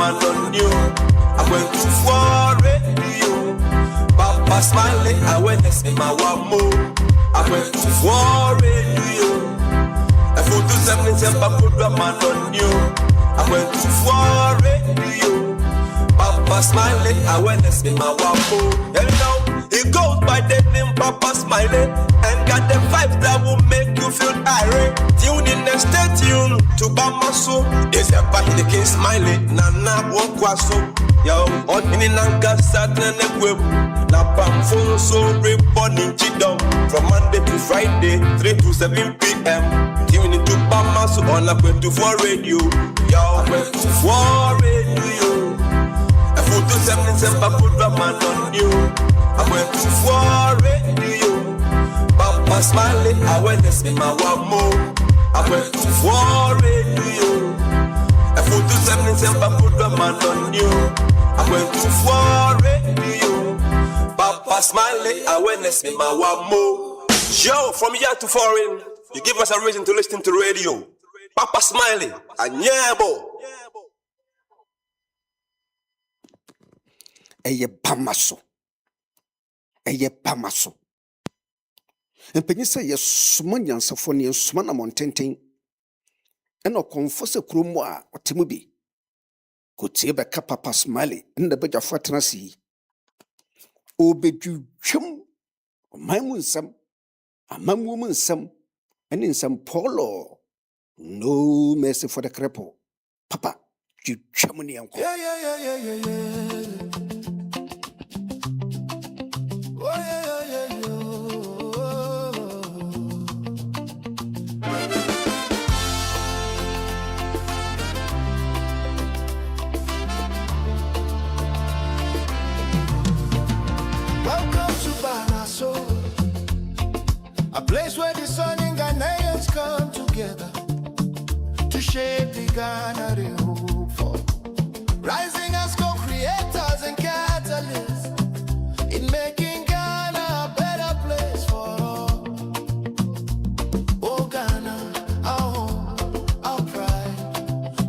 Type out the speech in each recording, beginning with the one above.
man on you. Akwantufuo radio. Papa Smiley, awareness in my wamo. Akwantufuo radio. A photo 77 put a man on you. Akwantufuo radio. Papa Smiley, awareness in my wamo. And now he goes by the name Papa Smiley, and got the vibes that will make you feel irate. Tune in and stay tuned to Bamaso. It's a party the King Smiley, Nana Wokwaso. Yo, on in Nanka Saturn and Web. Na Pamphone so reporting Chidom from Monday to Friday, 3 to 7 p.m. Tune into Bamaso on Akwantufuo radio. Yo, Akwantufuo radio. A photo 77 put a man on you. Akwantufuo radio. Papa Smiley, awareness in my wamo. Akwantufuo radio. A photo 77 put a man on you. Akwantufuo radio. Papa Smiley, awareness in my wamo. Yo, from here to foreign, you give us a reason to listen to radio. Papa Smiley, Anyebo. Eye Pamaso. Eye Pamaso. And Penisa, yes, Sumanian Safonian Sumana Montaining, and no confess a crumwa or Timubi. Could say by Papa Smiley in the bed of Fatrancy. Obey you, chum, my moon some, a man woman some, and in some polo. No mercy for the cripple. Papa, you chummy uncle. Yeah. Welcome to Banaso, a place where the sun and Ghanaians come together to shape the Ghana they hope for. Rising as co-creators and catalysts in making Ghana a better place for all. Oh Ghana, our home, our pride,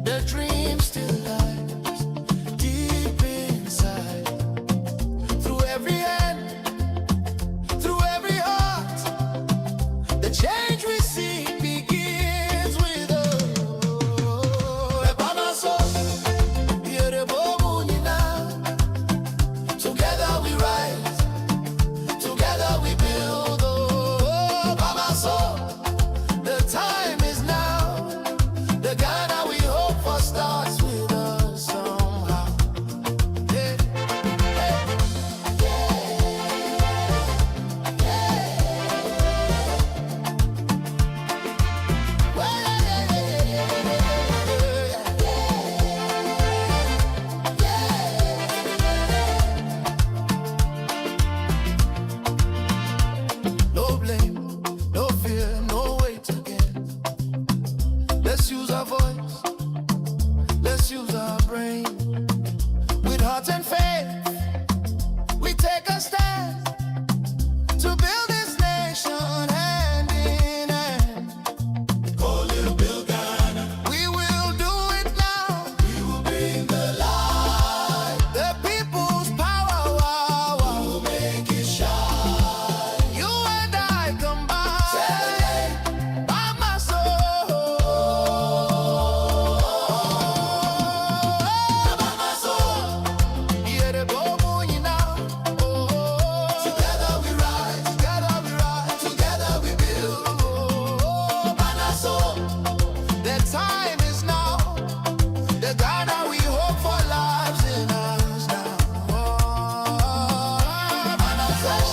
the dream still lies deep inside. Through every hand, through every heart, the change we see begins with us. Together we rise, together we build. Oh, Bamaso, the time is now. The Ghana we hope for starts with us somehow. Yeah. No blame, no fear, no weight again. Let's use our voice, let's use our brain. With heart and faith, we take a stand to build this nation hand in hand. Oh, little Bill Ghana, we will do it now. We will bring the light, the people's power. Wow, wow. We will make it shine. You and I combine. Celebrate by my soul. By my soul. Yeah, the boom, you know. Together we rise, together we build. Oh, by my soul. The time is now. The Ghana we hope for lives in us now. Oh, by my soul.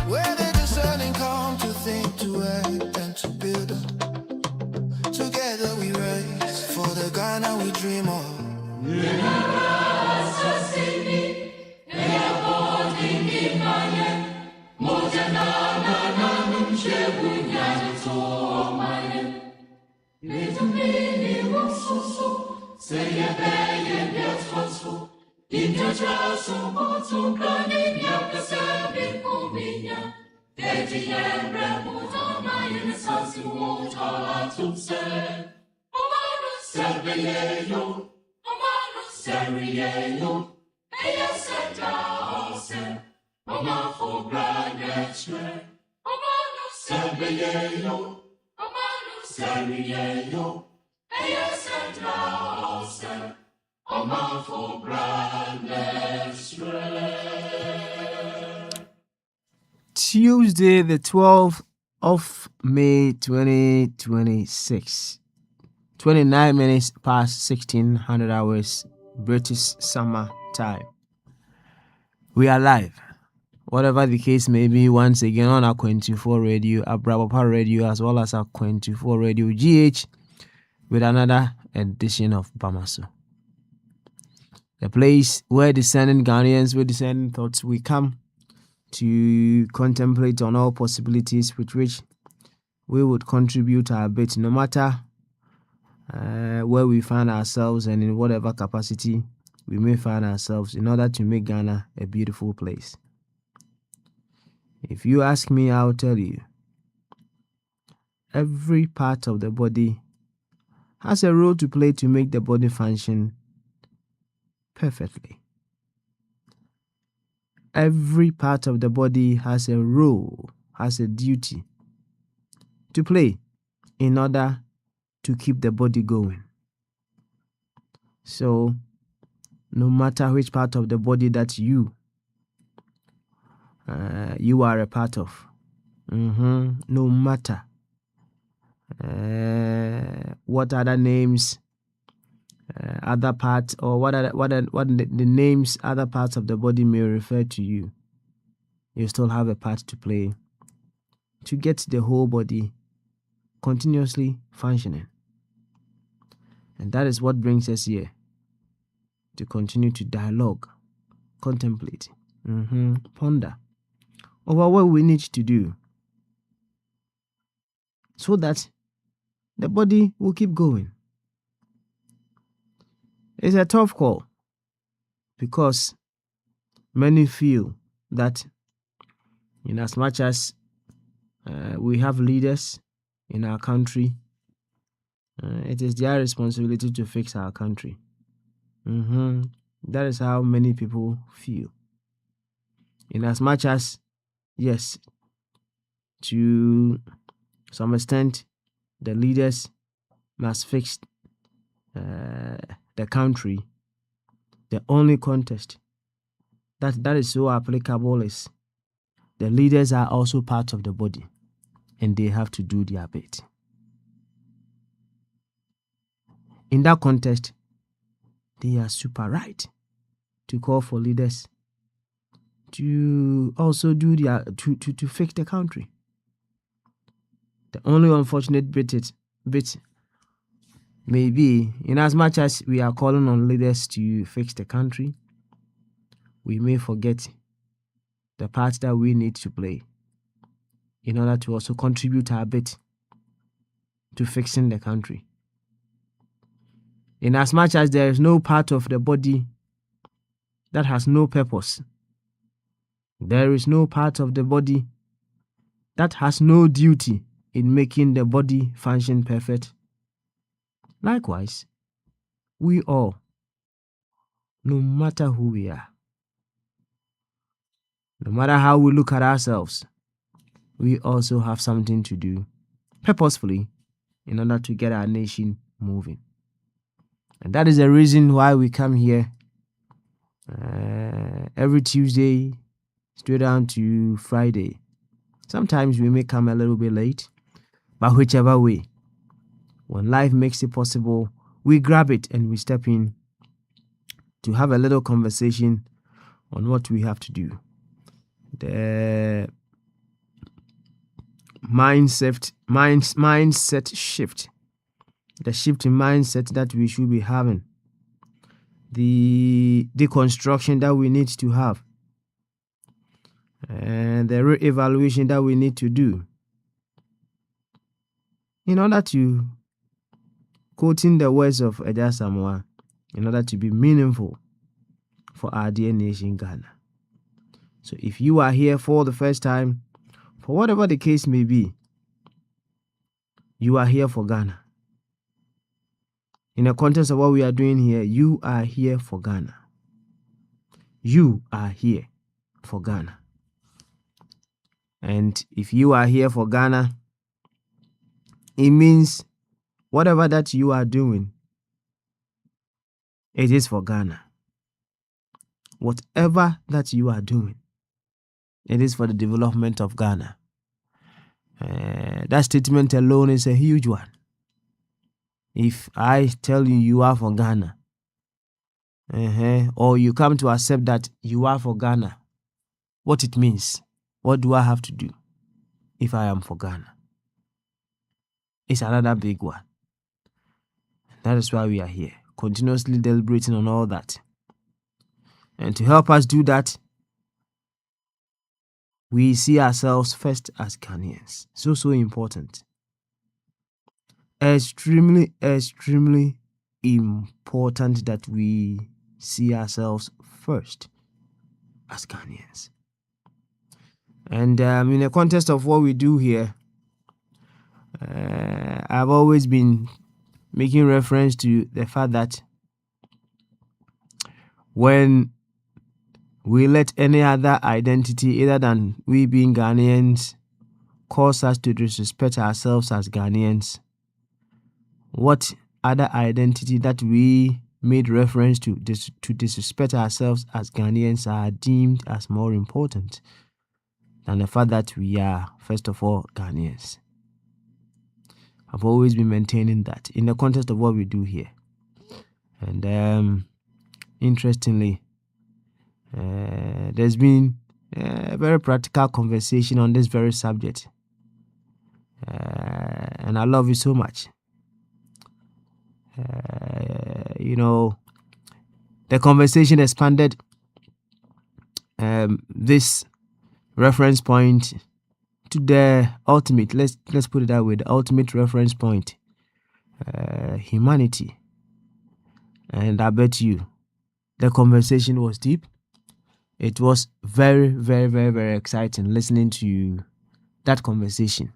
Where the discerning come to think, to act, and to build. Together we rise for the Ghana we dream of. Little baby, what's so Tuesday, the 12th of May 2026, 29 minutes past 1600 hours British summer time. We are live, whatever the case may be, once again on Akwantufuo Radio, Abrabapa Radio, as well as Akwantufuo Radio GH, with another edition of Bamaso, the place where discerning Ghanaians with discerning thoughts we come to contemplate on all possibilities with which we would contribute our bit, no matter where we find ourselves and in whatever capacity we may find ourselves, in order to make Ghana a beautiful place. If you ask me, I'll tell you, every part of the body has a role to play to make the body function perfectly. Every part of the body has a role, has a duty to play in order to keep the body going. So, no matter which part of the body that you are a part of, no matter what other names, other parts, or what the names other parts of the body may refer to you, you still have a part to play to get the whole body continuously functioning. And that is what brings us here, to continue to dialogue, contemplate, ponder over what we need to do so that the body will keep going. It's a tough call because many feel that in as much as we have leaders in our country, it is their responsibility to fix our country. That is how many people feel. In as much as, yes, to some extent, the leaders must fix the country, the only contest that is so applicable is the leaders are also part of the body and they have to do their bit. In that context, they are super right to call for leaders to also do their to fix the country. The only unfortunate bit may be, in as much as we are calling on leaders to fix the country, we may forget the part that we need to play in order to also contribute our bit to fixing the country. In as much as there is no part of the body that has no purpose, there is no part of the body that has no duty in making the body function perfect. Likewise, we all, no matter who we are, no matter how we look at ourselves, we also have something to do purposefully in order to get our nation moving. And that is the reason why we come here every Tuesday straight down to Friday. Sometimes we may come a little bit late, but whichever way, when life makes it possible, we grab it and we step in to have a little conversation on what we have to do. The mindset shift, the shift in mindset that we should be having, the deconstruction that we need to have, and the re-evaluation that we need to do in order to, quoting the words of Eja Samoa, in order to be meaningful for our dear nation, Ghana. So if you are here for the first time, for whatever the case may be, you are here for Ghana. In the context of what we are doing here, you are here for Ghana. You are here for Ghana. And if you are here for Ghana, it means whatever that you are doing, it is for Ghana. Whatever that you are doing, it is for the development of Ghana. That statement alone is a huge one. If I tell you you are for Ghana, or you come to accept that you are for Ghana, what it means, what do I have to do if I am for Ghana? It's another big one. That is why we are here, continuously deliberating on all that. And to help us do that, we see ourselves first as Ghanaians. So important. Extremely important that we see ourselves first as Ghanaians. And in the context of what we do here, I've always been making reference to the fact that when we let any other identity other than we being Ghanaians cause us to disrespect ourselves as Ghanaians, what other identity that we made reference to disrespect ourselves as Ghanaians are deemed as more important than the fact that we are, first of all, Ghanaians. I've always been maintaining that in the context of what we do here. And interestingly, there's been a very practical conversation on this very subject. And I love it so much. The conversation expanded this reference point to the ultimate, let's put it that way, the ultimate reference point, humanity. And I bet you the conversation was deep. It was very, very, very, very exciting listening to that conversation.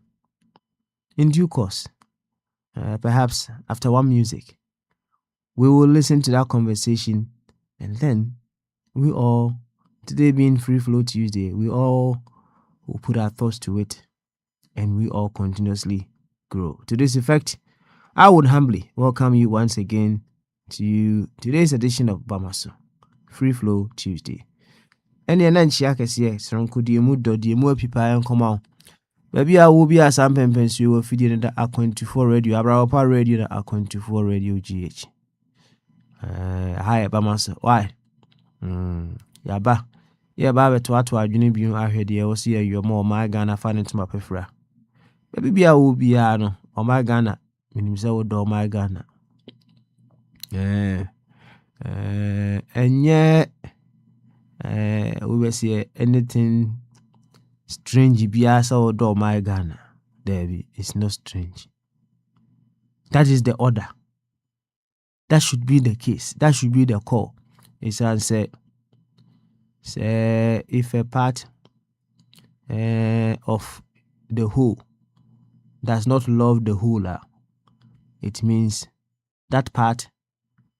In due course, perhaps after one music, we will listen to that conversation, and then we all, today being Free Flow Tuesday, we all will put our thoughts to it, and we all continuously grow. To this effect, I would humbly welcome you once again to today's edition of Bamaso, Free Flow Tuesday. And the Nanchia Cassia, Sronko Diemu do Diemu Pipa and come out. Maybe I will be a sample pens you will feed in the Akwantufuo radio, Abrapa radio, the Akwantufuo radio GH. Hi, Bamaso. Why? Yaba. Yeah, Baba to our Junibu, I heard you see you more my Ghana fan into my prefer. Maybe I will be no or my Ghana, meaning so do my Ghana. And yet, we will see anything strange be as or do my Ghana. There it's not strange. That is the order. That should be the case. That should be the call. It's answer. Say if a part of the whole does not love the whole, it means that part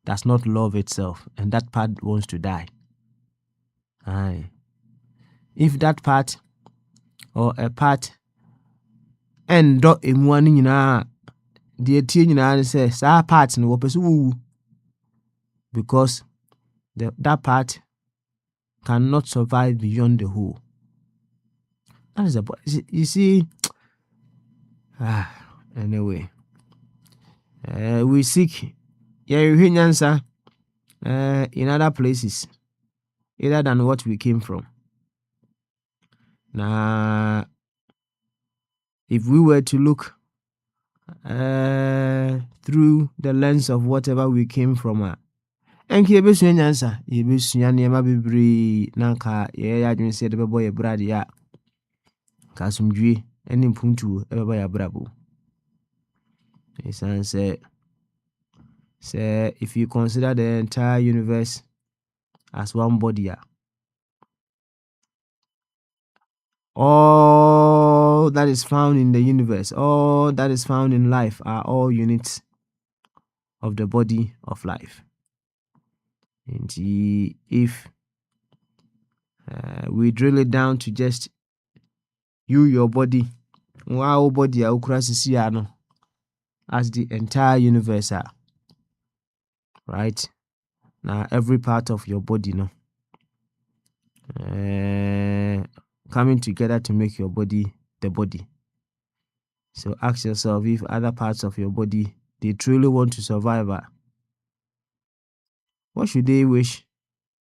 does not love itself, and that part wants to die. Aye. If that part or a part and dot in one in the teen says our parts no pursue because that part cannot survive beyond the whole. That is you see. Anyway, we seek answer in other places other than what we came from. Now, if we were to look through the lens of whatever we came from, and Kibesu answer, Yebusyan Yamabibri, Nanka, Yadwin said the boy Bradia, Kasumji, and Impuntu, ever by a brabo. His answer, So if you consider the entire universe as one body, all that is found in the universe, all that is found in life are all units of the body of life. And if we drill it down to just your body, wow, body as the entire universe right now, every part of your body coming together to make your body the body. So ask yourself, if other parts of your body they truly want to survive, what should they wish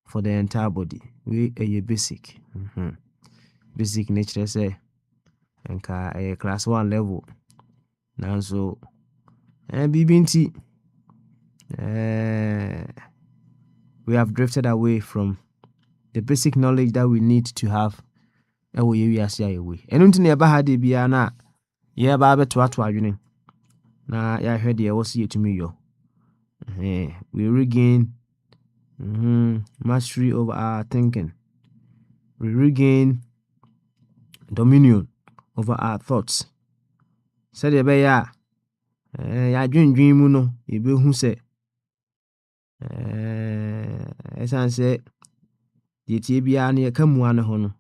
for the entire body? We a basic. Basic nature say enka a class 1 level. Now so BBNT we have drifted away from the basic knowledge that we need to have. We away. And until never had a biana, yeah, Baba to adwene. Now, I heard the was here to me, yo. We regain mastery over our thinking. We regain dominion over our thoughts. Said the bear, I dream muno, you be who say, as I said, the Tibia near come one honor.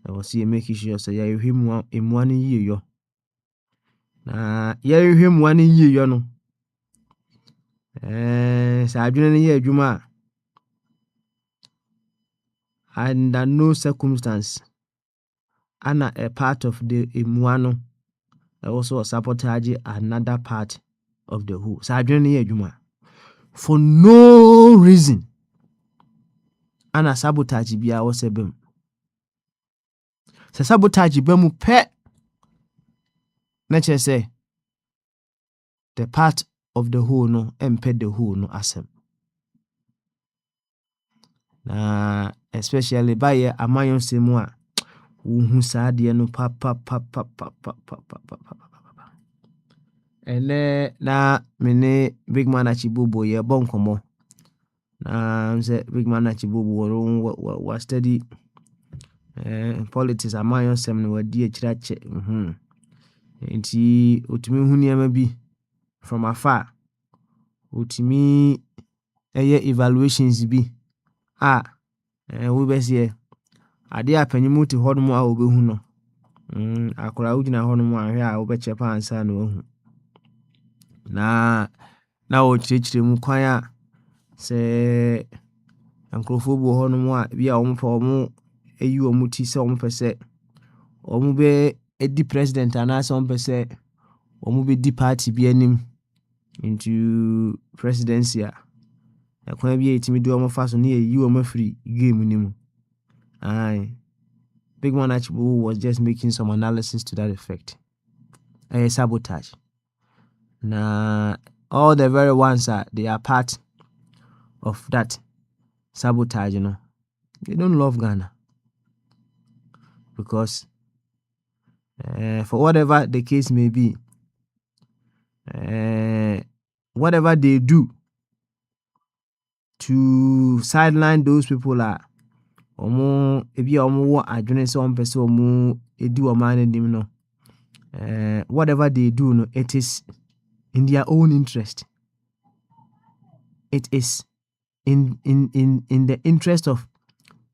I was see making sure say you him in 1 year, yo. Na you him 1 year, yo no. So I didn't hear Juma. Under no circumstance, Anna a part of the Imuano also sabotage another part of the whole. So I didn't hear Juma. For no reason, Anna sabotage be our sebum. So sabotage bemu pet. Nature say the part of the whole no impede the whole no asem. Na especially by a mayon semua who sad no papa. And na mene big man achibubo ye bonkomo. Na say big man achibubo was study politics a mayon sem no wadi achirache. Enti otumi hu niam bi from afar. Otumi evaluations bi we be say ade apanyimu ti hodomo a obehu no akora ugina hodomo ahwe a obeche pa ansa no ohu na o chichire mu kwan a se ankrofo bu hodomo a bia ompa omo eyi omuti se omo pese omo be edi president anasa omo pese omo be di party bi anim into presidency kwan bi etimi do omo fa so na eyi omo free game ni mu. Big Man Achibu was just making some analysis to that effect. Sabotage. Now, all the very ones they are part of that sabotage, They don't love Ghana. Because for whatever the case may be, whatever they do to sideline those people omo ebi omo wo adwene se on pese omo edi o man nim no whatever they do no, it is in their own interest. It is in the interest of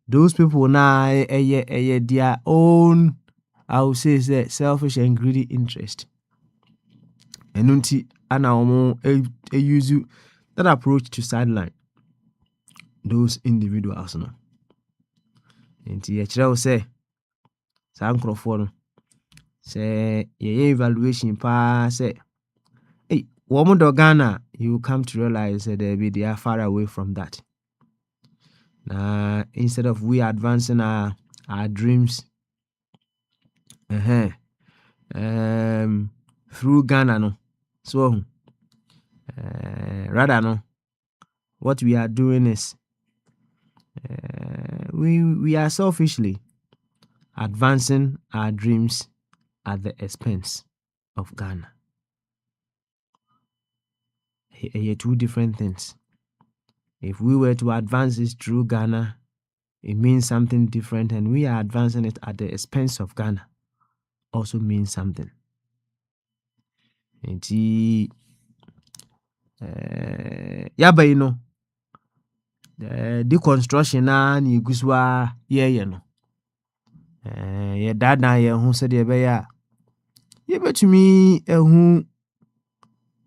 those people their own, I would say, selfish and greedy interest. And unti ana omo use that approach to sideline those individuals no. Nti ye kire wo say sa nkrofo no say ye evaluation pa say wo do Ghana, you come to realize that they are far away from that. Instead of we advancing our dreams through Ghana no, so rather no, what we are doing is we are selfishly advancing our dreams at the expense of Ghana. two different things. If we were to advance this through Ghana, it means something different, and we are advancing it at the expense of Ghana also means something. And yaba you know the construction na ni guswa ye no ye dada ye hu se de be ya ye betumi ehu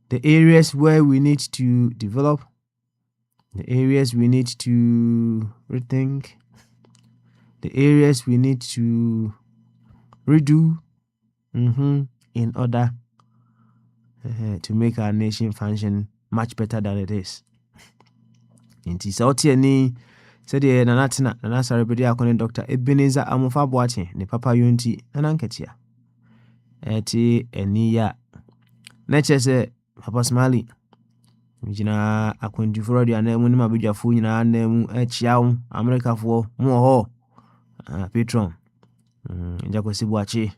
the areas where we need to develop, the areas we need to rethink, the areas we need to redo in order to make our nation function much better than it is. Inti sauti ni said nana sarebedi akone Dr. Ebenezer Amufa Boache ne papa yunti nananketia. Eti eniya. Neche se Papa Smiley. Mijina Akwantufuo dia na mu ni mabedwafo nyina na mu achiawo Americafoɔ mu ho patron Njakwesi Boache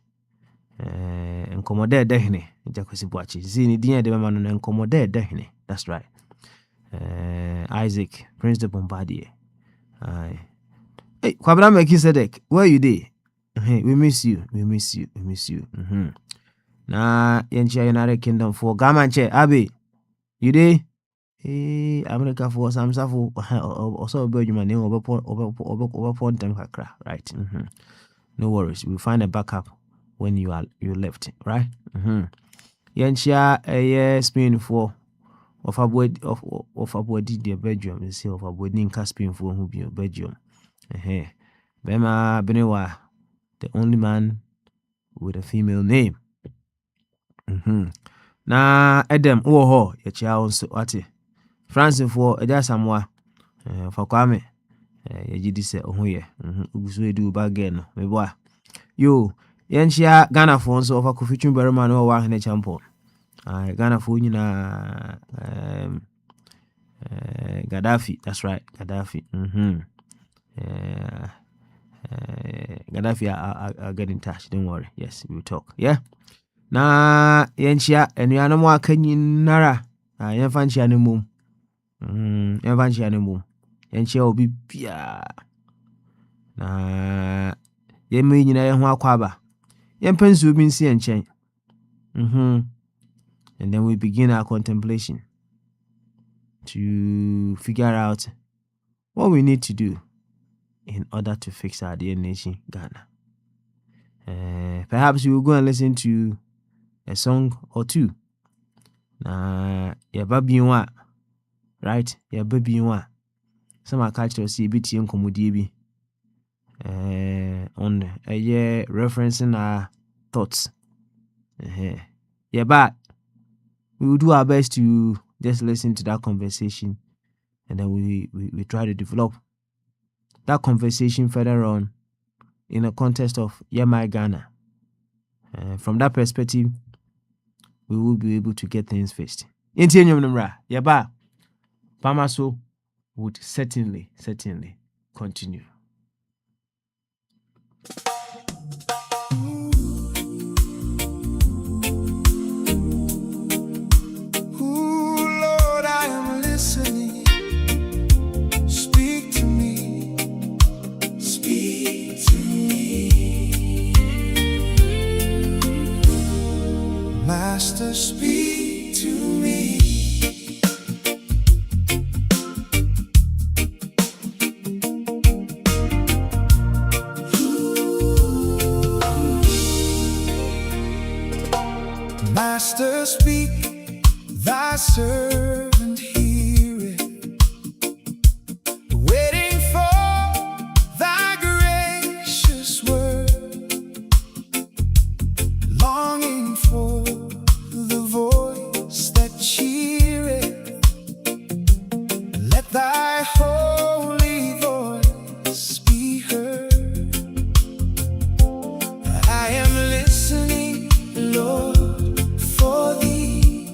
nkomode dehne Njakwesi Boache zini dinya de mama no nkomode dehne. That's right. Isaac Prince de Bombardier. Hey, Kwabra Melchizedek, where you dey? We miss you. Na yenchi United Kingdom for Gamanche Abe. You dey? Hey, America for Samsa for also be you name over point them kakra, right? No worries. We'll find a backup when you left, right? Yenchi Spain for of abodi the Belgium. They say of abodi in Caspian for who be Belgium. Bema Benewa, the only man with a female name. Na Edem Oho, your child so ati. Francis for Eja Samoa, for Kwame, Yedi say, oh, yeah, Ubusu do baggen, me boy. Yo, Yenchia Ghana phones of a coffee berman or one in a champion. Ghana phone Gaddafi, that's right, Gaddafi. Gaddafi, I'll get in touch, don't worry. Yes, we'll talk. Yeah. Na yenchia and we are no more Kenyan Nara. I am fancy animal. Yenchia will be pia. Na Yemi in a Wakwaba. Yempens will be seeing change. And then we begin our contemplation to figure out what we need to do in order to fix our dear nation, Ghana. Perhaps we will go and listen to a song or two. Na ya baby wa, right? Ya baby wa. Some are catch to see BT and Komudi on a year referencing our thoughts. Yeah, but we will do our best to just listen to that conversation, and then we try to develop that conversation further on in a context of my Ghana. From that perspective, we will be able to get things fixed. Yaba Pamaso would certainly continue. Master, speak to me. Master, speak, thy servant heareth, waiting for thy gracious word, longing for the voice that cheereth. Let thy holy voice be heard. I am listening, Lord, for thee.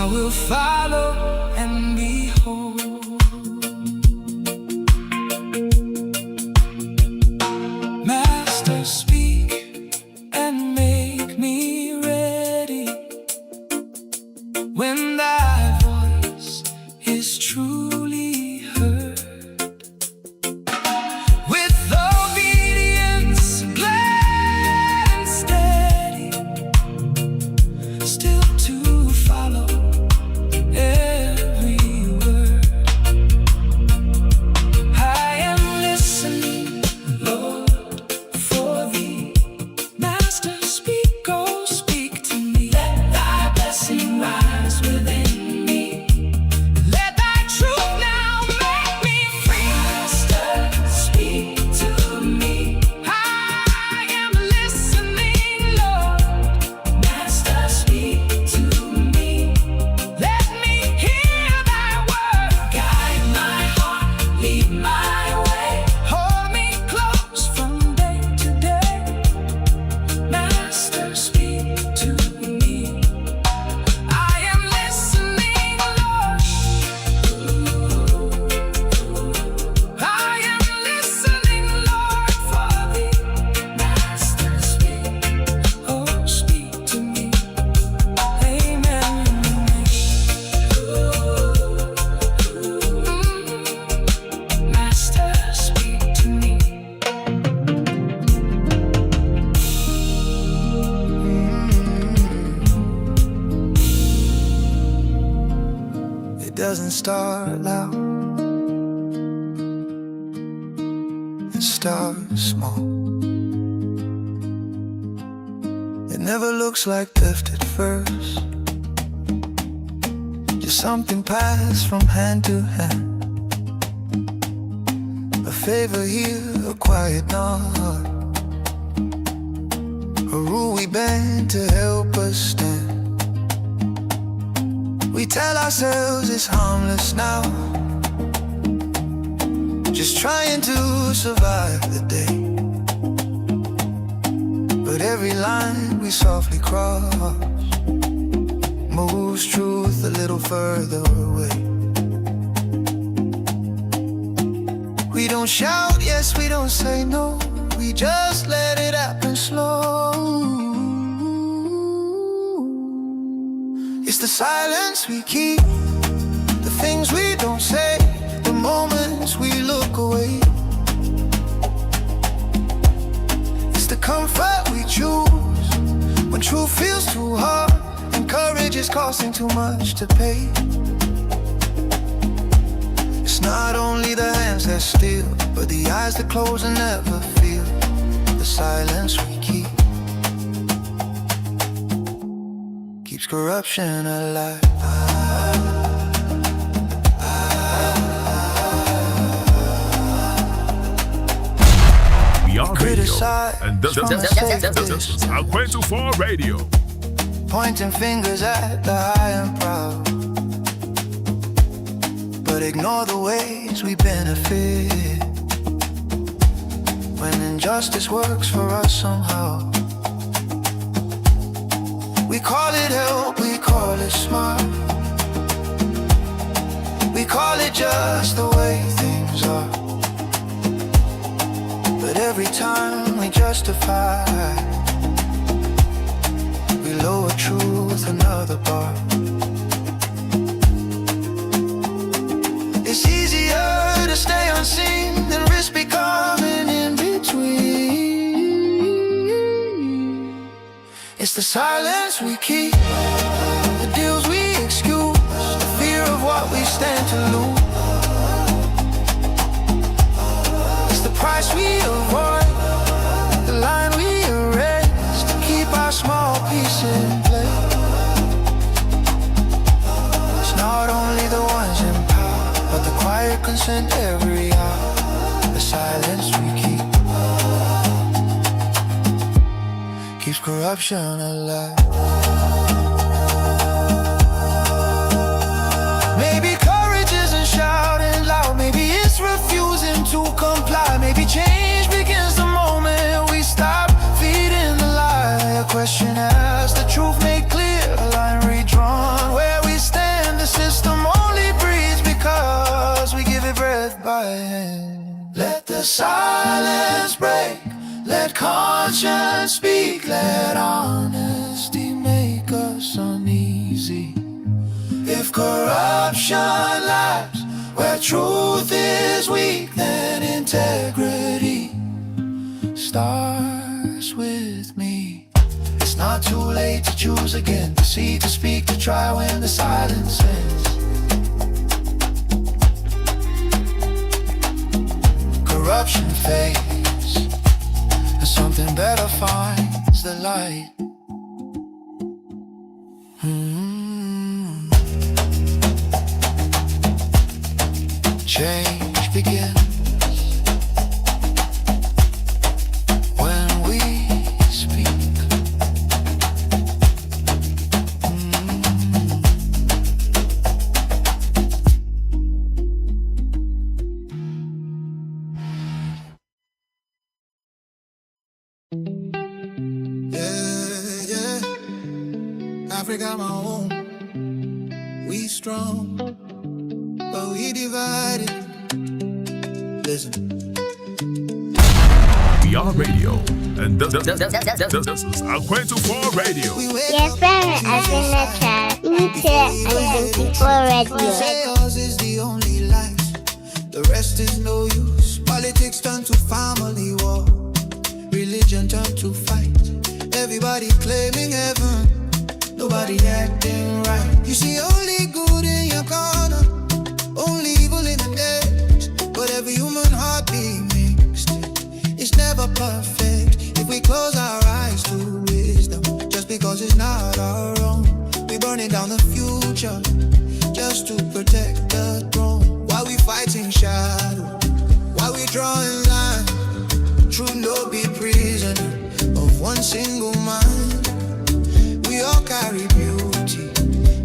I will follow and behold. Master, speak and make me ready when thy voice is truly heard. With obedience glad and steady, still to follow every word. I am listening, Lord, for thee. Master, speak, oh, speak to me. Let thy blessing rise within me. Let thy truth now make me free. Master, speak to me. I am listening, Lord. Master, speak to me. Let me hear thy word. Guide my heart, lead my way. Hold me close from day to day. Master, speak to me. I am listening, Lord. I am listening, Lord, for thee. Master, speak, oh, speak to me. Amen. Master, speak to me. It doesn't start loud, it starts small. It never looks like theft at first, just something passed from hand to hand. A favor here, a quiet nod, a rule we bend to help us stand. We tell ourselves it's harmless now, just trying to survive the day. But every line we softly cross moves truth a little further away. We don't shout, yes, we don't say no, we just let it happen slow. It's the silence we keep, the things we don't say, the moments we look away. It's the comfort we choose when truth feels too hard and courage is costing too much to pay. It's not only the hands that steal, but the eyes that close and never feel the silence we keep. Keeps corruption alive. We are radio, Criticize and this from a is safe distance, Akwantufuo Radio. pointing fingers at the high and proud, but ignore the ways we benefit when injustice works for us somehow. We call it help, we call it smart, we call it just the way things are. But every time we justify, we lower truth another bar. It's easier to stay unseen than risk becoming in between. It's the silence we keep, the deals we excuse, the fear of what we stand to lose. It's the price we avoid, the line we erase to keep our small piece in play. It's not only the ones in power, but the quiet consent every hour, the silence we keep keeps corruption alive. Maybe courage isn't shouting loud, maybe it's refusing to comply. Maybe change begins the moment we stop feeding the lie. A question asked, the truth made clear, a line redrawn where we stand. silence break, let conscience speak, let honesty make us uneasy. If corruption lies where truth is weak, then integrity starts with me. It's not too late to choose again, to see, to speak, to try when the silence ends. Corruption fades and something better finds the light. Change begins when we speak. Yeah, Africa, my home. We strong, but we divided. Listen. We are radio, and this is Akwantufuo Radio. Yes, parent, I've been a child. Akwantufuo Radio. Say yours is the only life, the rest is no use. Politics turn to family war, religion turn to fight. Everybody claiming heaven, nobody acting right. You see only good in your corner, only evil in the next. But every human heart be mixed. It's never perfect. If we close our eyes to wisdom, just because it's not our own, we burning down the future just to protect the throne. Why we fighting shadow? Why we drawing line? True no be prisoner of one single mind. We all carry beauty,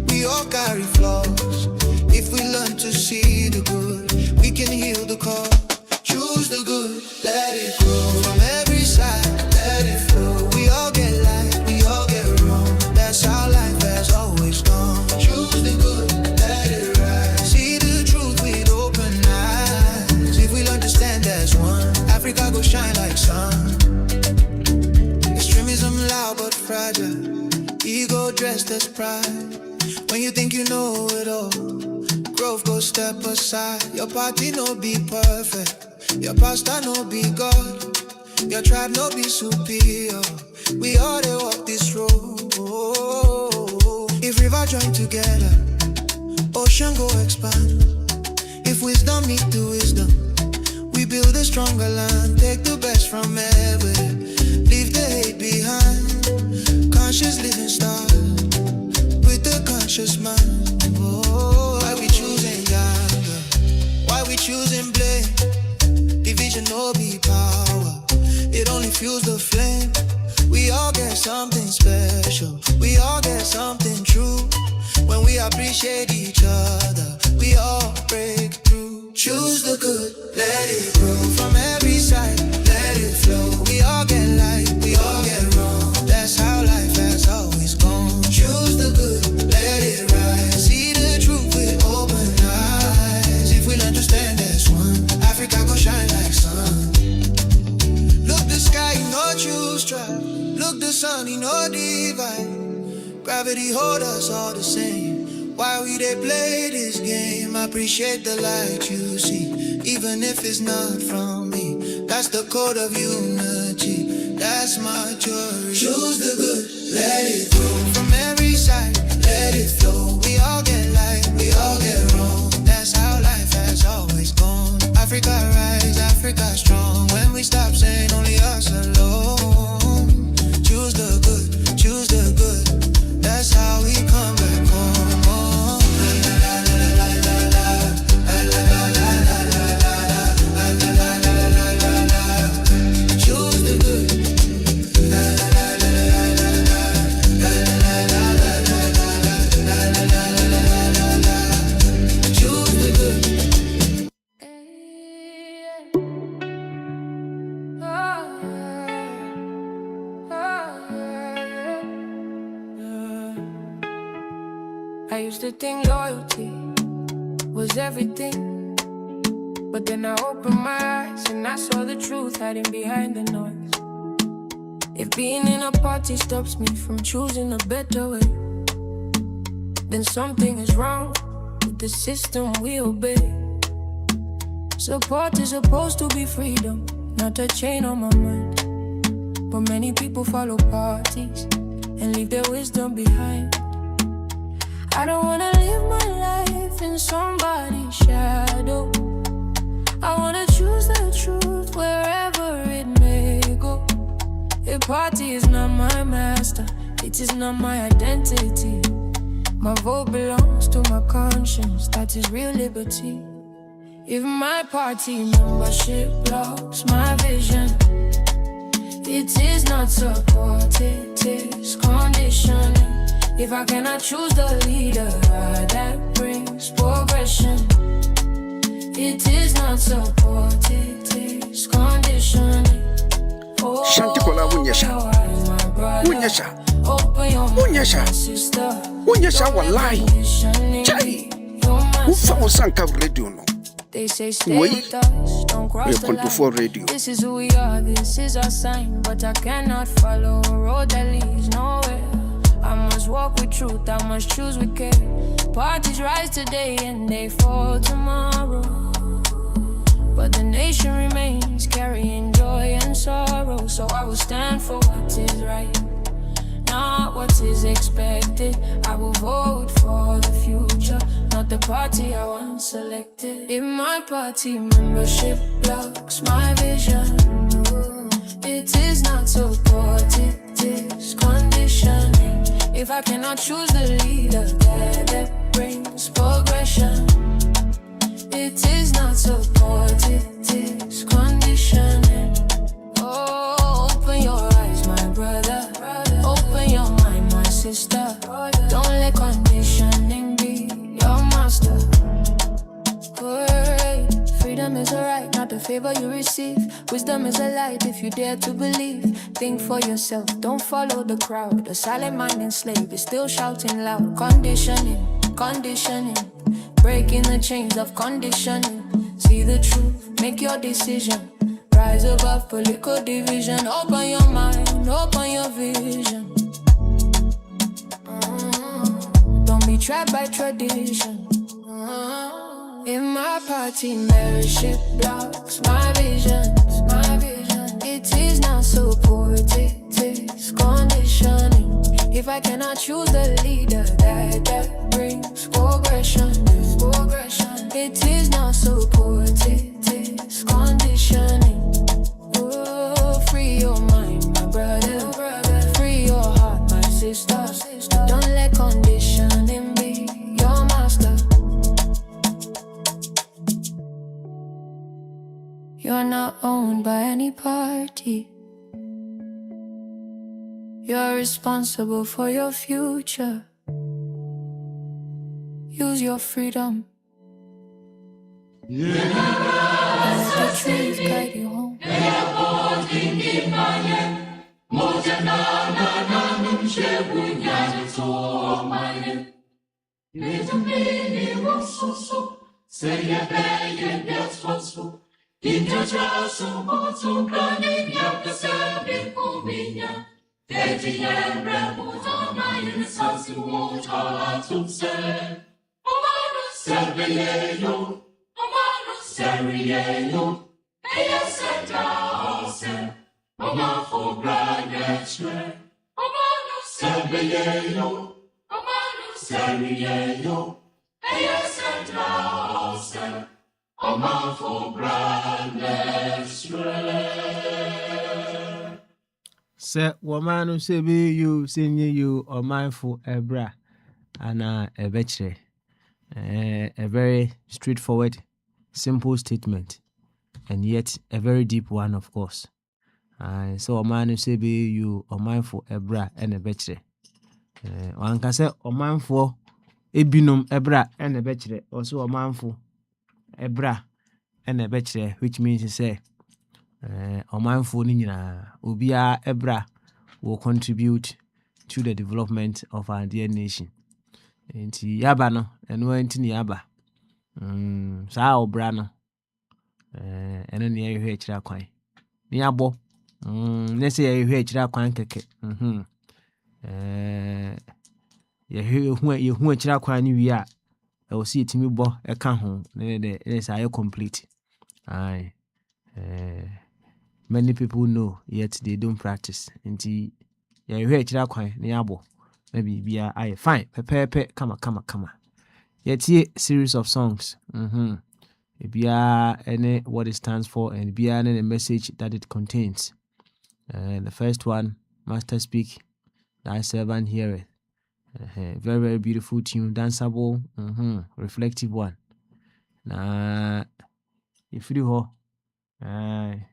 we all carry flaws. If we learn to see the good, we can heal the cause. Choose the good, let it grow. From every side, let it flow. We all get light, we all get wrong. That's how life has always gone. Choose the good, let it rise. See the truth with open eyes. If we learn to stand as one, Africa go shine like sun. Extremism loud but fragile, ego dressed as pride. When you think you know it all, growth go step aside. Your party no be perfect, your pastor no be God, your tribe no be superior. We all dey walk this road. If river join together, ocean go expand. If wisdom meet the wisdom, we build a stronger land. Take the best from everywhere, leave the hate behind. Conscious living style with the conscious mind. Why we choosing anger? Why we choosing blame? Division no be power, it only fuels the flame. We all get something special, we all get something true. When we appreciate each other, we all break through. Choose the good, let it grow. From every side, let it flow. We all get light, we all get wrong. That's how life has always gone. Choose the good, let it rise. See the truth with open eyes. If we learn to stand as one, Africa go shine like sun. Look the sky, you know choose strive. Look the sun, you know divide. Gravity hold us all the same. Why we they play this game? Appreciate the light you see, even if it's not from me. That's the code of unity, that's my joy. Choose the good, let it grow. From every side, let it flow. We all get light, we all get wrong. That's how life has always gone. Africa rise, Africa strong. When we stop saying only us alone. Choose the good, choose the good. That's how we come back home. Choose the good. Choose the good. I used to think loyalty was everything. But then I opened my eyes and I saw the truth hiding behind the noise. If being in a party stops me from choosing a better way, then something is wrong with the system we obey. Support is supposed to be freedom, not a chain on my mind. But many people follow parties and leave their wisdom behind. I don't wanna live my life in somebody's shadow. I wanna choose the truth wherever it may go. A party is not my master, it is not my identity. My vote belongs to my conscience, that is real liberty. If my party membership blocks my vision, it is not support, it is conditioning. If I cannot choose the leader that brings progression, it is not support, it is conditioning. Shanticola Wunyasha. Wunyasha. Wunyasha. Wunyasha will lie. Chai. Who found Sanka radio? No. They say stay with us, don't cross the line. Radio. This is who we are, this is our sign. But I cannot follow a road that leads nowhere. I must walk with truth, I must choose with care. Parties rise today and they fall tomorrow. But the nation remains carrying joy and sorrow. So I will stand for what is right, not what is expected. I will vote for the future, not the party I once selected. If my party membership blocks my vision, it is not support, it is conditioning. If I cannot choose the leader that brings progression, it is not support, it is conditioning. Oh, open your eyes, my brother. Open your mind, my sister. Don't let conditioning be your master. Freedom is a right, not a favor you receive. Wisdom is a light if you dare to believe. Think for yourself, don't follow the crowd. A silent mind enslaved is still shouting loud. Conditioning, conditioning, breaking the chains of conditioning. See the truth, make your decision. Rise above political division. Open your mind, open your vision. Don't be trapped by tradition. In my party membership blocks my vision, it is not support, it is conditioning. If I cannot choose the leader that brings progression, it is not support, it is conditioning. Oh, free your mind, my brother, free your heart, my sister. Don't let conditioning be your master. You're not owned by any party. You're responsible for your future. Use your freedom. Let the truth guide you home. Say, woman, say be you, sing you, or mindful, ebra, and a betche. A very straightforward, simple statement, and yet a very deep one, of course. So, a man who say be you, or mindful, ebra, and a betche. One can say, or mindful, a binum, ebra, and a betche, also a mindful, ebra, and a betche, which means to say, mindful ubia ebra will contribute to the development of our dear nation. Enti yaba no eno enti ni yaba. Saa obra no ɛno ne yɛhwehwɛ akyirɛ kwan ne yɛabɔ ne sɛ yɛhwehwɛ akyirɛ kwan kɛkɛ yɛhu akyirɛ kwan no wie a ɛwɔ sɛ yɛtumi bɔ ɛka ho ne sɛ ayɛ complete. Aye. Many people know yet they don't practice. Nti yɛhwehwɛ akyirɛ kwan ne yɛabɔ na biribia ayɛ fine pɛpɛɛpɛ kama. Yɛtie series of songs. Ebia and what it stands for, and bia and the message that it contains. The first one, Master Speak, Thy Servant Heareth. Very, very beautiful tune, danceable, reflective one. Na if you ho, and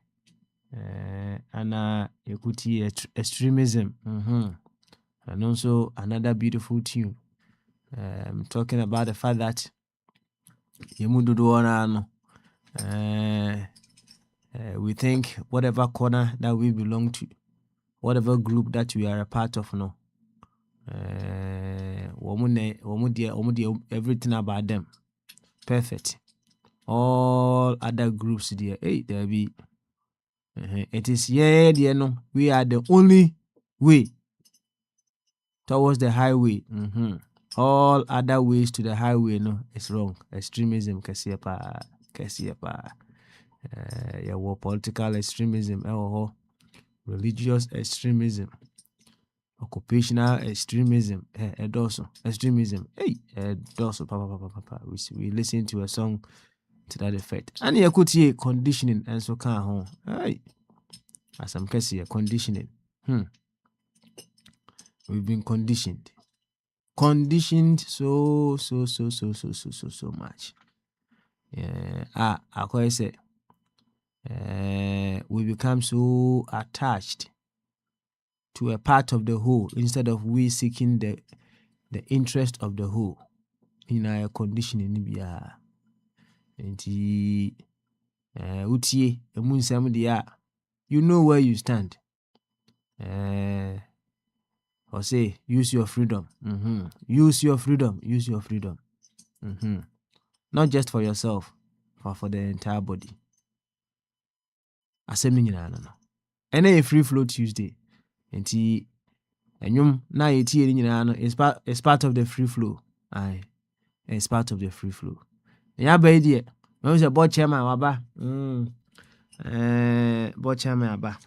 you could hear extremism. And also another beautiful tune. Talking about the fact that we think whatever corner that we belong to, whatever group that we are a part of, no, everything about them perfect. All other groups there, there be. It is no. We are the only way towards the highway. All other ways to the highway, no, it's wrong. Extremism, kasiapa. Political extremism, religious extremism, occupational extremism, extremism. Papa. We listen to a song to that effect. And you could hear conditioning and so can home. As I'm guessing, conditioning. We've been conditioned so much. I say we become so attached to a part of the whole instead of we seeking the interest of the whole in our conditioning. Utie emunsem dia, you know where you stand. Or say, use your freedom. Use your freedom. Not just for yourself, but for the entire body. Assembling no. And a free flow Tuesday. And na it's part of the free flow. Aye. It's part of the free flow. Yeah, baby. When was a board chairman waba? Board chairman aba.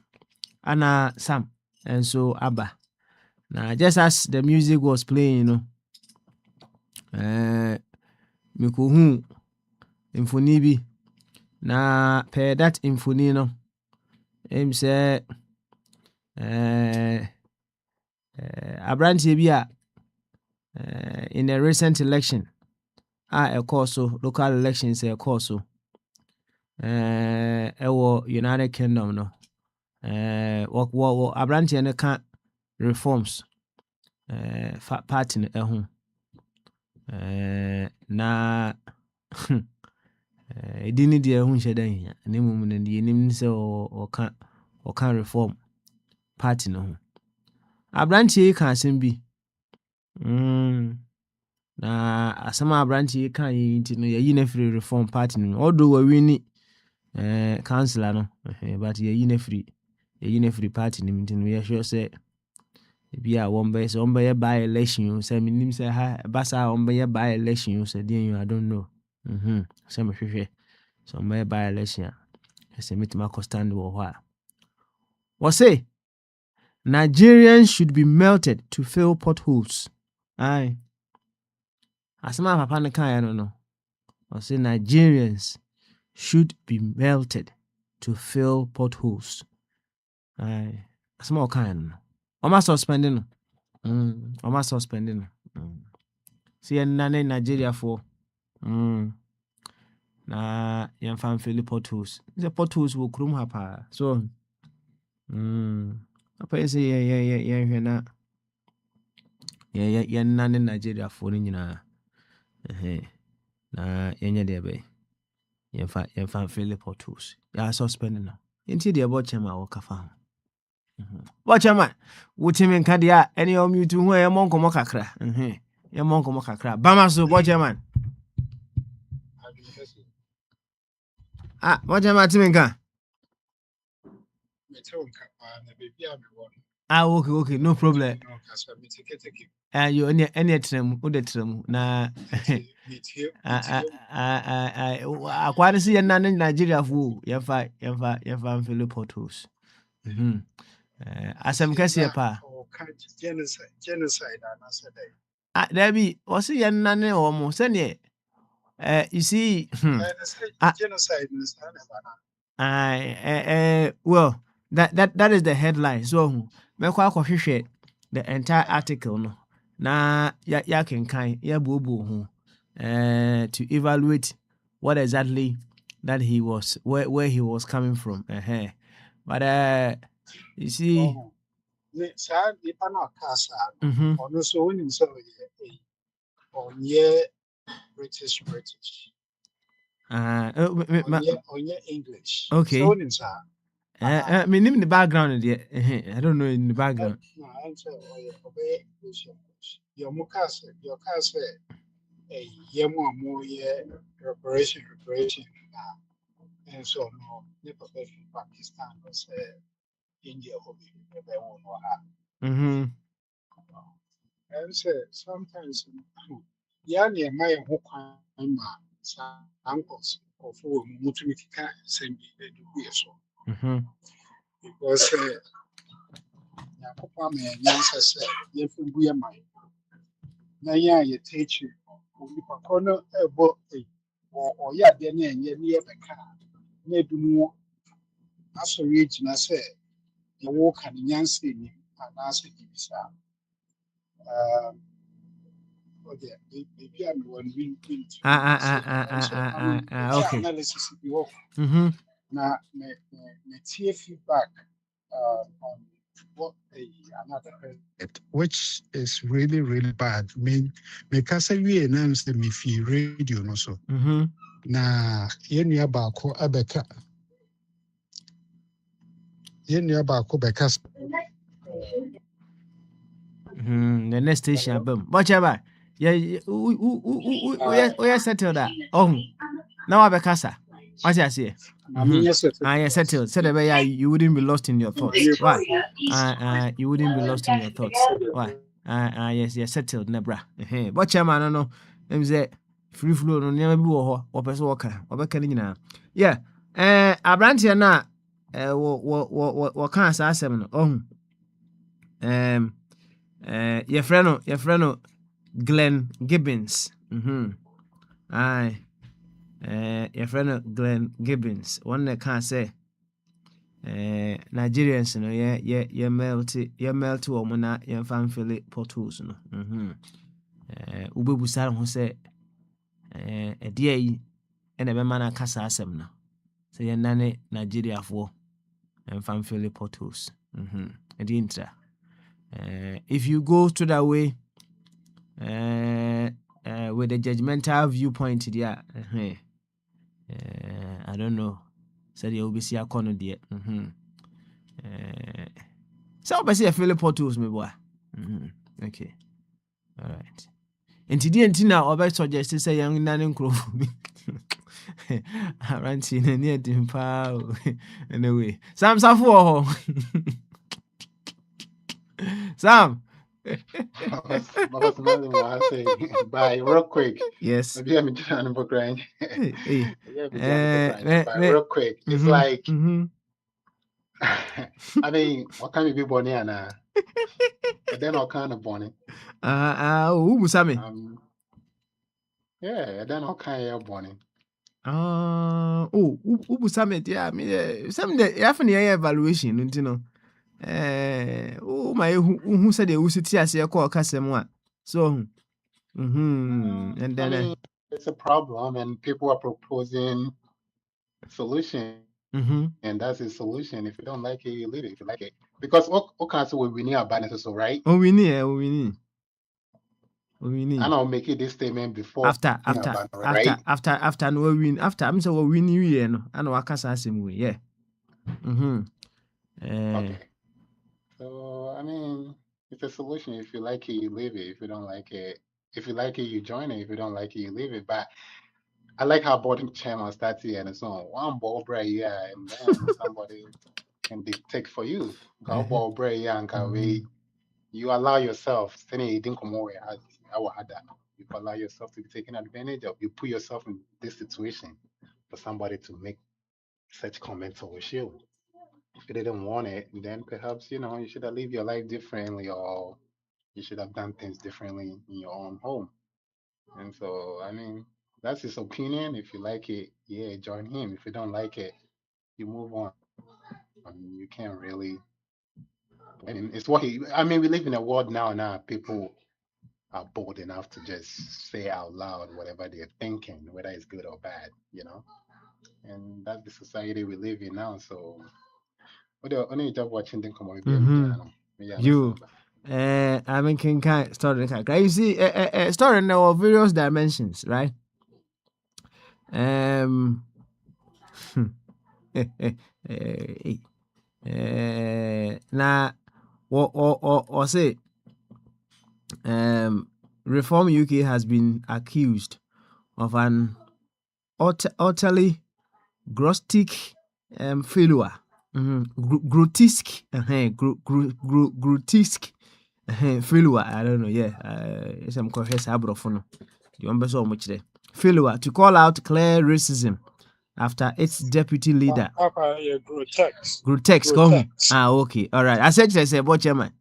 Anna Sam. And so Abba. Now, just as the music was playing, Mikuhu Infonibi. Na per that Infonino, him say, Abrantibia in a recent election, a corso, local elections, a corso, United Kingdom, no, what Abrantian can't reforms party home na edini de hu nheda hia na mum na de nim se o kan reform party no ho abrantie kan asem bi na asama abrantie kan yi nti no yayi na free reform party no odo wa wini councilor no but yayi na free party no nti no ye sure say bia wombe by election say minim say ha basa wombe by election say den I don't know say me hwehwe so wombe by election say metima ko stand wo ho a what say Nigerians should be melted to fill potholes. Aye, asema papa ne kan ya no what say Nigerians should be melted to fill potholes. Aye, asema o kan no Oma suspending. Oma suspending. See nane Nigeria for. Na yan fan feel potholes. The potholes will krum hapa. So apa say yeah na. Yeah nane Nigeria for ni na. Na yenya de be. Yan fan feel potholes. Ya suspending na. Inti de about chema wo kafa. Watch a man. Wutimin Kadia, any of you to wear a monk or mocacra. A monk or mocacra. Bamaso, watch a man. What am I doing? Okay, no problem. You any trim, would trim. Na, I quite see a nan in Nigeria fool. Your Philip Portos. As I'm Cassia pa. There be, was he a nan almost any? You see, well, that is the headline. So, me kwa share the entire article no. Na ya kenkan ya bubu ho. To evaluate what exactly that he was where he was coming from. But you see, mm-hmm. English. Okay. Me name the background there. I don't know in the background. Your case, a more reparation, and so no, never Pakistan was India, Mm-hmm. and so sometimes, Yanni, my uncles of whom Mutumika send me so. Because Papa may answer said, if we are mine. Now, you teach you, corner a book, or ya, then near the car, near do more. As a rich, and I said, the walk and Yancy, and I said, okay, maybe I'm one win. Okay. Analysis now, feedback on what another which is really, really bad. Me kasa we announce me fi radio no so. Na yenu abako abeka. Yenu abako beka. The next station, boom. Watch out, yeah, we settled that. Oh, now I be casa. What I say? Settled. Said you wouldn't be lost in your thoughts. Why? You wouldn't be lost in your thoughts. Why? Yes, settled, nebra. Watch out, man. No, them say free flow. No, never be or person walker. Or back in yeah. Abrantia na. What can't say seven? Your friend, Glenn Gibbons. Aye. Your friend Glenn Gibbons. One that can't say. Nigerians, you know, you melt to Omona, your fan Philip Portos, no. Ubu Saram who said, a dear and a man casa asem. Say, your nanny Nigeria for and fan Philip Portos. A dintra. If you go to that way, with a judgmental viewpoint, yeah, I don't know. Said you will be see a corner there. So, I see a Philip Portos, me boy. Okay, all right. And today, and now, I suggest to say young Nan Crow. I ran seen a near Dimpa anyway. Sam Safo. Sam. Bye, real quick. Yes. Maybe I'm trying to grind. Hey. Real quick. It's like, I mean, what kind of be born here now? But then all kind of born. Who Sammy? Yeah, then all kind of born. Who Sammy? Yeah, I mean, some day, often evaluation, you know. My who said they will sit here, say a call Casamwa. So, and then I mean, it's a problem, and people are proposing solution, and that's the solution. If you don't like it, you leave it. If you like it, because what cancer will we need our balances, so right? We need. And I'll make it this statement before after no win after I'm so win you year no and waka same way yeah. Okay. So I mean, it's a solution. If you like it, you leave it. If you don't like it, if you like it, you join it. If you don't like it, you leave it. But I like how body chairman starts here and so on. One ball break, yeah, and then somebody can dictate for you. Go ball break, yeah, and you allow yourself. You allow yourself to be taken advantage of. You put yourself in this situation for somebody to make such comments towards you. If you didn't want it, then perhaps you should have lived your life differently, or you should have done things differently in your own home. And so, I mean, that's his opinion. If you like it, yeah, join him. If you don't like it, you move on. You can't really. I mean, it's what he. I mean, we live in a world now. People are bold enough to just say out loud whatever they're thinking, whether it's good or bad. And that's the society we live in now. So, what the only job watching them come on, You, I mean, can story. You see, story in our various dimensions, right? Now, or say, Reform UK has been accused of an utterly grotesque failure. Grotesque, grotesque failure. I don't know. Yeah, some correct abrofono. You understand much there? Failure to call out clear racism after its deputy leader. Grotesque. Okay, all right. I said, what chairman?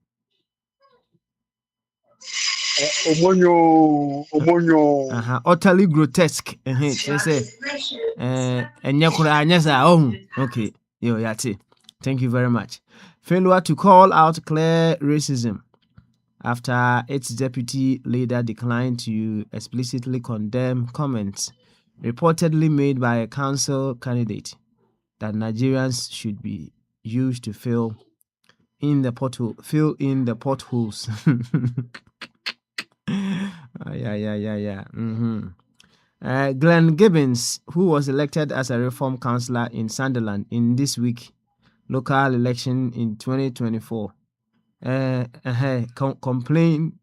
Utterly grotesque. Okay. Yo, yati. Thank you very much. Failure to call out clear racism after its deputy leader declined to explicitly condemn comments reportedly made by a council candidate that Nigerians should be used to fill in the potholes. Yeah. Glenn Gibbons, who was elected as a reform councillor in Sunderland in this week local election in 2024, complained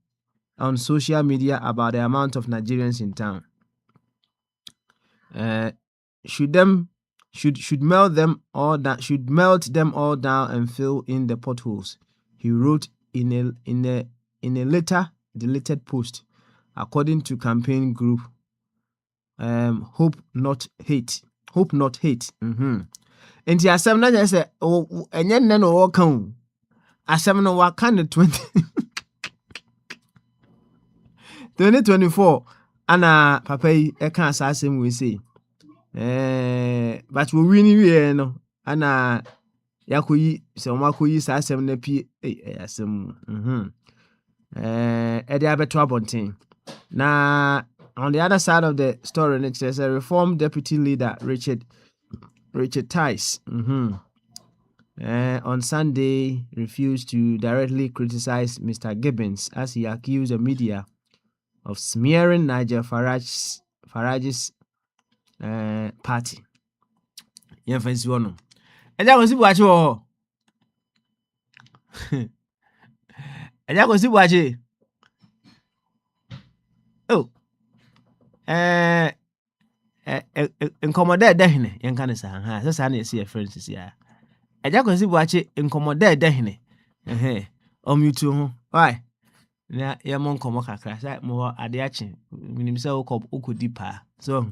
on social media about the amount of Nigerians in town. Should melt them all down and fill in the potholes, he wrote in a later deleted post, according to campaign group Hope Not Hate. And the asem na say enye nne no wo kan asem no wa kan 2024 ana papa yi e kan asem we say but we win no ana yakoyi se o makoyi sa asem na pie asem e dey abeto abonten na. On the other side of the story, it says a reform deputy leader, Richard Tice, on Sunday refused to directly criticize Mr. Gibbons as he accused the media of smearing Nigel Farage's party. Yeah, fancy one. And that was it. Watch you. And that was it. Watch it. Oh. Incommodate dehine yankane sa ha sasa na esi friends ya eja kwesi buache incommodate dehine omutu ho why na ya mon komo kakra sa mo ade ache minim se okodi pa so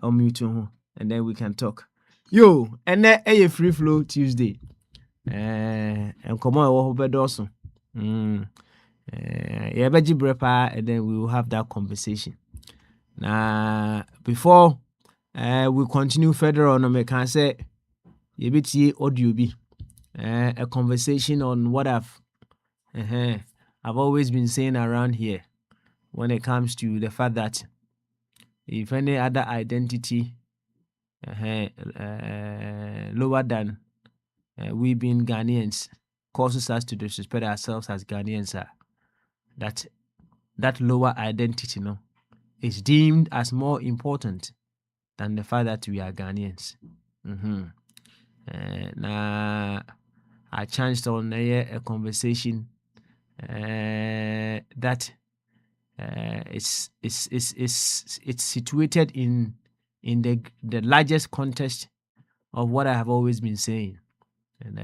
omutu ho and then we can talk yo ene eye free flow Tuesday enkomo e wo ho bedoso ya beji brepa and then we will have that conversation. Now, before we continue further on, I can say, audio be a conversation on what I've always been saying around here when it comes to the fact that if any other identity lower than we being Ghanaians causes us to disrespect ourselves as Ghanaians, that lower identity, is deemed as more important than the fact that we are Ghanaians. Now, I chanced on a conversation that it's situated in in the largest context of what I have always been saying. And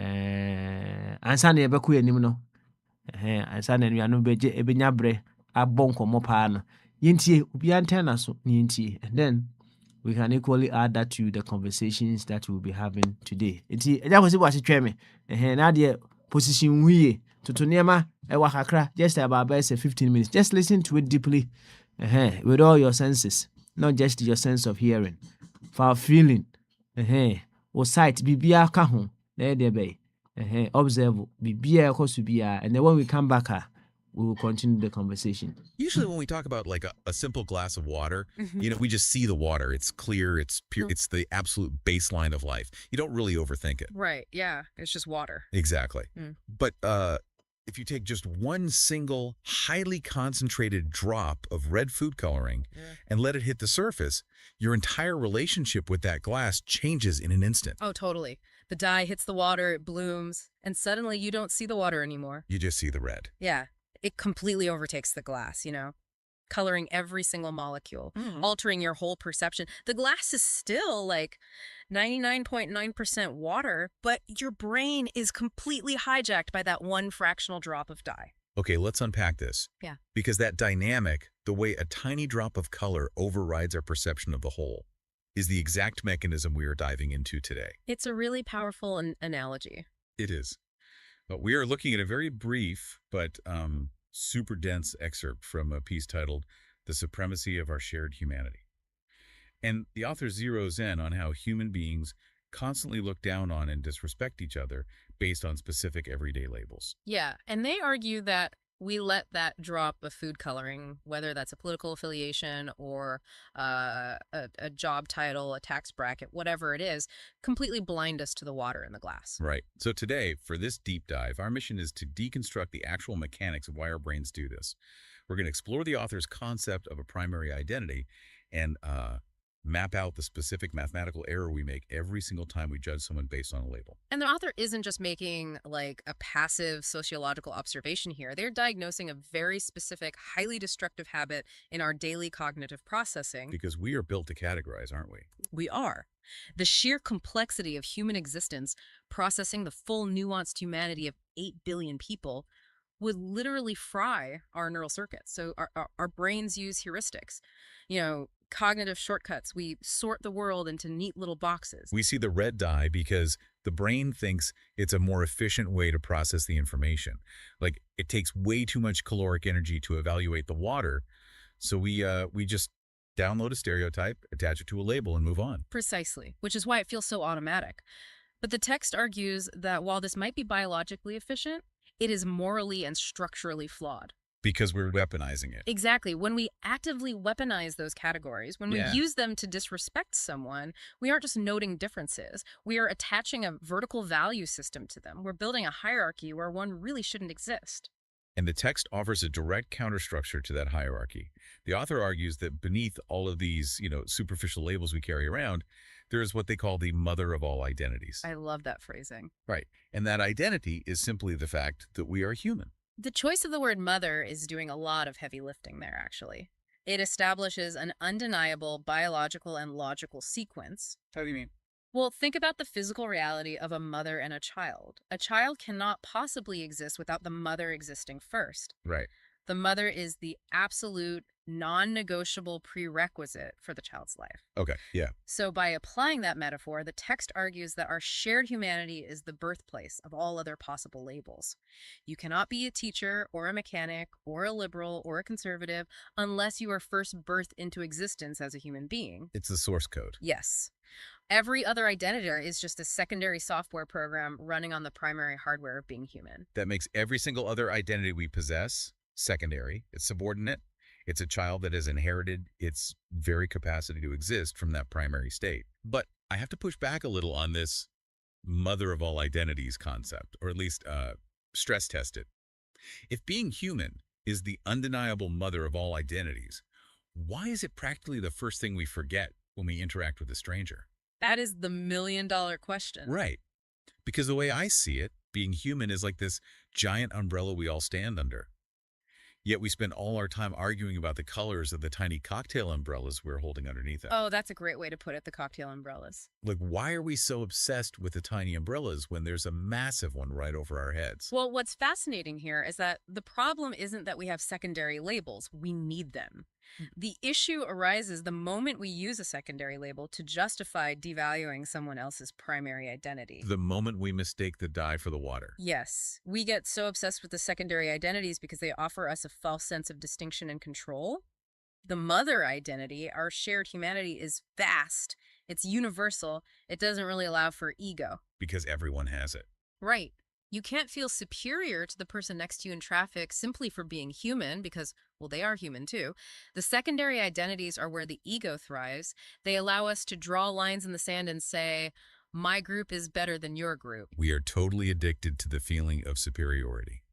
ansa na yɛbɛkɔ yɛnim no, ansa na anuanom ɛbɛnya berɛ abɔ nkɔmmɔ paa no, yɛntie obiara ntɛn na so na yɛntie, and then we can equally add that to the conversations that we'll be having today. Nti ɛgya kɔsi bɔ asetwɛ me, na deɛ position wie toto nneɛma ɛwɔ kakra, just about 15 minutes. Just listen to it deeply, with all your senses, not just your sense of hearing, for feeling, or sight, bibia ka ho, na ɛde bɛyɛ, observe, bibia ɛkɔ so bia, and then when we come back, we will continue the conversation. Usually when we talk about like a simple glass of water, we just see the water. It's clear, it's pure, it's the absolute baseline of life. You don't really overthink it. Right, yeah. It's just water. Exactly. But if you take just one single highly concentrated drop of red food coloring and let it hit the surface, your entire relationship with that glass changes in an instant. Oh, totally. The dye hits the water, it blooms, and suddenly you don't see the water anymore. You just see the red. Yeah. It completely overtakes the glass, coloring every single molecule, altering your whole perception. The glass is still like 99.9% water, but your brain is completely hijacked by that one fractional drop of dye. Okay, let's unpack this. Yeah. Because that dynamic, the way a tiny drop of color overrides our perception of the whole, is the exact mechanism we are diving into today. It's a really powerful analogy. It is. But we are looking at a very brief but super dense excerpt from a piece titled The Supremacy of Our Shared Humanity. And the author zeroes in on how human beings constantly look down on and disrespect each other based on specific everyday labels. Yeah, and they argue that we let that drop of food coloring, whether that's a political affiliation or a job title, a tax bracket, whatever it is, completely blind us to the water in the glass. Right. So today, for this deep dive, our mission is to deconstruct the actual mechanics of why our brains do this. We're going to explore the author's concept of a primary identity and map out the specific mathematical error we make every single time we judge someone based on a label. And the author isn't just making like a passive sociological observation here. They're diagnosing a very specific, highly destructive habit in our daily cognitive processing. Because we are built to categorize, aren't we? We are. The sheer complexity of human existence, processing the full nuanced humanity of 8 billion people, would literally fry our neural circuits. So our brains use heuristics. Cognitive shortcuts. We sort the world into neat little boxes. We see the red dye because the brain thinks it's a more efficient way to process the information. Like it takes way too much caloric energy to evaluate the water. So we just download a stereotype, attach it to a label, and move on. Precisely, which is why it feels so automatic. But the text argues that while this might be biologically efficient, it is morally and structurally flawed. Because we're weaponizing it. Exactly. When we actively weaponize those categories, when we use them to disrespect someone, we aren't just noting differences. We are attaching a vertical value system to them. We're building a hierarchy where one really shouldn't exist. And the text offers a direct counterstructure to that hierarchy. The author argues that beneath all of these, superficial labels we carry around, there is what they call the mother of all identities. I love that phrasing. Right. And that identity is simply the fact that we are human. The choice of the word mother is doing a lot of heavy lifting there, actually. It establishes an undeniable biological and logical sequence. How do you mean? Well, think about the physical reality of a mother and a child. A child cannot possibly exist without the mother existing first. Right. The mother is the absolute non-negotiable prerequisite for the child's life. Okay, yeah. So by applying that metaphor, the text argues that our shared humanity is the birthplace of all other possible labels. You cannot be a teacher or a mechanic or a liberal or a conservative unless you are first birthed into existence as a human being. It's the source code. Yes. Every other identity is just a secondary software program running on the primary hardware of being human. That makes every single other identity we possess secondary. It's subordinate. It's a child that has inherited its very capacity to exist from that primary state. But I have to push back a little on this mother of all identities concept, or at least stress test it. If being human is the undeniable mother of all identities, why is it practically the first thing we forget when we interact with a stranger? That is the million-dollar question. Right. Because the way I see it, being human is like this giant umbrella we all stand under. Yet we spend all our time arguing about the colors of the tiny cocktail umbrellas we're holding underneath them. Oh, that's a great way to put it, the cocktail umbrellas. Like, why are we so obsessed with the tiny umbrellas when there's a massive one right over our heads? Well, what's fascinating here is that the problem isn't that we have secondary labels. We need them. The issue arises the moment we use a secondary label to justify devaluing someone else's primary identity. The moment we mistake the dye for the water. Yes, we get so obsessed with the secondary identities because they offer us a false sense of distinction and control. The mother identity, our shared humanity, is vast. It's universal. It doesn't really allow for ego. Because everyone has it. Right. You can't feel superior to the person next to you in traffic simply for being human because, well, they are human too. The secondary identities are where the ego thrives. They allow us to draw lines in the sand and say, my group is better than your group. We are totally addicted to the feeling of superiority.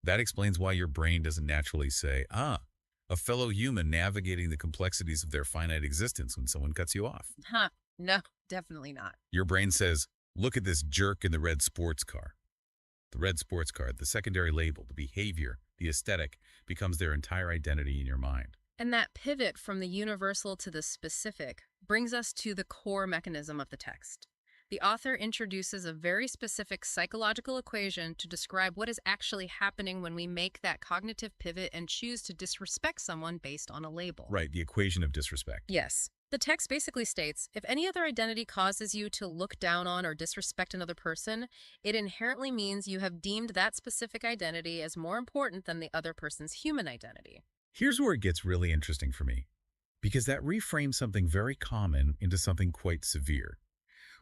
That explains why your brain doesn't naturally say, a fellow human navigating the complexities of their finite existence when someone cuts you off. No, definitely not. Your brain says, look at this jerk in the red sports car. The red sports car, the secondary label, the behavior, the aesthetic, becomes their entire identity in your mind. And that pivot from the universal to the specific brings us to the core mechanism of the text. The author introduces a very specific psychological equation to describe what is actually happening when we make that cognitive pivot and choose to disrespect someone based on a label. Right, the equation of disrespect. Yes. The text basically states, if any other identity causes you to look down on or disrespect another person, it inherently means you have deemed that specific identity as more important than the other person's human identity. Here's where it gets really interesting for me, because that reframes something very common into something quite severe.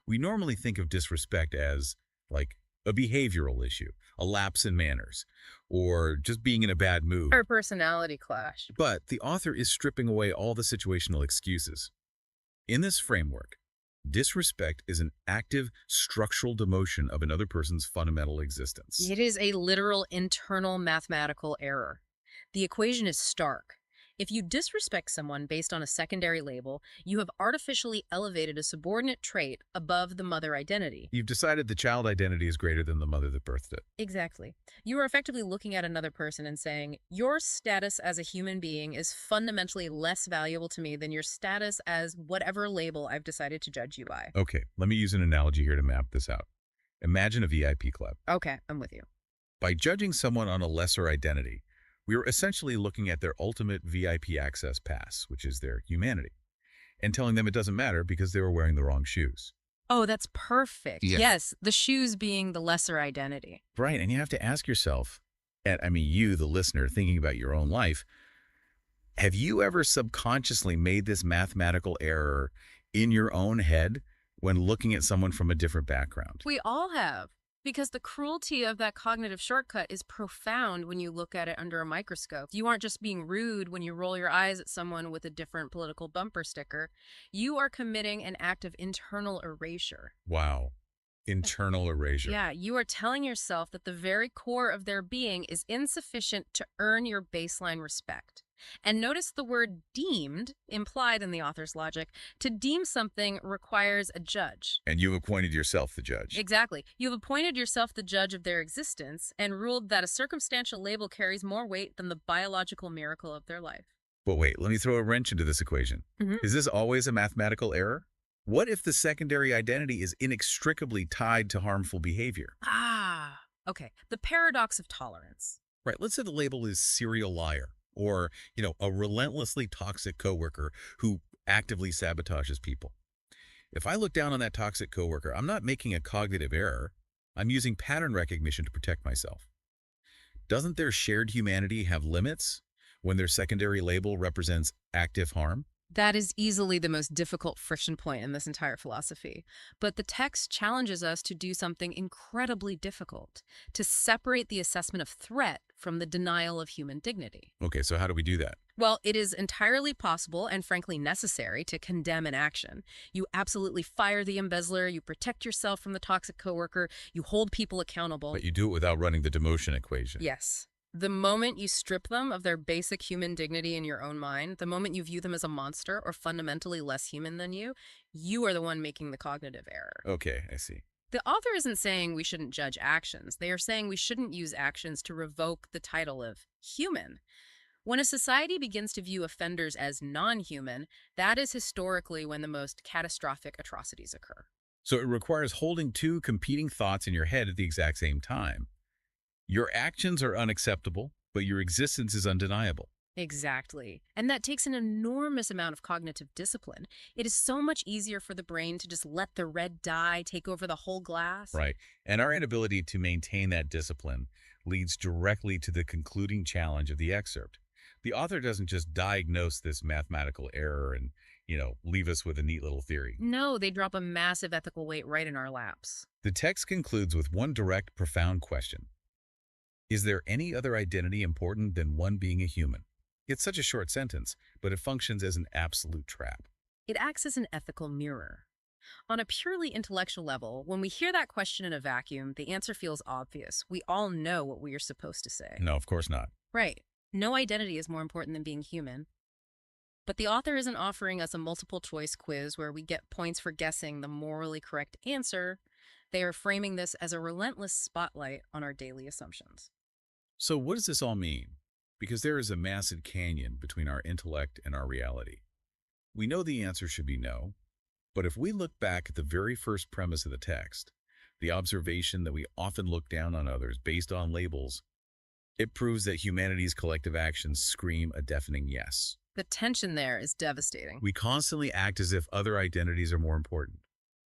We normally think of disrespect as, like, a behavioral issue, a lapse in manners, or just being in a bad mood. Or personality clash. But the author is stripping away all the situational excuses. In this framework, disrespect is an active structural demotion of another person's fundamental existence. It is a literal internal mathematical error. The equation is stark. If you disrespect someone based on a secondary label, you have artificially elevated a subordinate trait above the mother identity. You've decided the child identity is greater than the mother that birthed it. Exactly. You are effectively looking at another person and saying, your status as a human being is fundamentally less valuable to me than your status as whatever label I've decided to judge you by. Okay, let me use an analogy here to map this out. Imagine a VIP club. Okay, I'm with you. By judging someone on a lesser identity, we are essentially looking at their ultimate VIP access pass, which is their humanity, and telling them it doesn't matter because they were wearing the wrong shoes. Oh, that's perfect. Yeah. Yes, the shoes being the lesser identity. Right, and you have to ask yourself, you, the listener, thinking about your own life, have you ever subconsciously made this mathematical error in your own head when looking at someone from a different background? We all have. Because the cruelty of that cognitive shortcut is profound when you look at it under a microscope. You aren't just being rude when you roll your eyes at someone with a different political bumper sticker. You are committing an act of internal erasure. Wow. Internal erasure. Yeah, you are telling yourself that the very core of their being is insufficient to earn your baseline respect. And notice the word deemed implied in the author's logic. To deem something requires a judge. And you've appointed yourself the judge. Exactly. You've appointed yourself the judge of their existence and ruled that a circumstantial label carries more weight than the biological miracle of their life. But wait, let me throw a wrench into this equation. Mm-hmm. Is this always a mathematical error? What if the secondary identity is inextricably tied to harmful behavior? Okay. The paradox of tolerance. Right, let's say the label is serial liar. Or, a relentlessly toxic coworker who actively sabotages people. If I look down on that toxic coworker, I'm not making a cognitive error. I'm using pattern recognition to protect myself. Doesn't their shared humanity have limits when their secondary label represents active harm? That is easily the most difficult friction point in this entire philosophy. But the text challenges us to do something incredibly difficult, to separate the assessment of threat from the denial of human dignity. Okay, so how do we do that? Well, it is entirely possible and frankly necessary to condemn an action. You absolutely fire the embezzler, you protect yourself from the toxic coworker, you hold people accountable. But you do it without running the demotion equation. Yes. The moment you strip them of their basic human dignity in your own mind, the moment you view them as a monster or fundamentally less human than you are the one making the cognitive error. Okay, I see. The author isn't saying we shouldn't judge actions. They are saying we shouldn't use actions to revoke the title of human. When a society begins to view offenders as non-human, that is historically when the most catastrophic atrocities occur. So it requires holding two competing thoughts in your head at the exact same time. Your actions are unacceptable, but your existence is undeniable. Exactly. And that takes an enormous amount of cognitive discipline. It is so much easier for the brain to just let the red dye take over the whole glass. Right. And our inability to maintain that discipline leads directly to the concluding challenge of the excerpt. The author doesn't just diagnose this mathematical error and, leave us with a neat little theory. No, they drop a massive ethical weight right in our laps. The text concludes with one direct, profound question. Is there any other identity important than one being a human? It's such a short sentence, but it functions as an absolute trap. It acts as an ethical mirror. On a purely intellectual level, when we hear that question in a vacuum, the answer feels obvious. We all know what we are supposed to say. No, of course not. Right. No identity is more important than being human. But the author isn't offering us a multiple-choice quiz where we get points for guessing the morally correct answer. They are framing this as a relentless spotlight on our daily assumptions. So what does this all mean? Because there is a massive canyon between our intellect and our reality. We know the answer should be no, but if we look back at the very first premise of the text, the observation that we often look down on others based on labels, it proves that humanity's collective actions scream a deafening yes. The tension there is devastating. We constantly act as if other identities are more important.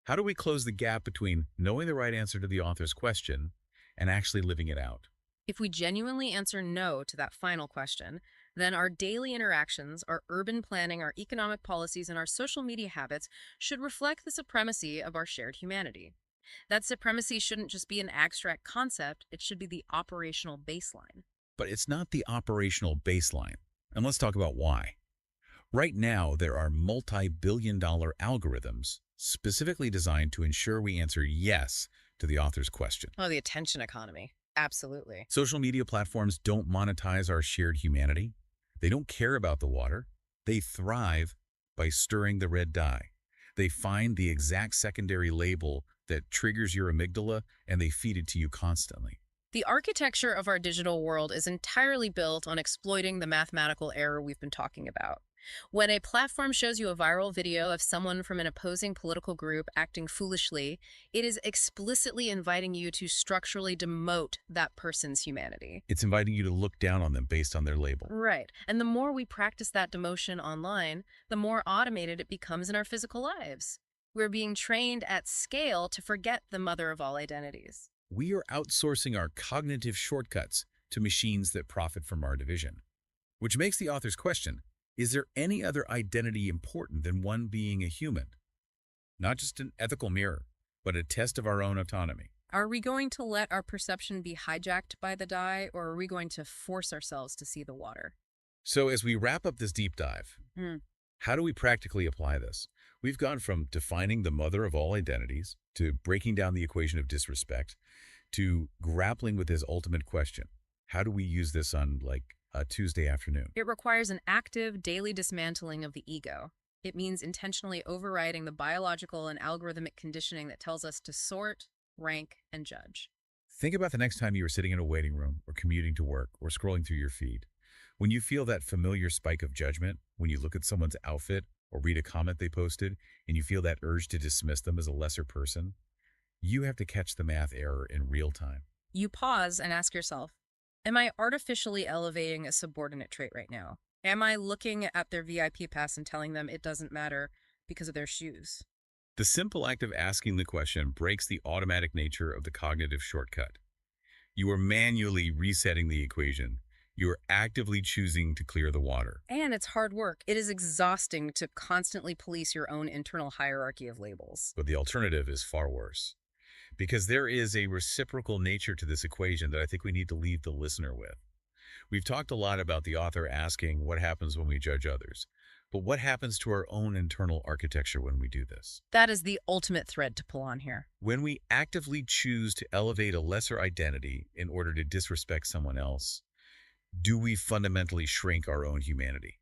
How do we close the gap between knowing the right answer to the author's question and actually living it out? If we genuinely answer no to that final question, then our daily interactions, our urban planning, our economic policies, and our social media habits should reflect the supremacy of our shared humanity. That supremacy shouldn't just be an abstract concept, it should be the operational baseline. But it's not the operational baseline. And let's talk about why. Right now, there are multi-billion-dollar algorithms specifically designed to ensure we answer yes to the author's question. Oh, the attention economy. Absolutely. Social media platforms don't monetize our shared humanity. They don't care about the water. They thrive by stirring the red dye. They find the exact secondary label that triggers your amygdala, and they feed it to you constantly. The architecture of our digital world is entirely built on exploiting the mathematical error we've been talking about. When a platform shows you a viral video of someone from an opposing political group acting foolishly, it is explicitly inviting you to structurally demote that person's humanity. It's inviting you to look down on them based on their label. Right. And the more we practice that demotion online, the more automated it becomes in our physical lives. We're being trained at scale to forget the mother of all identities. We are outsourcing our cognitive shortcuts to machines that profit from our division. Which makes the author's question, is there any other identity important than one being a human? Not just an ethical mirror, but a test of our own autonomy. Are we going to let our perception be hijacked by the dye, or are we going to force ourselves to see the water? So as we wrap up this deep dive, how do we practically apply this? We've gone from defining the mother of all identities, to breaking down the equation of disrespect, to grappling with this ultimate question. How do we use this on, a Tuesday afternoon? It requires an active, daily dismantling of the ego. It means intentionally overriding the biological and algorithmic conditioning that tells us to sort, rank, and judge. Think about the next time you were sitting in a waiting room, or commuting to work, or scrolling through your feed. When you feel that familiar spike of judgment, when you look at someone's outfit, or read a comment they posted, and you feel that urge to dismiss them as a lesser person, you have to catch the math error in real time. You pause and ask yourself, am I artificially elevating a subordinate trait right now? Am I looking at their VIP pass and telling them it doesn't matter because of their shoes? The simple act of asking the question breaks the automatic nature of the cognitive shortcut. You are manually resetting the equation. You are actively choosing to clear the water. And it's hard work. It is exhausting to constantly police your own internal hierarchy of labels. But the alternative is far worse. Because there is a reciprocal nature to this equation that I think we need to leave the listener with. We've talked a lot about the author asking what happens when we judge others. But what happens to our own internal architecture when we do this? That is the ultimate thread to pull on here. When we actively choose to elevate a lesser identity in order to disrespect someone else, do we fundamentally shrink our own humanity?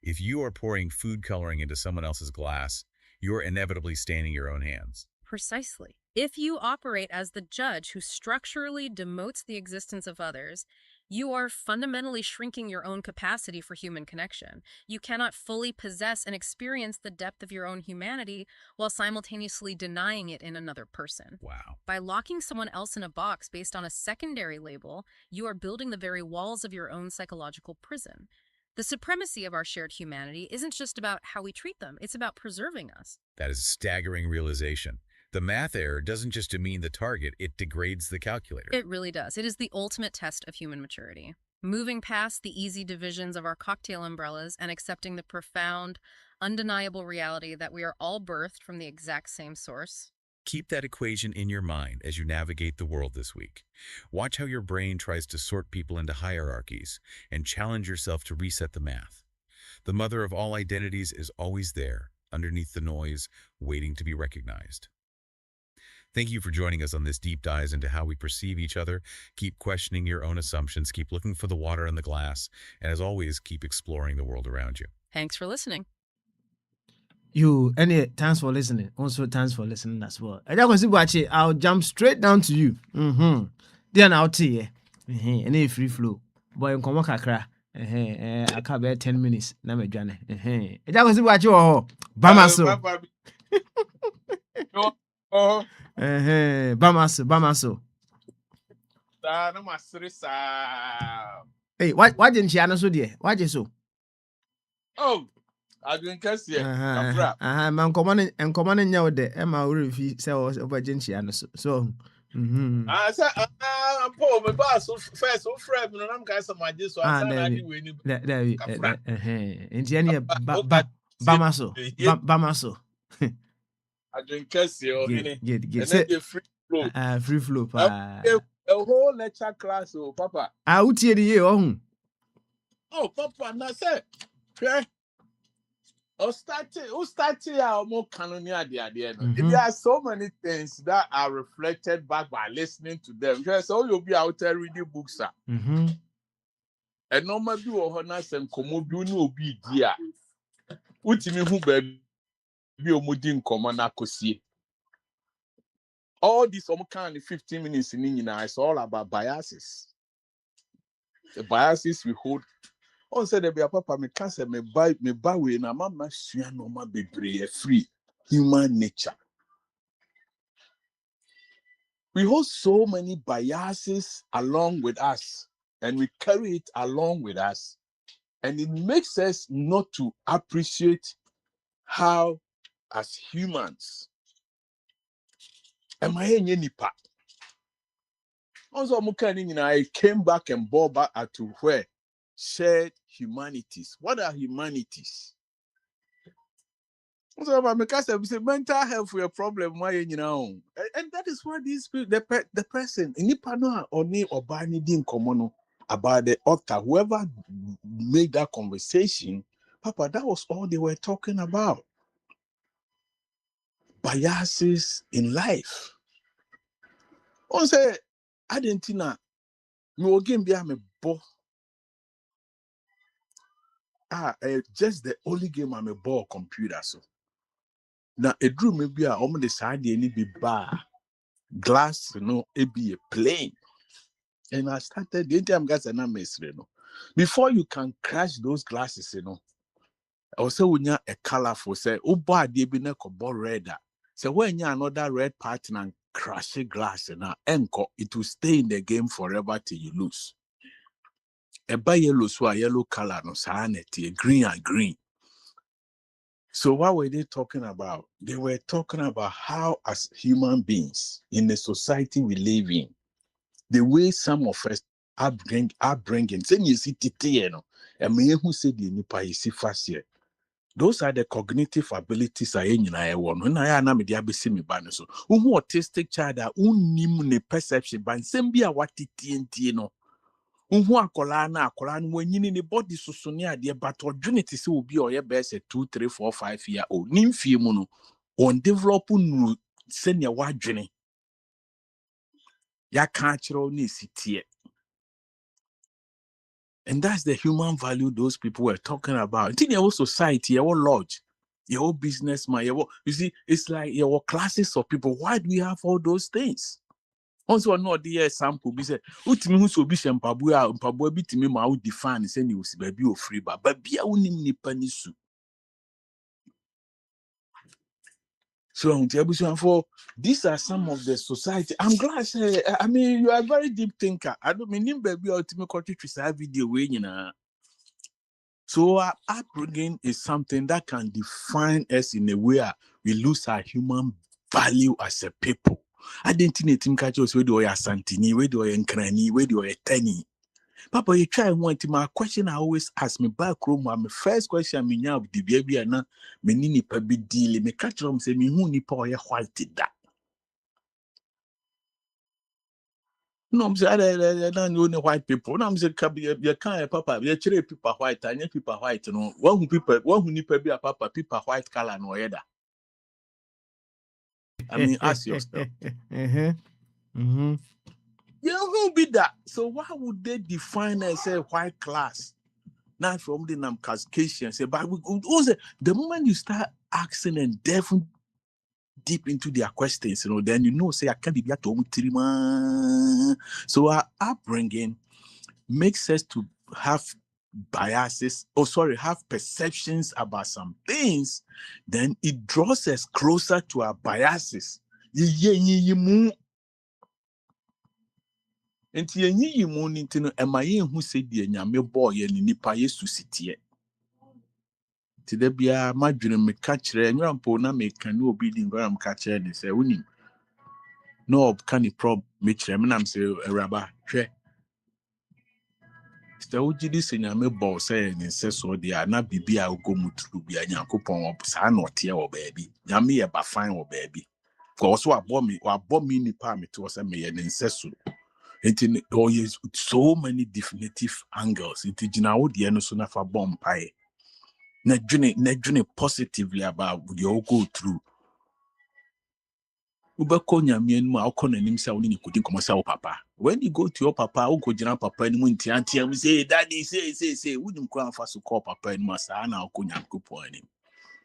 If you are pouring food coloring into someone else's glass, you're inevitably staining your own hands. Precisely. If you operate as the judge who structurally demotes the existence of others, you are fundamentally shrinking your own capacity for human connection. You cannot fully possess and experience the depth of your own humanity while simultaneously denying it in another person. Wow. By locking someone else in a box based on a secondary label, you are building the very walls of your own psychological prison. The supremacy of our shared humanity isn't just about how we treat them, it's about preserving us. That is a staggering realization. The math error doesn't just demean the target, it degrades the calculator. It really does. It is the ultimate test of human maturity. Moving past the easy divisions of our cocktail umbrellas and accepting the profound, undeniable reality that we are all birthed from the exact same source. Keep that equation in your mind as you navigate the world this week. Watch how your brain tries to sort people into hierarchies and challenge yourself to reset the math. The mother of all identities is always there, underneath the noise, waiting to be recognized. Thank you for joining us on this deep dive into how we perceive each other. Keep questioning your own assumptions, keep looking for the water in the glass, and as always, keep exploring the world around you. Thanks for listening. You, any thanks for listening. Also, thanks for listening as well. I'll jump straight down to you. Then I'll tell you. Any free flow. Boy, in Komaka kakra. I can't bear 10 minutes. Na me dwane. That was what you are. Bamaso. Bamaso. Hey, why didn't you answer there? Why did you so? Oh, I didn't catch you. Man, command now the Emma will sell over Gentry and so. I said, I'm poor, my boss, first, so friend, and I'm guys of my dish, so I there Indiana Bamaso. I drink Casio, get free flow. A whole lecture class, oh, Papa. I would hear the year on. Oh, Papa, now say, who started our more canonia the idea. There are so many things that are reflected back by listening to them. So you'll be out there reading books. And no matter what honors and commodu no be dear. Ultimate who baby omudin common akosi. All this kind of 15 minutes in India is all about biases. The biases we hold. On said there be a papa me cancer me buy we na mama sua no ma bebre free human nature. We hold so many biases along with us and we carry it along with us, and it makes us not to appreciate how as humans am I any nipa. Also I came back and brought back to where shared humanities. What are humanities? So because mental health for your problem, why you know, and that is why these people, the person about the author, whoever made that conversation, Papa, that was all they were talking about. Biases in life. On say, I didn't know. Me again be am a ball. Just the only game I'm a ball computer so. Now a drew maybe a the side any be bar glass, it be a plane. And I started the time guys and I mess, before you can crash those glasses, also when you're a colorful say, oh boy, they be na ball red. So when you're another red partner and crash a glass and encore, it will stay in the game forever till you lose. A by yellow so a yellow color no sanity, green and green. So what were they talking about? They were talking about how as human beings in the society we live in, the way some of us are bringing, saying you see titi, and me who said the nipa you see fast here. Those are the cognitive abilities I want. When I am media be see me ban so. Who autistic child that nim ne perception ban sembia what titi no. Who akola na when you need body so near there, but opportunity will be or your best at 2, 3, 4, 5 year old. Nimfi mono on developing senior wide journey. Ya cultural necessity. And that's the human value those people were talking about. In our society, our lodge, Your businessman, you see, it's like your classes of people. Why do we have all those things? Also, no, the sample be said, Utimi who so be Mpabua be to me, my define is any baby or free, but be a winning nipanisu. So, for these are some of the society. I'm glad. I mean, you are a very deep thinker. I don't mean baby ultimate country to video way, you know. So our upbringing is something that can define us in a way we lose our human value as a people. I didn't think him catch us where do I santini, where do I encrani, where do I tenny. Papa, you try one to my question I always ask me back room. My first question me now the baby and na me nini pabi deal me catch them say me who ni power white that. No, I'm saying I don't know white people. No, I'm saying you can't papa. You chere people white, and you people white. You know, one who need be a papa people white color no either. I mean, ask yourself. You who be that? So why would they define and say white class? Not from the Caucasian. Say, but also the moment you start asking and delving deep into their questions, you know, then you know, say I can't be at home. So our upbringing makes us to have biases, have perceptions about some things, then it draws us closer to our biases. Enti yenyi yimu nti no emaye hu se die nyame boy ni nipa yesu sitie. Ti da bia madwene me ka kire nrampo na me kan obi di ngora me ka kire ni se unim. No kan ni prob me kire me nam se awraba hwe. Sta uji di se nyame boy se ni se so dia na bibia ogomutru bia nyankopon obusa na ote e wo baabi. Nyame ye ba fine wo baabi. Ko so abọ mi nipa me to se me ye ni se so. Oh, yes, so many definitive angles. It's now the end of a bomb pie. Not dreaming positively about your go through. Ubakonya Myanmar, I'll call himself when you couldn't come out, papa. When you go to your papa, I'll go to papa and when Tianti say, Daddy, say, wouldn't cry for to call papa and Massa, I'll go and him.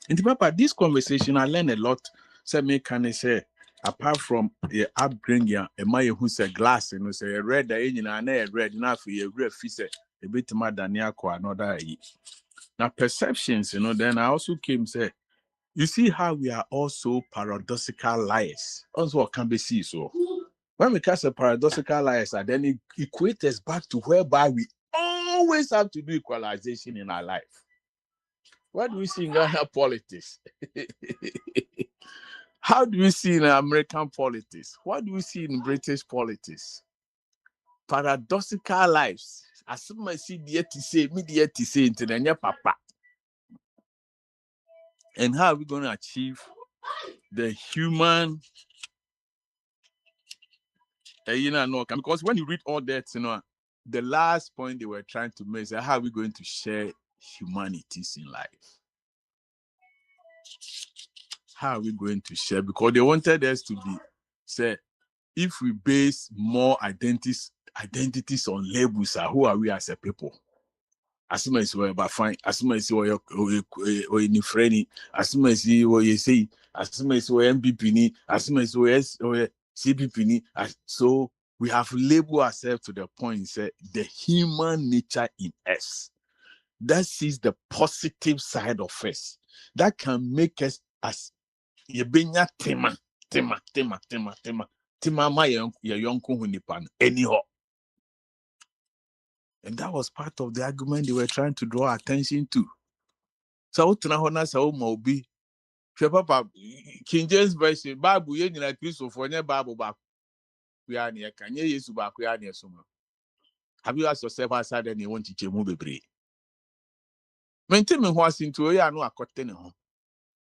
And papa, this conversation, I learned a lot. So, me can say, apart from the upbringing, a my who said glass and say a red engine and a red enough for a red fish a bit more than another. Now perceptions, you know, then I also came say, you see how we are also paradoxical liars. Also what can be seen. So when we cast a paradoxical liars, then it equates us back to whereby we always have to do equalization in our life. What do we see in Ghana politics? How do we see in American politics? What do we see in British politics? Paradoxical lives. As soon as I see the to say, me the to say into the papa. And how are we going to achieve the human? Because when you read all that, you know, the last point they were trying to make is how are we going to share humanities in life? How are we going to share? Because they wanted us to be, say, if we base more identities on labels, who are we as a people? As soon as we're fine, as soon as we're in friendly, as soon as you say, as soon as we're MPP, as soon as we're CPP, so we have labeled ourselves to the point, say, the human nature in us. That sees the positive side of us. That can make us as Yebenya tema ma yonko hunipan anyhow. And that was part of the argument they were trying to draw attention to. So tunahona sa obi papa King James version Bible ye nyina Kristo for nye Bible ba ya ne ka nye Yesu ba ya ne so. Have you asked yourself outside and you want to chemu bebre? Maintain me ho asinto ya no akote ne ho.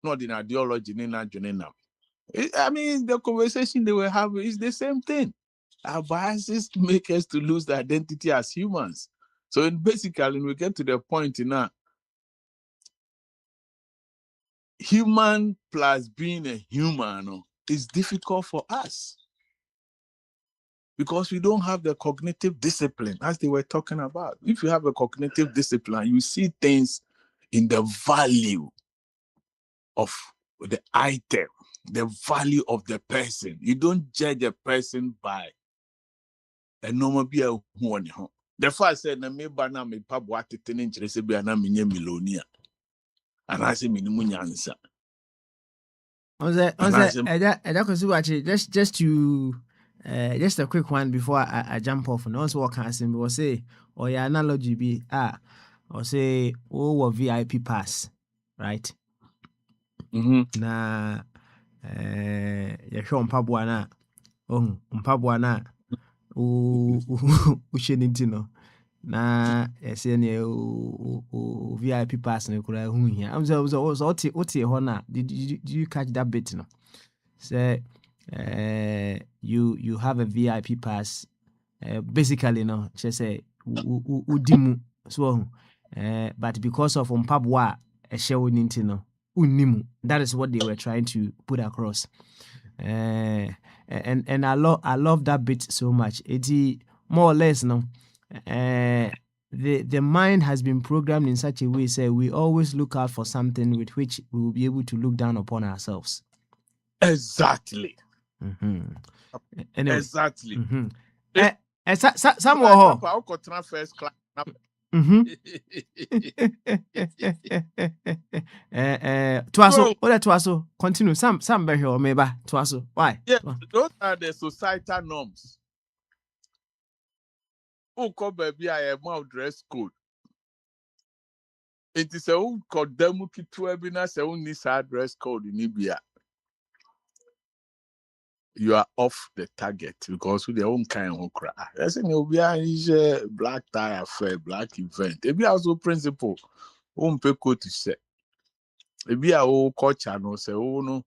No the ideology ne na dwene nam. I mean, the conversation they were having is the same thing. Our biases make us to lose the identity as humans. So basically, when we get to the point now, human plus being a human is difficult for us because we don't have the cognitive discipline, as they were talking about. If you have a cognitive discipline, you see things in the value of the item, the value of the person. You don't judge a person by a normal be a one. The first said, "Na me bana me pabwa tete interest be ana me milonia." And I say minimum answer. Just a quick one before I jump off. And also, what can I say? Or say, or your analogy be or say, oh, VIP pass, right? Na you show Mpabuana, Mpabuana, Ushenintino. Na say VIP pass no kura hu hia. I'm so what hona. Did you catch that bit no? Say you have a VIP pass. Basically no, just say udimu so but because of mpabwa a show nintino unimu. That is what they were trying to put across. And I love that bit so much. It's more or less no. The mind has been programmed in such a way, say we always look out for something with which we will be able to look down upon ourselves. Exactly. Anyway. Exactly. Some more. First class. Twaso, what Twaso? Continue. Some better or maybe Twaso. Why? Yeah, those are the societal norms. Who come baby I am out dress code. It is a who called them to webinars a only dress code in Libya. You are off the target because with their own kind of cry. I say you'll be a black tie affair, black event. It be also principle. Won't pay code to say. It be a whole culture no say oh no.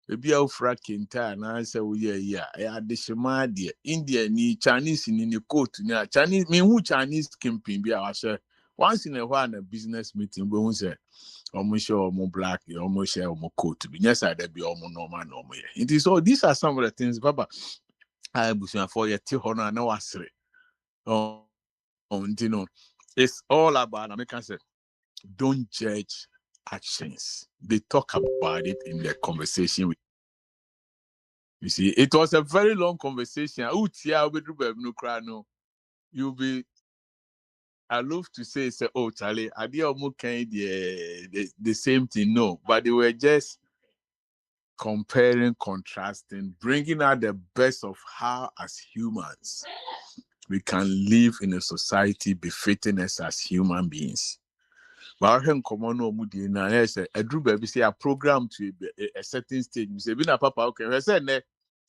Ebi a ufra kenta na say oh yeah adishima de India ni Chinese ni coat ni Chinese me who Chinese camping bi a wa once in a while na business meeting we who say almost show almost black almost share almost coat bi yes I be almost normal it is so these are some of the things baba I bushing for your ti hono na wasre you know it's all about American say don't judge actions. They talk about it in their conversation with you see, it was a very long conversation. You'll be I love to say oh Charlie, I did almost the same thing. No, but they were just comparing, contrasting, bringing out the best of how as humans we can live in a society befitting us as human beings. But I common no mudi na a drew baby say a program to a certain stage. You say, "Bina papa okay." I said, "Ne,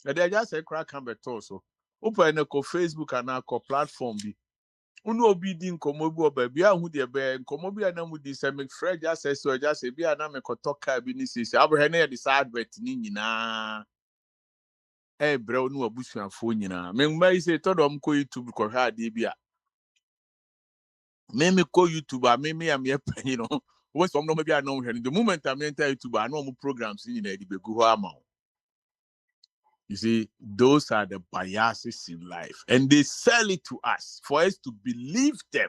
they just say crack and beto so." Open a Facebook and a platform be. Uno obi di nkomo bi oba bia hu de be nkomo bi na mu di se me Fred just say so just say bia na me kotoka bi ni sisi abrɛ na de sa advert ni nyina brɛ no abusuafo nyina me mma say todom ko YouTube ko hwa ade bia me ko YouTube me am ye you know when some no maybe I know the moment I'm enter YouTube I know programs in the begu ho ama. You see, those are the biases in life and they sell it to us for us to believe them.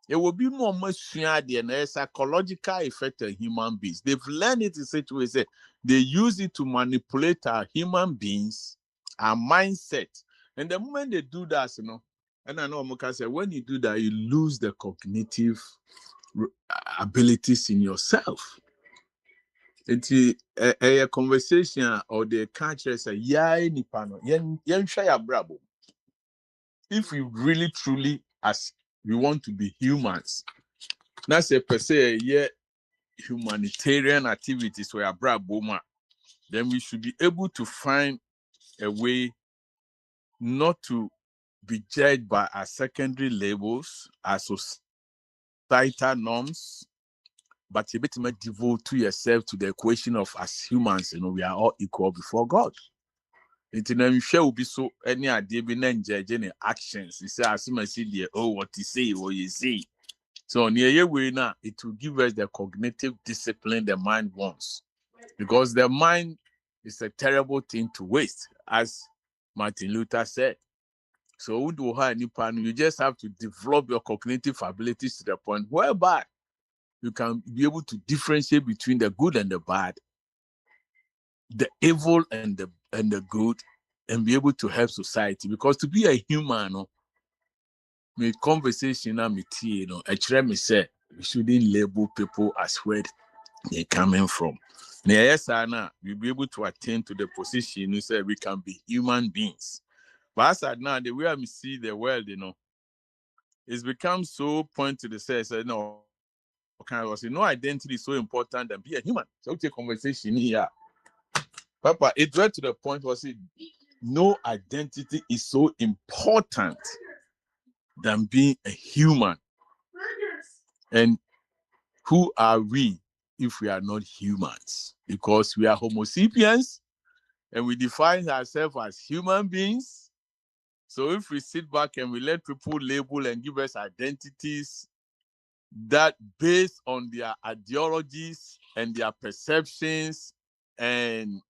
It will be more much than a psychological effect on human beings. They've learned it in such a way that they use it to manipulate our human beings, our mindset. And the moment they do that, you know, and I know Moka said, when you do that, you lose the cognitive abilities in yourself. It's a conversation or the culture say, if we really truly as we want to be humans, that's a per se humanitarian activities where braboma, then we should be able to find a way not to be judged by our secondary labels, our societal norms, but you better devote to yourself to the equation of as humans, you know, we are all equal before God. It will be so any idea be judging actions. You say as soon as you see what you say, what you see. So near your way now, it will give us the cognitive discipline the mind wants. Because the mind is a terrible thing to waste, as Martin Luther said. So you just have to develop your cognitive abilities to the point whereby You can be able to differentiate between the good and the bad, the evil and the good, and be able to help society. Because to be a human, no, my conversation and me, actually me say we shouldn't label people as where they're coming from. Yes, Anna, we'll be able to attain to the position you say we can be human beings. But as at now, the way I see the world, it's become so point to the say, no, kind of say no identity is so important than be a human. So we take conversation here. Papa, it went to the point where say no identity is so important than being a human. And who are we if we are not humans? Because we are Homo sapiens and we define ourselves as human beings. So if we sit back and we let people label and give us identities that based on their ideologies and their perceptions and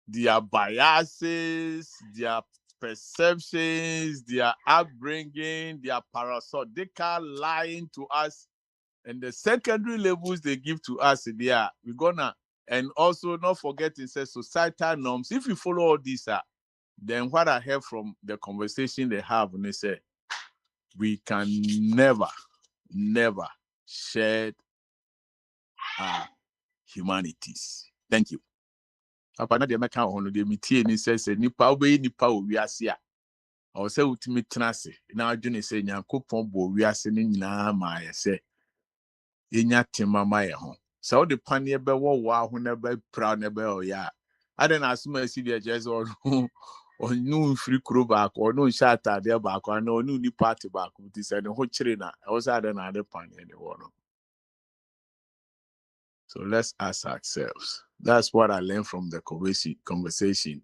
their biases, their perceptions, their upbringing, their parasitical lying to us, and the secondary labels they give to us, we're gonna, and also not forgetting say societal norms. If you follow all these, then what I heard from the conversation they have, and they say we can never share our humanities. Thank you. Papa, na de meka ho no de metie ni say nipa obeyi nipa o wiase a o say utimi tenase na adwene say nyankopon bo wiase ni nyina ma ye say enya tema ma ye ho so de pane be wo aho na be proud na be o ya ade na asuma si de je so onu free kuro back or no shata de back or no ni party back ti say ne ho kire na o say ade na ade pane de wo no. So let's ask ourselves. That's what I learned from the conversation.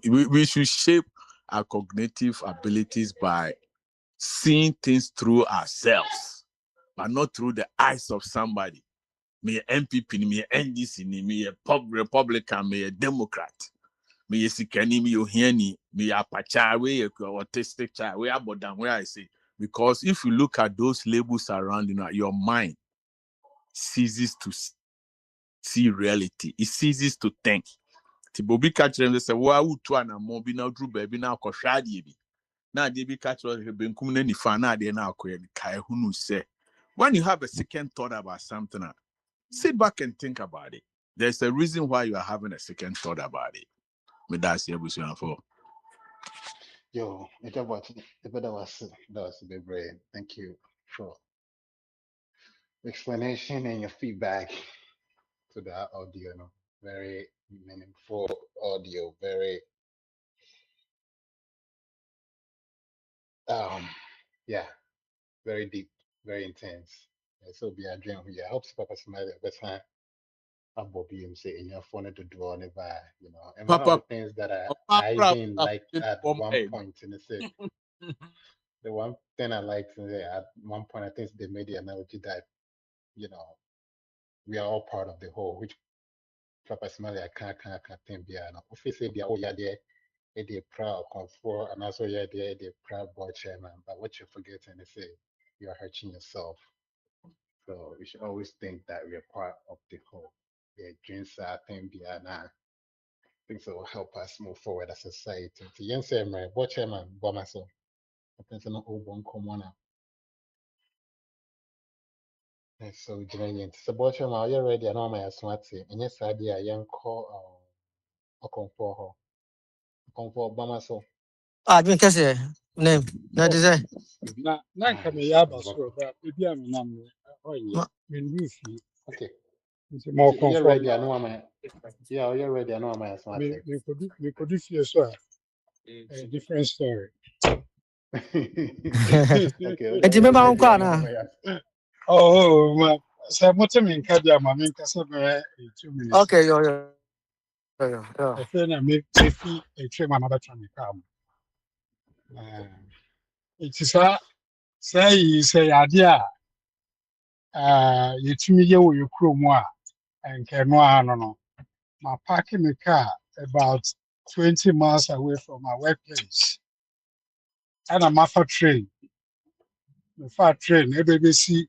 We should shape our cognitive abilities by seeing things through ourselves, but not through the eyes of somebody. Me a MPP, me a NDC, me a Republican, me a Democrat, me a Sikani, me a Hiani, me a Pacha, we a autistic child, we are Bodam, where I say. Because if you look at those labels around, your mind ceases to see reality. It ceases to think. Tibobi catch them, they say, "Wa utu ana mo bi na dru baby na akohwa de bi." Na de bi catch us benkum na nifa na de na akoye kai hunu say. When you have a second thought about something, sit back and think about it. There's a reason why you are having a second thought about it. But that's the ebusuan for. Yo, that was a bit brave. Thank you for explanation and your feedback to that audio. No? Very meaningful audio. Very yeah, very deep, very intense. So be a dream here. I hope Papa Smile at time. I'm Bobby say in your phone to draw never, And one of the Papa, things that I even liked at one point in the say the one thing I liked at one point, I think they made the analogy that, we are all part of the whole, which Papa Smiley, I can't think be an office, be oh, yeah, they're proud, comfort, and also, yeah, they're proud board chairman. But what you're forgetting is say you're hurting yourself. So we should always think that we are part of the whole. Yeah, dreams are thing be an things that will help us move forward as a society. To yen say, my board chairman, Bomaso, I think no old one common. So, Janine, it's a board chairman, are you ready? I know my smart say, and yes, I did a young call Akwantufuo. Akwantufuo Bomaso. Ah, dwen kɛseɛ name na de sɛ na nka me yɛ aba soro ba ebi a me nam no ɔyɛ me ndu fi Okay. nti ma You're ɔkɔmfɔ ready. I know I'm yeah, you're ready. I know I'm smart. me kodu fie so a different story. Okay. nti mɛma wo nkɔ anaa Oh, ma sɛ mote me nka bi ama me nkasa bɛyɛ 2 minutes. okay yo Ɛfɛ na me fi etwe ma na bɛtwa me kaa mu. Nti saa yi sɛ yɛ ade a yɛtumi yɛ wɔ yɛ kurom a nkɛno ano no ma park my car about 20 miles away from my workplace. And I'm off a train. The far train, everybody see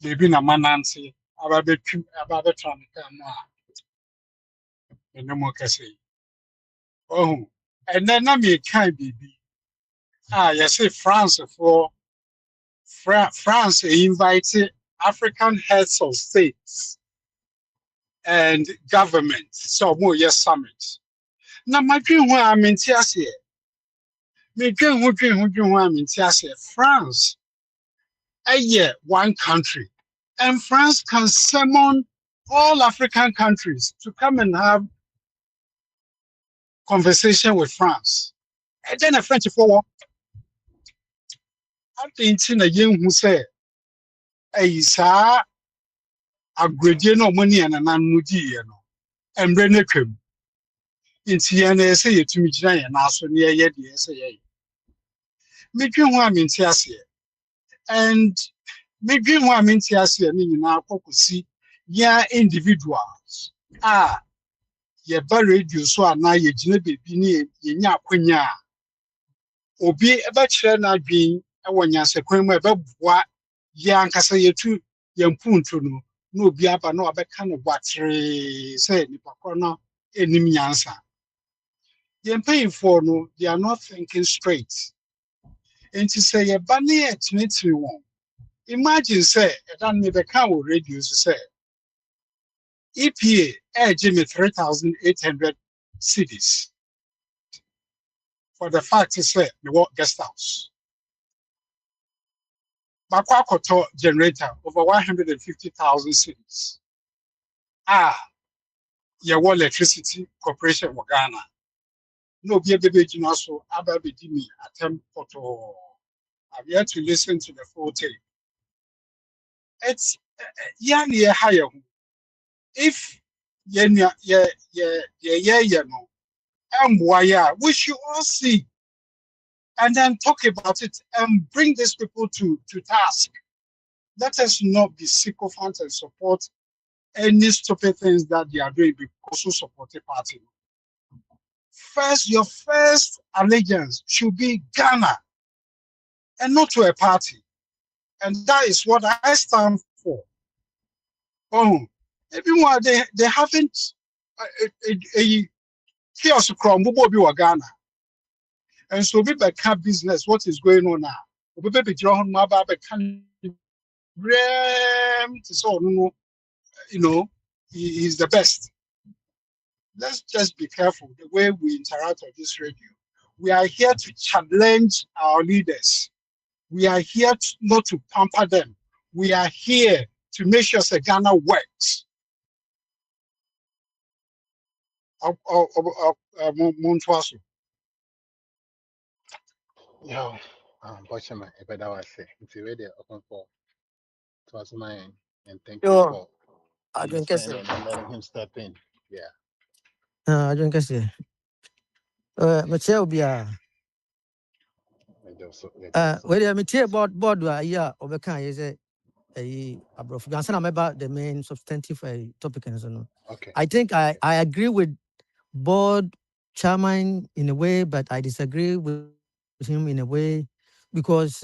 baby na mananti ababe tramika no more kase. Oh, and then na me kind baby. You say France for France invited African heads of states and governments. So more yes summit. Now my dream where I'm in Tiasia. Me dream where I'm in Tiasia. France, a year, one country. And France can summon all African countries to come and have conversation with France. And then a French forward. I'm thinking a young who said, "Hey, sir, a great no money and an unmudi, and Brenner came into an essay to me, and also near yet the essay. Make you want me to see, and make you want me to see, and you now see, yeah, individuals. Ye buried you so now ye jinabe bini ye nya kwenya. Obi ebe chere na adwin ewo nyansekwan mu ebe boa ye ankasa ye tu ye mpuntu no na obi aba na obeka no boatre say nipa kro no enim nyansa. Ye mpayifo no they are not thinking straight. And to say ye bani etmetri won. Imagine say edan me beka wo radio say EPA Jimmy 3,800 cities. For the fact is say the work guest house. Makwakoto generator over 150,000 cities. Your electricity corporation of Ghana. No be a baby so ababe dimi attempt photo. I've yet to listen to the full tape. It's near higher. If no, we should all see and then talk about it and bring these people to task. Let us not be sycophants and support any stupid things that they are doing because of support a party. First, your first allegiance should be Ghana and not to a party. And that is what I stand for. Everyone, they haven't a kiosk from Ghana. And so we become business. What is going on now? We be John Maba become he's the best. Let's just be careful the way we interact on this radio. We are here to challenge our leaders. We are here not to pamper them. We are here to make sure that Ghana works. Yo, watching my better was say it's already open for to us mine and thank you Yo, for I drink understanding and letting him step in. Yeah. I drink Michelle Bia. Where I'm here board yeah, overcome is a abroad. About the main substantive topic and so on. Okay. I think I agree with board chairman in a way, but I disagree with him in a way because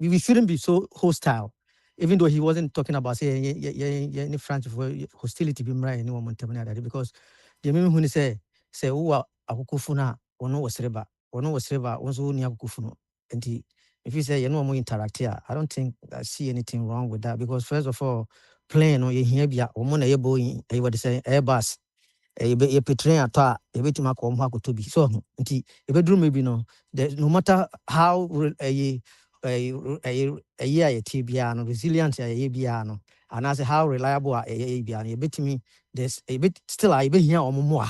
we shouldn't be so hostile. Even though he wasn't talking about say any French hostility be right anyone because the moment when he say uwa akukufuna ono wasreba onzo ni akukufuno and if you say you know more interact here, I don't think I see anything wrong with that because first of all plane or you hear bia omo na yebo I would say Airbus you train at a bit mark on to be so maybe no matter how a year tibiano resilient a biano and as how reliable a biano bit me there's a bit still I be here or more.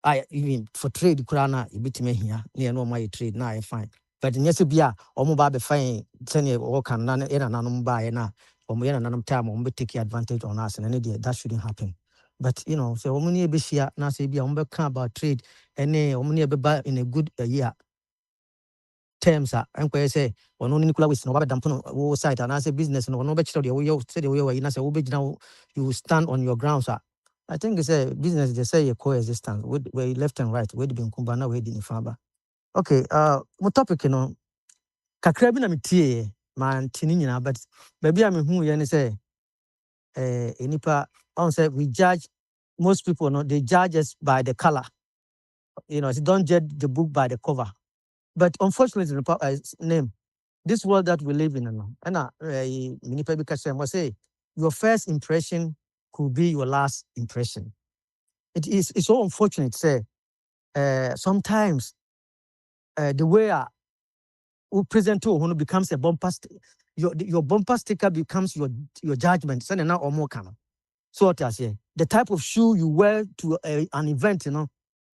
I even for trade kurana a bit me here near no my trade now I find but in yes bia or mobile be fine 10 year or can none in an buy na or me and time on be taking advantage on us and any day that shouldn't happen. But so many be here now say be about trade and many be in a good year terms and say or no Nicola with no damp site and as a business no no better you said now you stand on your grounds. I think it's a business they say a coexistence with way left and right, with being kumbana way in farmer. Okay, my topic, kakra bi na metie man tininya, but maybe I'm who you say enipa on say we judge most people no they judge us by the color. You know, so don't judge the book by the cover. But unfortunately, name this world that we live in, and many people can say your first impression could be your last impression. It's so unfortunate. Say sometimes the way we present to who becomes a bumper, your bumper sticker becomes your judgment. So now or more kind. So what I say, the type of shoe you wear to an event,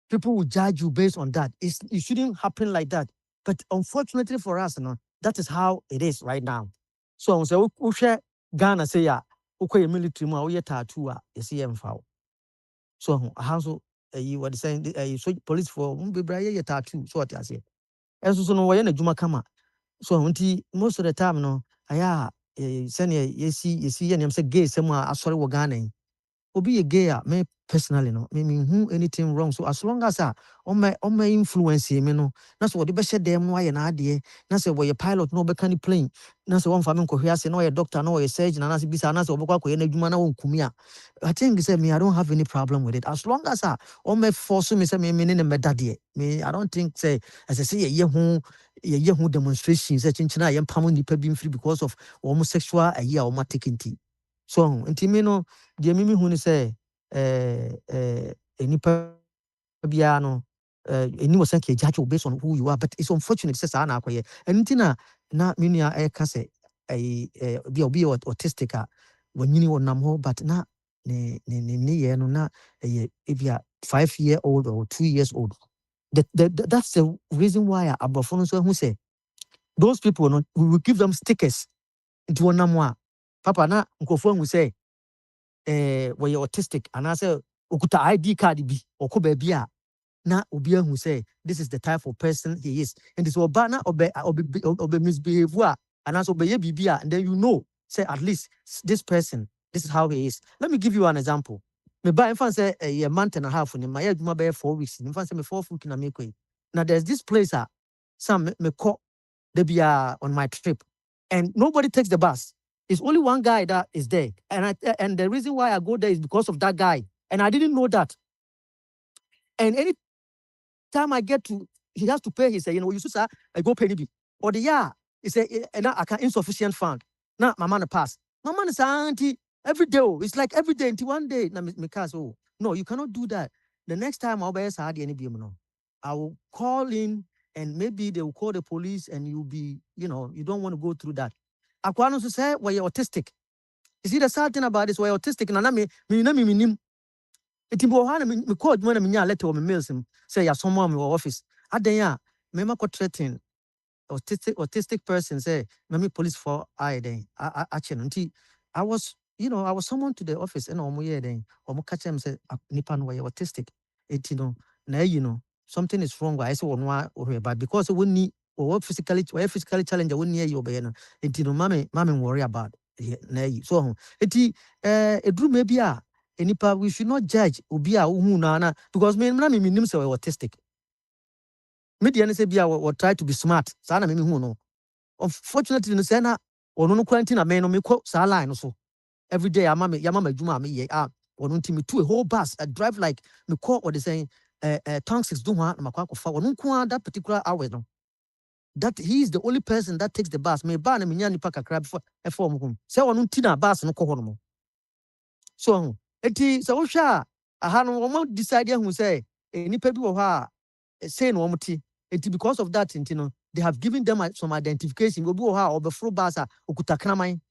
people will judge you based on that. It shouldn't happen like that. But unfortunately for us, that is how it is right now. So I say, we share Ghana say ya, okay, military ma we tattoo you see em foul. So how so you were saying so police for be tattoo. So what I say. And so no way na juma kama. So most of the time aya send you see and say gay somewhere asori wo Ghana. Obi a gay me personally me who anything wrong. So as long as on my influence me that's what the best them why na ade na say we pilot no be can plane na say one family ko hia say no a doctor no a surgeon na say bisa na say obekwa ko na adwuma na won kumi a I think say me I don't have any problem with it as long as on my force me say me ne medade me I don't think say as I say ye hu demonstrations say chinchina ye pam nipa bi mfiri because of homosexual a year or taking tea. So nti me no de me hu ni say nipa bia no any was say judge you based on who you are, but it's unfortunate say na akoye entina na me nua e ka say be autistic when you won nam ho but na ne ye no na if you are 5-year-old or 2 years old. That's the reason why abrofono so who say those people no we will give them stickers into one namwa papa na nkofo who say we autistic and I say okuta ID card bi okoba bia na obi who say this is the type of person he is and this obana obe misbehave and as obey bibia and then you know say at least this person this is how he is. Let me give you an example. Me buy in say a month and a half in my aduma be 4 weeks in say me 4 weeks na me koi. Now there's this place some me call they be on my trip and nobody takes the bus. It's only one guy that is there and the reason why I go there is because of that guy and I didn't know that. And any time I get to, he has to pay. He say, you say, I go pay me. Or the he say, now I can insufficient fund. Now my man pass. My man is auntie every day. It's like every day until one day. Now me cast, oh no, you cannot do that. The next time I'll be any no. I will call in and maybe they will call the police and you'll be, you don't want to go through that. Akwantufuo say, well, you're autistic. You see the sad thing about this, we're autistic. Me it imbo hana me call when me nya letter or me mails him say ya someone me office adan ya me ma ko threaten autistic person say me police for I then action until I was I was summoned to the office and omo ye then omo catch him say nipa no autistic it na something is wrong I say one or but because when ni or physically challenge when near you be no it mama worry about na so it drew maybe enipa we should not judge obi a who na because me nim say autistic me dey say bia we try to be smart sa na me hu no unfortunately no say na ono no quarantine me no me ko sa line no so every day yama adwuma me ye ono ntimi to a whole bus I drive like me call what they saying tongues do ha na makwa kofa ono nko that particular hours no that he is the only person that takes the bus me ba na me nya nipa kakra before e form home say ono ntina bus no ko ho no so so wohwa aha no wo decide who say nipa bi wo ha say no wo ti because of that they have given them some identification obi wo ha obefro bus okutakraman.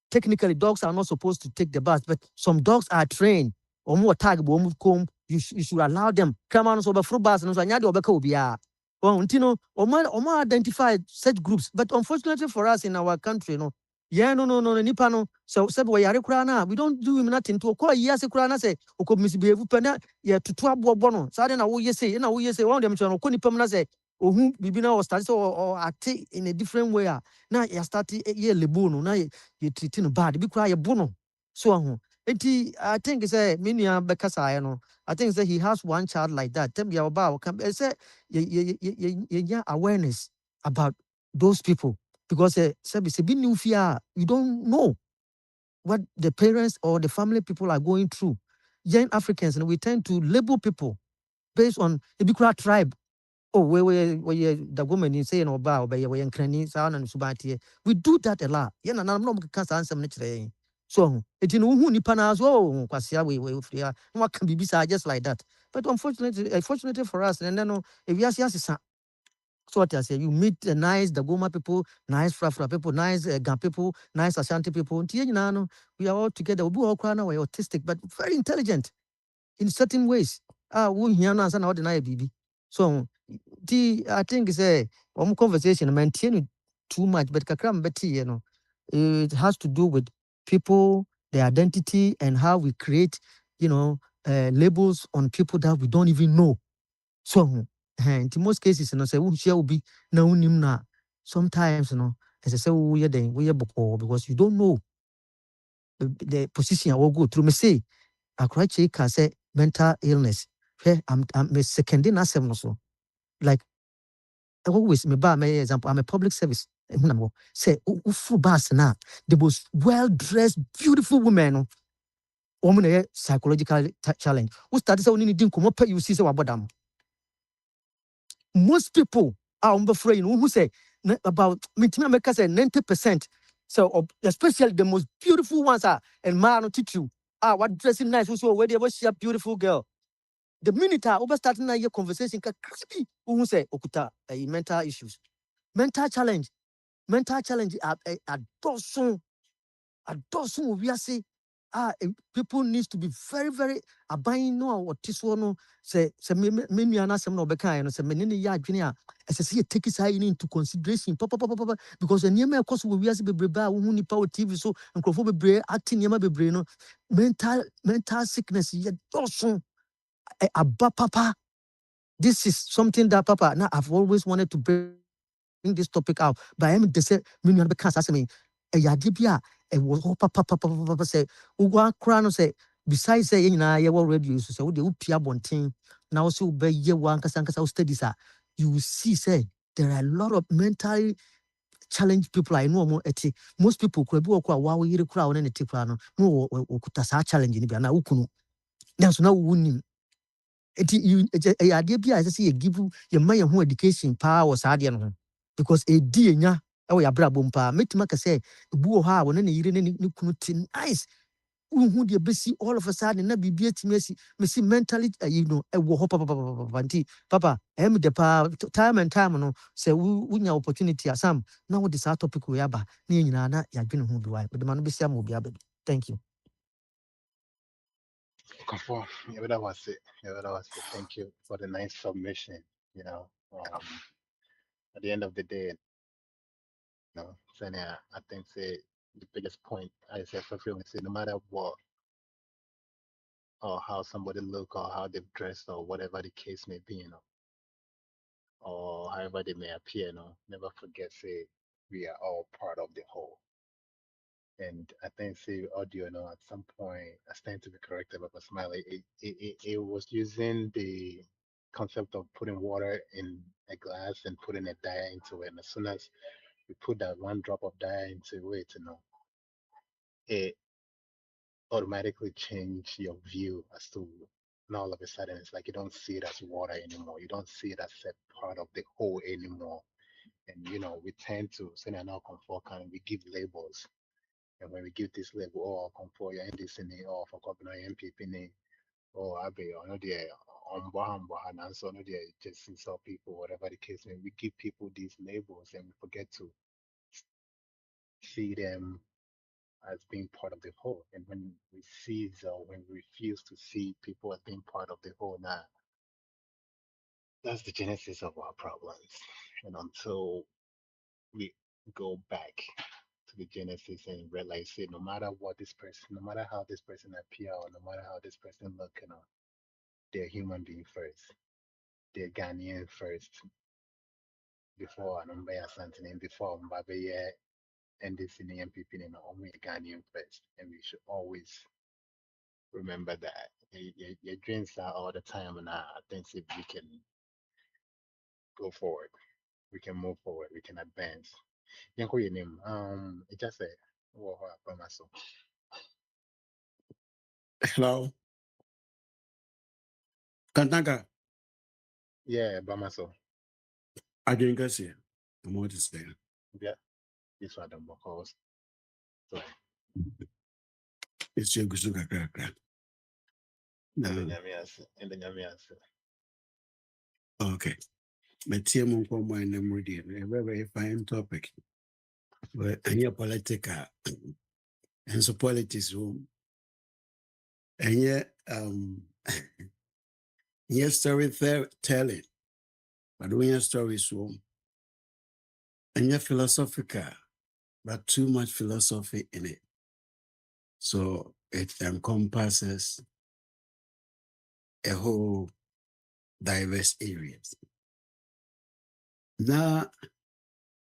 Technically dogs are not supposed to take the bus but some dogs are trained omo tag bo omo you should allow them come on so obefro bus no so anya de obeka obi a omo identify such groups but unfortunately for us in our country no nipa no so we yare kura na we don't do him nothing to call years kura na say okọ misbehave pena ye tutu abobo no so na wo yese one dem no ko nipa na say ohun bibi na o start so act in a different way na ya start ye lebu no na ye treat no bad bi kura ye bu no so I think say minia bekasa no I think say he has one child like that tell me about say ye awareness about those people because you don't know what the parents or the family people are going through. Young Africans, and we tend to label people based on a particular tribe. Oh, where the woman is saying about by way and cranny sound and subati. We do that a lot. Yeah, and I'm not cancer answer naturally. So it in who nipanas oh kwasia we free. What can be beside just like that. But unfortunately for us, and then if you ask so what I say, you meet the nice the Goma people, nice Frafra people, nice Gan people, nice Ashanti people. We are all together. We all cry now. We're autistic, but very intelligent in certain ways. We hear now and ordinary baby. So I think it's a conversation maintain too much, but kakram beti, it has to do with people, their identity, and how we create, labels on people that we don't even know. So, in most cases, say, share will be na unim na. Sometimes, as I say, we are because you don't know the position I will go through. Me say, I can say mental illness. I'm a secondary so. Like, always, me example, I'm a public service. Say, ufu bas na the most well-dressed, beautiful woman. Woman, psychological challenge. Who started saying, "Only didn't come up, you see, so about them." Most people are afraid, who say about America say 90%. So especially the most beautiful ones are and man teach you. What dressing nice, also where they was a beautiful girl. The minute I over starting a year conversation, creepy who say okuta mental issues. Mental challenge are dozen we are say people needs to be very very abiding no what this one say me ana sem no beka no say me ne ya adwene a ese say take it into consideration because anyema cause we are say bebrebe a wo nipa o TV so nkrofo bebre acting nyema bebre no mental sickness ye dozen aba papa. This is something that papa now I've always wanted to bring this topic out, but I'm just say me no beka say me yade bia was papa say ugwa kra no say besides say nyina ye were radio so say wo de upia bonten na wo say wo be ye wan kasa studies you will see say there are a lot of mentally challenged people I know more eti most people could be wa wo yire kra wo ne te kra no kuta sa challenge ni bia na ukunu then so na wo nim eti yade bia I say give you my who education power sa ade no because e di enya we abra bompa metima ka say bu ha wo ne yire ne kunu ti nice who de besi all of a sudden na bibia timi asi me see mentally e wo ho papa em de pa time and time no say wunya opportunity asam na wo de sa topic we aba na nyina na ya dwene ho bi wa but man be sia mo bi aba thank you. Conform. Yeah, that was it. Yeah, that was it. Thank you for the nice submission. You know, at the end of the day, so yeah, I think say the biggest point I say for feeling say no matter what or how somebody look or how they've dressed or whatever the case may be, or however they may appear, never forget say we are all part of the whole. And I think say audio, at some point I stand to be corrected, but Smiley, it was using the concept of putting water in a glass and putting a dye into it. And as soon as you put that one drop of dye into it, it automatically change your view as to, and all of a sudden it's like you don't see it as water anymore. You don't see it as a part of the whole anymore. And we tend to say now comfort kind we give labels. And when we give this label, oh, comfort your this in it, or for copy MPP in or Abbey, or no dear on Boham and so no dear just insult people, whatever the case may we give people these labels and we forget to see them as being part of the whole. And when we cease or when we refuse to see people as being part of the whole, now that's the genesis of our problems. And until we go back to the genesis and realize, say, no matter what this person, no matter how this person appear, or no matter how this person look, they're human being first. They're Ghanaian first. Before Anumba something and before Mbabe and this in the MPP and only Ghanaian first. And we should always remember that. Your dreams are all the time, and I think if we can go forward, we can move forward, we can advance. Yanko your name. It just say, "Whoa, Bamaso." Hello. Kantanka, Yeah, Bamaso. I didn't get you. I'm what to say. Yeah, this one the because so It's your Gusuka crack. in the No. Nyamias, in the Nyamias. Okay. But TM on my name, a very fine topic. But any political and so politics room. And yet, yes, storytelling, but when your stories room, and yet philosophical, but too much philosophy in it. So it encompasses a whole diverse areas. Now,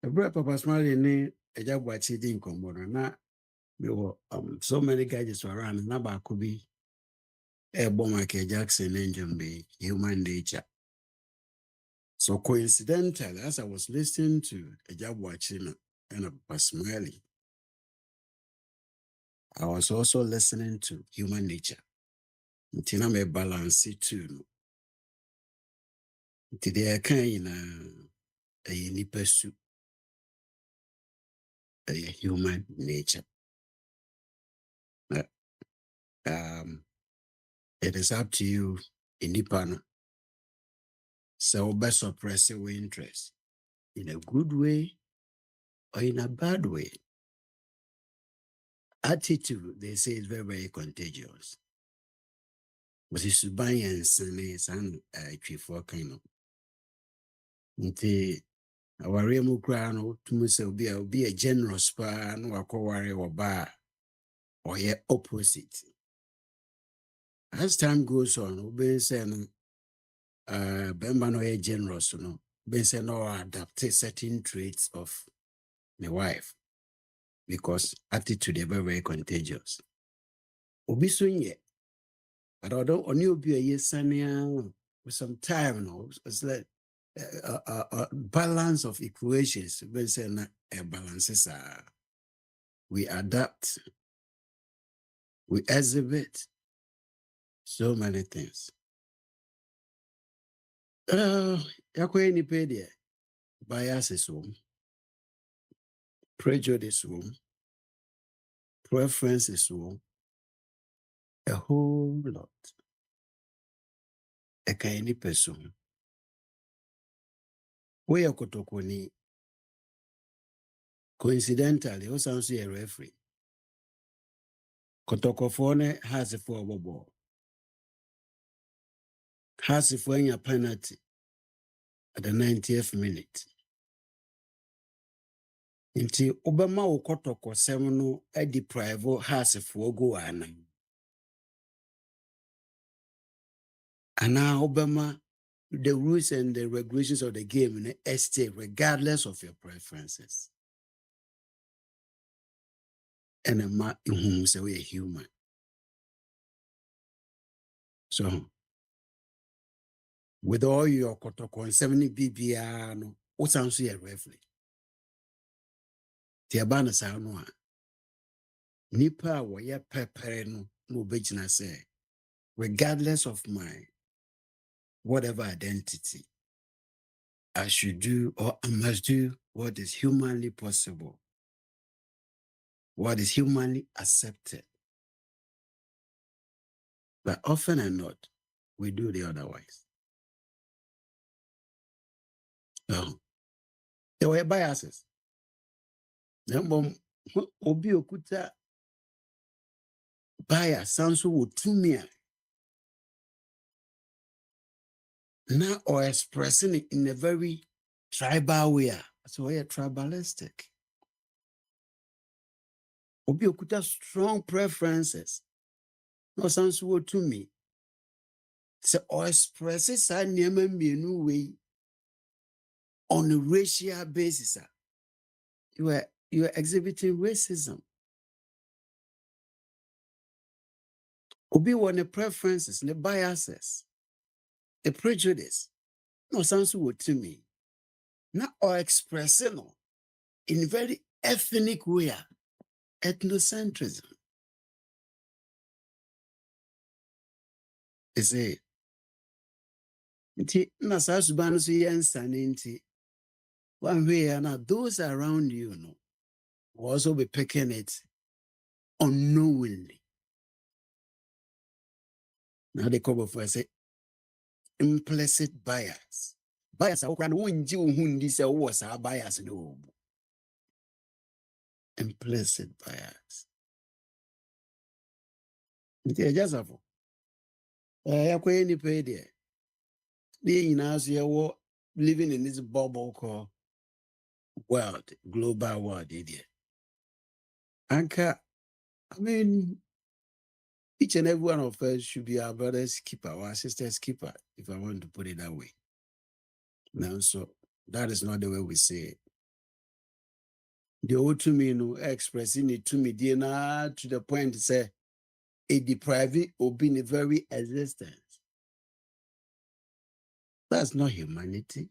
a brother Papa Smiley ni a job watching in Comodo. Now, we were so many gadgets around, and now could be a bomber Jackson engine be human nature. So coincidentally, as I was listening to a job watching and a Papa Smiley, I was also listening to human nature. Until I'm a balance it too. Today I can a nipa su a human nature. It is up to you in nipa no. So best suppress your interest in a good way or in a bad way. Attitude, they say, is very, very contagious. But it's to buy and send and for kind of. Nti aware mu kra no tumu se obi a generous pa no akọware oba or ye opposite. As time goes on, obi say no bemba no ye generous no, obi say no adapt certain traits of the wife because attitude is very, very contagious. Obi so nye, but although only obi a yes with some time no, it's like a balance of equations. We say na a balances are. We adapt, we exhibit so many things. Yakwe ni pedia biases prejudice preferences a whole lot. A kaini person. We are kotokoni. Coincidentally, also a referee. Kotokofone has a four ball. Has a four penalty at the 90th minute. Nti Obama ukotoko semno deprive has a four go ana. Now Obama the rules and the regulations of the game in the stay regardless of your preferences. And a man whom say we are human. So with all your kotoko and 70 BBR no, what sounds a referee? Tiabana Sanoa. Nipa wa ya pepere no bejina say, regardless of my whatever identity, I should do or I must do what is humanly possible, what is humanly accepted. But often and not, we do the otherwise. So, there were biases. Obi okuta bias sounds so to me. Now, or expressing it in a very tribal way. So, we are tribalistic. Obi okuta strong preferences. No sounds so to me. So, or expresses a name way on a racial basis. You are exhibiting racism. Obi want the preferences, the biases, the prejudice. No sounds so to me. Not or expressing in very ethnic way, ethnocentrism. You see, na saa suban no so yɛ nsane nti, one way or another, those around you know will also be picking it unknowingly. Now they come for say implicit bias. Bias I can won't you who this was our bias no. Implicit bias. Nti just have yakwa any pay there. They in us here living in this bubble called world, global world idiot. Anchor, I mean, each and every one of us should be our brother's keeper, our sister's keeper, if I want to put it that way. Now, so that is not the way we say it. The old to me, no expressing it to me, to the point to say, it depriving or being a very existence. That's not humanity.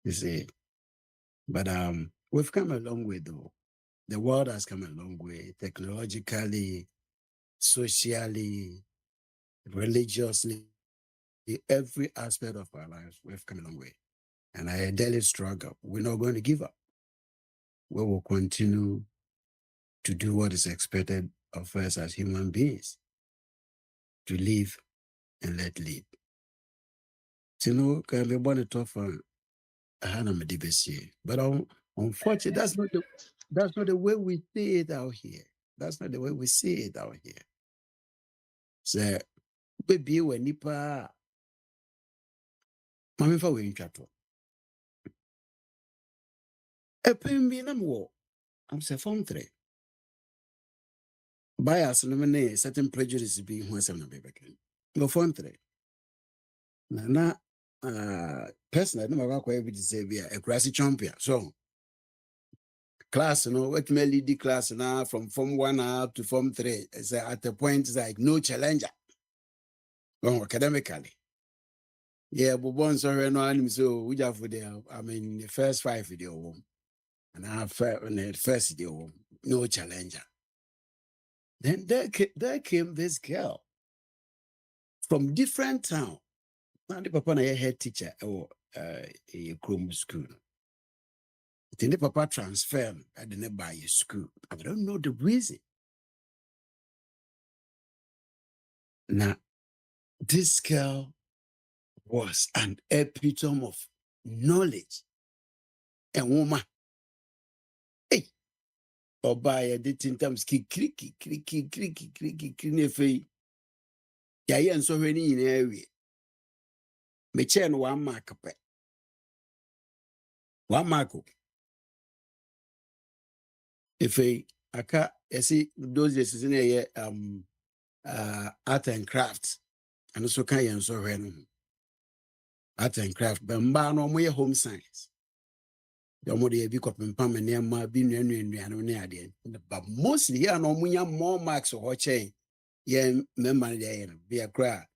You see. But we've come a long way though. The world has come a long way, technologically, socially, religiously, every aspect of our lives, we've come a long way. And I daily struggle. We're not going to give up. We will continue to do what is expected of us as human beings, to live and let live. You know, can be born a tough one. But unfortunately, that's not the way we see it out here. That's not the way we see it out here. So, baby, when nipa, mami fa we intrato. Epembi na mo. I'm say form 3. Bias no me certain prejudice be who say na be beken. Go form 3. Na personally, no matter what say be a classy champion. So class, you know, what may lead the class now from form 1 up to form 3. It's at the point it's like no challenger. Well, academically. Yeah, but once I know I'm so we have for the I mean the first 5 video and I have the first video, no challenger. Then there came this girl from different town. Now the papa na head teacher or a Chrome school. Then the papa transfer at the nearby school. I don't know the reason. Now, this girl was an epitome of knowledge. A woman. Hey, or by a dating terms, cricky, yeah, and so many in area. Me chen 1 mark. 1 mark. If aka see those days in a art and crafts, and also can you so art and craft, but no more home science. The more they be coping pam and near my being and but mostly yeah no more marks or chain. Yeah, member there be a cry.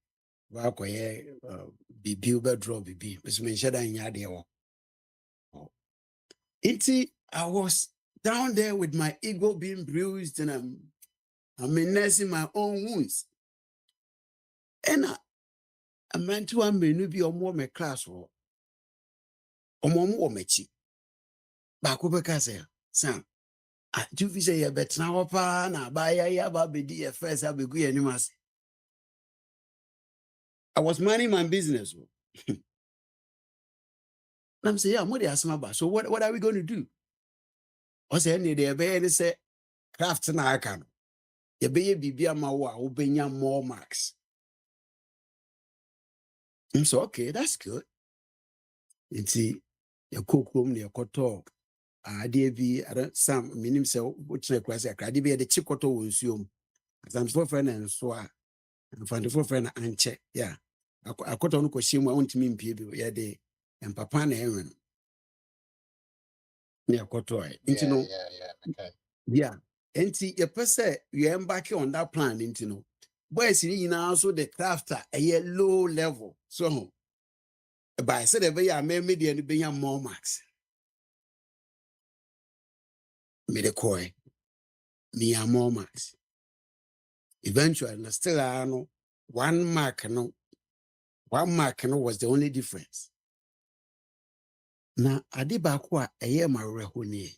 Walk be builder draw be Miss Menshada in Yadia. I was down there with my ego being bruised and I'm nursing my own wounds. And I meant to a menu be on more my class or more mechi. Bakubeka say, Sam, I do say a bet now, pa, na buy ya baby dear first. I'll be good animals. I was minding my business. I'm saying, yeah, what ask about. So what are we going to do? I say, any day, baby, say, craft na I can. The baby be a mawa, obenya more marks. I'm so okay, that's good. You see, your cook room near Koto. I don't some meaning so which I cross a crowd be the chicoto will assume. As I'm so friend and so and find the friend and check. Yeah. I caught on Koshima, I want to mean people, yeah, they and Papa and Aaron. Near Koto. Yeah. Okay. Yeah. And see, a person you embark on that plan, into no. Boys, you know, also the crafter, a low level. So, by said, I may media and be more marks. me the koi me a more marks. Eventually, na still no 1 mark no 1 mark no was the only difference. Na ade baako a ɛyɛ ma werɛho nie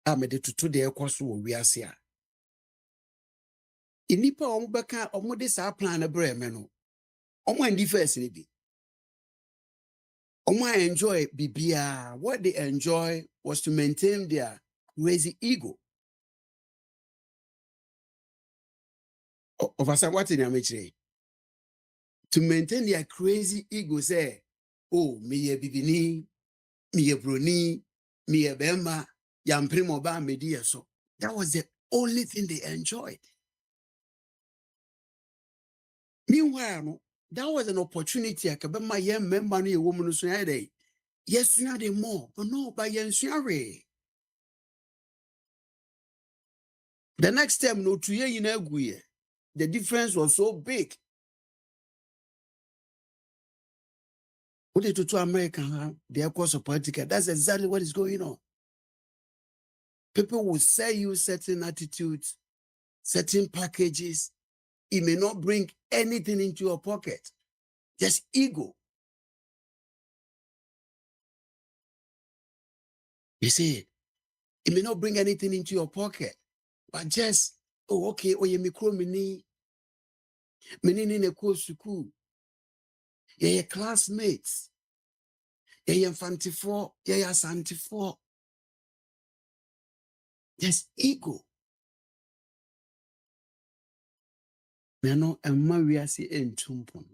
a mede toto de ɛkɔ so wɔ wiase a nnipa a ɔmo bɛka ɔmo de saa plan no brɛ me no ɔmo andi first ni bi ɔmo enjoy bibia. What they enjoy was to maintain their crazy ego. Officer, what in your to maintain their crazy ego, say, oh, me ye bibini, me ye bruni, me ye bema, yam primo ba media. So that was the only thing they enjoyed. Meanwhile, no, that was an opportunity. I could be my young member, a woman who's day. Yes, you are more, but no, by young sorry. The next time, no, 2 years in a the difference was so big. What did to America? Their course of political. That's exactly what is going on. People will sell you certain attitudes, certain packages. It may not bring anything into your pocket. Just ego. You see, it may not bring anything into your pocket, but just, oh, okay, oh, you mikro mini ne ko school. Yeah, classmates. Yeah, Akwantufuo. Yeah, Akwantufuo. Just ego. Nano emma wiase entumpon.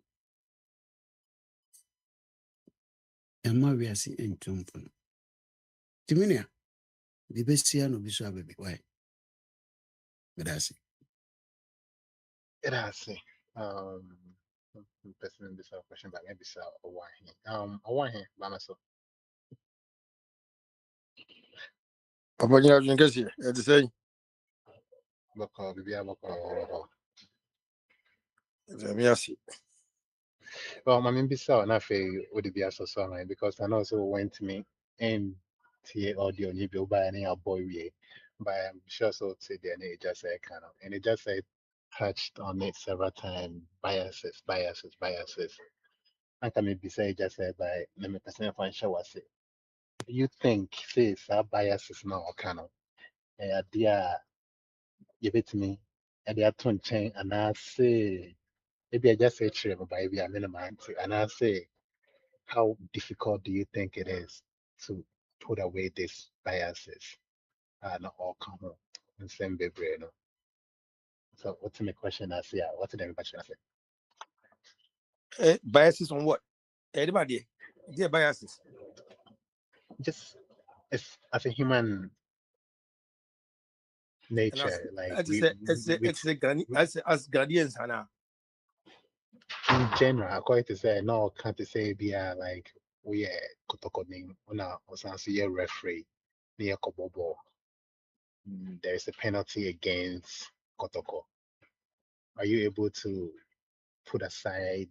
Emma wiase entumpon. Timinia, the best year no biso baby. Why? But that's it. It has say. Person this question, but maybe so a one here. A one here by myself. Abanya Jinkasi, at the same. Boko, maybe I'm boko. Zamiasi. Well, my maybe so not fair would it be so because I know so went to me and TA audio you build by any boy we but I'm sure so say the it just said kind of and it just said touched on it several times biases. I can maybe say just said by let me personally find sure what say. You think say our biases now kind of idea give it to me and they are to change and I say maybe I just say true but maybe I'm in a mind and I say how difficult do you think it is to put away these biases and all come home and same baby, you know? So what's my question I say? What's the question I say? Biases on what? Everybody. Dear biases. Just it's as a human And nature, like as guardians, Hannah. In general, according to say no can't say be like we are kotokoning on a referee near Kobobo. There is a penalty against Kotoko. Are you able to put aside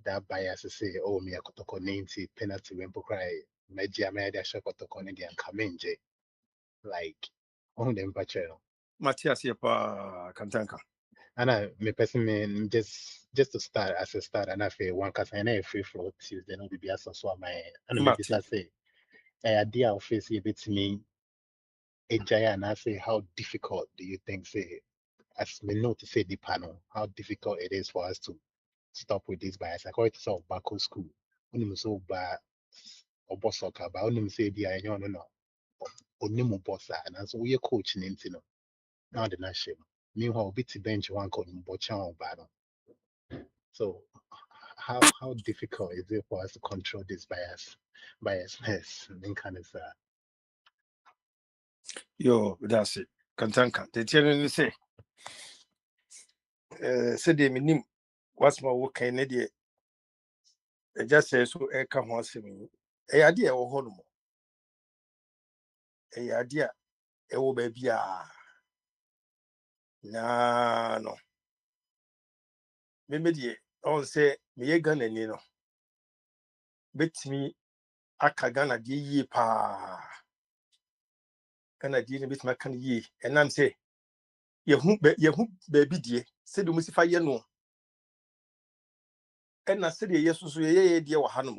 that bias to say, oh, me a Kotoko 90 penalty when cry, Media Media Shop Kotoko Indian Kamenje, like on them bachelor. Matthias Yepa Kantanka. And I me person just to start as a start and I feel one cause I know free flow Tuesday no be as so my and maybe say idea of face a bit to me a giant and I say how difficult do you think say as we know to say the panel, how difficult it is for us to stop with this bias. I call it sort of back school. When so bad or boss soccer, but when say be I no only boss and so we are coaching into no now the national. Meanwhile, bit bench one called Bocha battle. So how difficult is it for us to control this biasness and kind of Yo, that's it. Kantanka. The children say, said they mean what's my work in idiot. They just say so a come once me. A idea or home. A idea. A will be no. Maybe on say me gun and you know. Bet me akagana di pa. kana di ne bituma kan yi enam say yehu baby die say do musifa ye no ena say de yesusu ye die wa hanom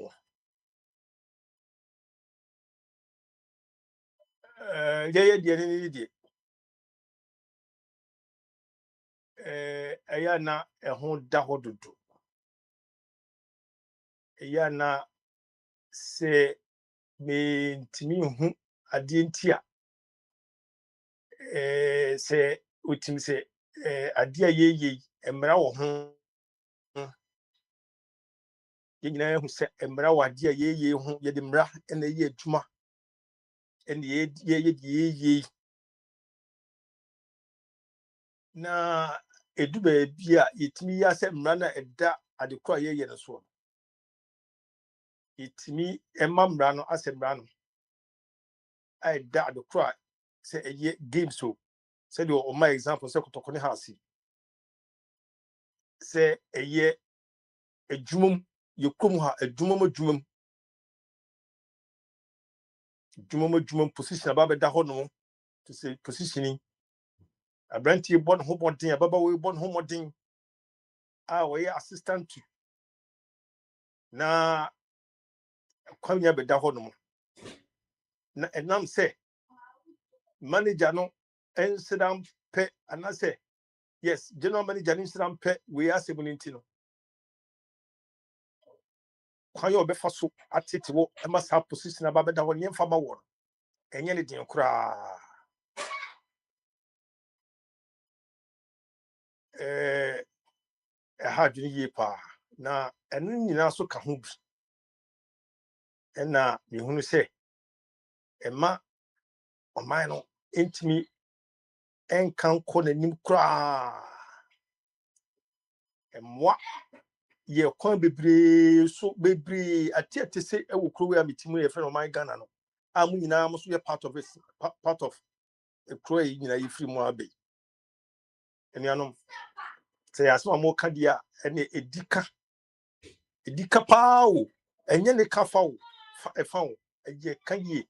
ye die ne die eya na ehun da hododo eya na se me ntimi hu ade ntia se utim se ade a ye emra wo ho ye nyina hu se emra wo ade a ye hu ye de mra ena ye adwuma ena ye na edu baabi a yetimi ya se mra na eda adekwa ye no so yetimi emma mra no asemmra no a eda adekwa se eye game so se de o my example se kotokone house se eye adwumam yekom ha adwumam position aba beda ho no to say positioning abranti bon ho bodin ababa we bon ho modin we assistant to na kwanya beda ho no na enam say manager no ensidam pe anase yes general manager no ensidam pe we are 70 no kwanya obefa so atete wo ema sa position aba beda ho nyemfa ma wo enye ne din kura ha dwene yie pa na enu nyina so ka ho bi ena mehunu se ema oman no intimi enkan ko nanim kura emwa ye kwan bebre so bebre atiate se ewo kuro we ametimu ye friend oman Ghana no amu nyina mo so ye part of it part of a kuro yi nyina ye free mo abe enianom se yasema mo ka dia ene edika paawo enye ne kafa wo efa wo eye kan ye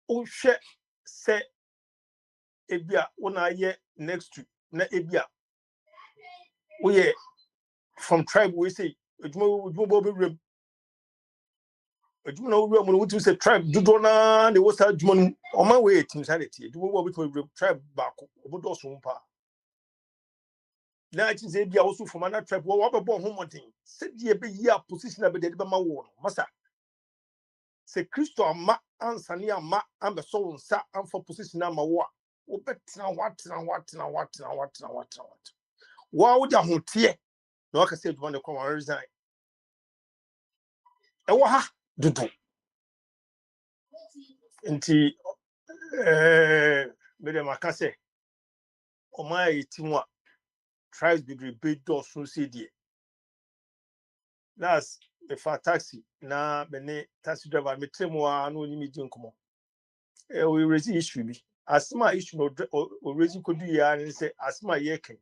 o hwe se ebia wona ye next to na ebia wo ye from tribe we say edwuma bo be rem edwuma na wo rem no wotu say tribe dodo na de wo sa edwuma no o ma we team sanity edwuma bo be rem tribe baako obodo so mpa na chi say bia wo so from na tribe wo be bo ho modin se die be yi a position na be de be ma wo no masa se Kristo ama ansane ama ambe so nsa amfa position na ma wo a wo betina watena wa wo da hotie na waka say edwuma ne kwa resign ewo ha dodo nti me makase o ma etimu a tribes be do so say die that's the far taxi na me taxi driver me temu a no ni me di nkomo we raise issue bi asma issue no o raise kodu ya ni say asma ye ken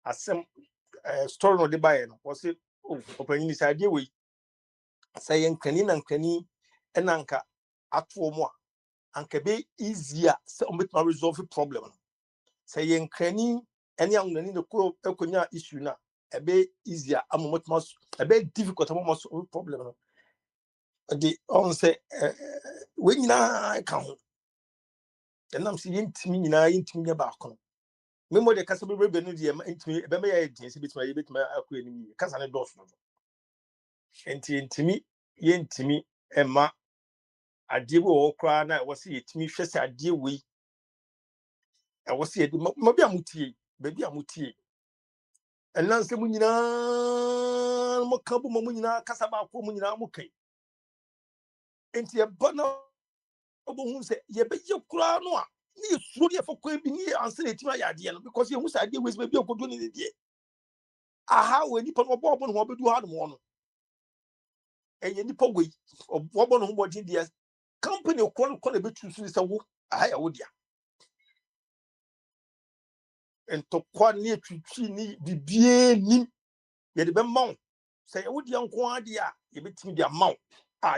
asem story no de buy no o say opanyin ni say we say yen kani na nkani enanka ato mo a anka be easier say o meet resolve problem no say yen kani any angunani no ko ekonya issue na ebe easier amomotmas ebe difficult amomos problem no the on say we nyina ka ho enam se yintimi nyina yintimi ne ba kono memo de kasa be no de yintimi ebe me ya din se betima akọ enim kasa ne dos no enti yintimi yintimi emma ade bo wo kra na wo se yitimi hwese ade we wo se yedi mo bia mutie be bia mutie enam se mu nyina mo ka bo mo nyina kasa ba ko mo nyina mo kai enti e bana obo hu se ye be ye kura no a ni suro ye fa ko bi ni anse na tima ya de no because ye hu sa de we be bi okodo ni de aha we ni pa no obo no obedu ha no no ye ni pa we obo no ho bodin de company ko na be tu su se wo aha ya wo dia ento kwa ni atwitwi ni bibie ni ye de be maw say ye wo dia nko ade a ye betimi dia maw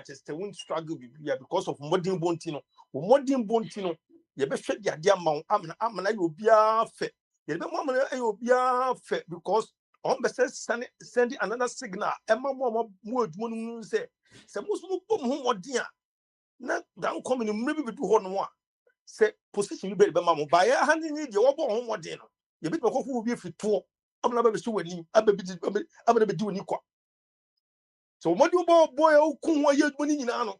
just won't struggle bibia because of modern bonti no modern bontino, you be shut your dear mount, amana you be a fe. You be mamma you be a fe because on the sending another signal, and mamma word moon say, some most dear. Na down coming in maybe do one say position you be mamma by a hand in your home more dinner. You bit who will be free to. I'm not be sure when I'm going to be doing equal. So what do you boy who come while you're money in ano?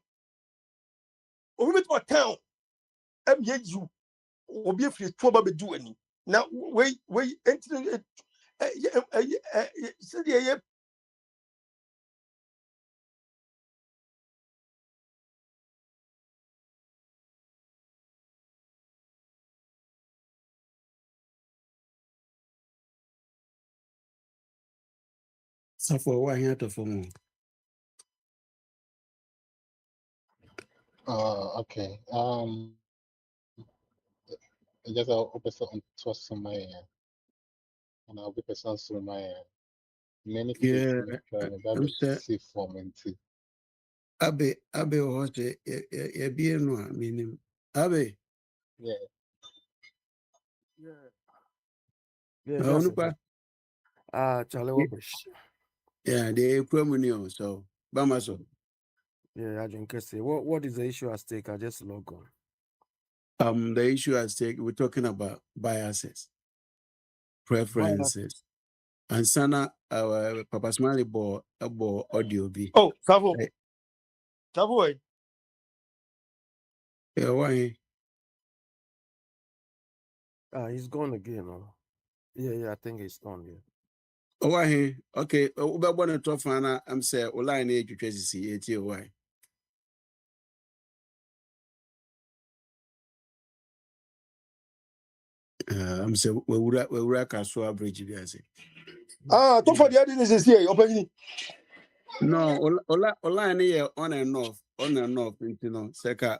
Or we to town. I'm yet you will be free to be doing. Now wait, entering it. So for what here to form? Okay. Just a person on trust my and I'll be person so my many Yeah, cases that I'm be saying safe for me too. Abe what a beer no meaning. Abe, Yeah. Yeah, that's it. Onupa. Charlie Wabush. Yeah, they criminal, so Bamaso. Yeah, I can say. What is the issue at stake? I just log on. The issue at stake, we're talking about biases, preferences, and Sana, our Papa Smiley bought audio B. Oh, Savo. Savo. Yeah, why? He's gone again. Yeah, I think he's on. Yeah. Oh, why? Okay, about one to Fana, I'm saying, Ola need to see it. Why? I'm saying, we would Castle Bridge. To for the other is here, open. No, Ola here on and off, you know, Seka,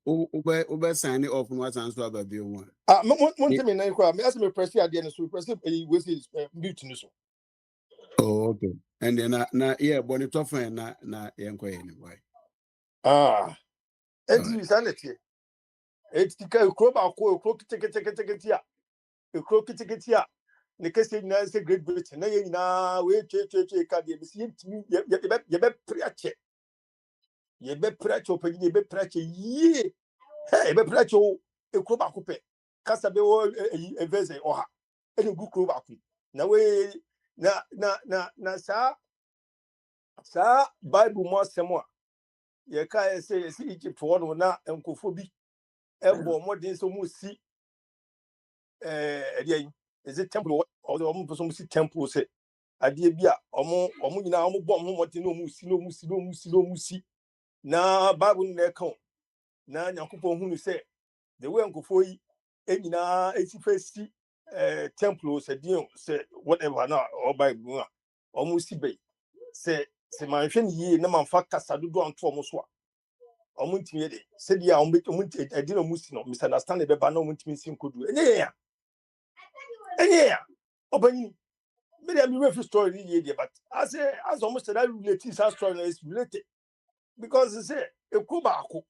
Ube sign it off, what's answer about the one. One time in Nine, me ask me press the idea, so press it, we see mute. Oh, okay. And then, yeah, but it's often not anyway. It's sanity. It's the crop of crook ticket here. A crook ticket here. The case in Great Britain. Now, we can see me. You bet preach. You bet preach open, you bet preach ye. Hey, bet preach a crop of coupe. Casabe a vese or any good crop. Now, we na, sir, Bible more some more. Ye can't say Egypt for one na and Kofobi. Elbow more than so much see. Is it temple or the woman person see temple say? Idea be omo nyina omo bom ho moti no musi na Bible na account na Yakubon hunu say the way nkofo yi enyina esifesi temple say dio say whatever na or Bible omo si be say manhwe ne yi na manfa kasa dodo anto omo so a omo ntimi de say dia omo edi no musi no misunderstand be ba na omo ntimi sin kodu enye ya obanyi maybe I'm referring story here, but as almost that related story is related because they say a kubako.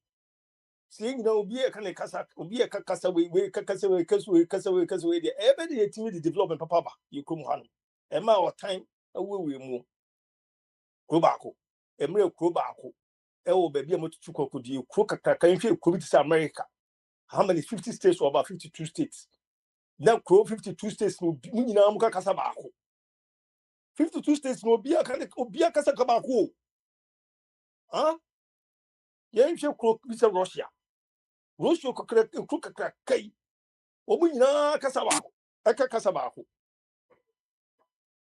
Seeing no be a kind of casa, be a castaway, casaway, the every timid development, papa, you come on. A matter of time, away we move. Kubako, a real kubako. Oh, baby, I'm to could you cook a country to America? How many 50 states or about 52 states? Now, 52 states no be casabako. 52 states no be a kind of be a casabako. Huh? Yen she crook Mr. Russia. Russia cook a kay. Omina Casaba. Aka Casabako.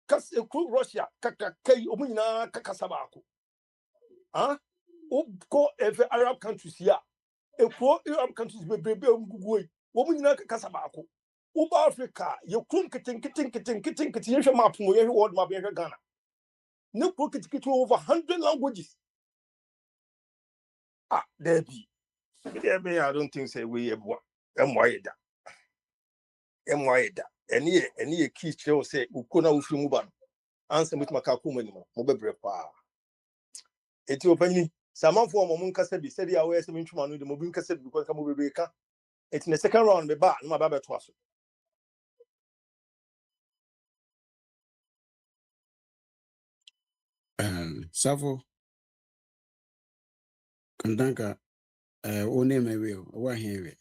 Cas a crook Russia. Kay Omina Casabako. Huh? Go every Arab countries here. A poor Arab countries be baby Omina Casabako. Uba Africa, you couldn't kitting map from every word map in Ghana. No crook it over 100 languages. There be. I don't think say we have one. Mwida. Any key show say ukona ufimuban. Answer with makaku anymore. Mobebre pa. Eti open Some form of Munkasa be said, I wear some instrument with the Mobinka said because Kamubeka. It's in the second round, the bar, my baba twas. Safo, Kandanka, o name away, or here.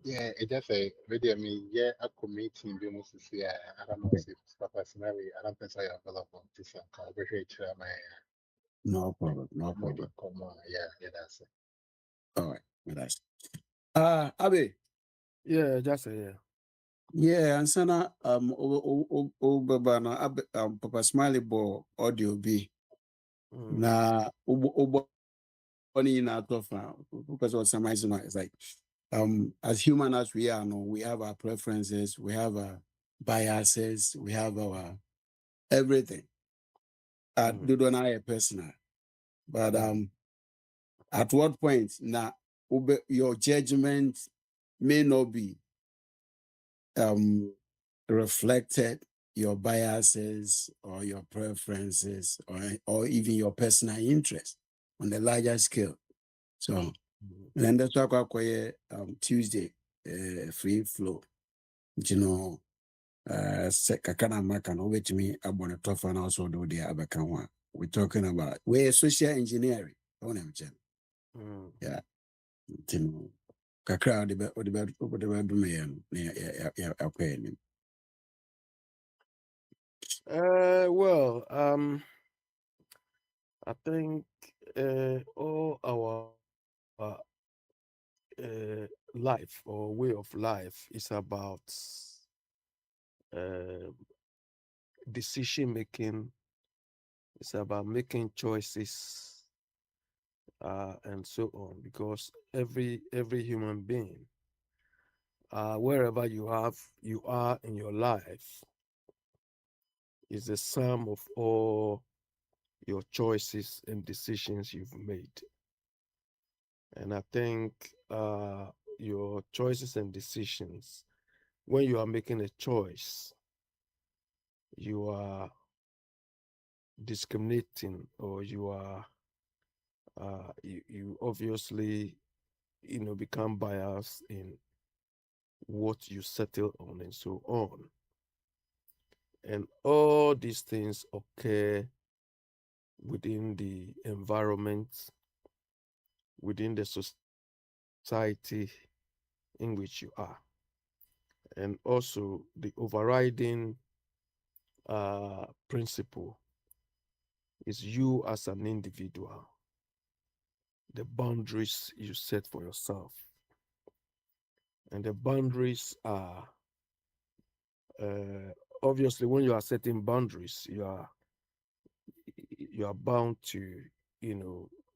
Yeah, it just a really, I mean, yeah, a committee be almost to see. I don't know if personally, I don't think I am available to some conversation. My No problem, no problem. come on, yeah, that's it. All right, that's. Abe. Yeah, just say yeah. Yeah, and sana baba na Papa Smiley bo audio B na funny na tofa because of some reason it's like as human as we are, no, we have our preferences, we have our biases, we have our everything. Do not personal, but at what point now your judgment may not be reflected your biases or your preferences or even your personal interest on the larger scale. So then that's why Tuesday free flow. You know, kakana maka no wait me abon a tough and also do the abakanwa. We're talking about we're social engineering. Yeah. You know, kakra the do me yeah. Well, I think all our life or way of life is about decision making. It's about making choices and so on. Because every human being, wherever you are in your life, is the sum of all your choices and decisions you've made. And I think your choices and decisions, when you are making a choice, you are discriminating, or you are you obviously become biased in what you settle on and so on. And all these things occur within the environment, within the society in which you are. And also the overriding principle is you as an individual, the boundaries you set for yourself. And the boundaries are obviously, when you are setting boundaries, you are bound to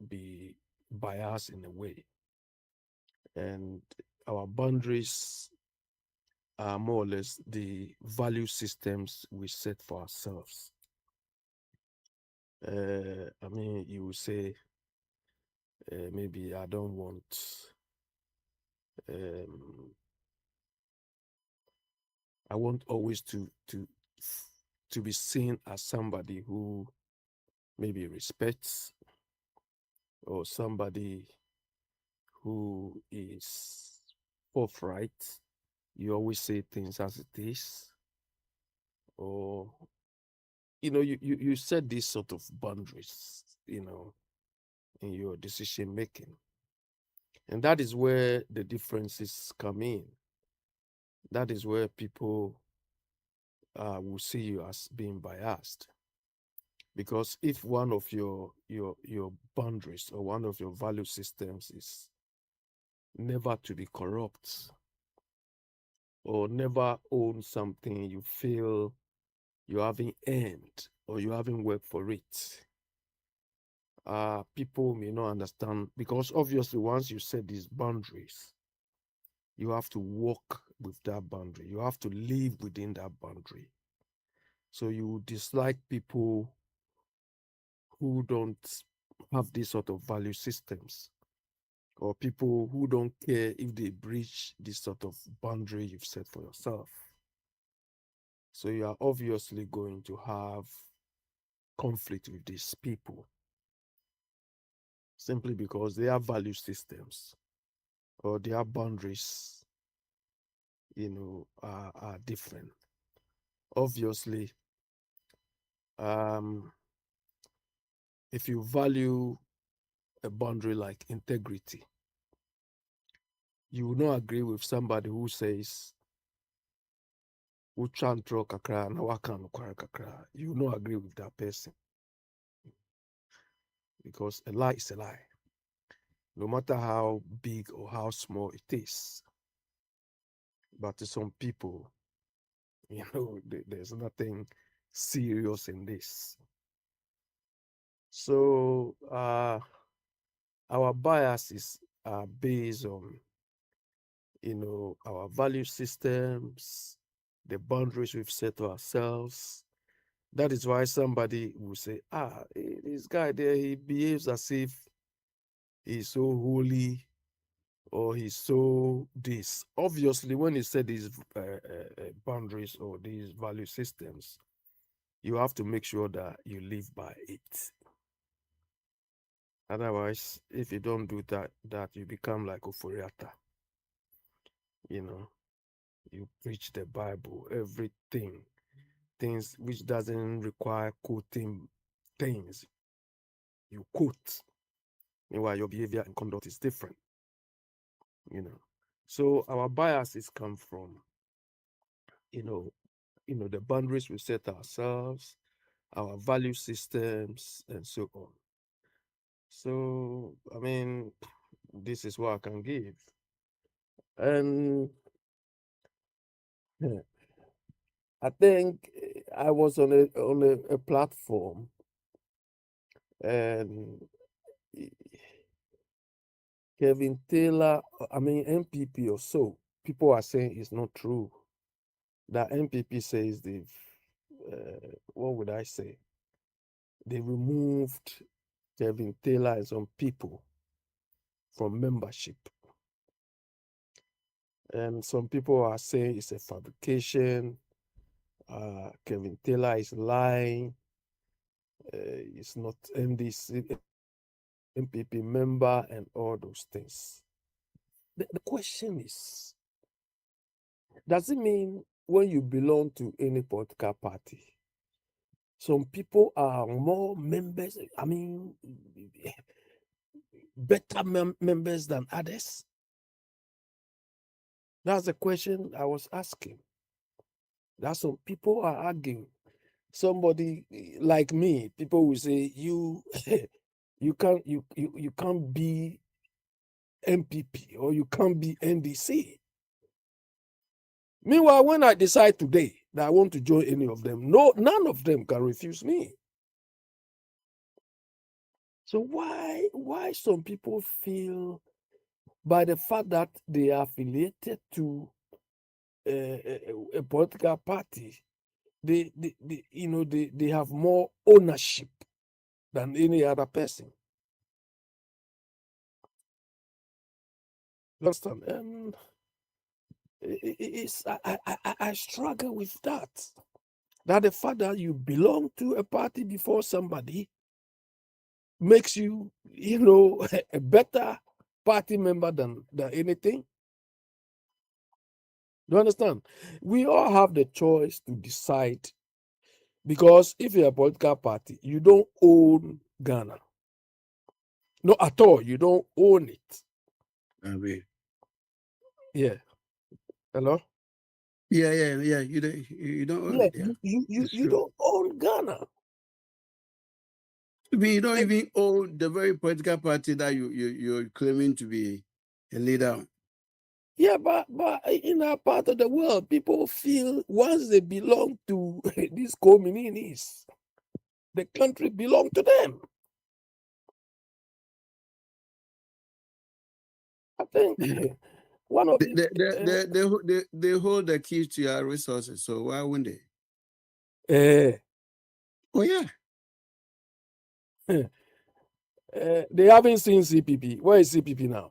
be biased in a way. And our boundaries are more or less the value systems we set for ourselves. I mean, you will say, maybe I don't want I want always to be seen as somebody who maybe respects, or somebody who is forthright. You always say things as it is, or you set these sort of boundaries, in your decision making. And that is where the differences come in. That is where people will see you as being biased. Because if one of your boundaries or one of your value systems is never to be corrupt, or never own something you feel you haven't earned or you haven't worked for it, people may not understand, because obviously once you set these boundaries, you have to walk with that boundary. You have to live within that boundary. So you dislike people who don't have this sort of value systems, or people who don't care if they breach this sort of boundary you've set for yourself. So you are obviously going to have conflict with these people. simply because their value systems or their boundaries, are different. Obviously, if you value a boundary like integrity, you will not agree with somebody who says, "Uchantro kakra na wakan kakra." You will not agree with that person because a lie is a lie, no matter how big or how small it is. But to some people, there's nothing serious in this. So our biases are based on, our value systems, the boundaries we've set to ourselves. That is why somebody will say, this guy there, he behaves as if he's so holy or he's so this. Obviously, when he said these boundaries or these value systems, you have to make sure that you live by it. Otherwise, if you don't do that you become like Oforiata. You preach the Bible, everything, things which doesn't require quoting things, you quote. Meanwhile, your behavior and conduct is different. So our biases come from, the boundaries we set ourselves, our value systems, and so on. So, I mean, this is what I can give. And I think I was on a platform, and Kevin Taylor, MPP or so, people are saying it's not true. That MPP says they've, what would I say? They removed Kevin Taylor and some people from membership. And some people are saying it's a fabrication. Kevin Taylor is lying. It's not MDC, MPP member, and all those things. The question is, does it mean when you belong to any political party, some people are more members, better members than others? That's the question I was asking. That some people are arguing. Somebody like me, people will say, you can't be MPP or you can't be NDC. Meanwhile, when I decide today that I want to join any of them, none of them can refuse me. So why some people feel by the fact that they are affiliated to a political party, they have more ownership than any other person? You understand? I struggle with that. That the fact that you belong to a party before somebody makes you, a better party member than anything. Do you understand? We all have the choice to decide, because if you're a political party, you don't own Ghana. No, at all. You don't own it. Yeah. Hello? Yeah. You don't own Yeah, it. Yeah. you don't own Ghana. I mean, you don't even own the very political party that you're claiming to be a leader. Yeah, but in our part of the world, people feel once they belong to these communities, the country belongs to them. I think one of They hold the keys to your resources, so why wouldn't they? Oh yeah. They haven't seen CPP. Where is CPP now?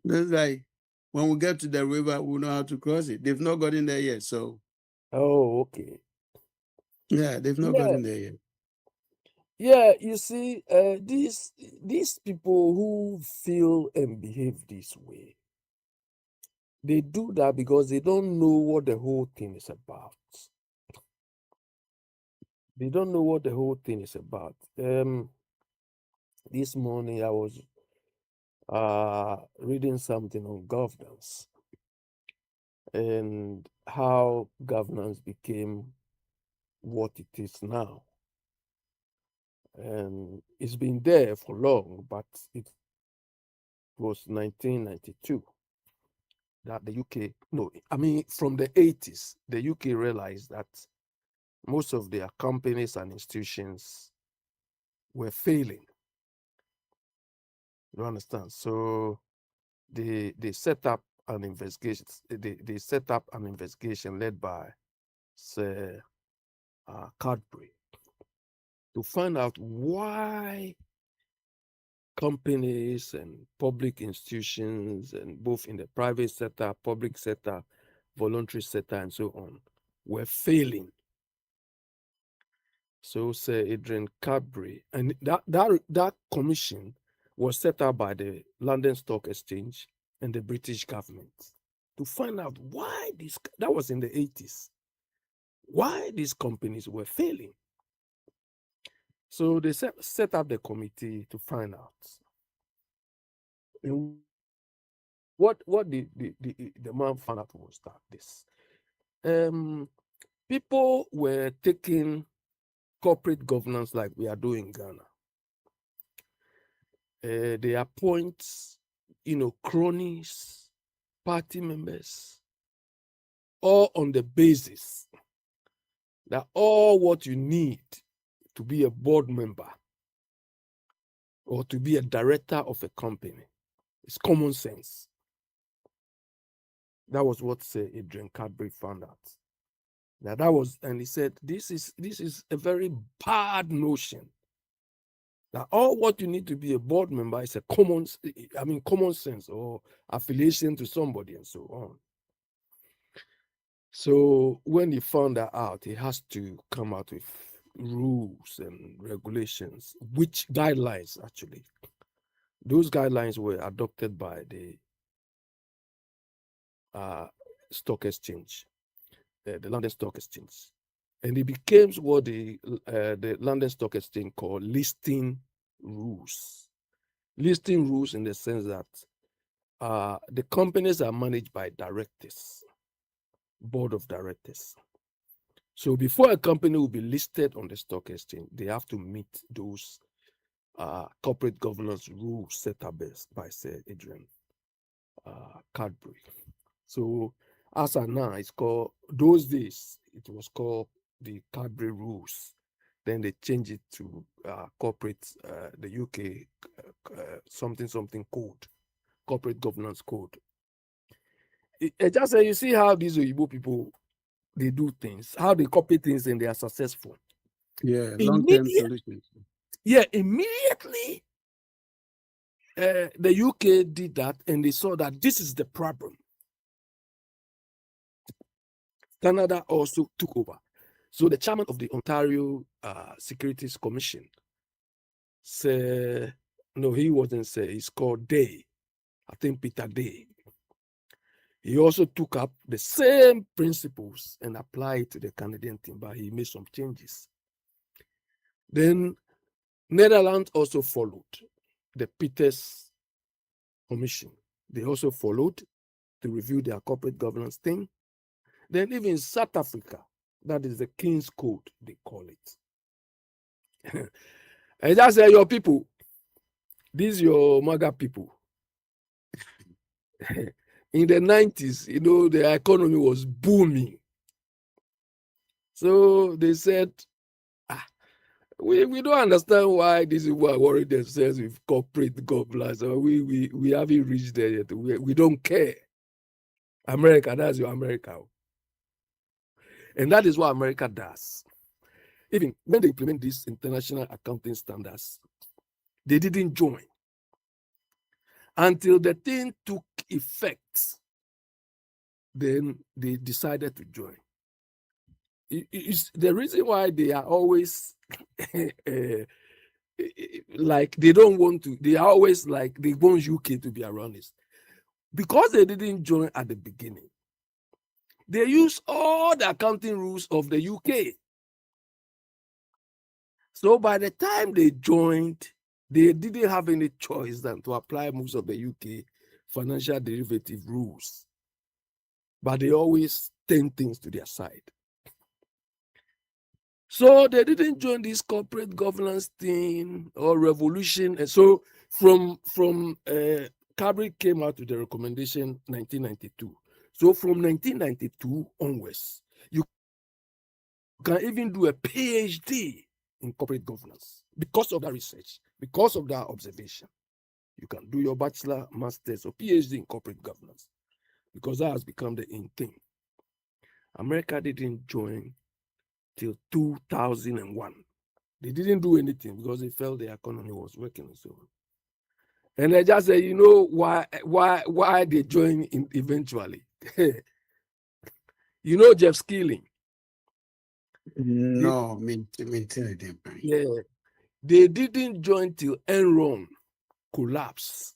That's like when we get to the river, we know how to cross it. They've not gotten there yet, so. Oh, okay. Yeah, they've not gotten there yet. Yeah, you see, these people who feel and behave this way, they do that because they don't know what the whole thing is about. They don't know what the whole thing is about. This morning I was reading something on governance and how governance became what it is now. And it's been there for long, but it was 1992 that the UK, no, I mean, from the 80s, the UK realized that most of their companies and institutions were failing. You understand? So they set up an investigation. They set up an investigation led by Sir Cadbury to find out why companies and public institutions, and both in the private sector, public sector, voluntary sector, and so on, were failing. So Sir Adrian Cadbury, and that commission was set up by the London Stock Exchange and the British government to find out why this, that was in the 80s, why these companies were failing. So they set up the committee to find out. And what the man found out was that this people were taking corporate governance like we are doing in Ghana. They appoint, cronies, party members, all on the basis that all what you need to be a board member or to be a director of a company is common sense. That was what Sir Adrian Cadbury found out. That was, and he said, this is a very bad notion. That all what you need to be a board member is common sense or affiliation to somebody and so on. So when he found that out, he has to come out with rules and regulations, which guidelines actually. Those guidelines were adopted by the stock exchange, the London Stock Exchange, and it became what the London Stock Exchange called listing rules. Listing rules in the sense that the companies are managed by directors, board of directors. So before a company will be listed on the stock exchange, they have to meet those corporate governance rules set up by Sir Adrian Cadbury. So as of now, it's called, those days, it was called the Cadbury rules. Then they changed it to corporate, the UK something code, corporate governance code. It just you see how these Igbo people, they do things, how they copy things and they are successful. Yeah, long-term solutions. Yeah, immediately the UK did that and they saw that this is the problem. Canada also took over. So the chairman of the Ontario Securities Commission said, no, he wasn't say, he's called Day. I think Peter Day. He also took up the same principles and applied it to the Canadian team, but he made some changes. Then Netherlands also followed the Peters Commission. They also followed to review their corporate governance thing. Then even South Africa, that is the King's Code, they call it. And just say, your people, these your MAGA people. In the 90s, the economy was booming. So they said, we don't understand why these people are worried themselves with corporate governance. We haven't reached there yet. We don't care. America, that's your America. And that is what America does. Even when they implement these international accounting standards, they didn't join until the thing took effect. Then they decided to join. It's the reason why they are always like they don't want to. They are always like they want UK to be around this because they didn't join at the beginning. They use all the accounting rules of the UK. So by the time they joined, they didn't have any choice than to apply most of the UK financial derivative rules. But they always turn things to their side. So they didn't join this corporate governance thing or revolution. And so from Cabri came out with the recommendation 1992. So from 1992 onwards, you can even do a PhD in corporate governance because of that research, because of that observation. You can do your bachelor, master's, or PhD in corporate governance because that has become the in thing. America didn't join till 2001. They didn't do anything because they felt the economy was working and so on. And they just say, you know why they joined eventually. You know Jeff Skilling. No, maintain them. Yeah, they didn't join till Enron collapse.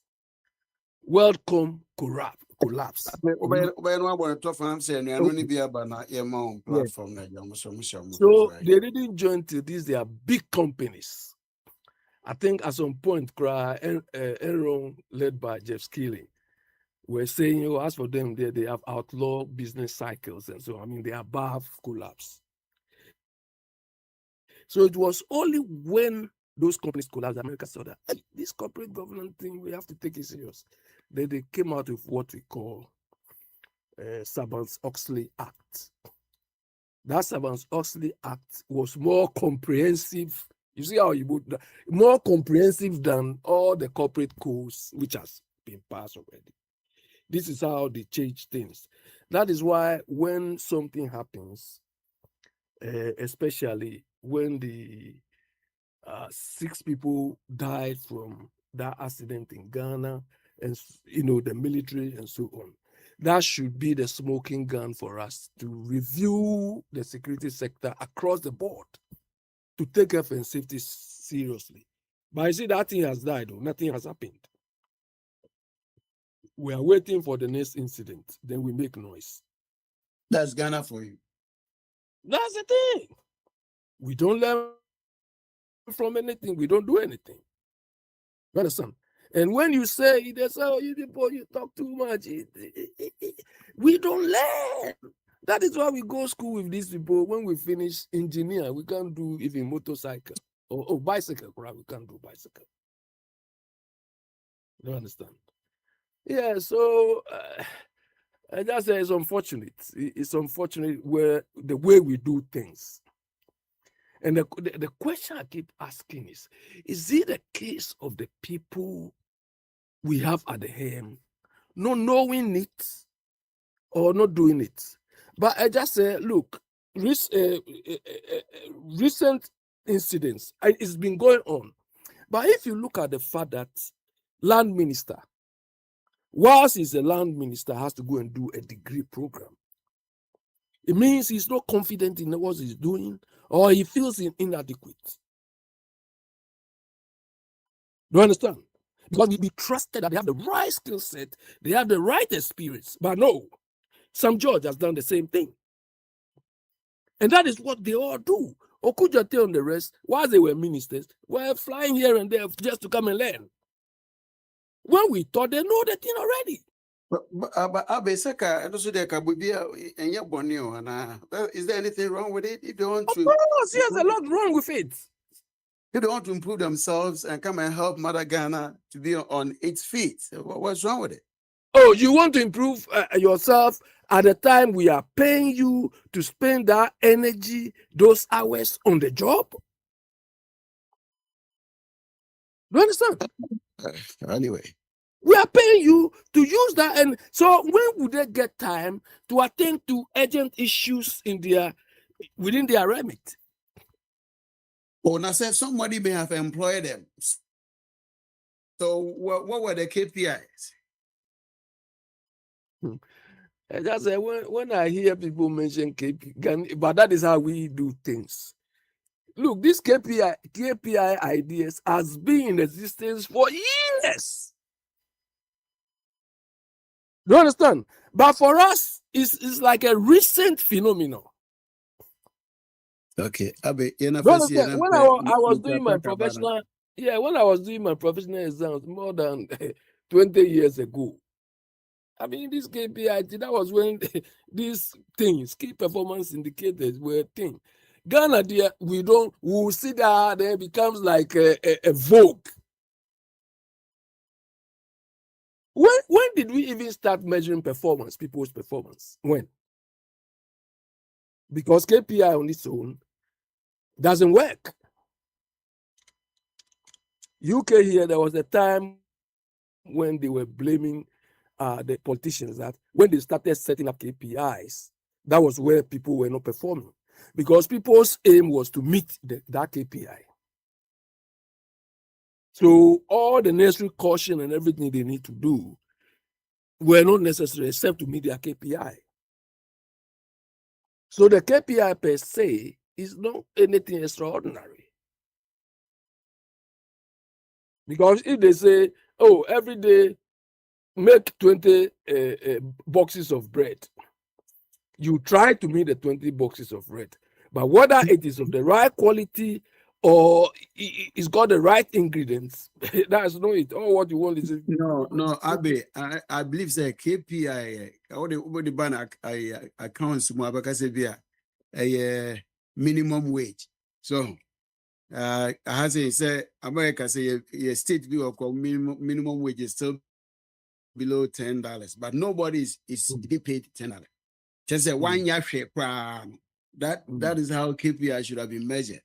WorldCom collapse. So they didn't join till these they are big companies. I think at some point, Enron, led by Jeff Skilling, were saying, oh, as for them, they have outlaw business cycles. And so, I mean, they are above collapse. So it was only when those companies collapsed, America saw that, hey, this corporate governance thing, we have to take it serious. Then they came out with what we call Sarbanes-Oxley Act. That Sarbanes-Oxley Act was more comprehensive. You see how you would more comprehensive than all the corporate codes which has been passed already. This is how they change things. That is why when something happens, especially when the 6 people died from that accident in Ghana, and the military and so on, that should be the smoking gun for us to review the security sector across the board, to take health and safety seriously. But I see that thing has died, or nothing has happened. We are waiting for the next incident, then we make noise. That's Ghana for you. That's the thing. We don't learn from anything. We don't do anything. You understand? And when you say, they say, oh, you people, you talk too much. We don't learn. That is why we go school with these people. When we finish engineer, we can't do even motorcycle or bicycle. Right? We can't do bicycle. You understand? Yeah, so I just say it's unfortunate. It's unfortunate where the way we do things. And the question I keep asking is it a case of the people we have at the helm not knowing it or not doing it? But I just say, look, recent incidents, it's been going on. But if you look at the fact that land minister, whilst he's a land minister, has to go and do a degree program, it means he's not confident in what he's doing, or he feels inadequate. Do you understand? Because we trusted that they have the right skill set, they have the right experience. But no, some judge has done the same thing. And that is what they all do. Okujate and the rest, while they were ministers, were flying here and there just to come and learn. When we thought they know the thing already. Is there anything wrong with it? If they want to, of course, there's a lot wrong with it. If they want to improve themselves and come and help Mother Ghana to be on its feet, what's wrong with it? Oh, you want to improve yourself at the time we are paying you to spend that energy, those hours on the job? Do you understand? Anyway. We are paying you to use that. And so when would they get time to attend to urgent issues within their remit? Oh, now said somebody may have employed them. So what were the KPIs? I just say when I hear people mention KPI, but that is how we do things. look, this KPI ideas has been in existence for years. Do you understand? But for us, it's like a recent phenomenon. Okay, Abe, you know, Do you first year, understand? When I was doing my professional, when I was doing my professional exams more than 20 years ago, I mean, this KPI, that was when these things, key performance indicators, were a thing. Ghana, there, we'll see that there becomes like a vogue. When did we even start measuring performance, people's performance? When? Because KPI on its own doesn't work. UK here, there was a time when they were blaming the politicians that when they started setting up KPIs, that was where people were not performing. Because people's aim was to meet that KPI. So all the necessary caution and everything they need to do were not necessary except to meet their KPI. So the KPI per se is not anything extraordinary. Because if they say, oh, every day make 20 boxes of bread, you try to meet the 20 boxes of bread. But whether it is of the right quality or it's got the right ingredients, that's not it. All what you want is no, Abe, I believe say KPI. What the ban accounts more because a minimum wage. So I has say America say your state bill of minimum wage is still below $10, but nobody is being paid $10. Just say 1 year share. That is how KPI should have been measured.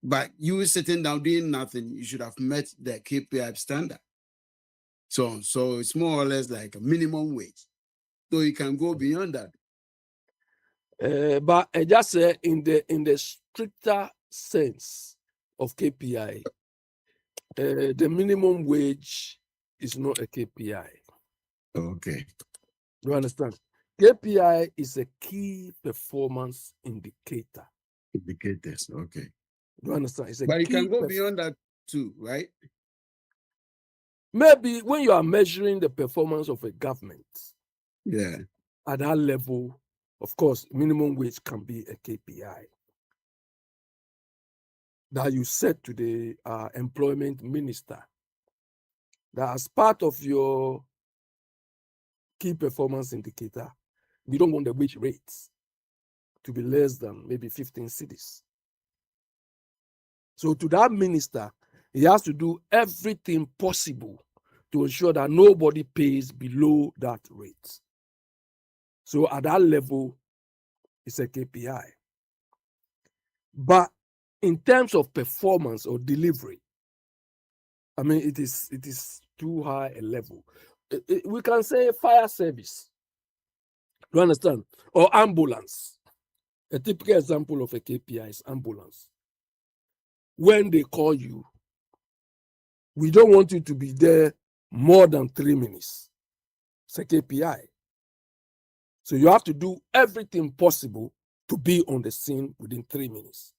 But you sitting down doing nothing, you should have met the KPI standard. So it's more or less like a minimum wage. So you can go beyond that. But just in the stricter sense of KPI, the minimum wage is not a KPI. Okay. You understand? KPI is a key performance indicator. Indicators, okay. You understand? It's a but you key can go beyond that too, right? Maybe when you are measuring the performance of a government, yeah, at that level, of course, minimum wage can be a KPI that you set to the employment minister. That as part of your key performance indicator, we don't want the wage rates to be less than maybe 15 cedis. So to that minister, he has to do everything possible to ensure that nobody pays below that rate. So at that level, it's a KPI. But in terms of performance or delivery, I mean, it is too high a level. We can say fire service. You understand? Or ambulance. A typical example of a KPI is ambulance. When they call you, we don't want you to be there more than 3 minutes. It's a KPI. So you have to do everything possible to be on the scene within 3 minutes.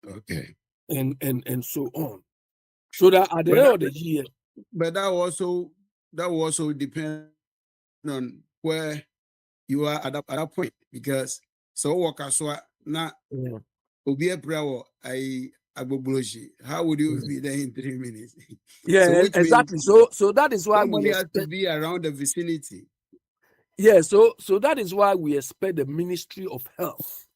Okay. And so on. So that at the end of the year. But that also depends on where you are at that point, because so workers so now obi prayer I how would you be there in 3 minutes? Yeah, so exactly. So that is why somebody has to be around the vicinity. Yeah, so that is why we expect the Ministry of Health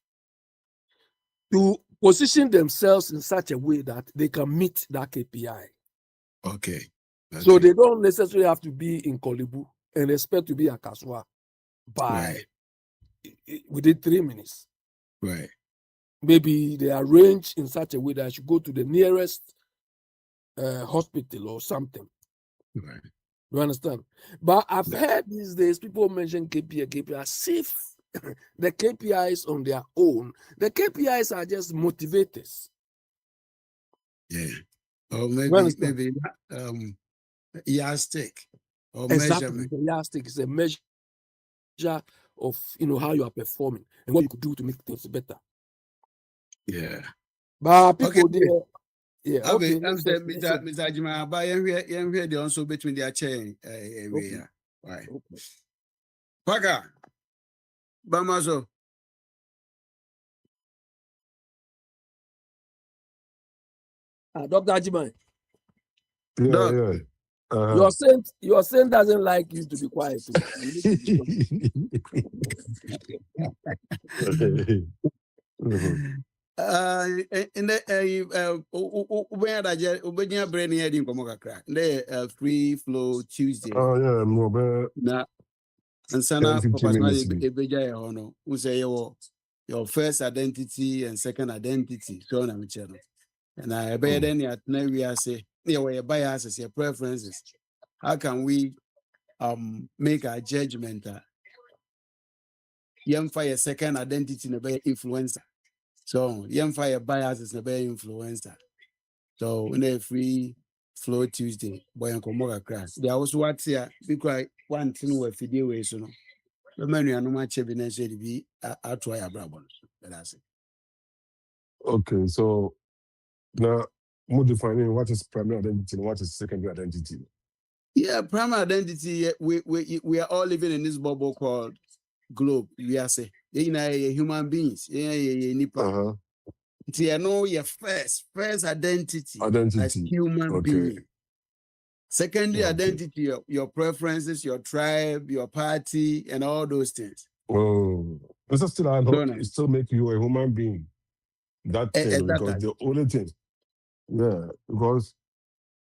to position themselves in such a way that they can meet that KPI. Okay. So they don't necessarily have to be in Kolibu and expect to be at Kaswa by within 3 minutes. Right. Maybe they arrange in such a way that I should go to the nearest hospital or something. Right. You understand? But I've heard these days people mention KPI as if the KPIs on their own, the KPIs are just motivators. Yeah. Or maybe yardstick or measurement. The yardstick is a measure of how you are performing and what you could do to make things better. Yeah. But Okay. people there, yeah, okay. I'm Listen, saying, listen. Mr. Jima, but you hear the also between their chain. Okay. Why? Okay. Paka, Bamazo. Dr. Ajiman, Yeah, Doc. yeah. Uh-huh. your saint doesn't like you to be quiet too. You need to be Mhm. In the where that you brain here in Komokakra, the free flow Tuesday. Oh, yeah, no, but Na and 10, sana 15 papa minutes. ebeja hono. Who say your first identity and second identity. So na michelo. And I bear then at we are say, yeah, we biases, your preferences. How can we make a judgment? Young fire second identity in a better influencer. So young fire biases in a better influencer. So when they free flow Tuesday, boy and Komoga crash. There was what's here because one thing with video way so no. The menu and no much evidence to be at why a brabon. That's it. Okay, so now more defining what is primary identity and what is secondary identity. Yeah, primary identity. We are all living in this bubble called globe. We are say, you know, human beings. Nipa. Uh-huh. You know, your first identity as Identity. human Okay. being. Secondary Okay. identity, your preferences, your tribe, your party, and all those things. Oh, this is still, I know, it still make you a human being. That thing, because the only thing, yeah, because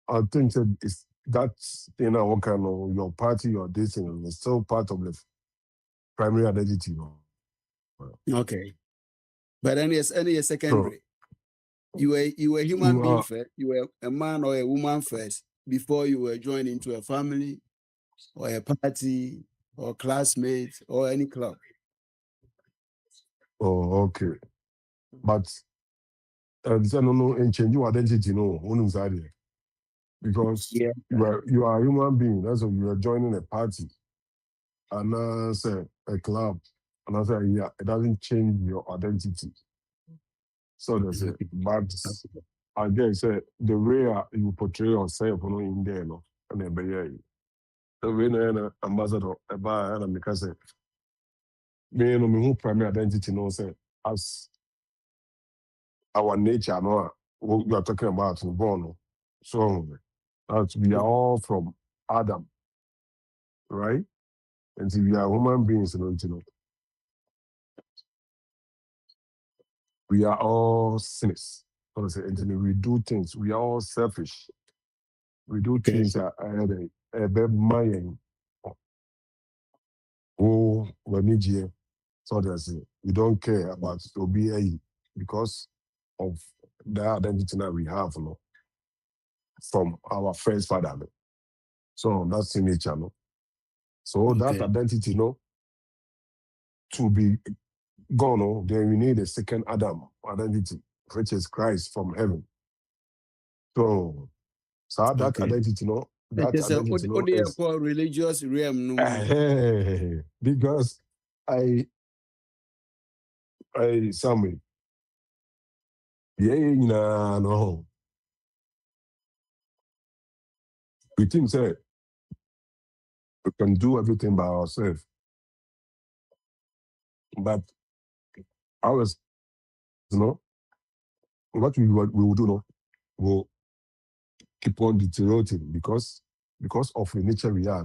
I think that it's that thing I work on your party or this thing is still part of the primary identity. Okay. But any secondary. You were a So, human being first. You were a man or a woman first before you were joined into a family or a party or classmates or any club. oh, okay. But no, and change your identity, no, because Yeah. you are a human being. That's why you are joining a party and say a club, and I say yeah, it doesn't change your identity. So that's it. But I guess the way you portray yourself, in there, no, and then the way na ambassador about and because me no me who primary identity no say as our nature no what we are talking about in born. So that we are all from Adam, right? And so we are human beings, we are all sinners. And then we do things. We are all selfish. We do things that are mind. Oh, so that's it. We don't care about OBA because of the identity that we have, from our first father. So that's in nature, So that identity, to be gone, then we need a second Adam identity, which is Christ from heaven. So that identity, It is a what is call religious realm. No. because I Samuel, no. We think say we can do everything by ourselves, but ours, what we will do, will keep on deteriorating because of the nature we are.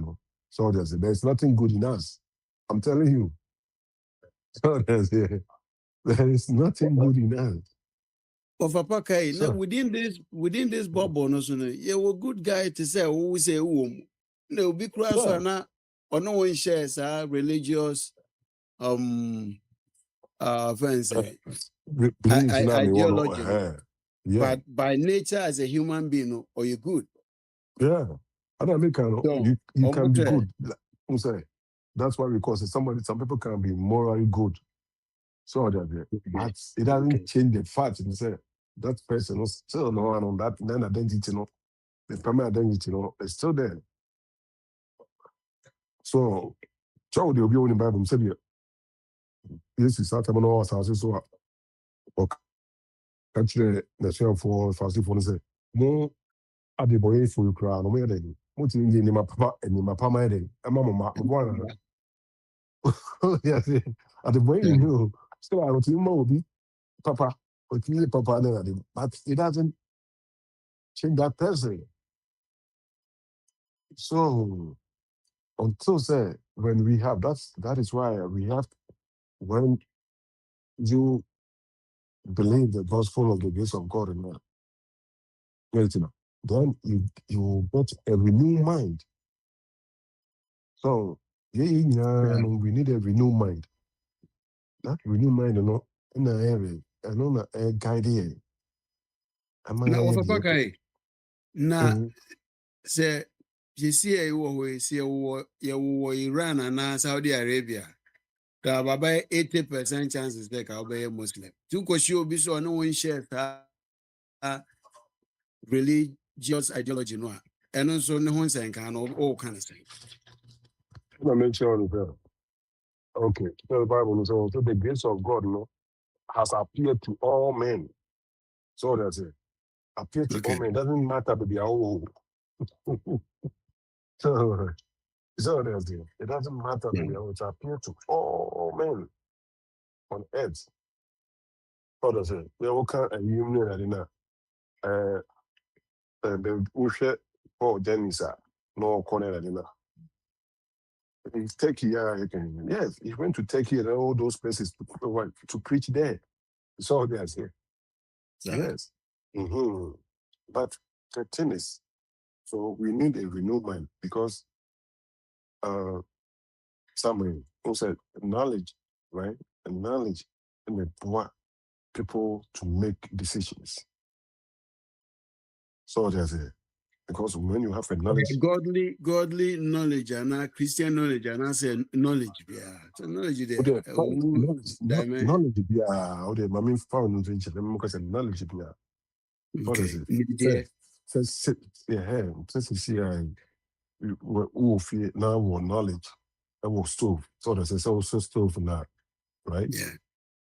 So there's nothing good in us. I'm telling you. So there is nothing good in us. Of a pakai, now within this bubble, no, so you a good guy to say who say no be cross or not, or no one shares religious friends, ideology. Yeah. But by nature as a human being, or you good. Yeah. I don't make you can be good. I'm saying that's why we call it some people can be morally good. So that but it doesn't change the fact and say that person is still on that then identity, the primary identity, is still there. So child will be on the Bible said this is not so okay. Actually, the share for fast phone say more at the boy for you crown. No more than what in the papa and my pama. I'm mama. Yes, at the boy you know. So I was more be papa. But me papa but it doesn't change that person. So until say when we have that is why we have when you believe the gospel of the grace of God in that, then you get a renewed mind. So we need a renewed mind. That renewed mind, in the area, and on a guide here. Now, what Papa Kai? Na say you see a way, see you Iran and Saudi Arabia. There are about 80% chances that I'll be a Muslim. Two question be so no one share religious ideology no. And also no one saying can all kind of thing. I make sure okay. The Bible is also the grace of God, has appeared to all men. So that's it. Appeared to all men. Doesn't matter to be old. So that's it. It doesn't matter to be old. It's appeared to all men on earth. So that's it. We all can't union that in the Ushe or Denisa. No corner that in He's Turkey, yes, he went to Turkey and all those places to preach there. So that's it. Yes. But the thing is, so we need a renewed mind because somebody who said knowledge, right? And knowledge and empower people to make decisions. So that's it. Because when you have a knowledge, Godly knowledge and Christian knowledge and I say knowledge. Yeah. So knowledge there. knowledge be I mean found in because knowledge be what is it? Says yeah, says who fear now more knowledge. That was stove. So that's also stove now, right? Yeah.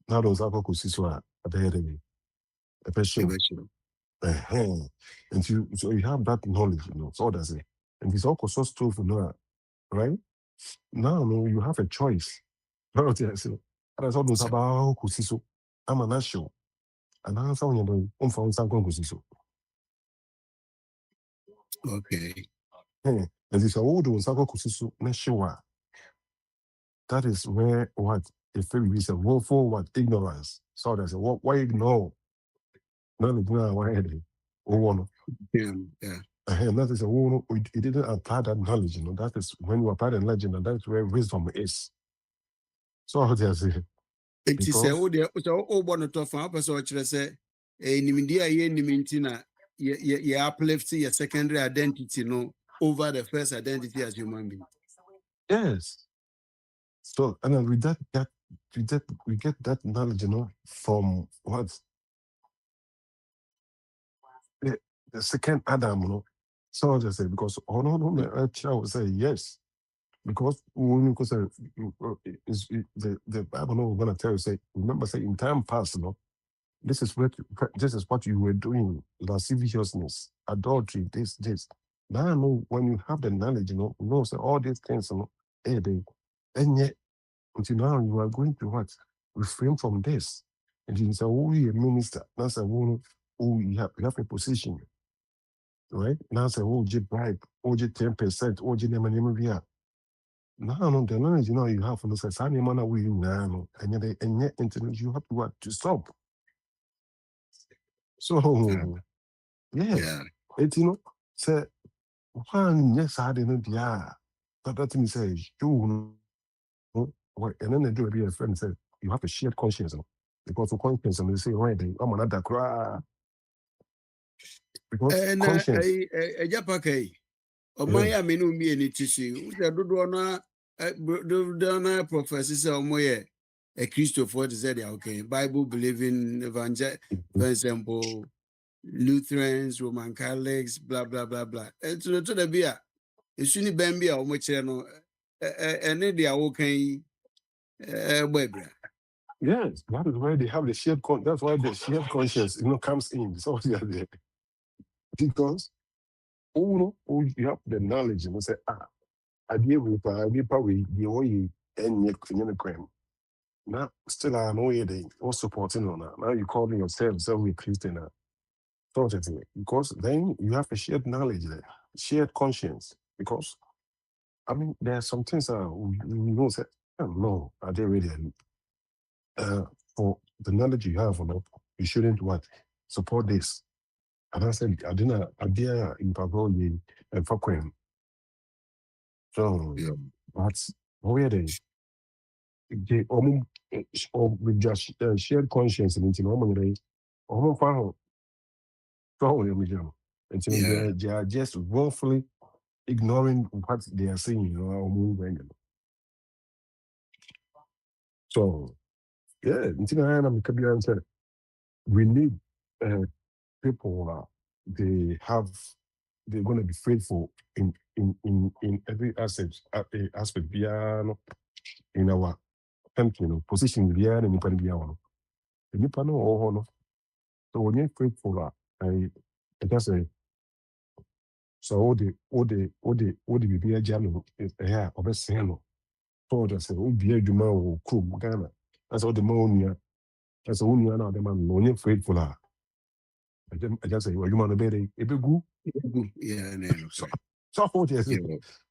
Now those alcohol at the head of me. A person. And so you have that knowledge, so that's it. And it's also stove now, right? Now you have a choice. Right? That's almost about Kusiso. I'm not sure. And I'm someone you found some Kusiso. Okay. And this old one, Sako Kusiso, not sure. That is where what if we is a willful what ignorance. So that's what why ignore? None of why one. Yeah. And that is a woman it didn't apply that knowledge, That is when you apply the knowledge, and that's where wisdom is. So how do I say? It is a all one of tough person or say in India, you uplift your secondary identity over the first identity as human being. Yes. So and then with that we get that knowledge, from what the second Adam, So I just say because no, I would say yes. Because the Bible is going to tell you, say, remember, say, in time past, this is what you were doing, lasciviousness, adultery, this. Now I know when you have the knowledge, say all these things, and yet until now you are going to what? Refrain from this. And you say, oh, you're a minister. Now say, oh, you have a position. Right? Now say, oh, you bribe, oh, you 10%, oh, you never no, the knowledge you have from the society man we now, and yet internet you have to what to stop. So yes, it's say one yes I didn't but that means say you what and then they do be a friend said you have a shared conscience, because of conscience and they say right I'm another cry because conscience. Omaya menu mi eni tisi. Uja dodo na professor say omoye a Christopher said okay Bible believing evangel for example Lutherans, Roman Catholics, blah blah blah blah. And to the bia esuni bambia omo kire no ene dia wo kan bebra. Yes, that is where they have the that's why the shared conscience, comes in. So yeah, because you have the knowledge, say, I deal with probably the way and you crime. Now still I know they all supporting on that. Now you calling yourself we Christian. Sort of thing. Because then you have a shared knowledge there, shared conscience. Because I mean, there are some things we say, oh, no, are they really? For the knowledge you have, you shouldn't support this. And I said, I didn't idea in Pablo and Fakwem. So, but where they with just shared conscience and it's normal day, almost found and so they are just willfully ignoring what they are saying, So, yeah, we need people they're going to be faithful in every aspect beyond in our country, position beyond and beyond. The nipa no or no. So when you're faithful, I just say so all the be a jam yeah or best say no. So just say oh be a juma or cool Ghana. That's all the money. That's all you know the man when you're faithful. I just say well you man be a big good. Yeah, no, sorry. So what is it?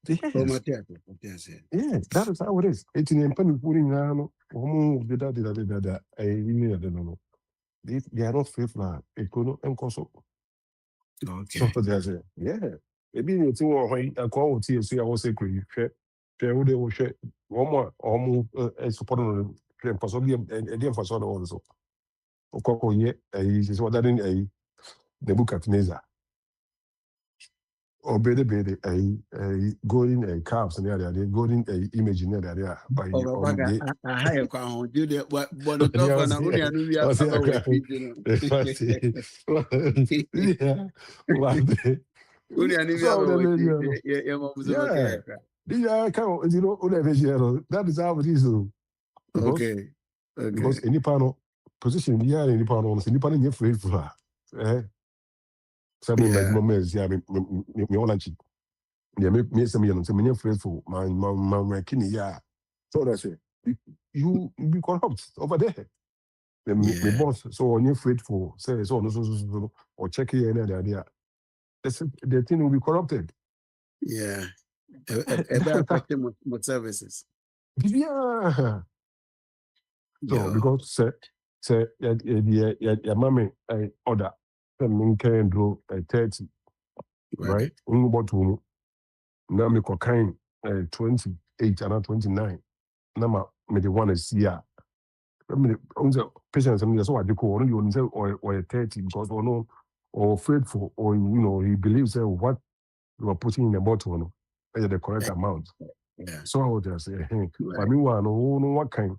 Yes. Yeah, that is how it is. It's in pen putting no they are not faithful. It could not encoso. Okay. So they say, yeah. Maybe you two or I call TSC, I was say, share who they will share one more or supporting possibly a dear for sort of also. Okoko ye, is what that in the book at Neza. Or better, golden calves and the other, golden image in the area by I hire crown, do the what the top and I only have that is how it is. Because any panel position, any panel, any panel, you're free for her. Something like moments, me all like it. Yeah, me some young, some young faithful, my kidney, yeah. So that's it. You be corrupt over there. Me boss, so when you're faithful, say so, or check here and there. The thing will be corrupted. Yeah. Affecting what services. Yeah. So because say your mommy order, then can do 30, right? But now me cocaine 28 and 29. Now me the one is here. I mean, patients. I mean, that's what they call only say or 30 because or faithful or he believes that what you are putting in the bottle is the correct amount. Yeah. So I would just say, hey, but meanwhile, no what kind.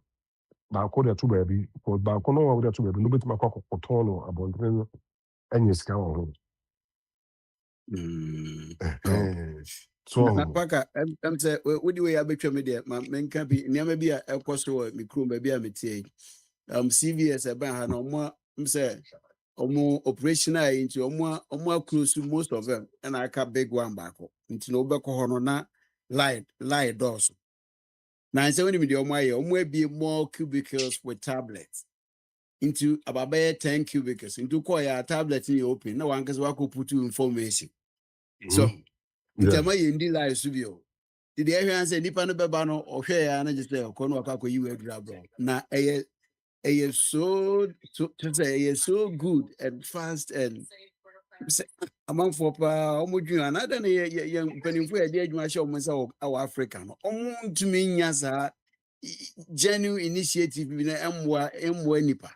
But I call that two baby because but I know that two baby. Nobody my cock or tono about any scout. So Paka, I'm saying, what do we have between me there? My men can be near maybe a cost to me crew, maybe I'm CVS about no more. I'm saying, more operational into more cruise to most of them, and I can big one back into no back on na light doors. Now, I say, when you do my be more cubicles with tablets into about 10 cubicles into quite a tablet in your open. No one can put you information. So, Ntama yendi live studio. Did you ever answer nipa no beba no ohwe ya na just say kono akako you adura bro. Na so good and fast and among for pa omodwun another na ye mpanimfo ya dey adwuma hye omo say our Africa no. Omo ntumi nya sa genuine initiative bi na emwa nipa.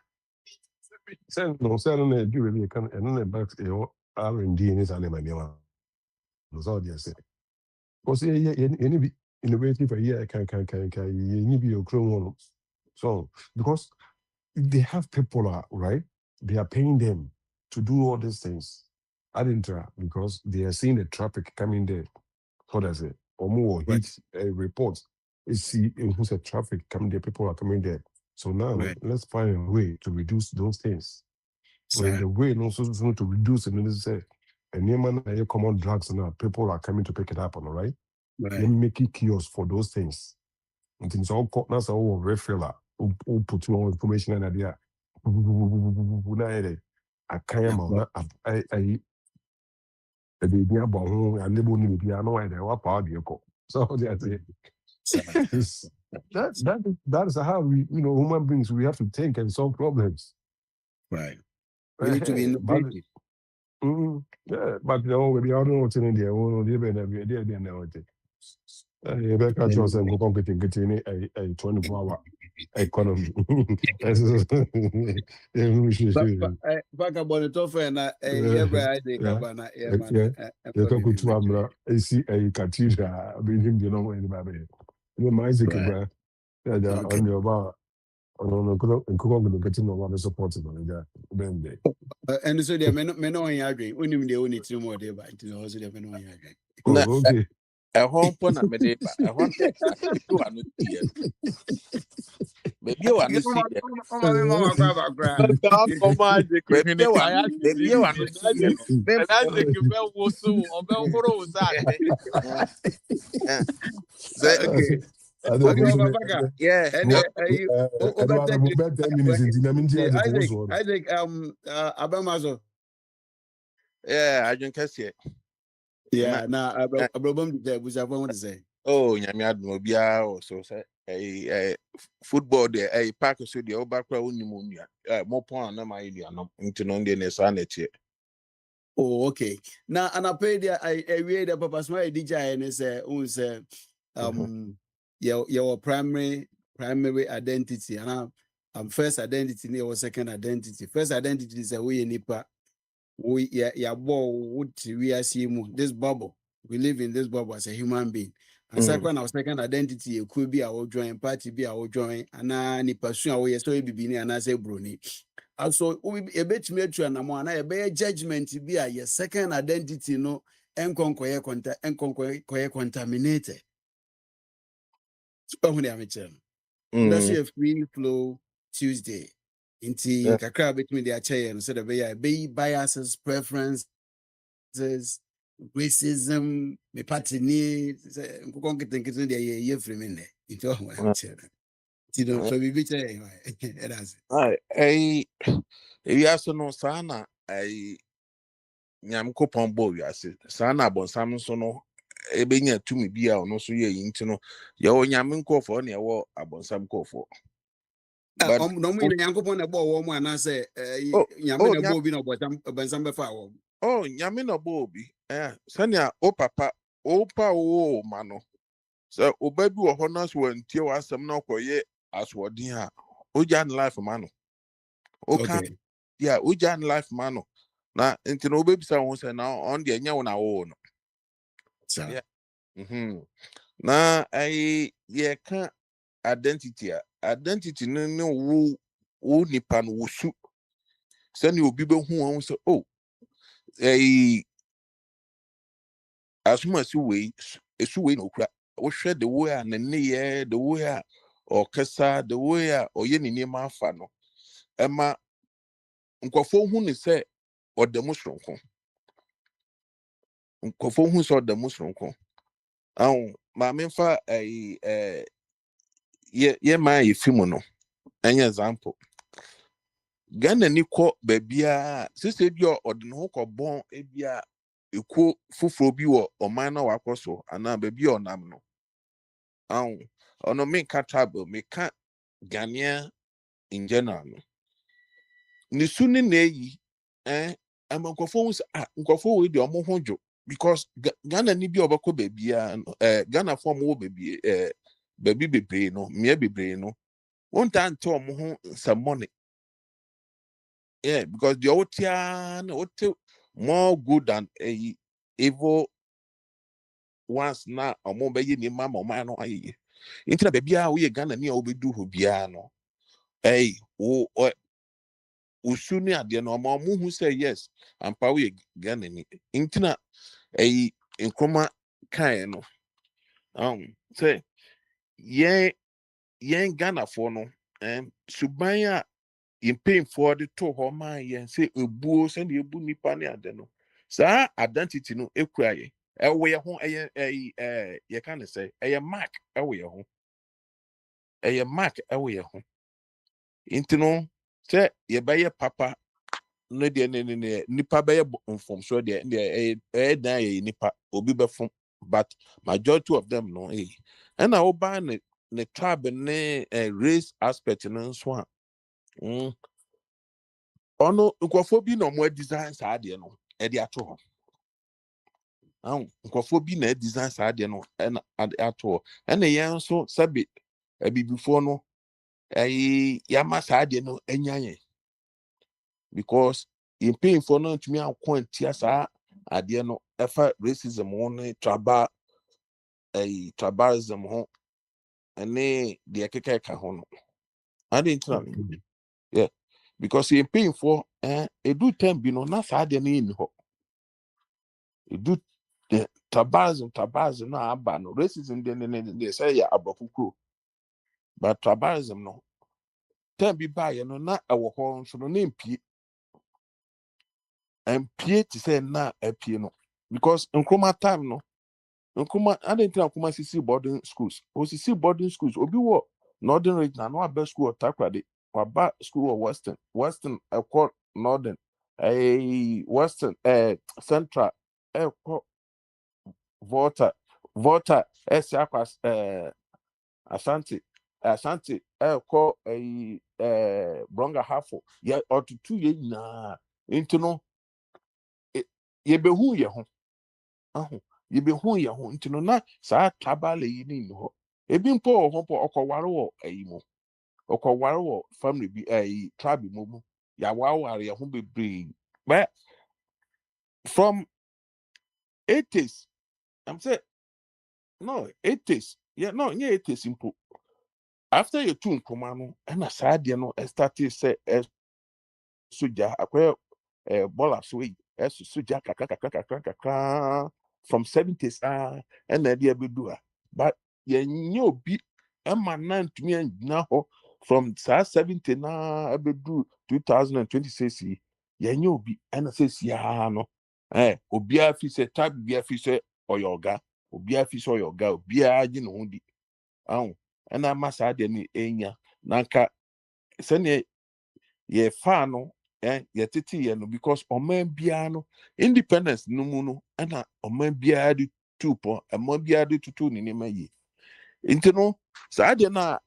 Say no do really can and no back R&D in his animal. So they say. Because any be innovative a year can you be your clone. So because they have people right, they are paying them to do all these things. I didn't try because they are seeing the traffic coming there. What does it? Or more hit a report. You see who's a traffic coming there, people are coming there. So now Right. let's find a way to reduce those things. So in Sir. the way also to reduce it, and say, and near common drugs now, people are coming to pick it up on, all right? Right. Let me make it kiosks for those things. And things all that's all refill who put more information in there. I can't I the baby about who and label me be no idea what power you call. So that's it. It's- that is how we, human beings, we have to think and solve problems. Right. We need to be But innovative. yeah, but maybe I don't know what's in there. Oh, they know it. You better catch yourself go getting a 24-hour economy. Back about the tough and I think about man. You can go to Amra, see a cathedral, bring him the number in the baby. You know, Isaac, Right. on your bar, on Kukongo getting no one supporting on the bend. And so they may not agree. We need the only two more day, but also they may not agree. Oh, okay. A home pon a medeba, a home you are not here. Maybe you are not here. Maybe you are not here. Okay. Yeah. And you over 10 minutes in Dinamindi. I think Abamazo. Yeah, I don't care. Yeah, now Abraham was I want to say. Oh, Yamia Mobia also say a football there, a pack of the Obakra Unimunia, more point on my idea, no, into non the sanity. Oh, okay. Now, and I paid I read the papa's my DJ and say, your primary identity, and first identity, your second identity. First identity is a way nipa. We we are seeing this bubble. We live in this bubble as a human being. And second identity, it could be our joint party, be our joint, and ni pursue our story be and I say brony. Also, we a bit metro and a bear judgment be a second identity, no, and contaminated. So, when I'm that's a free flow Tuesday. Inti kakra between their chair and said be biases, preferences, racism, me party ni nkukonke tenkete dia ye free me ne. Into what I'm saying. So we be chair. That's it. You also know Sana, I Yamko Pombo, you say, Sana bon Samson, Ebenya to me be out, no so ye into no, your Yaminko for any war about some call for. But normally the uncle on the ball woman and I say, Yamin Bobby no but some before. Oh, Yamina Bobby, Sanya, oh papa, oh mano. So, oh baby, or honors when Tio was some no ye as what dear, oh Jan life mano. Okay, yeah, oh Jan life mano. Na into no baby someone say now on the nya na own. Yeah. Na I can't identity no wo nipa no wo su. Send you be who say oh asuma su we no kra. Wo hwe the way and ne the way or kasa the way or ye ni ma fa no. Ema nkofo hu ni say or the musronko. Nkofo hu so the musronko. Ma memfa ye ma ye film no. An example. Ghana ni ko babia sise bi odin ho ko bon ebia eko fufuro bi wo oman na wakoso ana babia onam no ono me ka trouble me ka Ghanaian in general no ni suni na eyi amankofo nkofo we di omo hojo because Ghana ni bi obako babia Ghana form wo babia babi bebre no me bebre no wonta nte omo ho some money. Yeah, because the Otian more good than a evil once now or more by any mamma or man or ye. Into the baby, we are gonna near we do who piano. Hey, or Usuni at the normal who say yes, and Pawi Ganani. Intina a in chroma kind of say, yeah, Ghana for no, Subaya in paying for the to homa and say a boo send you boo nipa ne ade no. Saa identity no ekura ye. Ewe ye ho ye can say a mark ewe ye ho. A mark ewe ye ho. Inti no say ye baye papa no de ne nipa baye inform so de dan ye nipa obi be fom, but majority of them no and I oba ne tribe ne race aspect no so a ono nkwafo bi no mo design saa de no e de ato ho nkwafo bi na design saa de no e na ato ho e na yen so sabe abibifo no yama saa de no enyan because in paying for no to me akwantia saa ade no efa racism on tribalism ho ene de kekeka ho no ade ntina yeah because in paying for e do time bi no na saa de no yin ho e do tribalism na aba no racism de say ya abofukuro but tribalism no time bi ba ye no na ewo ho so no na mpie to say na apie no because nkoma time no nkoma I didn't think nkoma sisi boarding schools o sisi boarding schools obi wo northern region no aba school of takrade waba school of western ekọ northern western central ekọ volta akwas ashanti ekọ bronga hafo ya otutu ye nyina into no ye behu ye ho aho ye behu ye ho into no na saa tribal yi ni ho ebi mpo ho po okoware wo ayimo okoware wo family bi tribe mo ya waware ye ho bebre but from 80s I'm say no 80s yeah no yeah 80s impo after you two nkoma no na saa de no started say soja akwa bola so yi soja kakra from 70s and na dia bedu but ye nyobi ema na ntumi anyina ho from saa 70 na abedu 2026 ye nyobi and say sia no obi afi say type bi afi say oyoga obi afi say oyoga obi aji no ho di ahụ na masa de ni enya nanka sene ye fa no ye tete ye no because oman bia no independence no mu no na oman bia de tupo oman bia de tutu ni ne mayi intino sa de na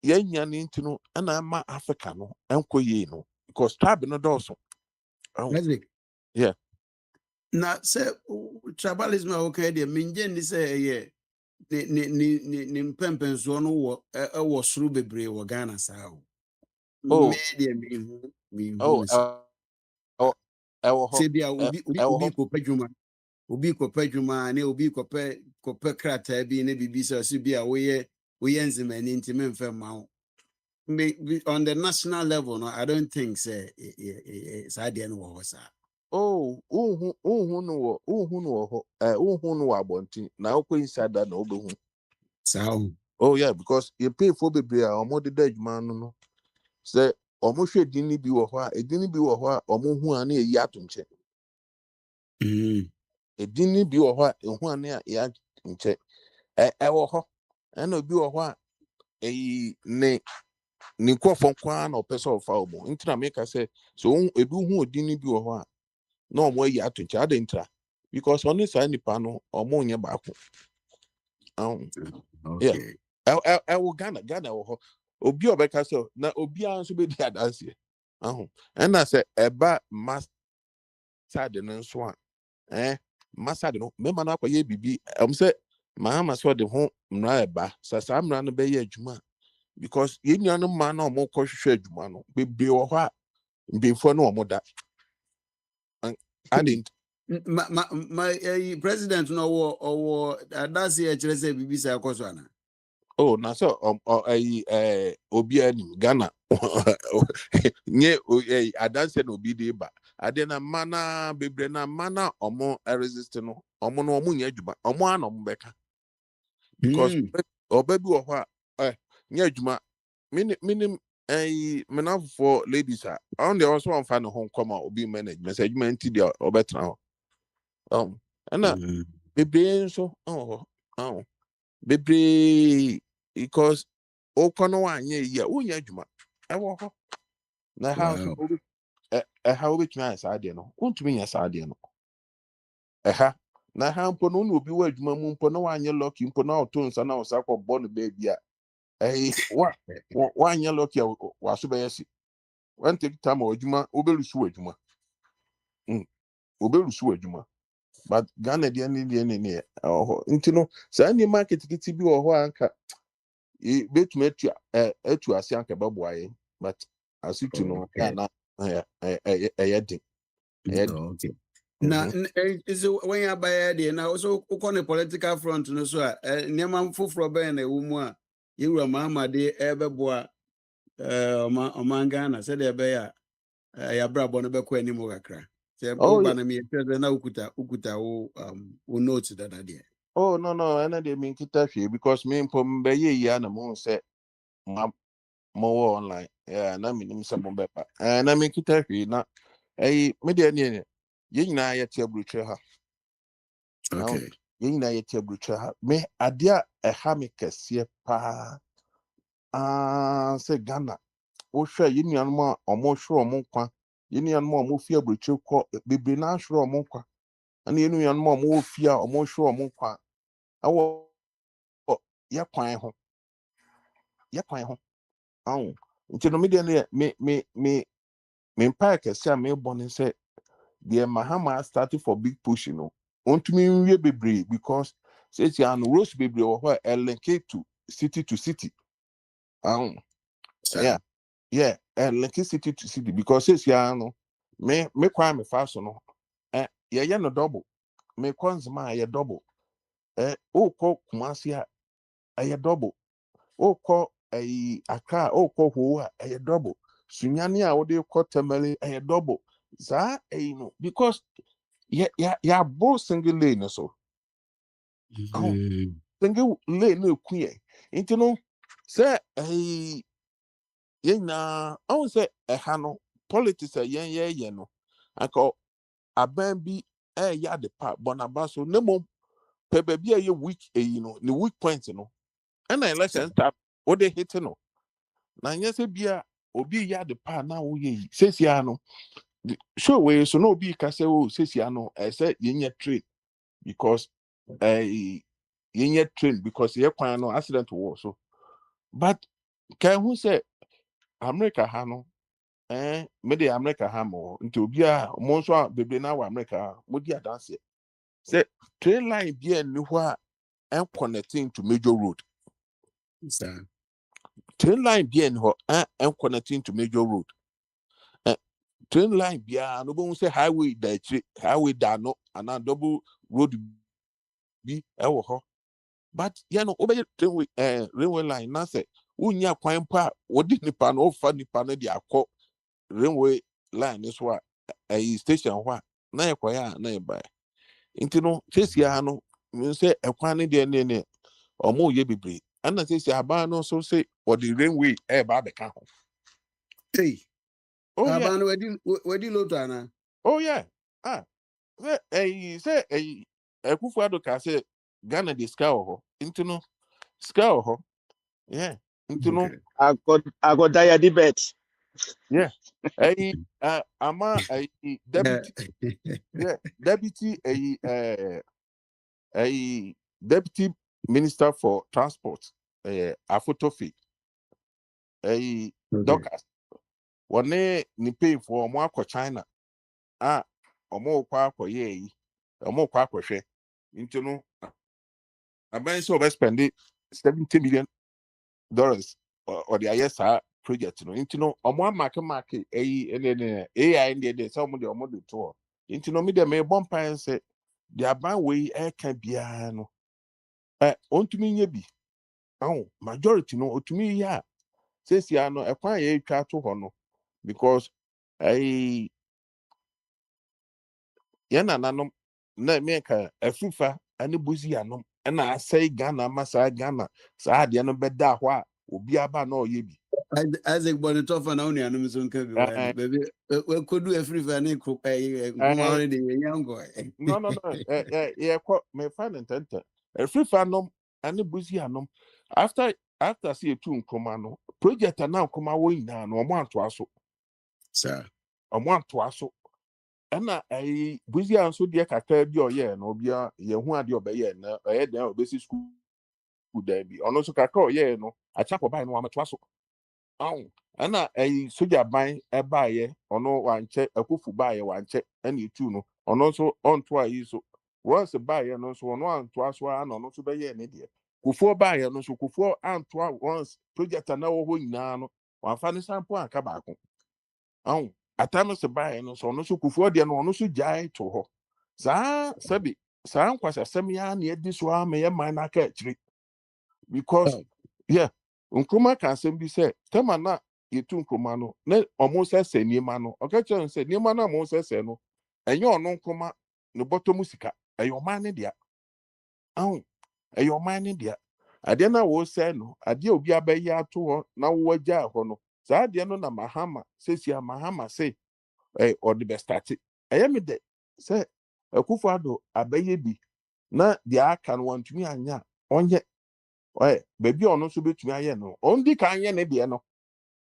ye nya ni intino na ma africa no enkoye no because tribe no also yeah na say tribalism a okay de menje ni say ye ni mpempenso no wo soro bebre wo Ghana saa o oh media mi hu oh ne sa ewo ho se bia obi ko padwuma obi ko padwuma ne obi ko pe krata bi ne bibi so bia woye nzimani ntime mfa ma wo on the national level no I don't think say saa de no wo sa oh uhu no ho uhu no abonti na okwo inside na obehu sao oh yeah because you pay for bebre a omo de adwuma no say omo hwe dini bi wo ho a edini bi wo ho a omo hu a na eyi atonche edini bi wo ho a ehu a na ya nche wo ho na obi wo ho a eyi ne nkofo kwa na opese ofa omo intra make say so ebi hu odini bi wo ho a na omo eyi atonche adentra because on this nipa no omo nye baako yeah I will Ghana wo ho obi obeka so na obi anso be di adanse and I say eba master de no so a master de no me ma na akoye bibi say ma so de ho mra eba sa mra no be ye adwuma because ye nua no ma na omo ko hwehwe adwuma no be wo ho a mbefo no omo da I didn't my president no wo that's here kire say bibi say akoso ana oh na so obi anim Ghana nye adanse na obi de ba ade na mana bebre na mana omo resist no omo no omo nya adwuma omo ana omo beka because oba bi wo ho a nya adwuma minim menam for ladies on the also on fan home come out be management segment the or better and bebre so bebre because o kono anye ya unya adwuma e wo ho na house how we try asade no untumi nya asade no na ha mpo no na obi wa adwuma mu mpo na wanye lucky mpo na oto nsa na osakọ bọ no baby a wanye lucky wa so be yesi when take time adwuma obelusu adwuma obelusu adwuma but Ghana de ne nti no sa ni market kiti bi wo ho anka betumi atu ase anka babo aye but asitu no na din okay. Now, is when you buy the now also on a political front, no so Niaman for Ben a woman, you were mamma de Ebeboa Omangana said a bear, ya brabo no beko anymore cra. Say, oh, Banami, na ukuta who notes that idea. Oh, no, and I didn't mean to because me and be ye na mo say more online. Yeah, na me some bepa. And I mean kitafi na media ni yin na ya tiabruche ha. Okay. Yin na ya tiabruche ha. Me adia ha me kese pa. Say Ghana. O hwe yin yan mo omo hwe omo kwa. Yin yan mo omo fi abruche ko bebre na hwe omo kwa. Ana yin yan mo omo fi a omo hwe omo kwa. Awo ya kwan ho nti no media me mpa kese a me born say the Mahama started for big push ontumi nwie bebre because say an rose bebre wo ho link to city yeah link city to city because say no me kwa me fa so no ye no double me konzma ye double o ko Kumasi a double okọ aka okọ ho a double sunyane a wode kọ temele double za no because ya bo single lane so single lane eku ye nti no say na I say ha no politics ye no aka aban bi ya de pa bonaba so nemo pe ba bi ye weak no the weak point no and election start what they hit no na nyese bia obi ya de pa na wo ye sesia no show we so no obi ka say o sesia no say yenye trade because yenye trade because ye kwan no accident wo so but can who say America ha no me de America ha mo nti obi a mo nso bebre na wa America mo di adanse say train line bia ni ho a connecting to major road train line bia ni ho connecting to major road train line bia no bo say highway da no ana double road bi ewo ho but no obey railway line na say unya kwan pa wodi nipa no ofa nipa no di akọ railway line so a station ho na yekoya na eba nti no sesia no me say ekwan ne de ne omo ye bebre ana sesia ba no so say wodi railway ba be ka ho oh yeah abanu wedi lotana oh yeah say Akwantufuo ka say Ghana the sky ho into no sky ho yeah into no I got diary bet yeah ama deputy yeah deputy deputy minister for transport Akwantufuo Docas one ni pay for omo akọ China omo kwa akọ ye omo kwa akọhwe into no aban so spend $70 million or the ISR project no into no omo market AI ndi so omo de to into no me dem e bon pan say the aban we can bia no ontumi nye bi majority no otumi ya sesia no ekwan ye twa to ho no because yana nanom na meka afufa ani buzi anom na asai Ghana masa Ghana sa de no beda ho a obi aba na oye bi Isaac Bonito for now, and I'm so baby. We could do a free fan and cook a young boy. No. Yeah, me find intent. A free fanom and the busy anom. After see a tune commando project and now come away now no one to us. Sir. I want to us. And I busy answer dear cacao, yeah, no be a who had your bay, no, I had their basic school there be. On also cacao, yeah, no, a chap of buying one to us. Oh, and I soldier buy a buyer or no one check a kufu buyer one check any two no, on also on twice so once a buyer no so on one twice one on also buy an idiot. Kufu buyer no so kufu and twice once project and now who no one funny sample and cabacco. Oh, at times a buyer no so no so kufu dear no so jai to her. Sa sabi sa was a semi near this one may a minor catch because yeah nkruma can be said tema na yetu nkruma no na almost say niema no okache say niema na almost say no enye ono nkruma no bottom sika eyo man ne dia ahụ eyo man ne dia ade na wo say no ade obi abayi ato ho na wo agya ho no saa ade no na mahama sesia mahama say or the best start eye me de say akufo ado abayi bi na dia aka no wantumi anya onye baby on also bet me no only can ye ne de no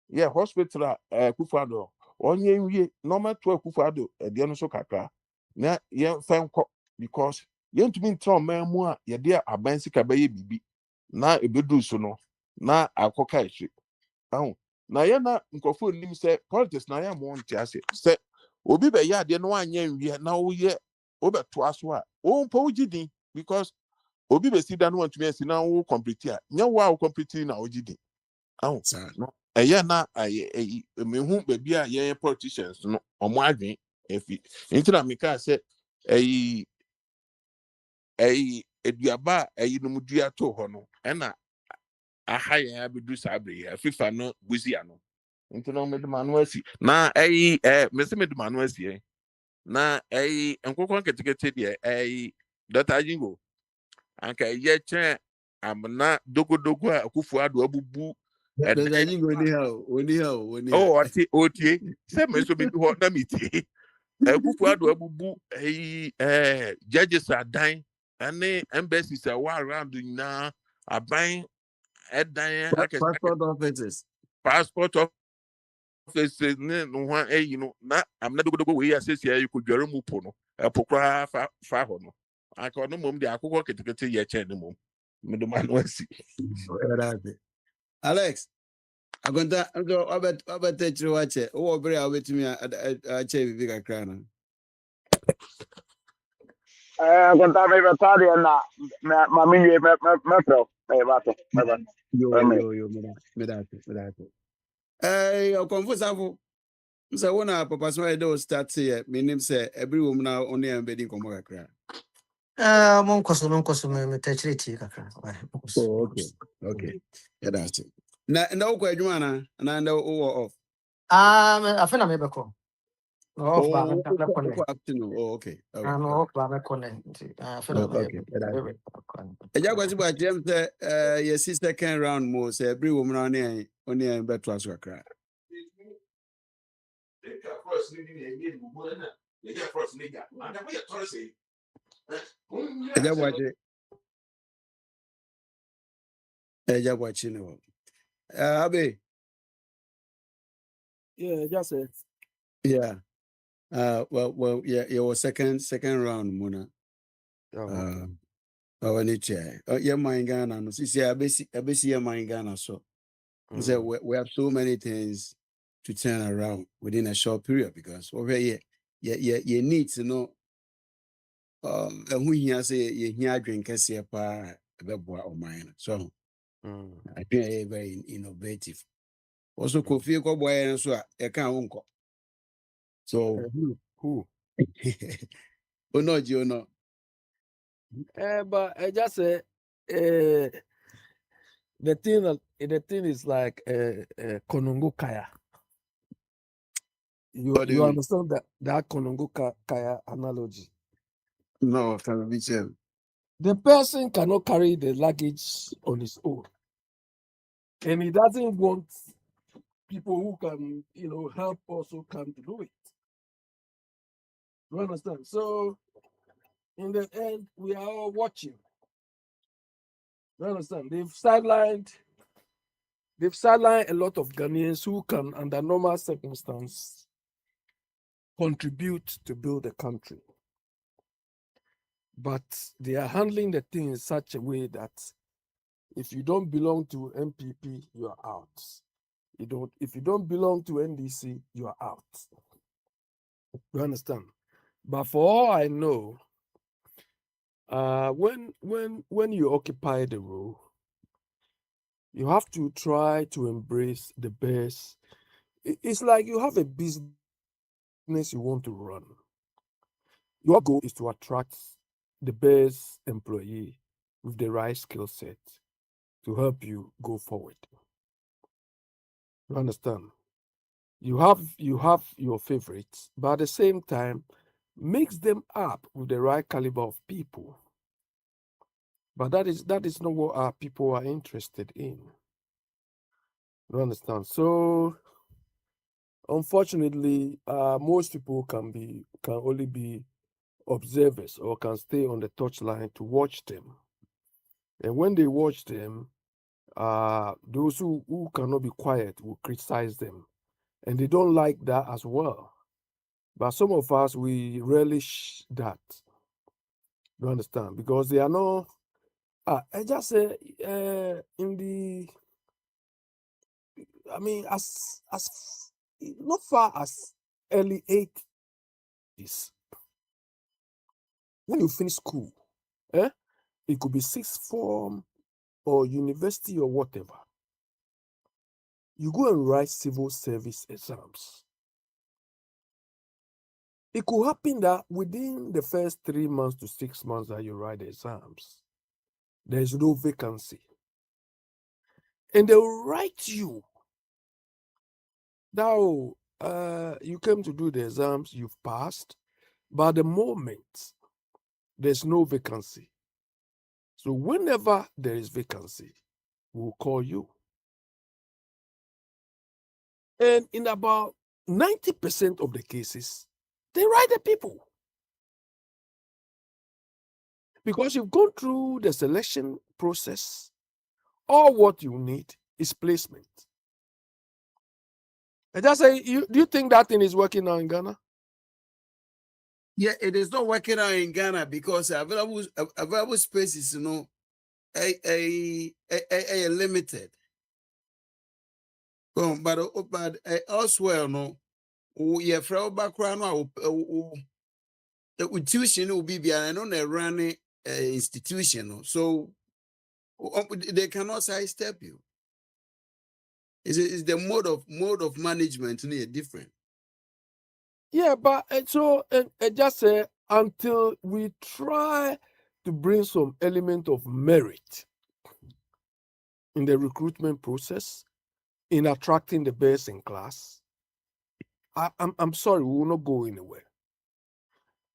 yeah hospital kufado onye wie normal to kufado de no so kakra na ye fanko because ye ntumi ntro man mu a ye de aban sika baye bibi na ebedu so no na akoka ichi ahụ na ye na nkofo nim say politics na ya mo nti ase say obi be ya de no anya wie na wo ye obeto aso a o mpo ugidin because obi be si da no want to me si na wo complete a nya wo complete na ogidi ahụ no eye na mehu baby a ye politicians no omo adwen efi nti na meka say eduaba no mudua to ho no na aha ye abedu sabre ya fifa no buzi ano nti no meduma no asi na mese meduma no asi na enkokon ketekete de Dr. Ajingo anka ye chen amna dogodogo a akufu ado abubu oh oti se me so me ho na miti akufu ado abubu judges adan ane embassies a wa around na aban edan Passport offices ne no ho no na amna dogodogo we asesi ayi ko dware mu po no pokra fa ho no aka no mom de akokọ ketekete ye chen no mom meduma no asi Alex agonta ndo obet chiri wache wo bere a betumi a che bibi kakra na Conta me vetari na ma minye me pro. Vato. Yo, medate. O confusa fu. Msa wona papa so e do start here. Menim say every woman na only am bedi komo kakra. Mon koso me techiri ti kakra. Oh, okay. Yeah, that's it. Na wo kwa adwuma na na wo off. I feel I'm able to. Oh, afternoon. Oh, okay. No, I'm connect. I feel I'm able Eja kwasi ba tiem say your second round mo say every woman only am beto aso kakra. Eja wachi no. Abe. Yeah, just it. Yeah. Well, yeah, it was second round, Mona. When it yeah, my Ghana. No, see, abesi my Ghana. So, we have so many things to turn around within a short period because over here, you need to know. Who here say you hear drink a pa about or mine. So, I think very innovative. Also, Kofi Koboy and so I can't uncle. So, who? Oh no, you know. But I just say the thing is like Konongo Kaya. You understand that Konongo Kaya analogy? No, can be said. The person cannot carry the luggage on his own, and he doesn't want people who can, help also come to do it. You understand? So in the end, we are all watching. You understand? They've sidelined a lot of Ghanaians who can, under normal circumstances, contribute to build the country. But they are handling the thing in such a way that if you don't belong to MPP, you are out. If you don't belong to NDC, you are out. You understand? But for all I know, when you occupy the role, you have to try to embrace the best. It's like you have a business you want to run. Your goal is to attract the best employee with the right skill set to help you go forward. You understand? You have your favorites, but at the same time, mix them up with the right caliber of people. But that is not what our people are interested in. You understand? So unfortunately, most people can only be observers or can stay on the touchline to watch them. And when they watch them, those who cannot be quiet will criticize them. And they don't like that as well. But some of us, we relish that. You understand? Because they are not. I just say in the. I mean, as not far as early 80s, when you finish school, it could be sixth form or university or whatever. You go and write civil service exams. It could happen that within the first 3 months to 6 months that you write the exams, there is no vacancy. And they'll write you. Now, you came to do the exams, you've passed, but at the moment, there's no vacancy. So whenever there is vacancy, we'll call you. And in about 90% of the cases, they write the people. Because you've gone through the selection process, all what you need is placement. I just say, do you think that thing is working now in Ghana? Yeah, it is not working out in Ghana because available spaces, are limited. But elsewhere, no, yeah, for background, the tuition will be behind on a running institution, so they cannot sidestep you. Is the mode of management different? Yeah, but just say until we try to bring some element of merit in the recruitment process, in attracting the best in class, I'm sorry, we will not go anywhere.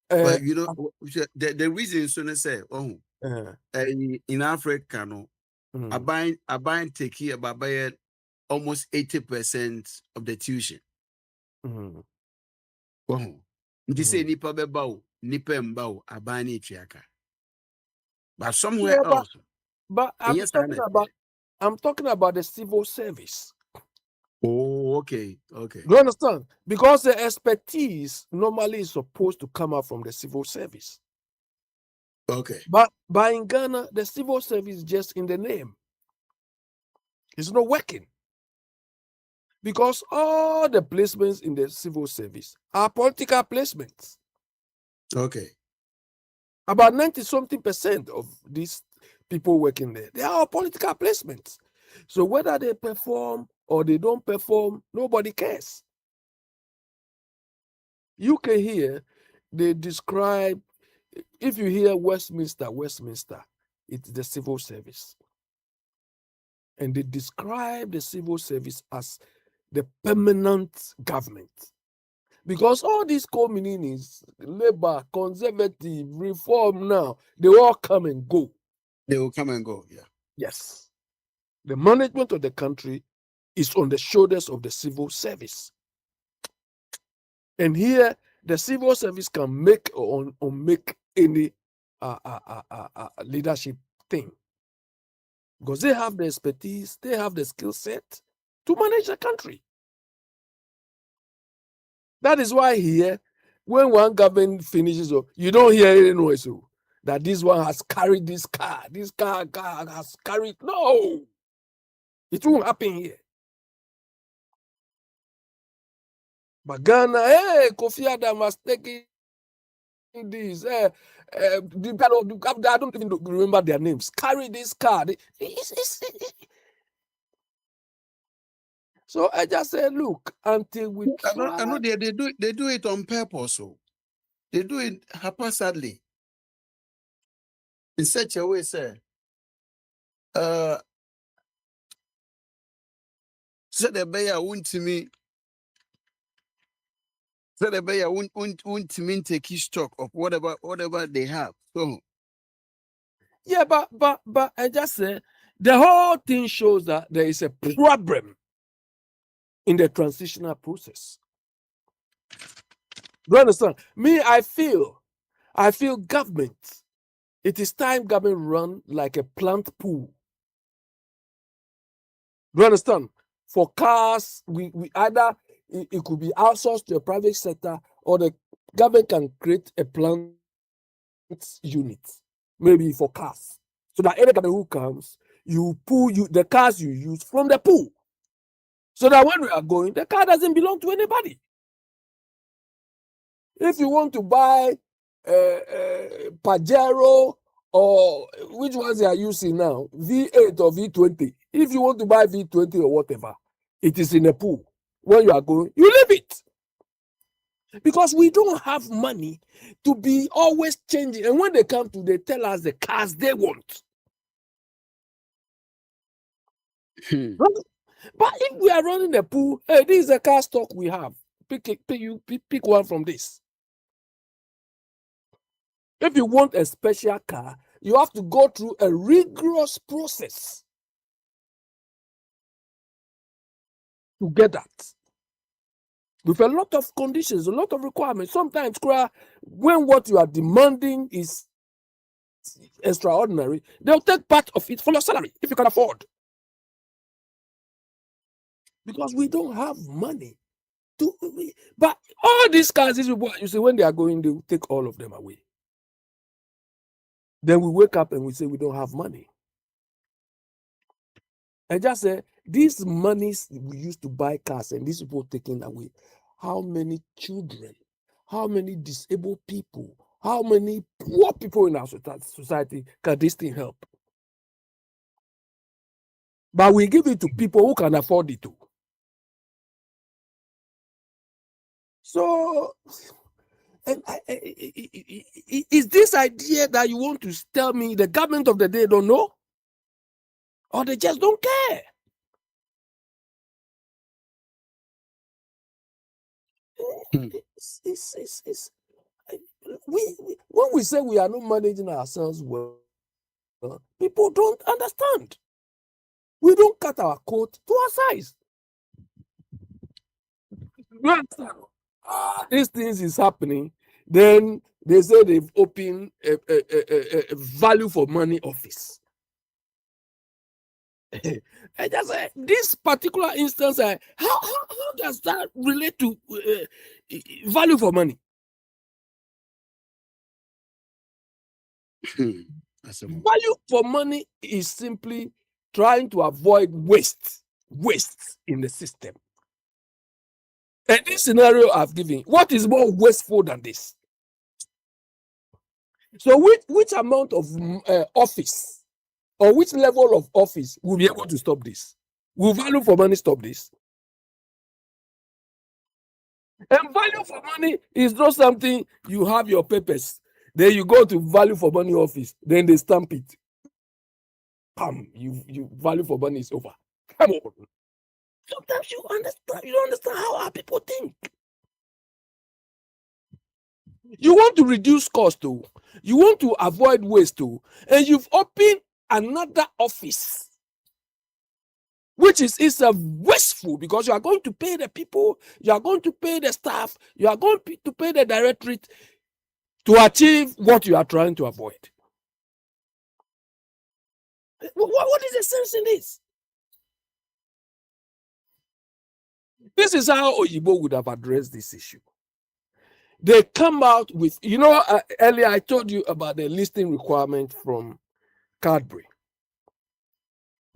But the reason so they say, in Africa, no, I buy take here about almost 80% of the tuition. You say nipa bebao, nipa mbao, abani chiaka. But somewhere else. But I'm talking about the civil service. Oh, okay. Do you understand? Because the expertise normally is supposed to come out from the civil service. Okay. But in Ghana, the civil service is just in the name. It's not working. Because all the placements in the civil service are political placements. Okay. About 90-something% of these people working there, they are all political placements. So whether they perform or they don't perform, nobody cares. You can hear, they describe, if you hear Westminster, it's the civil service. And they describe the civil service as the permanent government. Because all these communities, Labour, Conservative, Reform now, they all come and go. They will come and go, yeah. Yes. The management of the country is on the shoulders of the civil service. And here, the civil service can make or make any leadership thing, because they have the expertise, they have the skill set to manage the country. That is why here, when one government finishes, you don't hear any noise that this one has carried this car has carried. No, it won't happen here. But Ghana, hey, Kofi Adam has taken this. I don't even remember their names. Carry this car. So I just say, look, until we I know they do it on purpose. So they do it haphazardly in such a way, sir. So the bear won't to me. So the bear won't mean take his stock of whatever they have. So yeah, but I just say the whole thing shows that there is a problem in the transitional process. Do you understand? Me, I feel government. It is time government run like a plant pool. Do you understand? For cars, we either it could be outsourced to a private sector, or the government can create a plant unit, maybe for cars, so that any government who comes, you pull the cars you use from the pool, so that when we are going, the car doesn't belong to anybody. If you want to buy Pajero, or which ones they are using now, V8 or V20, if you want to buy V20 or whatever, it is in a pool. When you are going, you leave it. Because we don't have money to be always changing. And when they come to, they tell us the cars they want. But if we are running the pool, hey, this is the car stock we have. Pick one from this. If you want a special car, you have to go through a rigorous process to get that. With a lot of conditions, a lot of requirements. Sometimes, when what you are demanding is extraordinary, they'll take part of it from your salary if you can afford. Because we don't have money to. But all these cars, these people, you see, when they are going, they will take all of them away. Then we wake up and we say we don't have money. I just say these monies we used to buy cars and these people taken away. How many children, how many disabled people, how many poor people in our society can this thing help? But we give it to people who can afford it too. So, is this idea that you want to tell me the government of the day don't know? Or they just don't care? When we say we are not managing ourselves well, people don't understand. We don't cut our coat to our size. You understand? These things is happening. Then they say they've opened a value for money office. I just say this particular instance, how does that relate to value for money? Value for money is simply trying to avoid waste in the system. And this scenario I've given, what is more wasteful than this? So which amount of office or which level of office will be able to stop this? Will value for money stop this? And value for money is not something you have your papers. Then you go to value for money office, then they stamp it. Bam, you value for money is over. Come on. Sometimes you don't understand how our people think. You want to reduce cost too. You want to avoid waste too. And you've opened another office which is itself wasteful because you are going to pay the people, you are going to pay the staff, you are going to pay the directorate to achieve what you are trying to avoid. What is the sense in this? This is how Oyibo would have addressed this issue. They come out with, earlier I told you about the listing requirement from Cadbury.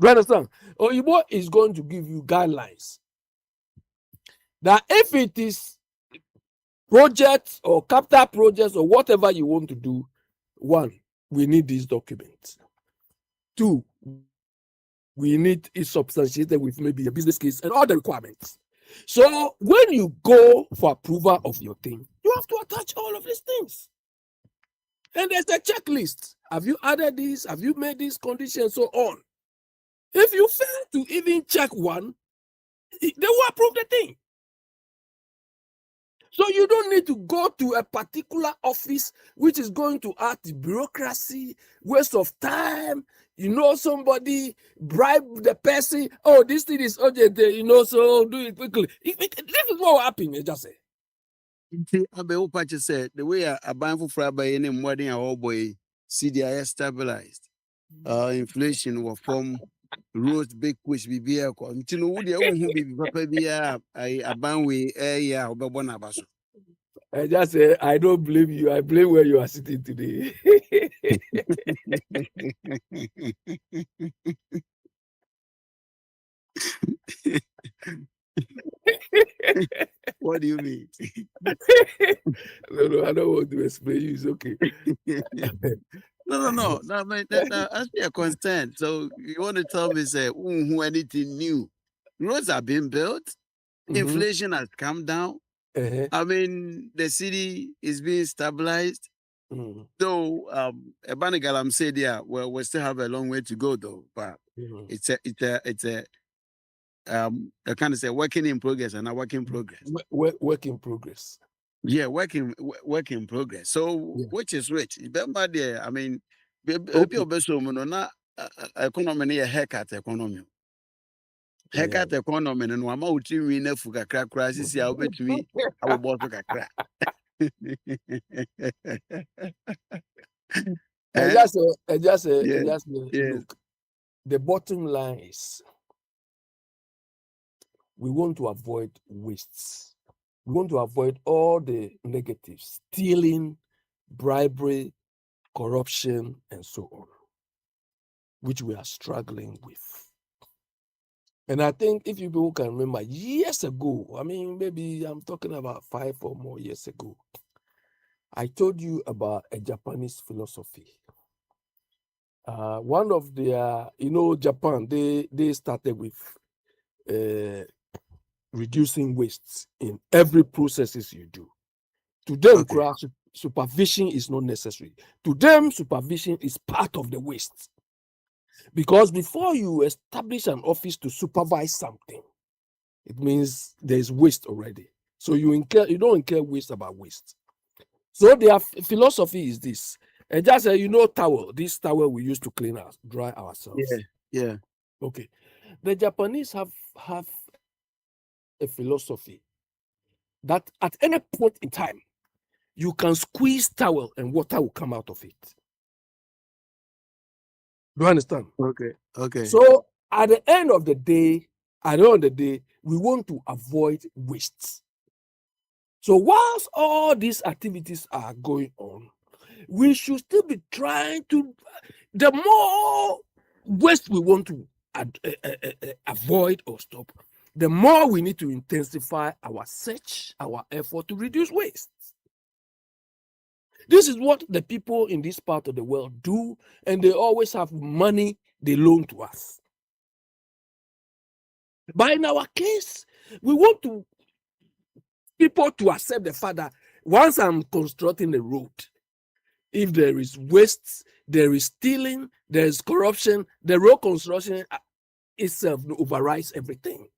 Do you understand? Oyibo is going to give you guidelines that if it is projects or capital projects or whatever you want to do, one, we need these documents. Two, we need it substantiated with maybe a business case and all the requirements. So when you go for approval of your thing, you have to attach all of these things. And there's a checklist. Have you added this? Have you made these conditions? So on. If you fail to even check one, they will approve the thing. So you don't need to go to a particular office which is going to add the bureaucracy, waste of time. Somebody bribe the person. Oh, this thing is urgent, so do it quickly. This is what will happen, just say. Abe said the way a bank for Friday any more than our boy CDI stabilized. Inflation will form roast big quiz be beer. Until would you be papa be a banwe yeah obabona baso. I just say I don't blame you. I blame where you are sitting today. What do you mean? No, I don't want to explain you. It's okay. No. That's be a constant. So you want to tell me, say, who anything new? Roads are being built. Inflation has come down. I mean, the city is being stabilized. Though Ebanigalam said, yeah, well, we still have a long way to go, though. But it's a I kind of say working in progress and a work in progress. Work in progress. Yeah, work in progress. So which is which? Remember there, I mean, economy a haircut economy. Haircut economy and one more win a fuga crack crisis. I'll bet me I will both a crack. Look, the bottom line is we want to avoid wastes. We want to avoid all the negatives, stealing, bribery, corruption, and so on, which we are struggling with. And I think if you people can remember, years ago, I mean, maybe I'm talking about 5 or more years ago, I told you about a Japanese philosophy. One of their, Japan, they started with reducing wastes in every processes you do. To them, supervision is not necessary. To them, supervision is part of the waste. Because before you establish an office to supervise something, it means there's waste already. So you don't incur waste about waste. So their philosophy is this. And just towel. This towel we use to dry ourselves. Yeah. Okay. The Japanese have a philosophy that at any point in time, you can squeeze towel and water will come out of it. Do you understand? Okay. So at the end of the day, we want to avoid wastes. So whilst all these activities are going on, we should still be trying to, the more waste we want to avoid or stop, the more we need to intensify our search, our effort to reduce waste. This is what the people in this part of the world do, and they always have money they loan to us. But in our case, we want people to accept the fact that once I'm constructing a road, if there is waste, there is stealing, there is corruption, the road construction itself overrides everything.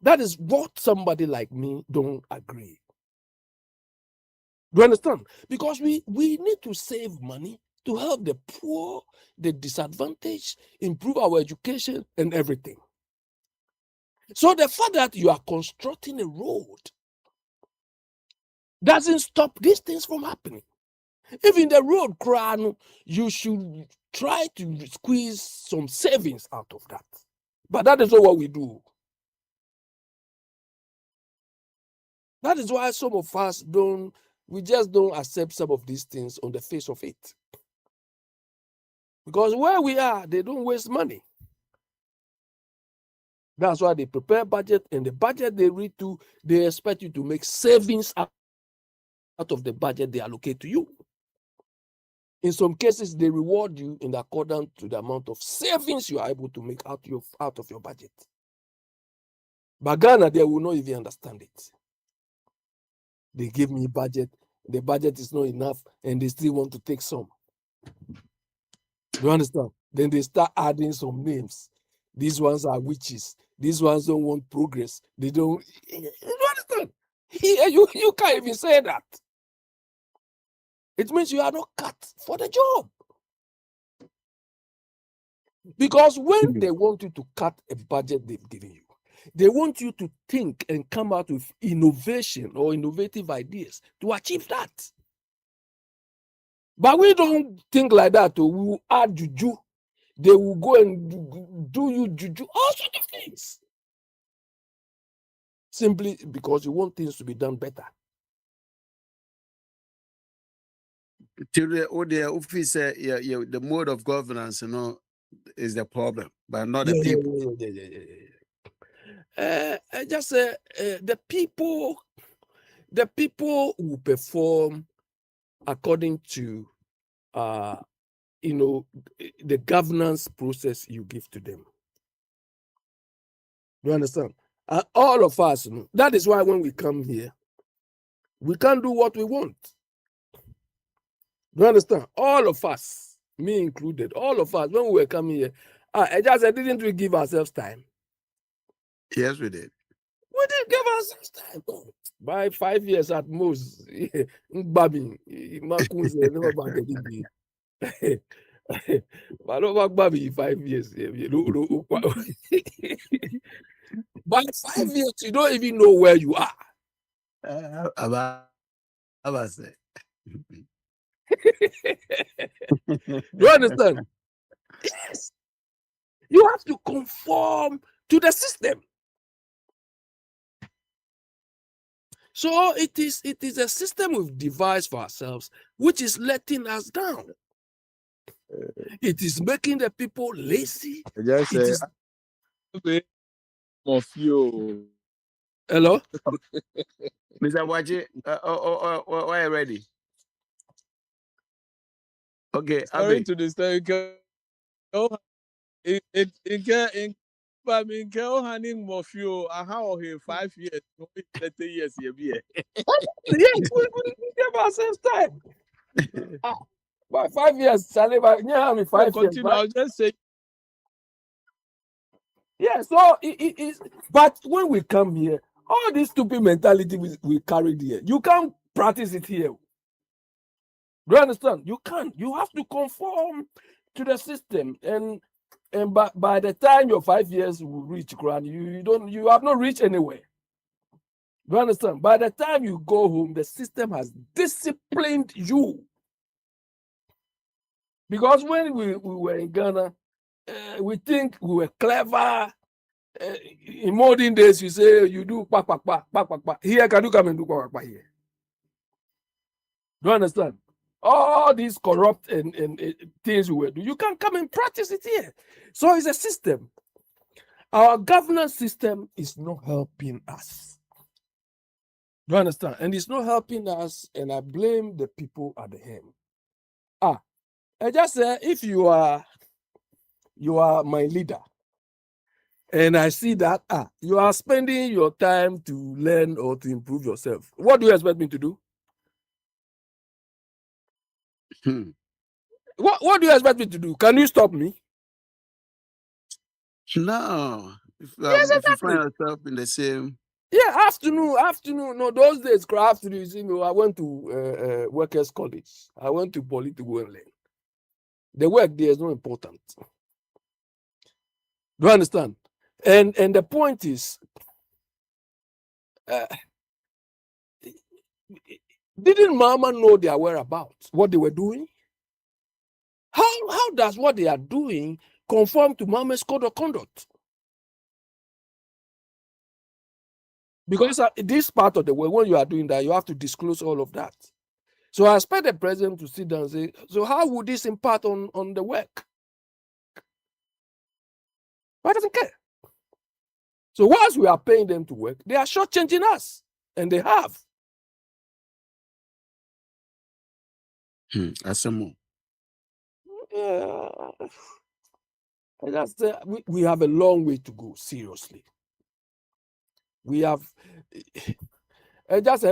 That is what somebody like me don't agree. Do you understand? Because we need to save money. to help the poor, the disadvantaged, improve our education and everything. So the fact that you are constructing a road doesn't stop these things from happening. Even the road crown, you should try to squeeze some savings out of that. But that is not what we do. That is why some of us we just don't accept some of these things on the face of it. Because where we are, they don't waste money. That's why they prepare budget, and the budget they read to, they expect you to make savings out of the budget they allocate to you. In some cases, they reward you in accordance to the amount of savings you are able to make out of your budget. But Ghana, they will not even understand it. They give me budget, the budget is not enough, and they still want to take some. You understand? Then they start adding some names. These ones are witches. These ones don't want progress. They don't. You understand? Here, you can't even say that. It means you are not cut for the job. Because when they want you to cut a budget they've given you, they want you to think and come out with innovation or innovative ideas to achieve that. But we don't think like that. We will add juju. They will go and do you juju, all sorts of things. Simply because you want things to be done better. The office, the mode of governance, is the problem, but not the people. Just the people who perform according to the governance process you give to them. You understand? All of us, that is why when we come here, we can't do what we want. You understand? All of us, me included, all of us, when we were coming here, didn't we give ourselves time? Yes, we did. We didn't give ourselves time. By 5 years at most. Babi, Babi, 5 years. By 5 years, you don't even know where you are. You understand? Yes. You have to conform to the system. So it is a system we've devised for ourselves, which is letting us down. It is making the people lazy. Of you. Hello? Mr. Waji, why are you ready? Okay, sorry to disturb you. In handing more fuel, how 5 years, 30 years, Yes, we give ourselves time. By 5 years, Charlie, by 5 years. Continue, I'll just say. Yeah, so it is. But when we come here, all this stupid mentality we carried here, you can't practice it here. Do you understand? You can't. You have to conform to the system, and by the time your 5 years will reach, you have not reached anywhere. Do you understand? By the time you go home, the system has disciplined you. Because when we were in Ghana, we think we were clever. In modern days, you say you do pa. Here, can you come and do pa here? Do you understand? All these corrupt and things we were doing, you can come and practice it here. So it's a system. Our governance system is not helping us. Do you understand? And it's not helping us, and I blame the people at the helm. I just say, if you are my leader, and I see that you are spending your time to learn or to improve yourself, what do you expect me to do? What do you expect me to do? Can you stop me? No. If you find yourself in the same. Yeah, afternoon. No, those days, afternoon, you see me, I went to Workers' College. I went to Poly to go and learn. The work there is not important. Do you understand? And the point is, didn't Mama know their whereabouts, what they were doing? How does what they are doing conform to Mama's code of conduct? Because this part of the work, when you are doing that, you have to disclose all of that. So I expect the president to sit down and say, so how would this impact on the work? Why doesn't care? So whilst we are paying them to work, they are shortchanging us, and they have. Asamo. We have a long way to go, seriously. We have, just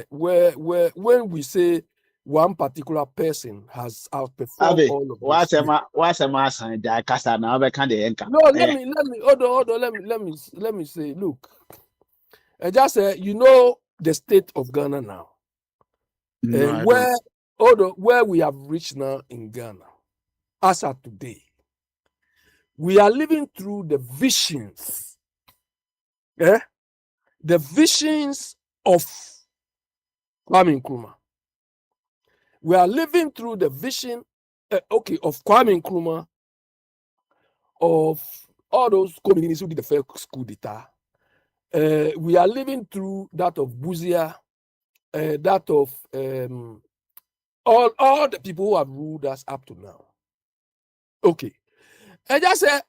where when we say one particular person has outperformed all of us. No, hold on, let me say, look. Just the state of Ghana now. No, Where we have reached now in Ghana, as of today, we are living through the visions, the visions of Kwame Nkrumah. We are living through the vision, of Kwame Nkrumah, of all those communities who did the first coup d'etat. We are living through that of Buzia, that of all the people who have ruled us up to now. Okay. I just say,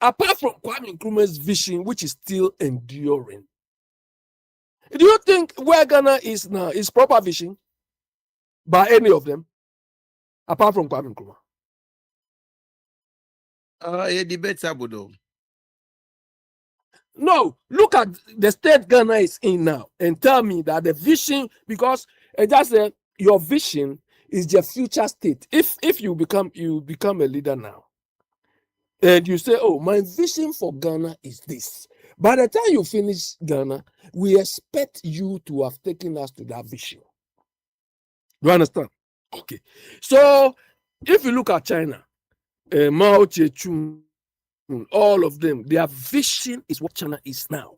apart from Kwame Nkrumah's vision, which is still enduring, do you think where Ghana is now is proper vision by any of them, apart from Kwame Nkrumah? No, look at the state Ghana is in now and tell me that the vision, because I just said your vision is your future state. If you become a leader now, and you say, oh, my vision for Ghana is this. By the time you finish Ghana, we expect you to have taken us to that vision. You understand? Okay. So if you look at China, Mao Zedong, all of them, their vision is what China is now.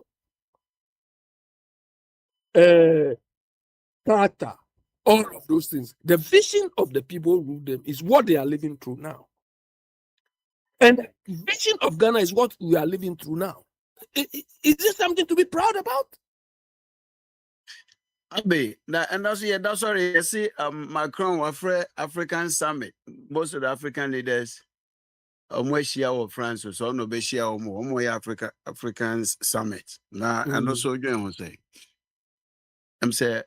Tata, all of those things. The vision of the people who rule them is what they are living through now. And the vision of Ghana is what we are living through now. Is this something to be proud about? And also, that's sorry. You see, Macron African summit. Most of the African leaders, of France, so no be share African summit. Now, and also join say, I'm say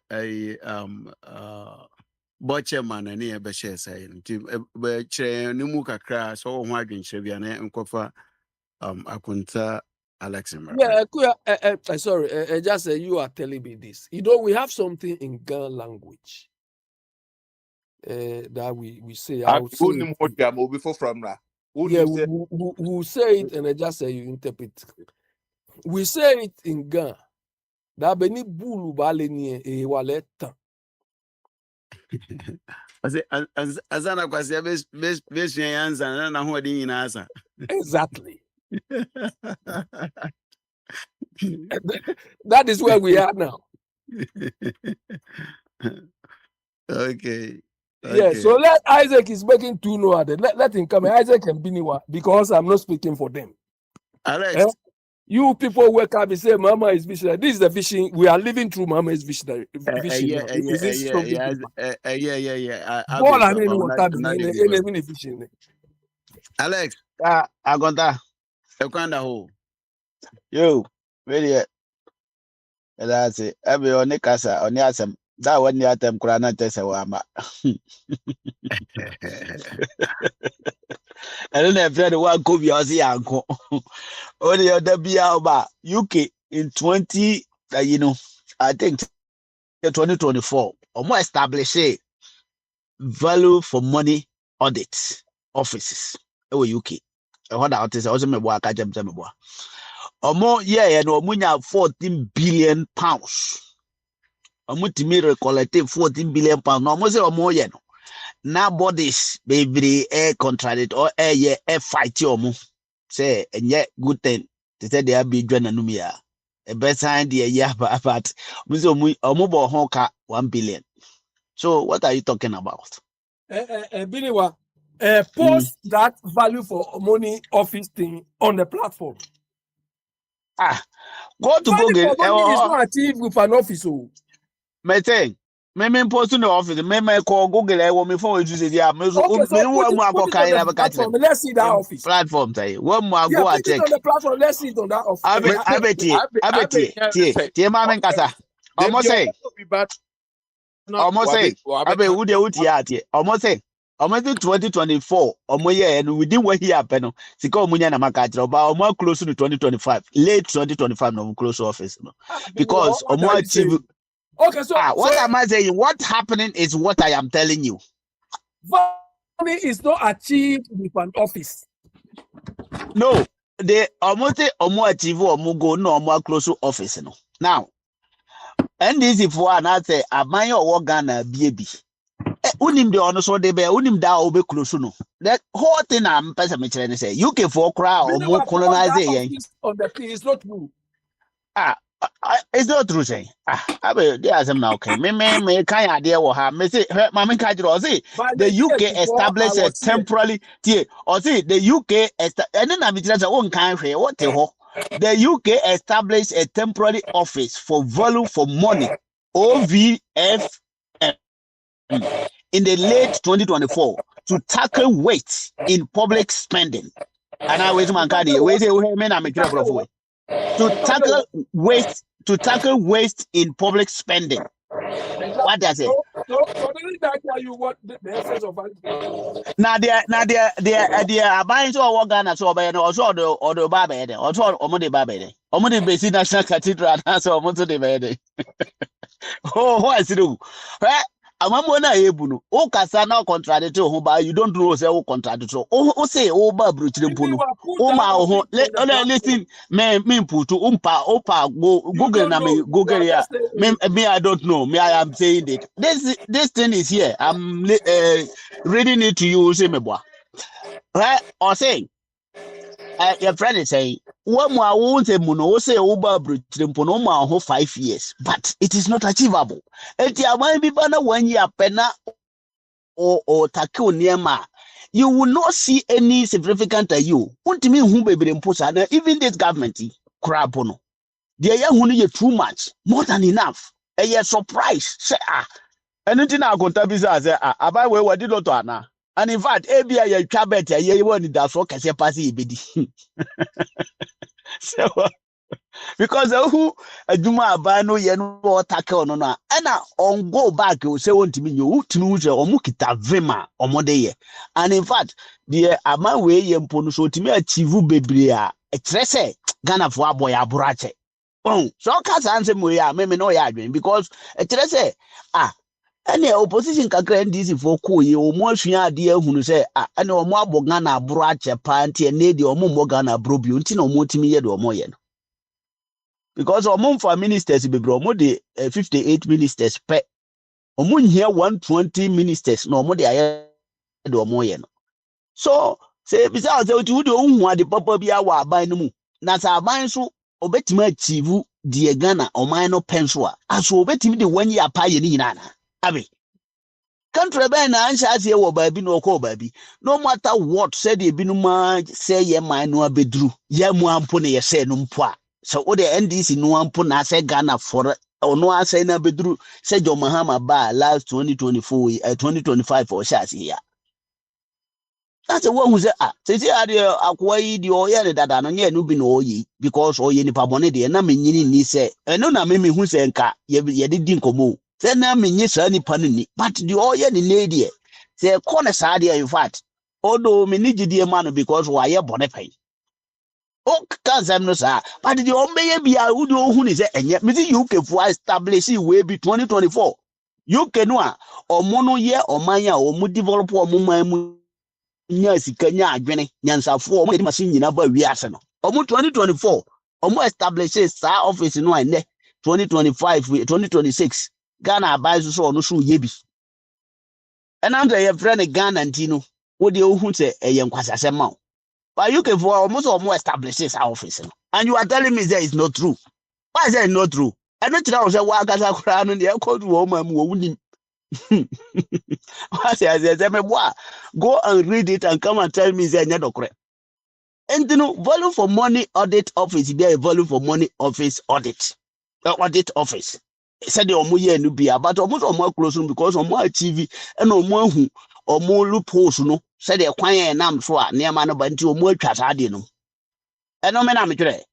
Butcherman and near Beshe say, Nimu kakra, so one again, Cheviana and Kofa, Akunta. Alexander. Yeah, sorry, just you are telling me this. We have something in Ghana language that we say. I will say we'll say it, and I just say you interpret. We say it in Ghana. That beni bulu baleni e waleta. Exactly. That is where we are now. Okay. Yeah, so let Isaac is making two no other. Let him come. Isaac and Biniwa, because I'm not speaking for them. Alex. You people wake up and say Mama is visionary. This is the vision. We are living through Mama is visionary. Yeah. Ball and any water any vision. Alex, Agonda. Ekwanda ho. Yo, really. That's it. Every on the casa on the asem. That one the atem kurana tese wama. I don't have friend one go be ozi anko. Only other be about UK in 20 I think 2024 or more establish a value for money audit offices over UK. What out is also me work at them or more and omunya 14 billion pounds. Omutimi recollect 14 billion pounds. No more say or more na bodies bebree contradict or fight your mo say enye good thing they say they be dwana no ya a best sign the year but omo ho ka 1 billion. So what are you talking about? Biniwa, post that value for money office thing on the platform. Go to value Google. For money is not achieved with an office. My thing. Me post in the office. Me call Google. I want me phone to say yeah. Me Okay, so put it on the platform. Let's see that office. Platform say. One more yeah, go put and check. It on the platform. Let's see it on that office. Tie mama kasa. Almost say. Almost say. Abe ude uti ya tie. Almost say. Almost 2024. Almost yeah. And within what he happen. Sika omunya na makachira. But almost close to 2025. Late 2025 no close office no. Because almost achieve. Okay, so what am I saying? What's happening is what I am telling you. Money is not achieved with an office. No, they almost achieve or go no more close to office. No. Now, and this if one I say a my organa baby. Unim the honor so they be unim da obe close no. That whole thing I'm person say UK for crowd or more colonization on the thing is not true. It's not true, say. I mean, there's some now. Okay, me kind idea what have me say. Mammy can't say the UK established a temporarily or say the UK and then I'm just own country. What the the UK established a temporary office for value for money OVFM in the late 2024 to tackle waste in public spending. And I wait man cardi. Wait say we men am careful to tackle waste in public spending. What does it? So didn't that tell you what the essence of it? Now they are buying to our Ghana so by also the Barbade, also Omode Barbade. Omode Basi National Cathedral, so Omoto de Bede. Oh, what is it? Amamona ebunu o kasa na contradict ho ba you don't know say o contradict o say o ba bruchire mpunu o ma ho listen me put umpa opa go Google na me Google ya me I don't know me I am saying it this thing is here I'm reading it to you say me boy right or saying your friend is saying one more won't say muno say over mpono ma ho 5 years but it is not achievable enti aman bi bana 1 year pena or tackle niema you will not see any significant you untimi hu bebre mposa na even this government crap no they ya hu no too much more than enough a surprise say anything na akonta bi say abai we wadi doctor ana. And in fact, ABI ya chabet ya won that for kase pass ibedi. So because who aduma aba no ye no tackle no na na on go back o say won timi nyo timi uje omo kita vema omode ye. And in fact, the ama we ye mpo no so timi achieve bebre a etrese Ghana for aboy aburache. So ka sanse mo ya me no ya adwen because etrese and the opposition kakra NDC for cool ye o mo hwia ade ahunu say and o mo aboga na abro ache panti e na de o mo moga na abro bi unti na o mo timi ye de o mo ye no because o mo for ministers bebre o mo de 58 ministers pe o mo nhia 120 ministers na o mo de aye de o mo ye no so say bisa say uti de ohun ade papa bi awa aban no mu na sa aban so obetima achieve de Ghana o man no penso aso obetimi de 1 year pa ye ni nyina na abi country ben na ansha se wo baabi no ko baabi no matter what said e binu ma say ye man no abedru ye mu ampo ne ye say no mpo a so o de NDC no ampo na say Ghana for ono asay na bedru say John Mahama ba last 2024 2025 or sha ya that's the one who say say ade akwa yi di o ye ne dada no ye no bi no oyi because o ye nipa bone de na menyini ni say eno na me hu say nka ye de di nkomo say na menye sa nipa ni but the all ye ni lady say corner sa de in fact although me ni gidie ma no because wa ye bone pai o kan sam no sa but the o meye bia wo de ohun ni say enye me see UK for establish we be 2024 UK no a omo no ye oman a omo develop omo man mu nya sika nya adwene nyansafo omo de machine nyina ba wi ase no omo 2024 omo establish sa office no ene 2025 2026 Ghana buys so no so ye bi And I'm the friend Ghana and Tino. What do you who say a young Quasasema? But you can for almost or more establishes our office. And you are telling me that is not true. Why is that not true? I don't know why I crown and the cold woman wouldn't. I said, go and read it and come and tell me they're not correct. And you know, volume for money audit office, be a volume for money office audit. Audit office. Said the omuye nubia, but almost or more close because on more TV and on more who or more loopholes, no, said the quiet and I'm for near man about to more chat adino. And no man I'm today.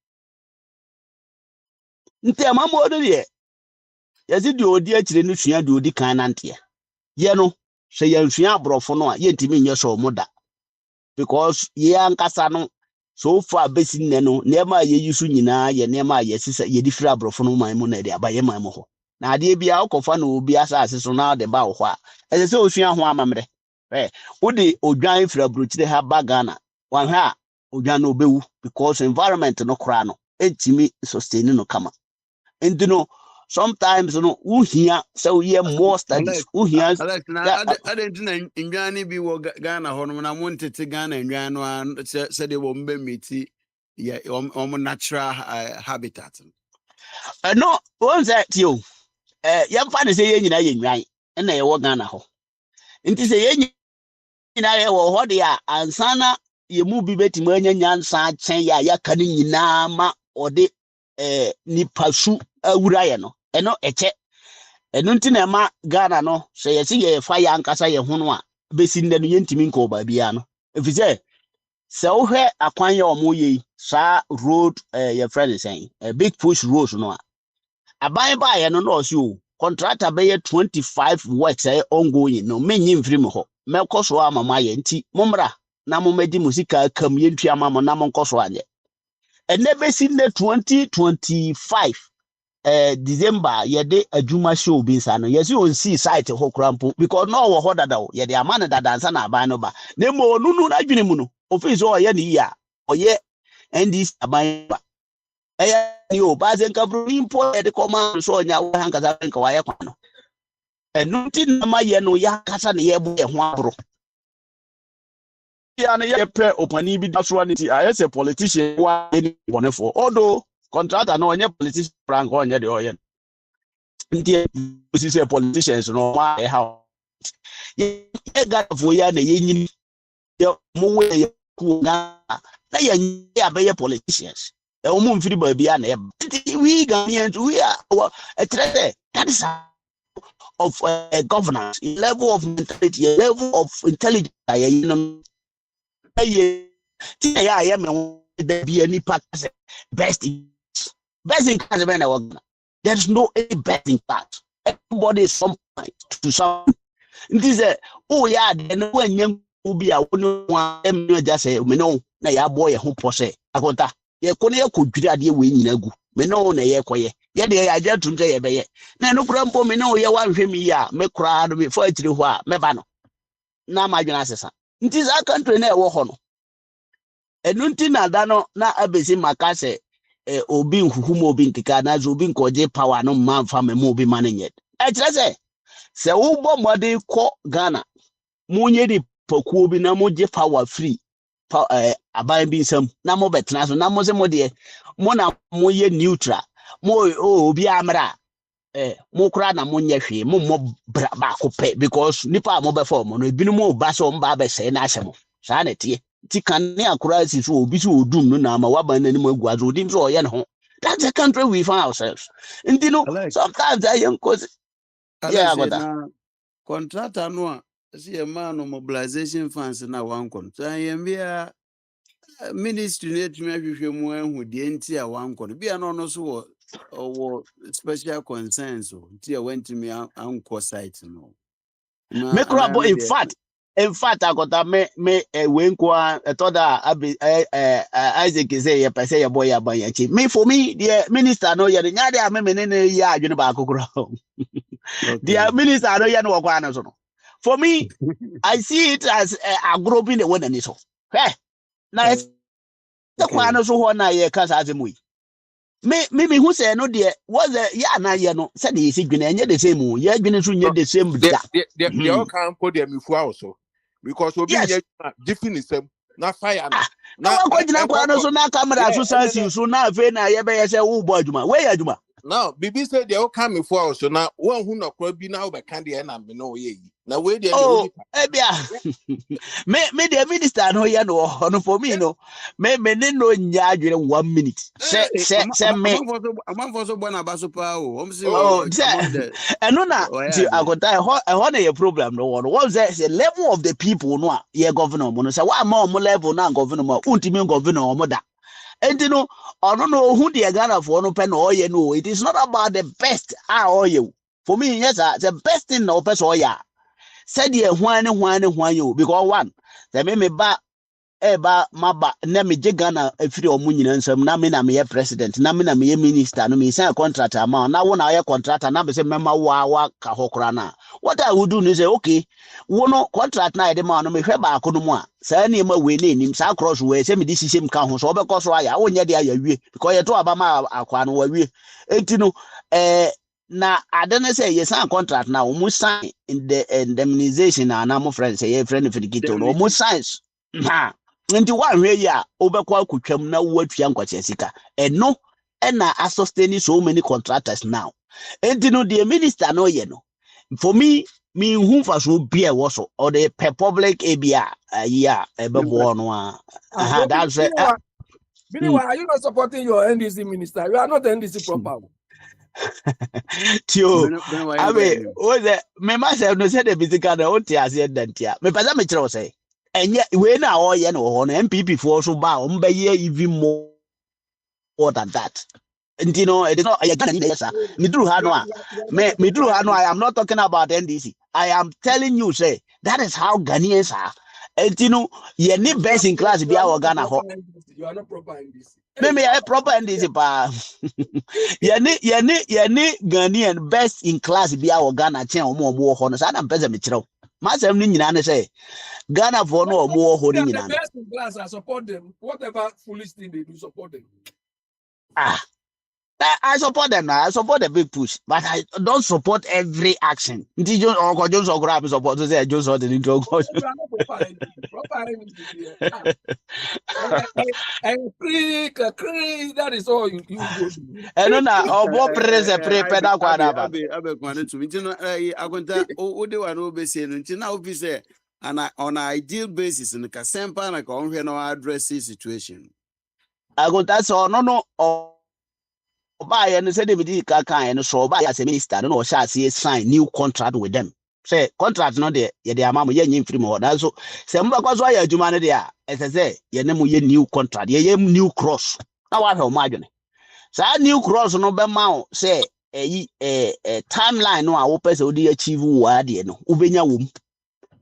Nte mamma order ye. Yes, it do dear children, do the kind auntie. Yeno, say young brofono, yet to me your soul mother. Because ye and Cassano so far basin neno, never ye usunina, ye never ye sister, ye differ brofono my money by ye mammo. Now, dear be our cofano will be as so now the bow. As a so sweet one, mamre. Eh, would the Ojan for a brute they have bagana? One ha, Ojano Bew, because environment no crano, and Timmy sustaining no come. And you know, sometimes you know, who here, so we have more studies. Who hears Alex, yeah, I didn't know in Ghana be Ghana when I wanted to Ghana and Ghana said they won't be meet yeah, natural habitat. no, what's that you? Young fan is saying, right, and they walk Ghana. It is a what they are, and Sana, you move be betting when yan san, say, ya cunning nama or de nipasu, Urayano, and no, a check. And Nuntinema Ghana no, say, I see a fire and Casa Honua, basin the Yentiminko by Biano. If it's there, so here, Akwantufuo or Moye, sa road, your friend is saying, a big push road, no. A by and no, you contractor bay 25 works ongoing, no many in Frimo, Melcoswa, Mamma, Yenti, Momra, Namo Medi Musica, come in Piamama, Namon Coswanya. And never seen the 2025. December yede adwuma show bi nsano yes you see site ho krampo because no wo hoda da yede amana da dansa na aban no ba na mo nunu na adwene mu no office o ye ne ya oye ndis aban ba ni o ba zen kabru impo yede command so nya wo hankaza nka wa ye kwa no enu tin na ma ye no ya kasa ne ye bo ye ho abro ya ne ye pe opani bi da so ani ti ayese politician wa ni bonefo although contractor no onye politician frank onye de oye India is a politicians no why how ye got for ya na yin mo we ku na ya be politicians e o mo mfiri ba bia na we Ghanaians we are a threat that is of governance level of mentality level of intelligence you know ya me the be any part best in Canada. There's no any best in that. Everybody is some to some. This is oh yeah, then when you be a one just say me no na ya boy who pose akonta ye kone ye kodwira de we nyina gu me no na ye koye ye de ya ja tum say ye beye na no kura mpo me no ye wan hwe mi ya me kura do me fo atire ho a me ba no na ma dwena asesa nti za country na e wo ho no enunti na da no na abesi maka se obi nhuhumo obi nkika na zo obi nkoje power no manfa me mo obi manage e kire se wo bo mode ko Ghana munye di pokuo bi na mo je power free aban bi nsam na mo betena so na mo se mo de mo na mo ye neutral mo obi amra mo kura na mo nye hwe mo ba ko pe because nipa mo be form no ebinu mo ba so mba be se na ahyemo sa na tie ti kan ne akura si so obi so odum no na ma waban na ni mo agu azo odim so oye ne ho. That's the country we find ourselves. And you know, sometimes I am cause yeah, I got that. Na contractor no see a man of mobilization funds na one contract. I am here ministry net me hwehwe mu ahu de nti a one contract. Bia no so or special concerns so nti went to me anko site no. Me crab in fact I got that me when kwa thought Isaac say ya pese ya boy abanyachi me for me the minister no ya nya de me ne ya adwene ba kokoro the minister no ya no kwa na so no for me I see it as a group in the one and so hey na the kwa na so ho na ye kasa azemu me who say no dear was a ya na ye no said he said the same yeah the same they all can't put them before also because we be different system na fire na wa kwagina kwa no so na camera so sansi so na afi na ye be ye say wo bo adwuma we adwuma now bibi say they all come before also na one who no kwa bi na wo be kan de na me no ye na we dey ebia me the minister no ye no for me no me ne no nya adwere 1 minute say me among for so bona ba so pa o om say eno na ti agota e na your problem no one what say level of the people no ye governor mo no say wa ma mo level na governor mo untimi governor mo da enti no ono no hu de Ghana for no pe no oye no it is not about the best oye for me yes the best thing no person oye said ye hwan you because one the me ba eba maba na me je Ghana afiri omu nyina nsam na me ye president na me ye minister no me sign contract ama na wo na ye contractor na be say mema wa ka hokora na what I would do is say okay wo no contract na ye de ma no me hwe ba ko no mu a sa na ma we na enim sa cross we say me di system ka ho so obekọ so aya wo nye de aya wie because ye to aba ma akwa no wa wie enti no na adene say yes sign contract na wo sign in the indemnization na mo friend say ye friend finikito no mo sign ha nti wa hwe ya obekwa akutwam na wo atua nkwache sika eno na sustain so many contractors now enti no the minister no ye no for me who for so be so or the public abia ebebo no that's it. Why are you not supporting your NDC minister? You are not NDC proper. Tio, I mean, was it me myself no say the physical the oti as yet dantia. Me pasa me kire say. Enye we na all ye no ho no MPP for so ba o mbe ye even more than that. And you know, it is not I can yes sir. Me do ha no me do ha no I am not talking about NDC. I am telling you say that is how Ghanaians are. And you know, ye need best in class be our Ghana ho. You are not proper in this. Me I proper NDC pa. Ye ni Ghanaian best in class be our Ghana chen omo ho no. Sa na mpeze me kire. Masem ni nyina ne say Ghana for no omo ho ni nyina. The best in class, I support them. Whatever foolish thing they do, support them. I support them now. I support the big push, but I don't support every action. Did you or Jones or grab support to say Jones or the intro? That is all you do. And no, obo prese prepare kwada ba. Abe kwane tu. Nti no agonta o de wa no be say no. Nti na obi say on an ideal basis no ka sempa na ka onhwe no address situation. Agonta so no Oba ya no say David Kaka and so oba as a minister no sha say sign new contract with them. Say contract no de ye de amamo ye nyim free mo that so say mba kwa so ya adwuma no de a say ye ne mo ye new contract ye new cross. Na wa hwe mo adwene. Sa new cross no be ma o say timeline no a wo pese odi achieve wo ade no ubenya wom.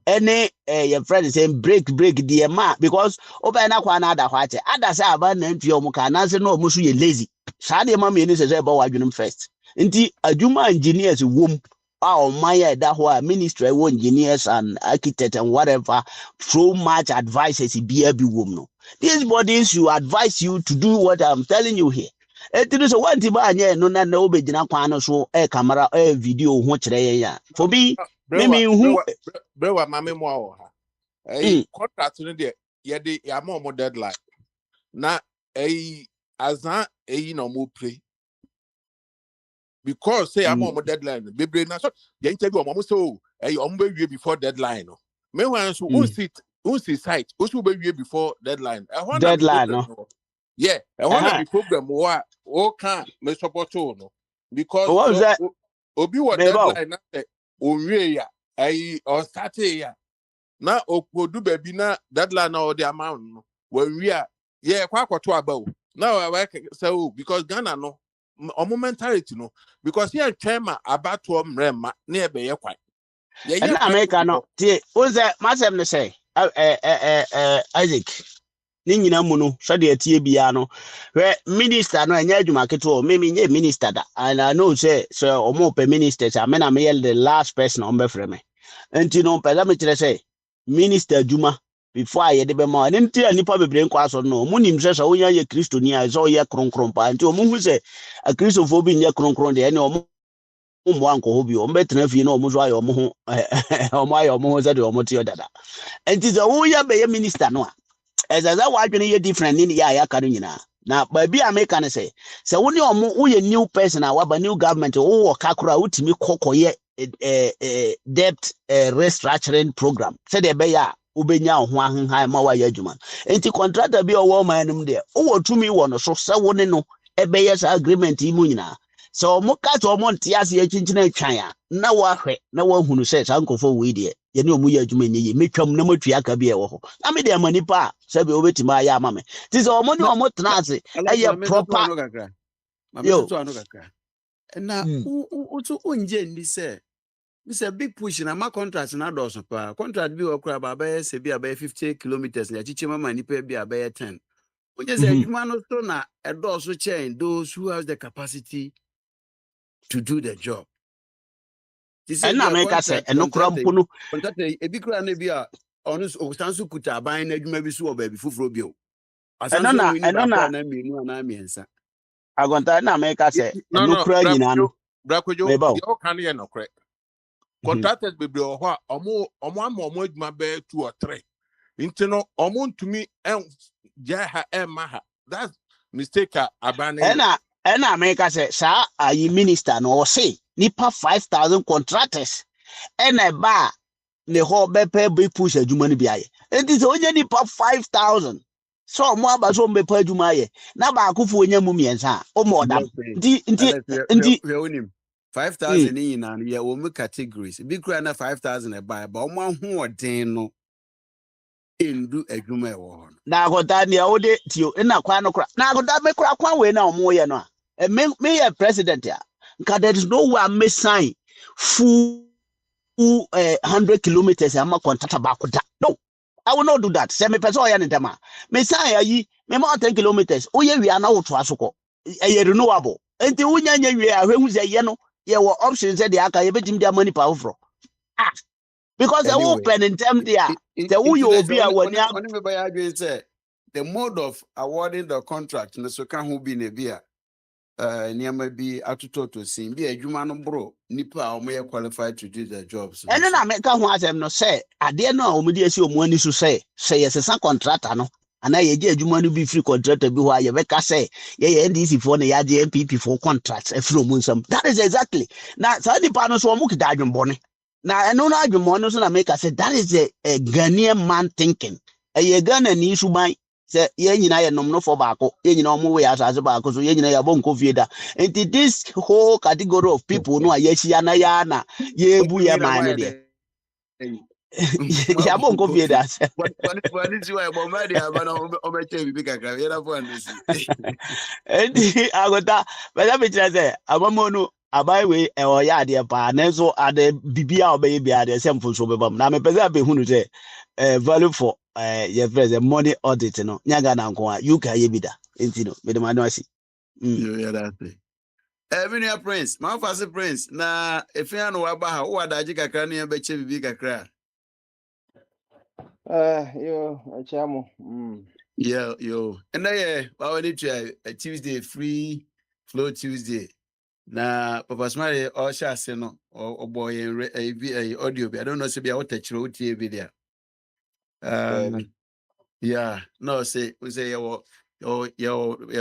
Any your friend is saying break the ma because oba na kwa na ada hwache ada say aba na ntwe omo ka na say no omo so ye lazy sa de ma me ni say ba wadwunum first nti adwuma engineers wom o maya da ho a ministry wo engineers and architect and whatever so much advices be wom no these bodies you advise you to do what I'm telling you here etinu so wanti ba anya no na obegina kwa no so camera video ho kire yen ya for me who brewa mame mo awo ha contract no de ye de ya mo deadline na azan no mo pray because say am mo deadline bebre na so ye interview mo so omo be wie before deadline no me wan so on sit site o so be wie before deadline deadline no yeah na be problem o can me support no because obi what deadline na onwe ya or start ya na okodu baby na deadline na o the amount no when we are yeah kwa kwato abawo now I say because Ghana no omo mentality no because here twema abato mrema na ebe ye kwai ye na America no tie unze masem ne say Isaac ni nyina mu no so de atie bia no we minister no anya adwuma keto me nye minister da and I know say so omo pe minister say me na me the last person on be frame enti no pe da me kire say minister adwuma before I de be ma ne ntia nipa bebre nkwa so no mu nim hwehwe wo nya ye kristoni a so ye kronkron pa nti omu hu se a kristofo bi nya kronkron de ne omu mo anko ho bi o mbetena fie na omu so aye omu ho omu aye omu ho se de omu te odada nti so wo ya be ye minister no a ezaza wa adwene ye different ni ya ya ka no nyina na ba bi America ne se wo ne omu wo ye new person a wa ba new government wo wo kakura utimi kokoye debt restructuring program said de be ya ubenya ho ahenhan ma wa ya adwuma enti contractor bi owo man nim de wo tumi wo no so se wo ne no ebe yes agreement yi mu nyina so mo ka to mo nte ase ya chinchina atwan a na wa hwe na wa hunu se sankofo we de ye ne omu ya adwuma nyi metwam na matua aka bi e wo ho na me de amanipa se be obetima ya ama me ti se omo ne omo tena ase eye proper yo to ano kakra na utu unje ndi se this a big push na ma contract na do so pa contract bi okura ba ba se bi aba 50 kilometers na chiche mama ni pe bi aba 10 unje se adwuma no so na edo so chain those who has the capacity to do the job this is na me ka se enokura mpo no contract e bi kura na bi a onu o stansu kuta ban na adwuma bi so o ba bi fufuro bi o asanso wi ni ba kwa na mienu na miensa agonta na me ka se enokura nyina no Brakwejo the all can ye no correct contractors bebre ho a omo adwuma be 2 or 3 nti no omo ntumi en ja ha ma ha that's mistake abane ena me ka se sa ayi minister no o say nipa 5000 contractors ena ba ne ho be pe be push adwuma no bi aye enti se onye nipa 5000 so mo aba so mbe pa adwuma aye na ba akofo onya mu miensa o mo dam nti 5,000 in and yeah, we categories. Big cry na 5,000 a buy, but one who are no in do a jume one. Na agota ne o de tio na kwa no kra. Na agota me kra kwa we na omo ye no a. Me ye president ya. Nka there is no way me sign full 100 kilometers am contract back da. No. I will not do that. Say me person ya ntama. Me sign ayi me more 10 kilometers. O ye wi ana wo to asoko. E renewable. Enti wunya nya wi a hwehu se ye no ye wo options say the aka ye betim dia money power for. Ah. Because the open in term there. The who you be a one the mode of awarding the contract no so can who be ne bia niam bi atoto to sin bi adwuma no bro nipa a omo qualified to do the jobs. And then I make a one asem no say ade no omo dey see omo ani so say yes a contractor no and I ye adwuma no be free contractor bi ho a ye beka say ye NDC for na ye MPP for contracts e free omo nsam. That is exactly. Now so nipa no so omo kida adwumbone. Now, I know that you want to make us say that is a Ghanaian man thinking. A Ghana ni subai say ye na no for bako, ye no more way as bako, so ye na bon covieda. And this whole category of people no yes yana ye bu ya man there. Ya bon covieda. What is you about my dear, but on my table, big And I got that, but let me just say, I'm a mono. Abai we or ya de pa na so ade bibia obey bia de semfo so bebam na me pese be hunu say value for your friends money audit no nyaga na nko a you can ye bida enti no me de ma no asi yeah that's it Evinia Prince my first Prince na efia no wa ba ha wo adaji kakra na be che bibi kakra yo achamo yo and yeah I want to a Tuesday free flow Tuesday na Papa Smile all sha se no or boy audio bi I don't know say bia what techro tie bi there yeah no say we say your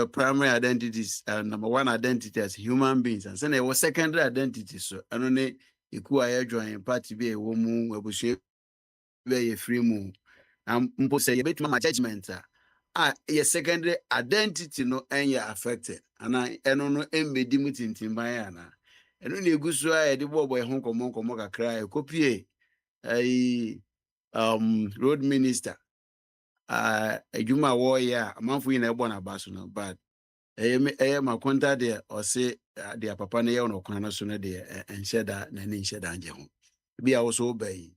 primary identities number one identity as human beings and then your secondary identity so I don't know iku aye join party bi e wo mu abusue be ye free mu mpo say you betuma judgment your secondary identity no any affected and eno no embedi mutintimban ana eno na egusu a de bobo e ho komo kakra e kopie road minister adwuma wo ya amanfo yi na ebo na baso no but ma konta de o se de papa na ye no kwana so no de enhyeda na ni enhyeda anje ho bia wo so bai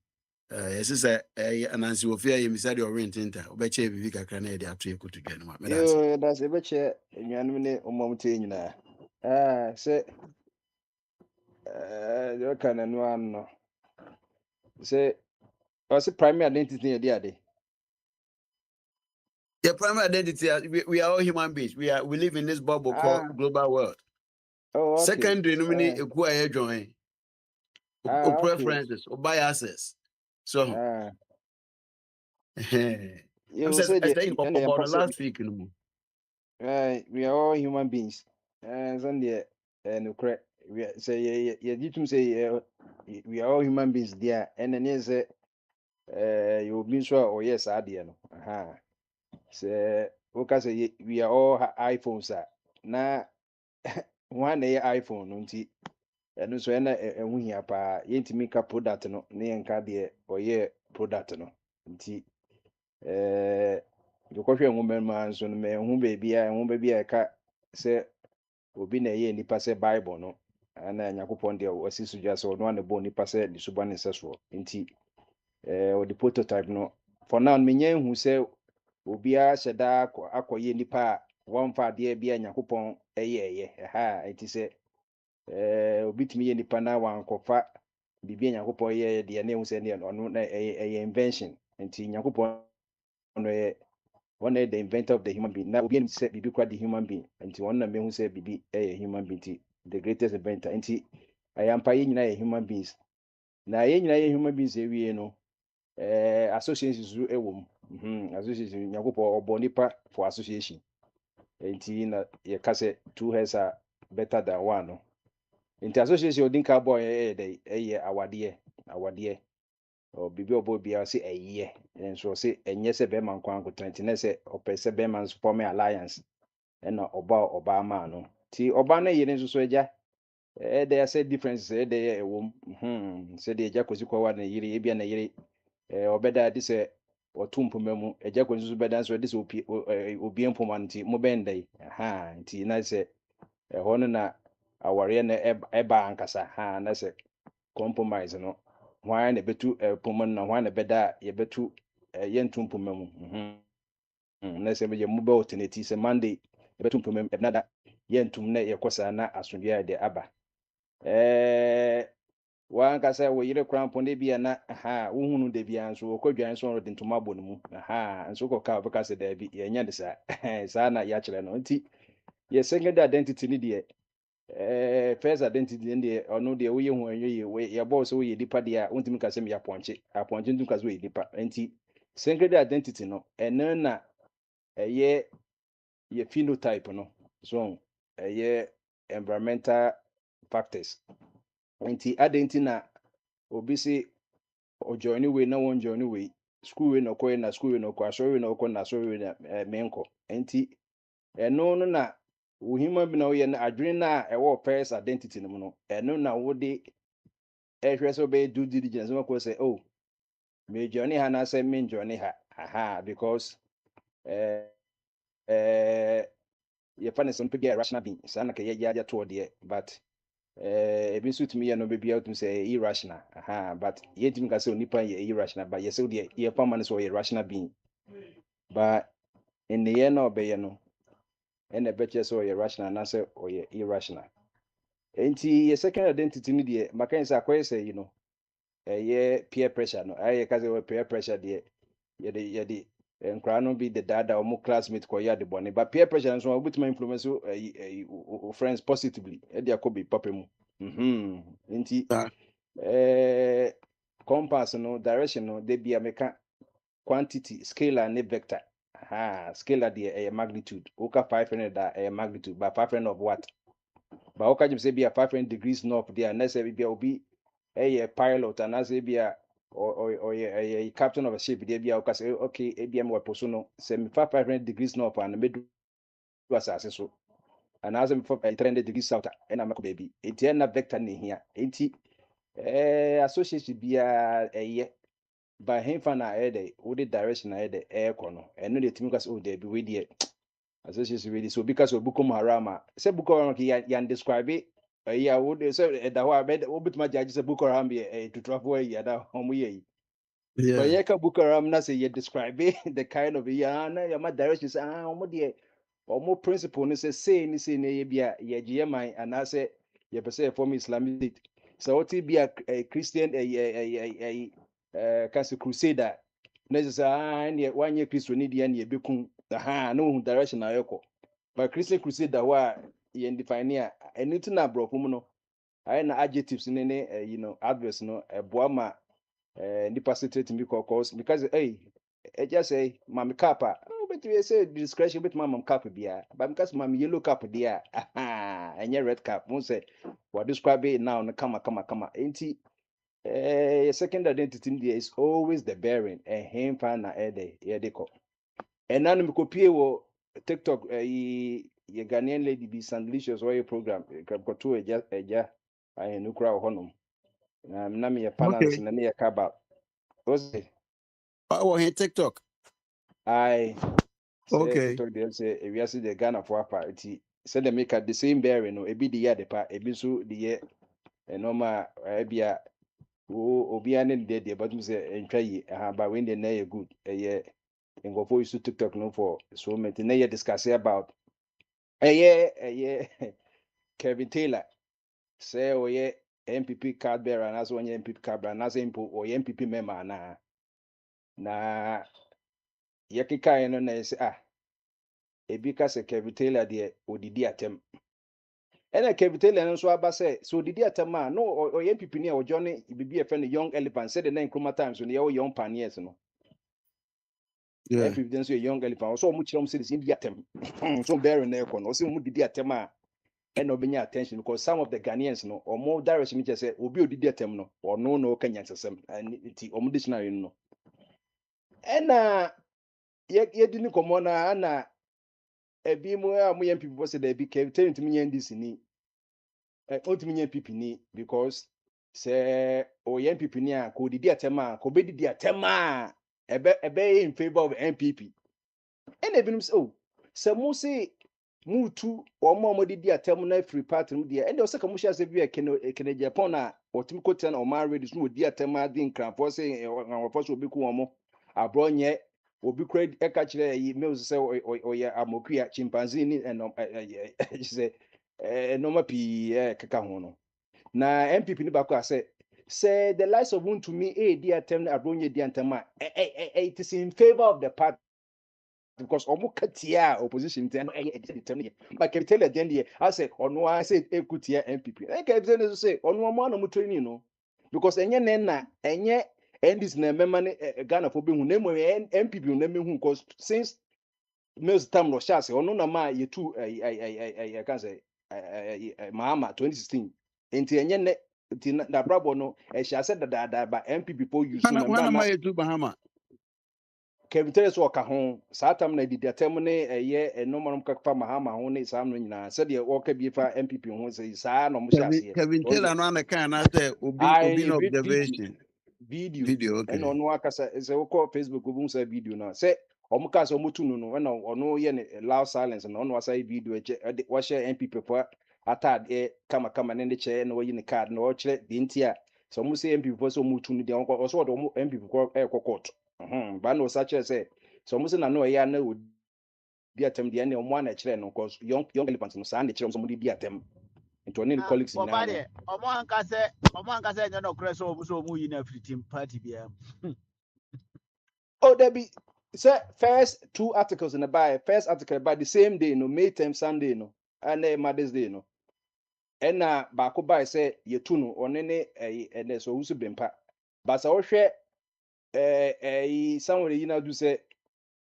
yes say anansi wo fia ye misadi orient enter obeche bibi kakra na de ato ekoto dwa no ma yo that's e beche nyanum ne omomte nyina se yo kana no anno se o se primary identity e dia de Your primary identity, we are all human beings. We live in this bubble called global world. Oh, okay. Secondary, nominate a quiet join, or Okay. preferences, or biases. So, I'm say saying about the last week. We are all human beings. Sunday, no correct. We say, say we are all human beings there, and then yes, you mean sure or yes, I no. Aha. Say, okay, say we are all iPhones. Na one iPhone, nti. Ɛno nso ɛna ɛho hia paa yɛntumi ka product no ne yɛnka deɛ ɔyɛ product no nti yɛkɔhwɛ nwoma mu a nso no ɛho baabi a ɛka sɛ obi na ɛyɛ nipa sɛ Bible no ana Nyankopɔn deɛ wɔsi so gya sɛ ɔno ana bɔ nipa sɛ ne suba ne nsa soɔ nti ɔde prototype no for now menyɛ nhu sɛ obiara hyɛ daa akɔyɛ nipa a wɔmfa adeɛ bi a Nyankopɔn ɛyɛɛyɛ ɛha ɛti sɛ obi tumi yɛ nipa na wankɔfa biribi a Nyankopɔn yɛ deɛ ne ehu sɛ ne ɔno na ɛyɛ invention nti Nyankopɔn no yɛ one the inventor of the human being na obi anim sɛ biribi kora the human being nti wɔn na mehu sɛ biribi ɛyɛ human being nti the greatest inventor nti ayampa yɛ nyinaa yɛ human beings na yɛ nyinaa yɛ human beings ewie no association so ɛwɔ mu association Nyankopɔn ɔbɔ nipa for association nti na yɛka sɛ two heads are better than one no. Nti association odin ka boy ɛyɛ awadeɛ o bibi obo bia se ɛyɛ nso se ɛnyɛ sɛ bɛma nkwan ko trent na sɛ ɔpɛ sɛ bɛma nso form alliance ɛna ɔba ma no ti ɔba na yɛ nso so agya ɛdɛ sɛ difference ɛdɛ ɛwɔ mu sɛ de agya kosi kwa na yiri ebia na yiri ɔbɛda de sɛ ɔto mpoma mu agya kosi so bɛda nso de sɛ obi mpoma nti mo bɛnda yi nti na sɛ ɛhɔ no na aware na eba ankasa na sɛ compromise no hwan na betu poma no hwan na bɛda ye betu yentu poma mu na sɛ ye mu ba alternate sɛ Monday ye betu poma mu ebnada yentum na ye kosa na asodua de aba wa ankasa wo yire krampo ne bia na wo hunu de bia nso okwadwan nso ro de ntoma bɔ no mu nso kɔ ka bɛka sɛ da bi ye nya de saa na ya kyerɛ no nti ye second identity ni de first identity in ono de wo ye hu anwe ye ye boss wo ye dipa de a wontimi ka sem ya ponche ntum ka so ye dipa enti second identity no eno na ye phenotype no so ye environmental factors enti identity na obi se o join we na won join we school we no ko na school we no ko asori we no ko na asori we na menko enti eno no na wo human bi na wo ye na adwene na ɛwɔ first identity no mu no ɛno na wo de ehwɛ so be due diligence no ko say oh me journey ha na say me journey ha because ye fa ne some people rational being say na ka ye ya to de but ebi so tumi ye no be bia to say irrational but ye tumi ka say onipa ye irrational but ye say de ye fa man so ye rational being but in the end no be ye no and a better so you're rational and answer or you're irrational. Enti your second identity ni de maka nsa kwese say you know peer pressure no I ka say peer pressure de ye nkra no be the dada or mo classmate ko ya de bone but peer pressure nso obutuma influence friends positively e de akobi papa mu enti compass no direction no de bia meka quantity scalar and vector scalar the magnitude oka 500 that magnitude but 500 of what but oka just say be a 500 degrees north there and say be obi a pilot and as be a or a captain of a ship there be oka say okay abm we poso say 500 degrees north and me do asase so and as me for 300 degrees south and am baby it na vector ne here enti association be a by him fan na ede wo the direction na ede ekọ no eno de timi kwase o de bi we de association really so because of Boko Haram say Boko Haram ki yan describe it yeah wo de say da ho abed wo bituma judge say Boko Haram be to travel ya da homo ye but yeah ka Boko Haram na say you describe it the kind of ya na ya ma direction say homo de omo principle no say ni say na ye bia ye giye man and say ye be say form Islamic state so what be a Christian kasi crusader na say ne wanye Kristo ni dia na ye bekun no direction na yeko. But Christian Crusade that wa yen define here anything na bro no I na adjectives ne adverbs no boama nipa setting me cause because just say mama kappa but we say discretion bit mama kappa bia but because mama yellow cap there and red cap mo say what describe it now no kama enti second identity there is always the bearing and him fan na de ko and now me copy wo TikTok ye Ghanaian lady be Sandlicious or program ko to eja I no kra honom na me panels Okay. na me kaba what's it Oh, here TikTok. I say Okay. TikTok dem say if you see the Ghana for party say they make the same bearing no ebi the year the pa ebi so the year normal ebia obi ane the but you say entwa yi but when they na good ngofo use TikTok no for so many na you discuss about Kevin Taylor say MPP card bearer and as one MPP card bearer and as MPP member na yekika no na say ebi ka se Kevin Taylor de odidi atem ena Kevin Taylor no so aba say so odidi atem no o MPP ni o join bibi e fe no young elephant say the nine chroma times no ye young pioneers no Yeah. MPP den so young elephant so mu kirom say the atem so bearing na ekọ no so mu didi atem and obenya attention because some of the Ghanaians no or more direction just say obi odidi atem no or no Kenyan system and omo dictionary no and ye di ni komo na ebi mu a mu yam people say they be Kevin Taylor to me this ni ultimately MPP ni because say o yam MPP ni a ko didi atem a ko be didi atem a ebe in favor of MPP and ebi say oh say mu say mutu omo didi atem na free party mu dia and also kamusha say bi kene Japan na otim kote na o man ready so di atem a din kran for say for so obi ku omo abronye obi kura eka kire yi mills say oya amokuya chimpanzee ni say normal pi kaka ho no na MPP ni bako say the likes of to me di atem na abronye di atem a it is in favor of the party because omo katia opposition ten but can tell again there I say ono I say ekutia MPP I can tell you say ono mo na mo training no because enye na enye endis na mema ne Ghana for be hu na mo MPP na me hu because since Mills time no shase ono na ma ye tu I can say mama 2016 enti enye ne enti na brabo no e shase da ba MPP po use na Wana na ma tu Bahama. Kevin Taylor so ka ho satam na didi atem ne nomanom ka fa mahama ho ne sam no nyina se de wo ka bi fa MPP ho se sa no mo hyase Kevin Taylor no ana kan na say obi no observation. Video Okay. and ono akasa se wo ko Facebook obu sa video na se omo ka so motu no na ono ye ne loud silence na ono asa video eche wo share MPP for atade kama ne che na wo yi ne card na wo kire de ntia so mo se MPP for so motu no de onko so do MPP ko court ba no sa kire se so mo se na no ya na o di atem de ne omo na kire no cause young elephant no sa na kire so mo di atem into ne colleagues ni na omo ankase enye no kre so mu yi na free team party bia oh there be say first two articles in the Bible first article by the same day no May 10 Sunday no and Mother's Day no and baako by say yetu no one ne and so usu bempa but so hwe somebody you know do say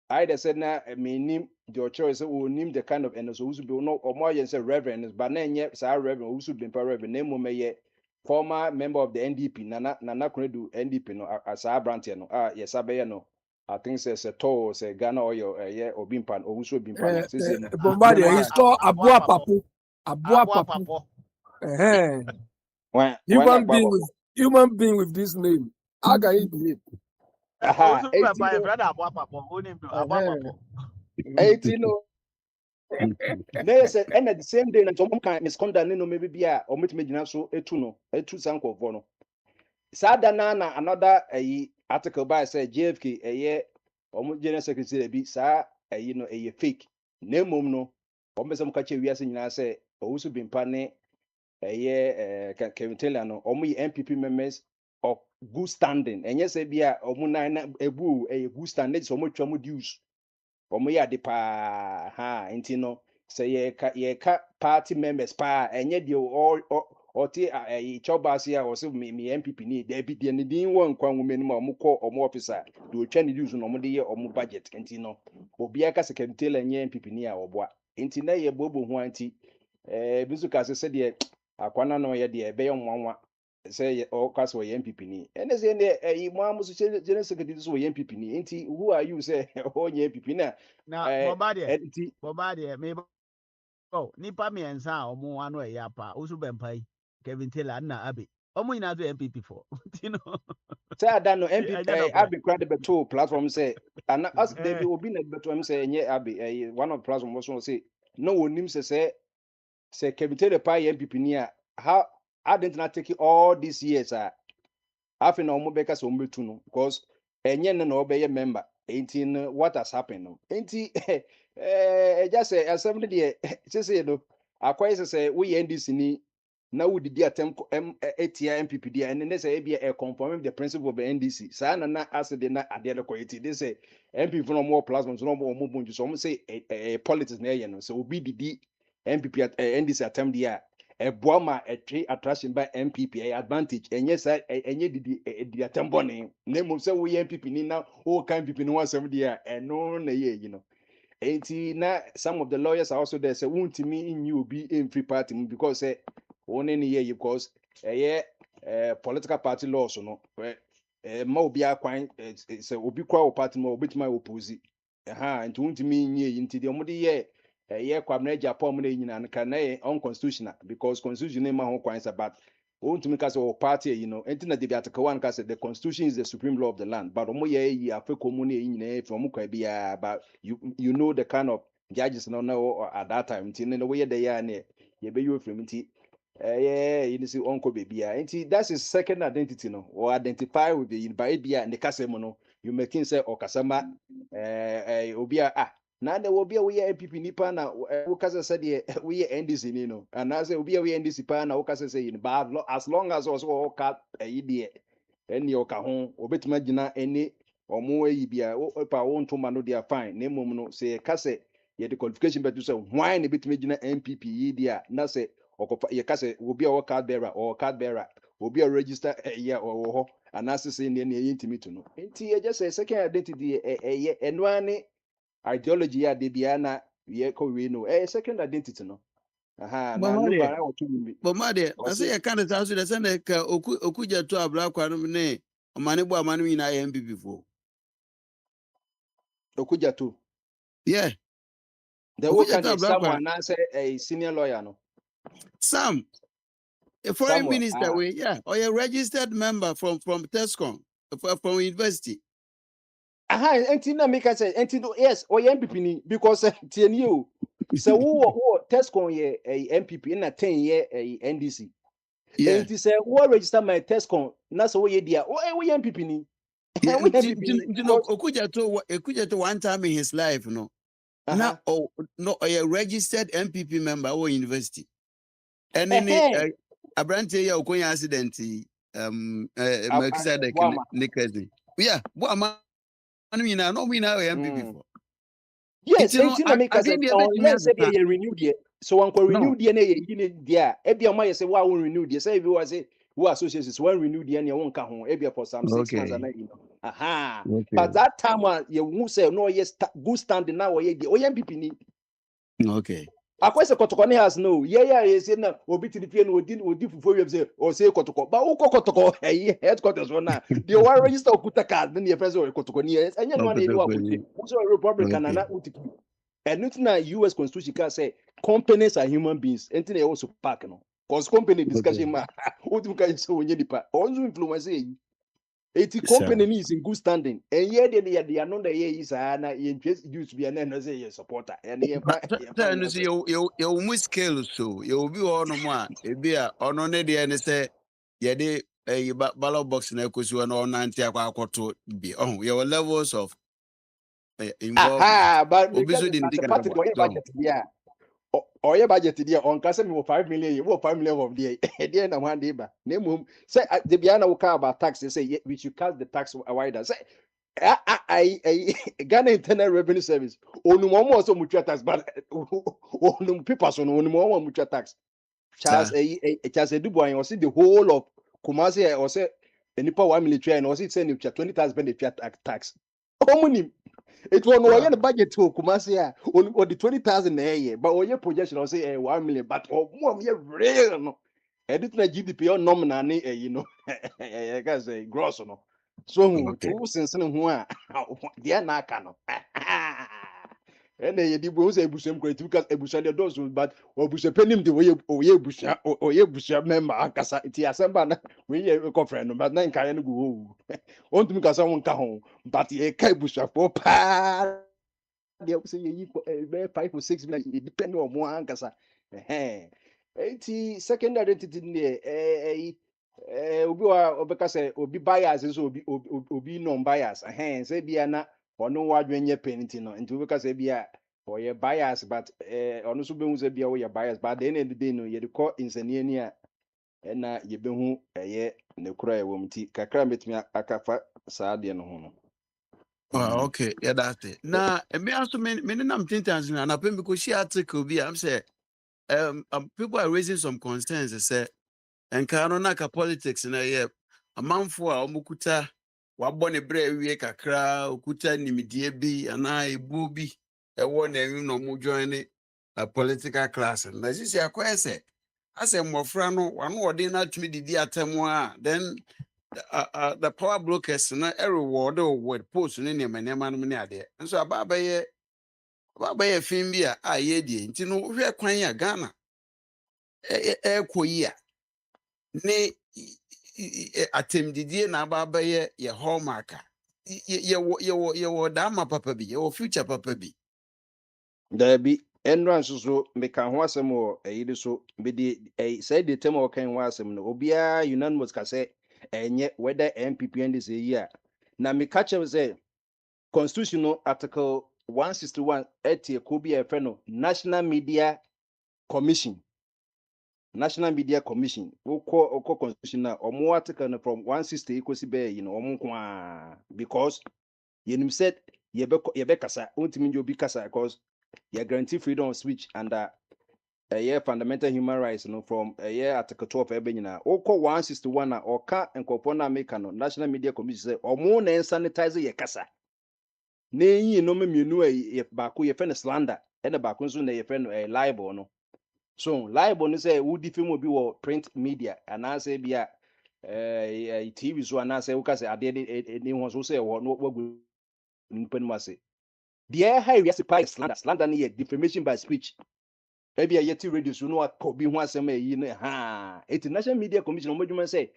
I said na me nim the choice o nim the kind of and so usu be no or more say reverend but na nye say reverend usu bempa reverend na mo meye former member of the NDP nana Kuredu NDP no as brand no yes abeye no I think say tall say Ghana oil obimpan owusu obimpan no say no Bombardier he's called Abua Papo. Human being with this name. How can he be it? Osu be my friend Abua Papo onim do Abua Papo 18 no they said and at the same day na some kind misconduct no maybe bia o metime gina so etu sanko for no sada na another article by say JFK general secretary bi sa no fake na mom no o be some ka che wiase nyina say owusu bimpa ne Kevin Taylor no o MPP members of good standing enye say bia o mu na ebu good standing so mo twa mo dues omo ya de pa ha nti no say ye ka party members pa enye de or chobasi a was me MPP ni there be the din one kwan women ma omo call omo officer do twa ni use no omo de ye omo budget nti no obi aka secretary enye MPP ni a oboa nti na ye bobo ho anti bisu ka se de akwana no ye de ebe ye nwanwa se o ka so ye MPP ni ene se ne mo amuso general secretary so ye MPP ni nti who are you say o ye MPP na Bobade me oh nipa miensa a omo ano e yapa usu bempai Kevin Taylor na Abe omo ina do MPP for you know say ada no MPP Abe crowd beto platform say and as they be obi na beto am say nye Abe one of platform was say no onim say Kevin Taylor pa MPP ni a how I didn't not take it all these years half na omo beka so mbetu no because enye na obeye member 18 what has happened no enti just say assembly there say no akwai say we NDC ni na we did attempt etia MPP there and then say be confirming the principle of the NDC sa na as de na ade ko eti they say MPP no more plasma so no more bunju so omo say politics na ye no so obi didi MPP NDC attempt there Boama a tree attraction by MPP advantage and yes enye di atembone name say we MPP ni now who can MPP no 170 year and no na ye you know ain't na some of the lawyers are also there say won't me in you be in free party because say one any year because political party law so no ma obi akwan say obi kwa party ma obi tuma oppose and won't me in ye into the omodi ye kwamna Japan na nyina nka na unconstitutional because constitution ma ho kwan but won't me case or party you know enti na de article 1 case the constitution is the supreme law of the land but omo ye yi afeko mu na nyina from kwa bia but you know the kind of judges no at that time enti no we dey ya na ye be you from enti you see onko bebia enti that's his second identity no or identify with the by bia and the case mo no you making say okasama obia na de obi a we MPP nipa na wo kasa say de we NDC ni no and na say obi a we NDC pa na wo kasa say in bad as long as also wo ka de eni o ka ho obetima gina eni omo ayi bia wo pa wo ntoma no dia fine na mom no say kasa ye the qualification betu say why na betima gina MPP yi dia na say okopa ye kasa obi a wo card bearer or card bearer obi a register ye or ho and na say ne ye intimi to no enti ye just say second identity eno ani ideology ya de bia na ye ko we no second identity no aha na no bara o to mi Bomade I say I can't tell you the same ka okuja to abra kwa no ne omane bo amane nyina ya MPP fo okuja to yeah the work can someone na say a senior lawyer no Sam a foreign minister we yeah or a registered member from Tescom from university aha enti na make say enti yes o MPP ni because tieni o so wo Tescom ye MPP na 10 year NDC enti say wo register my Tescom na so ye dia o we MPP ni okuja to one time in his life no na no a registered MPP member or university and then abrante ya okonya accident Melchizedek Nickers yeah boama anu ina no me na MPP for yes enti na make say let's say you renew the so one ko renew the na ye ni dia e bia ma ye say wa won renew the say if you say who associations when renew the na won ka ho e bia for some 6 months and you know aha but that time you who say no yes good standing now ye the MPP ni okay akwese kotoko ne has no ye say na obi tidipie no odi fufo we say o say kotoko ba wo kotoko headquarters na the one register okuta card ne ye person kotoko ni enye no na ni wa kuti so Republican na utiki and na US constitution can say companies are human beings enti na also park no cause company discussion ma utim ka so onye dipa onzu influence eti company is in good standing and ye de ano da ye is na ye use be na no say ye supporter and ye fa no say you mu scale so you be ono mo a e bia ono ne de ne say ye de ballot box na ekosu na ono anti akwakoto bi your levels of involvement but because the party go budget there or your budget there on can say me 5 million you 5 million of there there na one day ba na mum say the biana will care about tax they say we should cut the tax wider say Ghana Internal Revenue Service. Onumomo also mutual tax, but onum people so onumomo mutual tax. Charles Charles Edubuan was the whole of Kumasi or say nipa 1 million and was it saying you 20,000 benefit tax. Omuni it was no the budget to Kumasi or the 20,000 a year, but all your projection was say 1 million, but more real no. Editing GDP on nominal, you know, I guess gross no. So who since who are they are not cano. And they did was a busham great because a bush and those but or bush a penny the way or ye bush member Ankasa it has somebody we a girlfriend but nine can go. Want to make someone come home, but ye kai bush for pa. They say you 5 or 6 million depending on more Ankasa. Second identity obi wa obeka say obi bias so obi non bias say bia na ono wadwen nye penity no nti obeka say bia oye bias but ono so behu say bia oye bias but the end of the day no ye de call insaniani a na ye behu ne kura e womti kakra metimi akafa saa de no ho no. Okay, yeah, that's it. Now, me also many nam tintans na na pem because she article be I'm say people are raising some concerns. They say and na ka politics na yeah a man for omukuta wabɔ ne brɛ wie kakra okuta nimidie bi ana ebu bi ɛwɔ na ɛnu na ɔmo join a political class na sisi akɔyɛ sɛ asɛ mmɔfra no wano wɔde na atumi didi atɛm a then the power brokers na reward with post ne nneɛma no ne adeɛ nso ababɛyɛ fin bi a yɛdie nti no hwɛ kwan a Ghana ɛkɔ yi a ne atɛmdidie na ababɛyɛ yɛ hallmark a yɛwɔ dama papa bi yɛwɔ future papa bi Dabi enran so meka ho asɛm wɔ ɛyi so bedi sɛ de tem ɔkan ho asɛm no obia unanimous ka sɛ ɛnyɛ whether MPP and this year na meka kyerɛ sɛ constitution no article 161 ɛte ko bi a ɛfrɛ no National Media Commission wokɔ constitution na ɔmo article no from 160 ekosi bɛɛ ɔmo nko because yenim sɛ yɛbɛkasa ontimi nje obi kasa because you guarantee freedom of speech under fundamental human rights from article 12 ebenyina oko 161 na oka nkopɔ na make no National Media Commission say omo na sanitize ye kasa na yi no memienu ba ko ye fe no slander na ba ko nso na ye fe no libel no so libel no say wo defame obi wo print media ana say bia TV so ana say wo kasa ade ni ho so say wo no wagu npenu ase the high risk slander ni defamation by speech maybe a yeti radio so no akobi ho asem ayi no International Media Commission o modwuma say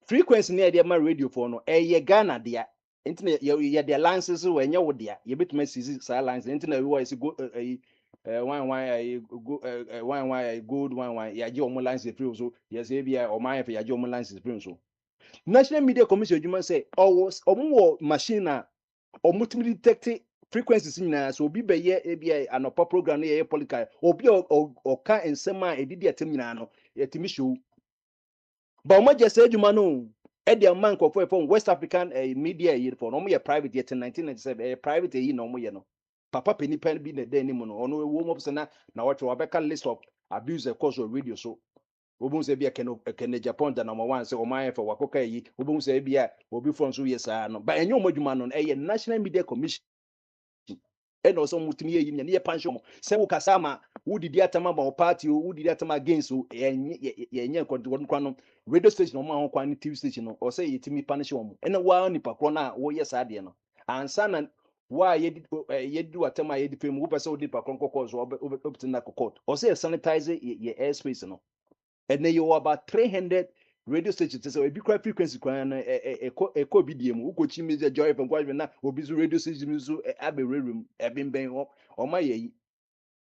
frequency na dey ma radio for no Ghana dia nti ye dey licenses we enye wo dia ye betuma sisi sa license nti na we is go gold ya je o mo license free so ye say bia o man ya je o mo license free so National Media Commission odwuma say wo machine na omutimi detect frequencies nyina so obi beye ebia anopa program na ye politica obi oka ensema edidi atem nyina no yetimi show ba o maje say adwuma no e de man kofo from West African media ye for no mo ye private yet in 1997 private yi no mo ye no papa penny pen bi na den ni mo no ono wo mo na watch wabeka list of abuse cause of radio so obun say bia kene Japan da number 1 say o man for wakoka yi obun say bia obi from so yes no ba enyo mo adwuma no e National Media Commission and also mutimi ye nya ne pension se wo kasa ma wo didi atama ba party wo didi atama against ye nya kwano radio station o ma ho kwan TV station no o say yetimi punish wo and wa nipa kro na wo ye sa de no ansa na wa ye di atama ye di fam wo pese wo di nipa kro kokko so obitina court o say sanitize ye airspace no and you about 300 radio stations so ebi cry frequency kwan na eko bi die mu ukochi mi joy from kwa na obi so radio station so abererum ebimben o ma ye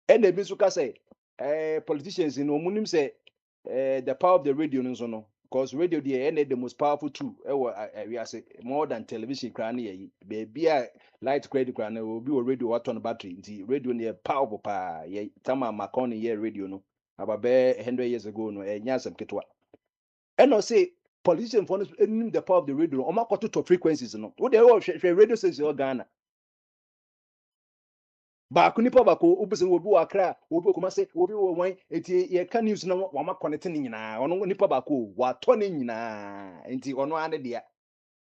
and ebi so ka say politicians in omunim say the power of the radio no so no because radio dey the most powerful tool we are say more than television kran ye be a light credit kran obi o radio what on battery nti radio ne powerful pa ye tama makon ye radio no about 100 years ago no nyasem ketwa and no say politician for the power of the radio. Oma koto to frequencies no. What the radio station Ghana. Baako nipa baako obese obi wɔ Accra obi kuma se obi wɔ wan eti ye ka news na wama connect ne nyinaa ɔno nipa baako watɔ ne nyinaa enti ɔno ane dia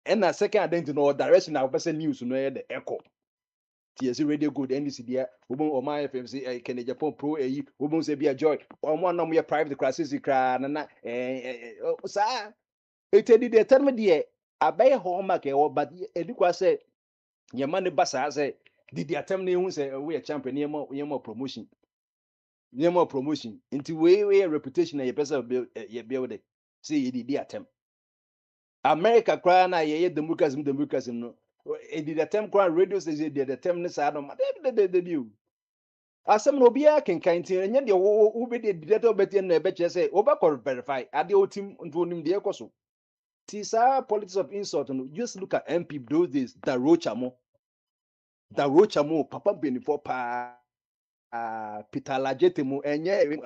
ɛna second identity no direction na obese news no yɛ the echo TSC radio good NDC dia obi ɔma FM se Kenya Japan pro eyi obi se bia joy ɔmo anam yɛ private classes kra na saa eti di the term dia abɛyɛ hallmark ɛwɔ but edi kwa sɛ yɛma ne ba saa sɛ did attempt na ehun say we a champion yema promotion into we reputation na yepesa ye build it say ye did attempt America cry na ye democracy no e did attempt cry radio station did attempt na sa no de biu asem no bia kan tin enye de wo be de data obeti na ebe che say oba verify ade otim nto onim de ekoso ti sa politics of insult no just look at MP those days da rochamo papa benifo pa Peter Lajete mu enye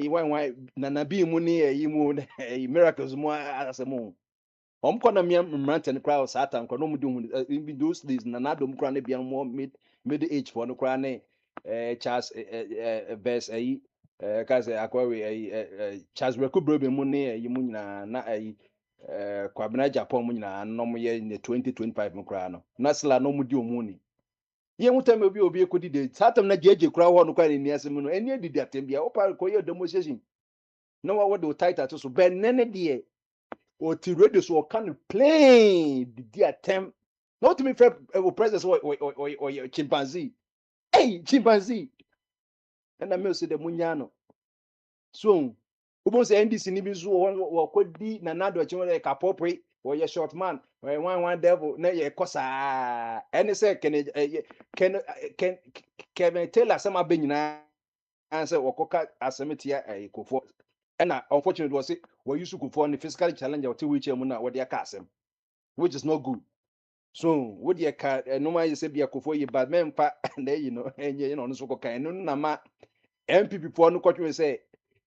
wan nana bi mu ni eyi mu miracles mu asemu omko na mranten crowd satan ko no mu di hu in those days nana dom kra na bia mo mid age for no kra ne Charles verse eyi ka se akwawe Charles Rekubrobe mu ni eyi mu nyina na eyi kwabena Japan mu nyina no mo ye 2025 mu kra no na sala no mu di omuni ye mutam obi ekodi de satam na jeje kura ho no kwa ni asem no eni edidi atem bia opa ko ye demonstration na wa do title to so ben nene de o ti radio so kan plain didi atem na otimi fe president o chimpanzee chimpanzee na me o se de munya no so ubon se NDC ni bi so wo kodi na nado chinwe ka popri or ye short man or one devil na ye kosa any say can tell us some abenyina answer wakoka asemetia ekofo na unfortunately was it we used to go for the physical challenge or to which na what they asem which is not good so what you can no man you say be akofo ye bad men pa and you know enye no so koka no na ma MPP for no kwatwe say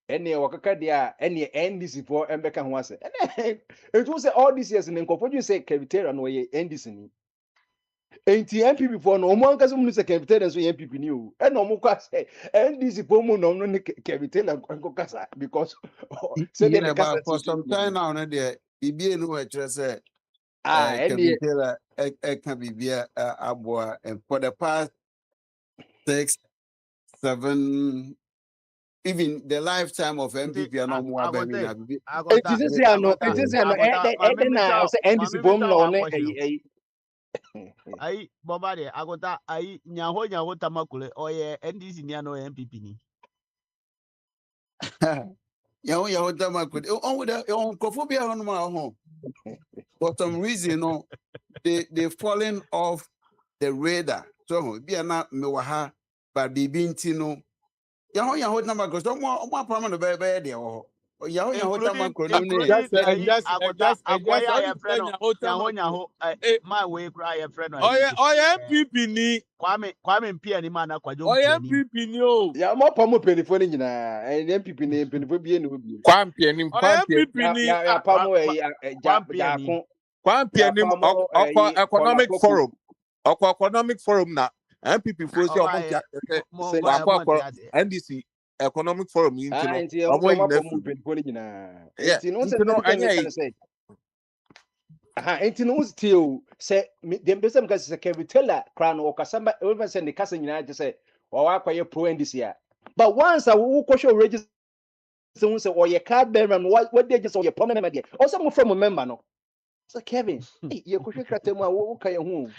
ene wakaka dia ene NDC for embeka ho ase it was all these years in nkofo say cafeteria no ye NDC ni enti MPP for no omo anka mu say cafeteria so ye MPP ni o ene omo kwa say NDC for mu no ni cafeteria nko kasa because say the kasa for some time now na there bibie no we kire say cafeteria can be aboa and for the past 6, 7 even the lifetime of MPP and no more than it is no NDC bomb no ai boba de agota ai nyaho tamakule oye NDC ni ano MPP ni yaho tamakule on with on kofobia on ma ho for some reason no they falling off the radar so bia na me wa ha ba bibi ntino yaho tamakule so mo apama no be de ho yaho tamakule no my way cry a friend oye MPP ni Kwame mpia ni mana kwajo oye MPP ni o ya mo pa mo pelifoni nyina MPP ni pelifo bie ni obi Kwampe ni ya pa mo Kwampe ni economic forum na MPP for say NDC economic forum into omo pelifoni nyina enti no still say dem besem ka se kevitela kra no okasamba even say ne kasa nyina je say o wa kwaye pro NDC a but once a wo kwhwe register so say o ye card member no what dey just o ye prominent member o say mo from member no so Kevin ye kwhwe kratem a wo ka ye hu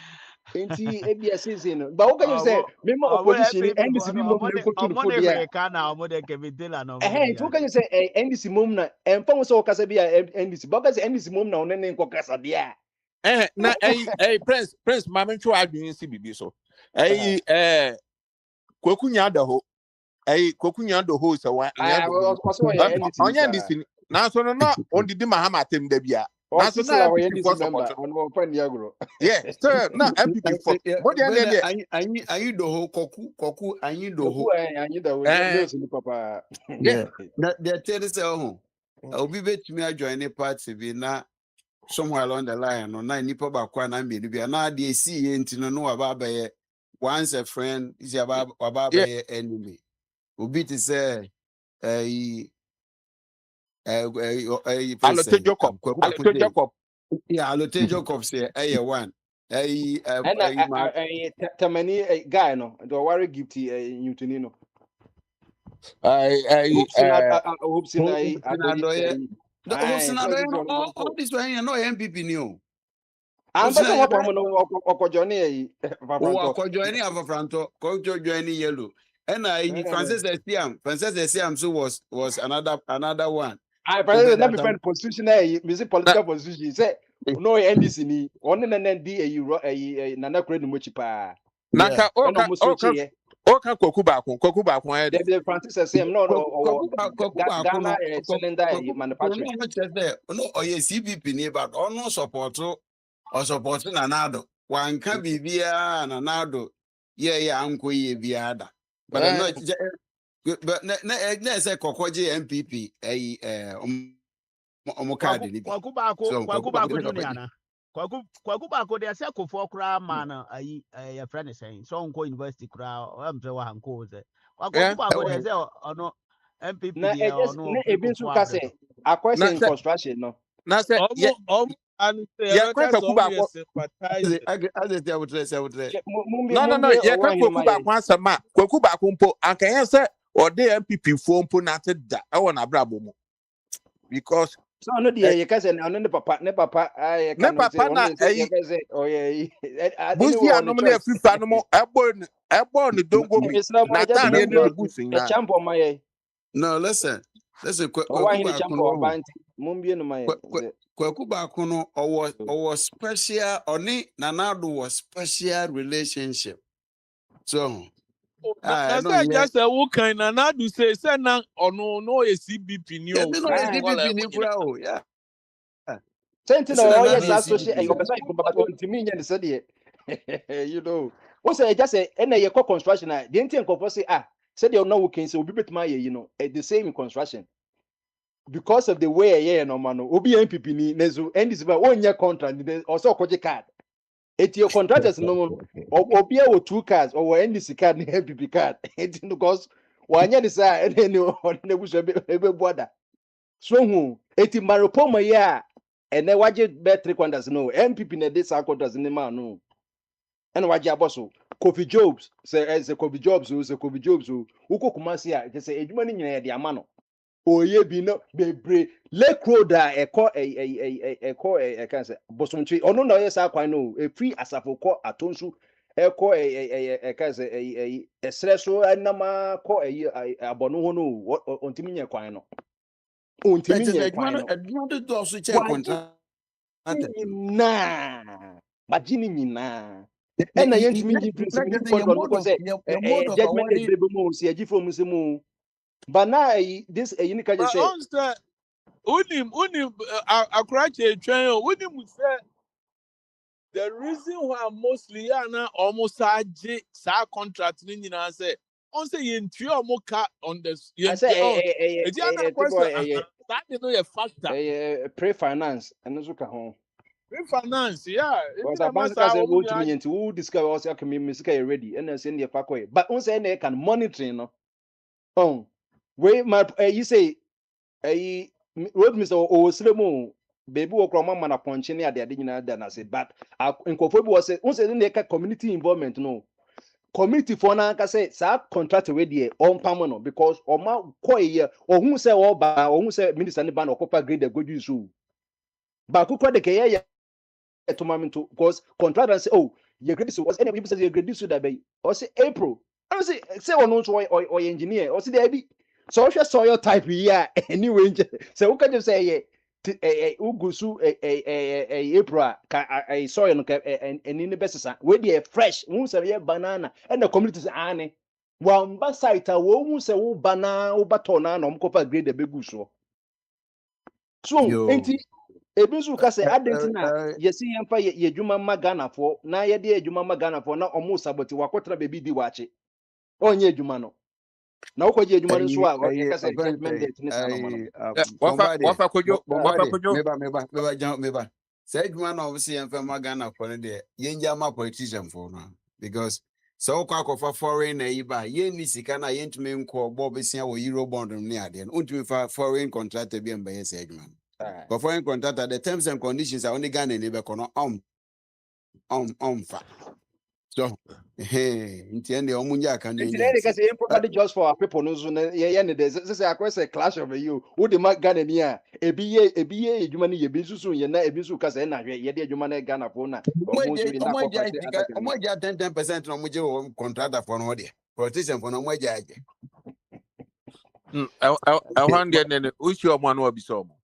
enti ABS season but wo ka say me ma opposition NDC bi mo na ko to for dia kana o de kevitela no tu ka say NDC mom na emfa wo say o kasa bia NDC but ka say NDC mom na one ne ko kasa bia na prince mama ntwa adwin si bibi so kokunya da ho kokunya do ho so onya ndisi na so no on didi mahama atem da bia na so na yes sir na MPP for what dey anyi do ho koku anyi do ho anyi da ho news ni papa yeah the tell say oh Obi betumi join a party be na somewhere along the line no na nipa ba kwa na me bi na de see enti no aba once a friend is aba enemy. Obi to say Alote Jacob. Alote Jacob. Yeah, Alote Jacob say one. And Tamani guy no, the worry gift Newtonino. Hopes in I all this way you know MPP new. I'm better what I'm no Johnny joining Avafranto, Coach joining yellow. And Francis Esiam so was another one. I let me find position music political position. Say no NDC ni on and then a nana credit much pa. Naka oka Kwaku baako The Francis Esiam no Ghana cylinder manufacturing. No, or CBP ni but no support or supporting another. One can be via another. Yeah, uncle ye biada. But I'm not but na say kokoje MPP omo card ni bi. Kwaku baako junior ana. Kwaku baako de ase akofo kra ma na ayi your friend is saying so onko university kra o am say wa hanko ze. Kwaku baako de say ono MPP de ono ebinsu ka say akwese in construction no. Na say and yeah, Kwaku baako sympathize. No, yeah, Kwaku baako asema. Kwaku baako mpo anka yen say ode MPP fo mpo na te da e wona brabo mu. Because so no dey you can say no ne papa I can say oh yeah busi anom na afifa no ebo ne dongo mi na tane ne busi na champo my no listen Kwaku baako no or special oni Nanado was special relationship so I say just a who kind and now do say na ono no CBP ni o. Yeah. Sentin o yes associate e person but ntimi nya ne say dey you know. What say just say na ye construction na the thing ko say say dey no working say obi betima ye you know the same in construction. Because of the way no man obi MPP ni nezo and this onya contract also koje card. It's your contractors no obi o 2 cards or NDC card ni MPP card. It's because wanya this and then ne buso ebe border. So who eti maropomo ya and then waje bet 3 quarters no MPP na this quarters ni man no. And waje aboso Kofi Jobs say Kofi Jobs uko kumasi a say eduma ni nyina ye de amano. Oye bi no bebre Lake Road a can say bosomtwe ono na yes akwan no e free asafoko atonsu can say esreso anama ko abono ho no ontimi nya kwan no ontimi nya kwan no adwuma do so che contract na majini nyina na yentimi ngi principle ko say judgment dey be mo si agifo mu se mu. But now this you can just say unim akrache twen unim say the reason why mostly na almost aje sa contract ni nyina say on say yentwi omoka on the pre-finance and so ka ho pre-finance yeah because advance ka say go to me who discover also can me sika ready and say the fakoi but on say na can monitoring no where my you say road Mr. Osremo baby wo kroma mana ponche ne ade nyina da na say but nkofo bi wo say on say na community involvement no community for na ka say sa contract we dey on pam no because oma koye ohun say wo ba ohun say minister ne ba na okopa grade godu so ba ku kwa de ke ye to mamento because contract say oh ye grade so was any people say ye grade so da be or say April I say ono so or engineer or say there be so if you saw your type here anyway so we can just say ugusu April I saw you and in the best we dey fresh we say banana and the community say ane wamba site wo hu say wo banana wo batona na omkopa grade be gu so enti ebisu ka say adentina yesi yemfa ye dwuma magana fo na ye de dwuma magana fo na omo saboti wakotra bebi di wache onye dwuma no na wokɔgye adwuma no nso a Ayi, yɛka sɛ judgment apparently, date ne saa nɔma no meba, say man obviously and from Ghana for the yenjama politician for now because so kwa foreign iba yen ni sika na yen tumi nkɔ bɔ besia wɔ euro bond ne ade no untumi fa foreign contractor bi mba yes adwuma no for foreign contractor the terms and conditions are only Ghana ne be kono fa so nti ende omunja aka no nti na yɛde ka sɛ yɛmprovided jobs for our people no so na yɛyɛ ne dɛ sɛ akɔyɛ sɛ clash of a you wode ma Ghana ni a ebi yɛ adwuma no yɛ bi nso so yɛ na ebi nso ka sɛ na hwɛ yɛde adwuma no Ghana fo na ɔmo nso yɛ na akɔfa sɛ adaka no omoja 10% no muje wo contractor for no de politician for no omoja aje ɛhwan deɛ ne wohyia ɔmo ano abisa ɔmo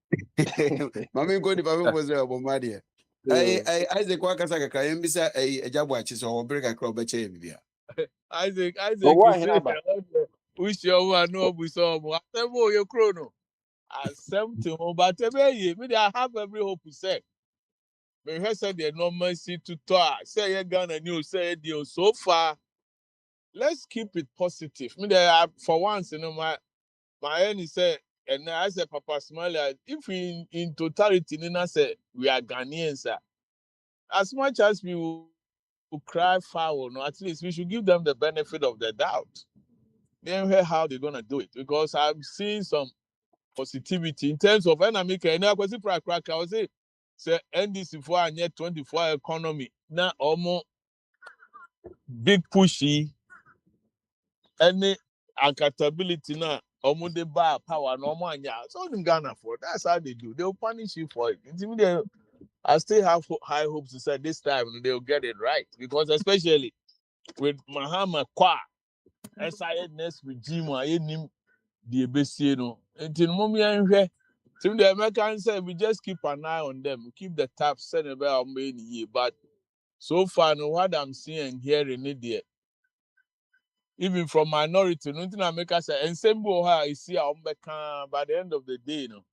mami go di papa pose obo madie ai Isaac wakasa kaka yembisa ejabo achi so obrek akra obeche bibia Isaac ɔwɔ say ahena aba wohyia ɔmo ano abisa ɔmo asɛm o yɛ kuro no asɛm te ho but ɛbɛyɛ me I have every hope say me hwɛ sɛ deɛ normal si tutɔ a sɛ yɛ Ghana ni o sɛ yɛ deɛ so far let's keep it positive me for once you know my end is say and I say Papa Smiley if we in totality Nina say we are Ghanaians as much as we will cry foul no at least we should give them the benefit of the doubt then hear how they're gonna do it because I've seen some positivity in terms of America and I was crack I was say NDC for and yet 24 economy now almost big pushy any accountability now almost the bar power no more so in Ghana for that's how they do they'll punish you for it. I still have high hopes to say this time they'll get it right because especially with Mahama Kwa SIS regime I him the ABC no until mommy and here the Americans say we just keep an eye on them keep the tap set about many year but so far no what I'm seeing and hearing it there even from minority nothing America say and same how I see by the end of the day no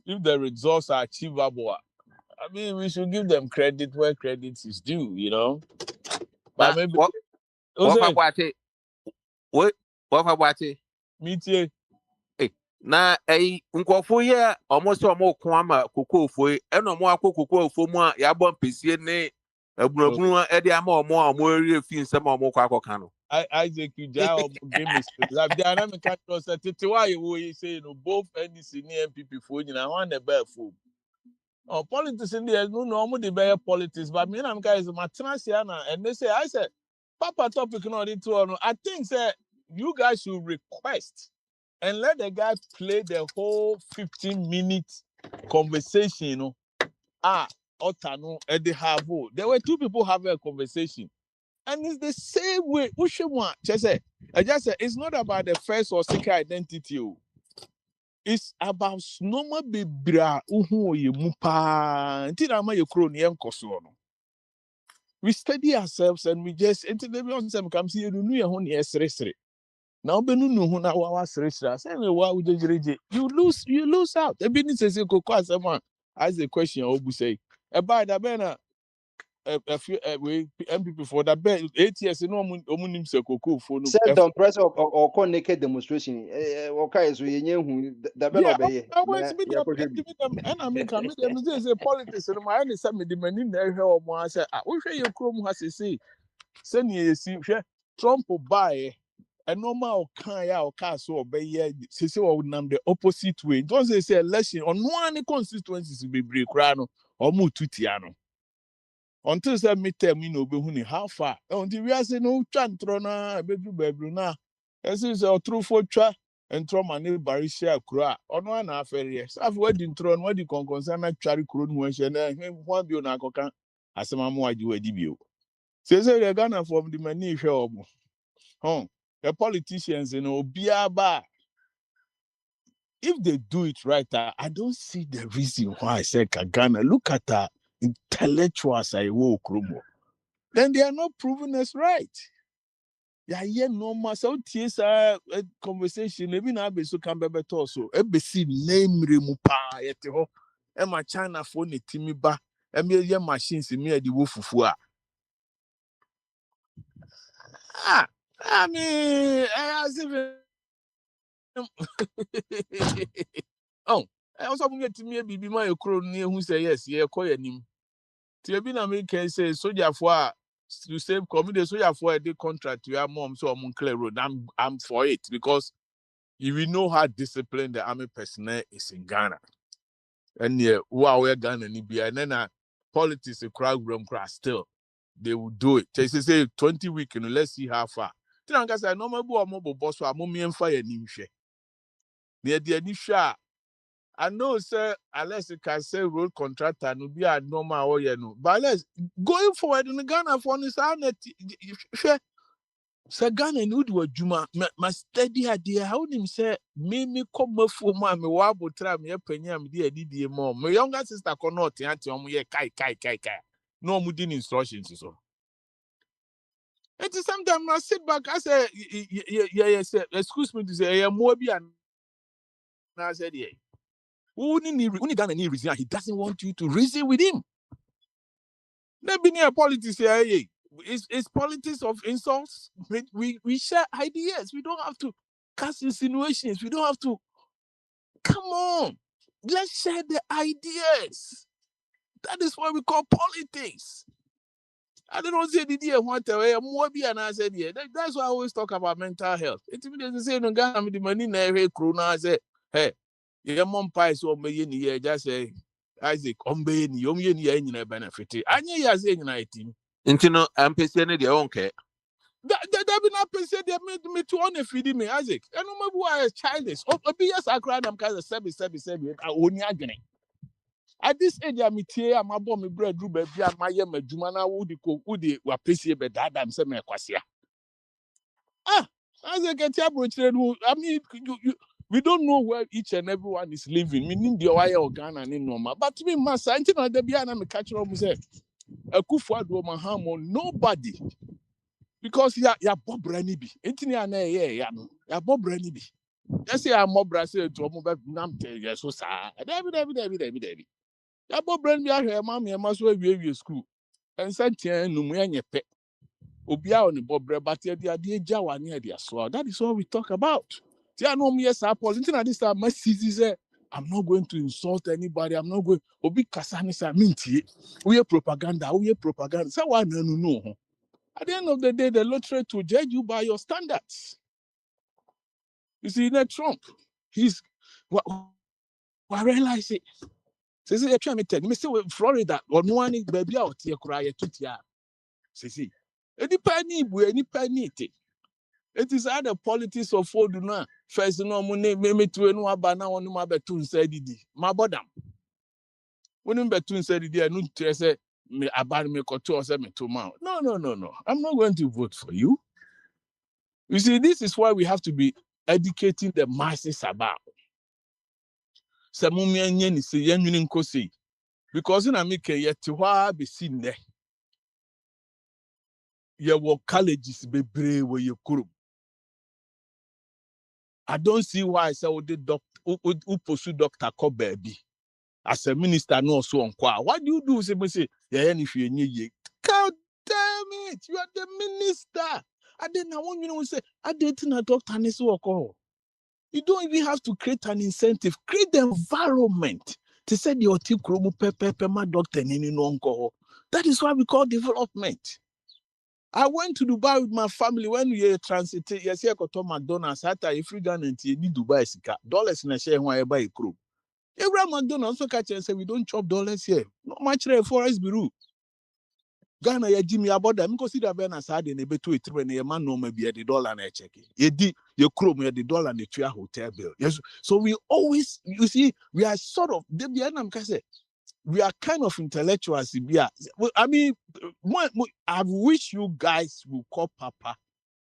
if the results are achievable I mean, we should give them credit where credit is due, you know. But maybe what me too. Na nkɔfo yɛ ɔmo sɛ ɔmo ko ama kokoofo yi ɛna ɔmo akɔ kokoofo mu a yɛabɔ mpesie ne abunabunu ɛde ama ɔmo a ɔmo ɛre fi nsɛm a ɔmo kɔ akɔka no. Isaac Ujah game is the dynamic was a titiwa you say no both NDC and NPP for you know one the bear fool. Oh, politics in there no normal the bear politics, but me and guys Matanasiana and they say I said Papa topic not into one. I think say you guys should request and let the guy play the whole 15-minute conversation, you know. Otano and they have there were two people having a conversation. And it's the same way. Just say, it's not about the first or second identity. It's about normal bibra uhu ye mupa. We study ourselves and we just until the on some comes here to know hon yes. Now benu no hu na wa sresra. Say me wa you lose out. The business is ko kwasema as the question obu say. About that bena a few MPP for that bed 8 years no omunim se koko for no said on press or call naked demonstration okay so yenye hu da be no be ye I want to be them and I make them say politics no my any say me the mani na hwe omo say wo hwe ye krom ha say send ye si hwe Trump buy a normal kan ya o ka so obeye say we nam the opposite way don't say election on one constituencies be break kra no omo tutia no until say midterm you know be huni how far until we are saying no chantro na bedru bedru na esi say otrufo twa entro mane barishia kura ono na afere yes after wedding tron what the concern na tware kuro no hwe na ho bio na akoka asema mo agi wadi bio say the Ghana from the mani hwe omo the politicians you know bia ba if they do it right I don't see the reason why I say Ghana look at that intellectuals I wo kromo then they are not proving us right. Yeah, normal. So tears conversation. Maybe now be so can be better also. Ebe see name remupa yete ho. Ema China phone ne timi ba. Emi ye machines me e di wo fufu a. I mean, as if Oh, I also get to me be my crown near who say yes, yeah, call him. Tiabina me can say soldier for to save community soldier for a day contract to your mom so I'm clear road. I'm for it because if you know how disciplined the army personnel is in Ghana. And yeah, wow, we're Ghana and then politics a crowd room crash still. They will do it. They say 20 weeks, and let's see how far. Then I say no mobile boss or mommy and fire nimshe. Near the initial. I know, sir, unless you can say road contractor no be a normal or you know. But let's going forward in the Ghana for this Sir Ghana and Wood were Juma, my steady idea. How him say, me come for my wabo tram, your penyam, dear Didier mom. My younger sister cannot answer me, kai. No mudding instructions. So it is sometimes I sit back, I say, yes, excuse me to say, I am more be and I said, yeah. Only Ghana need reason. He doesn't want you to reason with him. There be near politics here. It's politics of insults. We share ideas. We don't have to cast insinuations. We don't have to. Come on, let's share the ideas. That is what we call politics. I don't know say the idea what more be and I said yeah. That's why I always talk about mental health. It's means say no Ghana with the money na every corona I say hey, your mom pie so me ni just say Isaac ombe ni yom ye ni ya nyina benefit. Anye ya say nyina etim. Nti no ampese ne de wonke. That be not person they made me to on feed me Isaac. I don't know why is childish. Oh, be yes I cried am cause sebi. I only agene. At this age I'm here I'm about me bread do baby am my yem adwuma na wo de wa pese be that am say me kwasia. Isaac I mean we don't know where each and everyone is living. Meaning the wire organ and normal. But to me, master, I think that be an catch up say a kufu nobody. Because ya Bob Renibi. Ain't ya Bob Renibi. Just say I'm more Brazil to Namte, yes, so sad. David. Ya Bob Renibi, I hear mammy and must wear school. And sent here no me pet. Obia on the Bob but the idea Jawa near the sword. That is all we talk about. Yeah, no, yes, I pause. Until this time, my say, I'm not going to insult anybody. I'm not going. Obi Kasani sa minti. We are propaganda. So why no. At the end of the day, the lottery to judge you by your standards. You see, that Trump, he's what I realize it. See, you're trying to tell me, say Florida or no one baby out here cry to tia. See, any penny, it is either politics of food now. First, no money, me to no abana on my betun said it. My bodam. When I'm betun said it, I don't say me aban me koto or me to mount. No. I'm not going to vote for you. You see, this is why we have to be educating the masses about. Because in America, yet to be seen there. You work colleges be brave where you could. I don't see why I say the doctor who pursue Dr. Kobebi as a minister no so on kwa. What do you do? Say, yeah, if you need God damn it, you are the minister. I didn't want you to say, I didn't a doctor and this work. You don't even have to create an incentive. Create the environment to say the otikromu pepe my doctor nini no alcohol. That is what we call development. I went to Dubai with my family when we transited. Yes, I got to McDonald's. After a free Ghana and need Dubai sika dollars in a share when I buy a crew. Every McDonald's so catch and say we don't chop dollars here. Not much there for us bureau. Ghana ya Jimmy about them because see that Ben Assad in a bit to it when a man no maybe the dollar and a check. You did your chrome the dollar and the 3 hotel bill. Yes. So we always you see we are sort of we are kind of intellectuals. I mean, I wish you guys will call Papa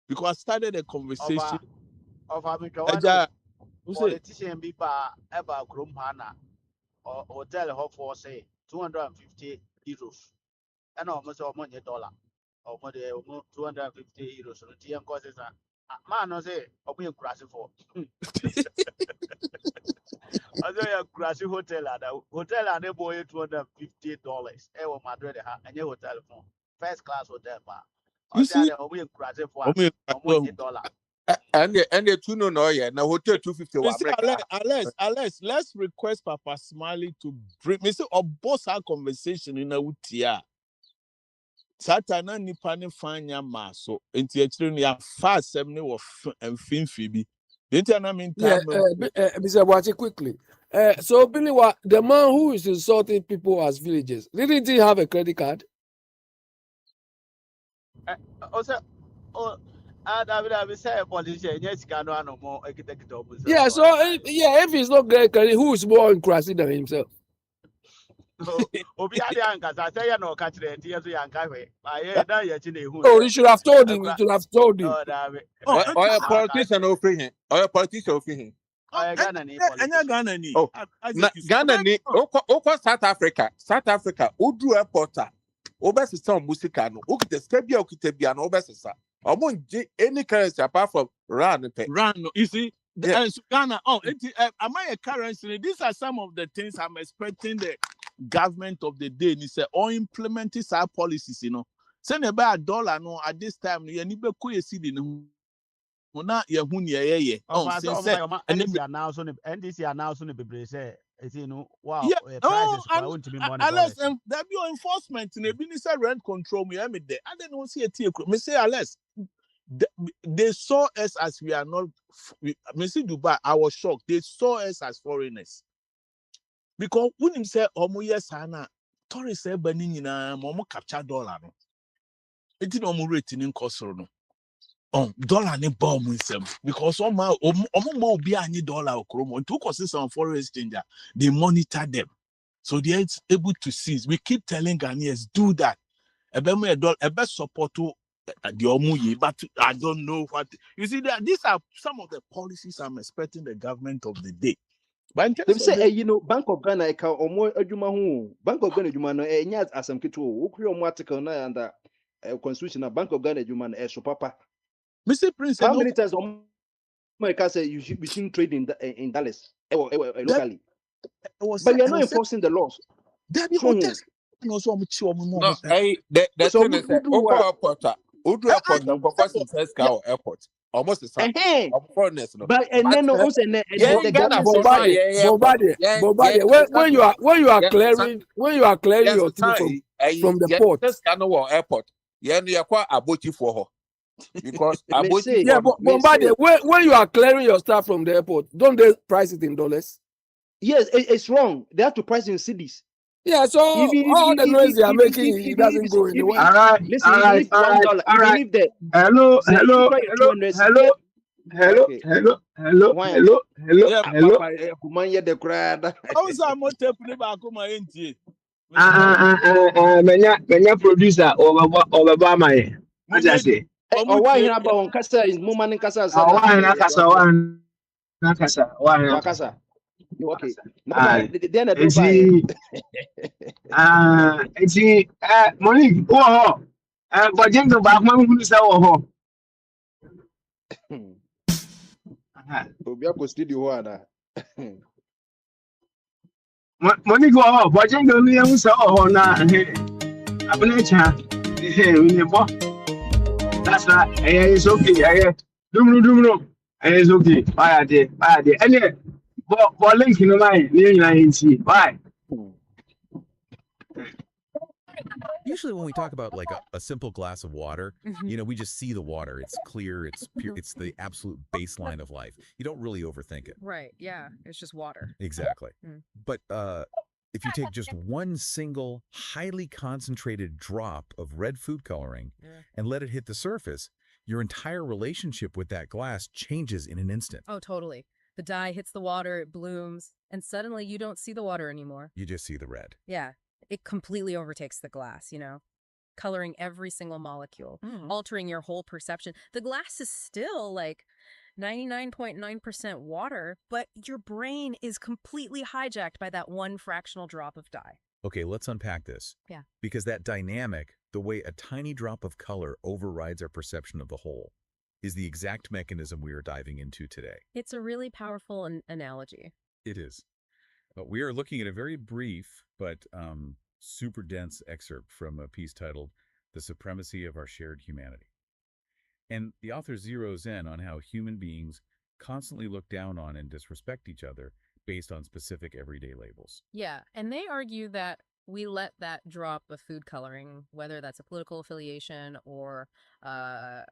because I started a conversation. Of Eja, who say politician be ever Grumhana or hotel for say 250 euros. And almost $1 or more than 250 euros. So the TM causes a man no say we crash for. I say a crash hotel at a hotel and a boy $250. Ever Madrid and your hotel phone. First class hotel bar. you see? We crash for $1. And the two no yeah. Now hotel 250 Me say, America. let's request Papa Smiley to bring. Me say, boss our conversation in a utia. Satana nipa ne fanya maso. Enti actually ni a fast 70 of Finfibi. Enti na mean Yeah, Mr. Watch quickly. So Billy, the man who is insulting people as villagers, didn't he have a credit card? Also, oh, I say politician, yes, can no more architect opposite. Yeah, so if he's not great credit, who is more incrusted than himself? Obi adi ankasa say ya no catch the tears you anka hwe. Aye na ya chi na ehu. Oh, you should have told him. You should have told him. Oh, damn it. Or a politician over here. Or a politician over here. Ghana ni Ghana ni. Oh, Ghana ni. Oko South Africa. South Africa. Udu airporta. Obesi some musika no. Ukite skebia ukite no obesi sa. Omonje any currency apart from rand. Rand. You see, Ghana. Am I a currency? These are some of the things I'm expecting the government of the day. Ni say or implementing our policies. Send about $1 no at this time. You need to be seed in. Na ye hu ne ye since NDC announced on the bebre say wow prices I want to be more unless there be enforcement in a business rent control me there I don't see a tea me say unless they saw us as we are not me see Dubai I was shocked they saw us as foreigners because when him say omo yes na tourists say bani nyina mo capture dollar no enti no mo rate ni nkosoro no dollar ni bomb nsem because omo obi anyi dollar okromo to cause some foreign exchange they monitor them so they are able to seize. We keep telling Ghanaians do that ebe support to the omuye but I don't know what you see that these are some of the policies I'm expecting the government of the day. But They say, Bank of Ghana, Bank of Ghana, asam kitu. Article na under constitution. Bank of Ghana, so papa. Mr. Prince, how many times America say we shouldn't trade in Dallas locally? But you're not enforcing the laws. There be hotels. No, the thing is that Udu airport, first cow airport. Almost the same. But and then also when you are clearing your thing from the port. Airport. Because when you are clearing your stuff from the airport, don't they price it in dollars? Yes, it's wrong. They have to price in cities. Yeah, so all the noise they are making, it doesn't go anywhere. All right. Menya producer over my. What I say? Oh, why here about Kasa is Muman Kasa? Why Kasa? Okay. Then Monique, but James Bachman who is our Obiako studio ana. Monique, but James who is our na Abnecha. That's right. It's okay. Dum. It's okay. Bye there. Anyway. But link in my why? Usually when we talk about like a simple glass of water, we just see the water. It's clear, it's pure, it's the absolute baseline of life. You don't really overthink it. Right, yeah. It's just water. Exactly. But if you take just one single highly concentrated drop of red food coloring and let it hit the surface, your entire relationship with that glass changes in an instant. Oh, totally. The dye hits the water, it blooms, and suddenly you don't see the water anymore. You just see the red. Yeah, it completely overtakes the glass, coloring every single molecule, altering your whole perception. The glass is still like 99.9% water, but your brain is completely hijacked by that one fractional drop of dye. Okay, let's unpack this. Yeah. Because that dynamic, the way a tiny drop of color overrides our perception of the whole, is the exact mechanism we are diving into today. It's a really powerful analogy. It is. But we are looking at a very brief but super dense excerpt from a piece titled The Supremacy of Our Shared Humanity. And the author zeroes in on how human beings constantly look down on and disrespect each other based on specific everyday labels. Yeah, and they argue that we let that drop of food coloring, whether that's a political affiliation or a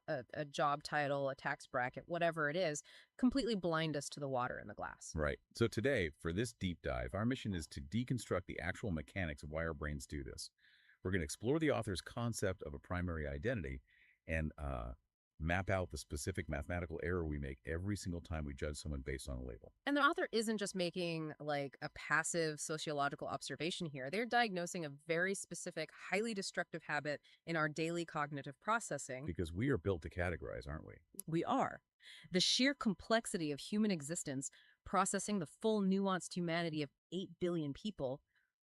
job title, a tax bracket, whatever it is, completely blind us to the water in the glass. Right. So today, for this deep dive, our mission is to deconstruct the actual mechanics of why our brains do this. We're going to explore the author's concept of a primary identity and map out the specific mathematical error we make every single time we judge someone based on a label. And the author isn't just making like a passive sociological observation here. They're diagnosing a very specific, highly destructive habit in our daily cognitive processing. Because we are built to categorize, aren't we? We are. The sheer complexity of human existence, processing the full nuanced humanity of 8 billion people,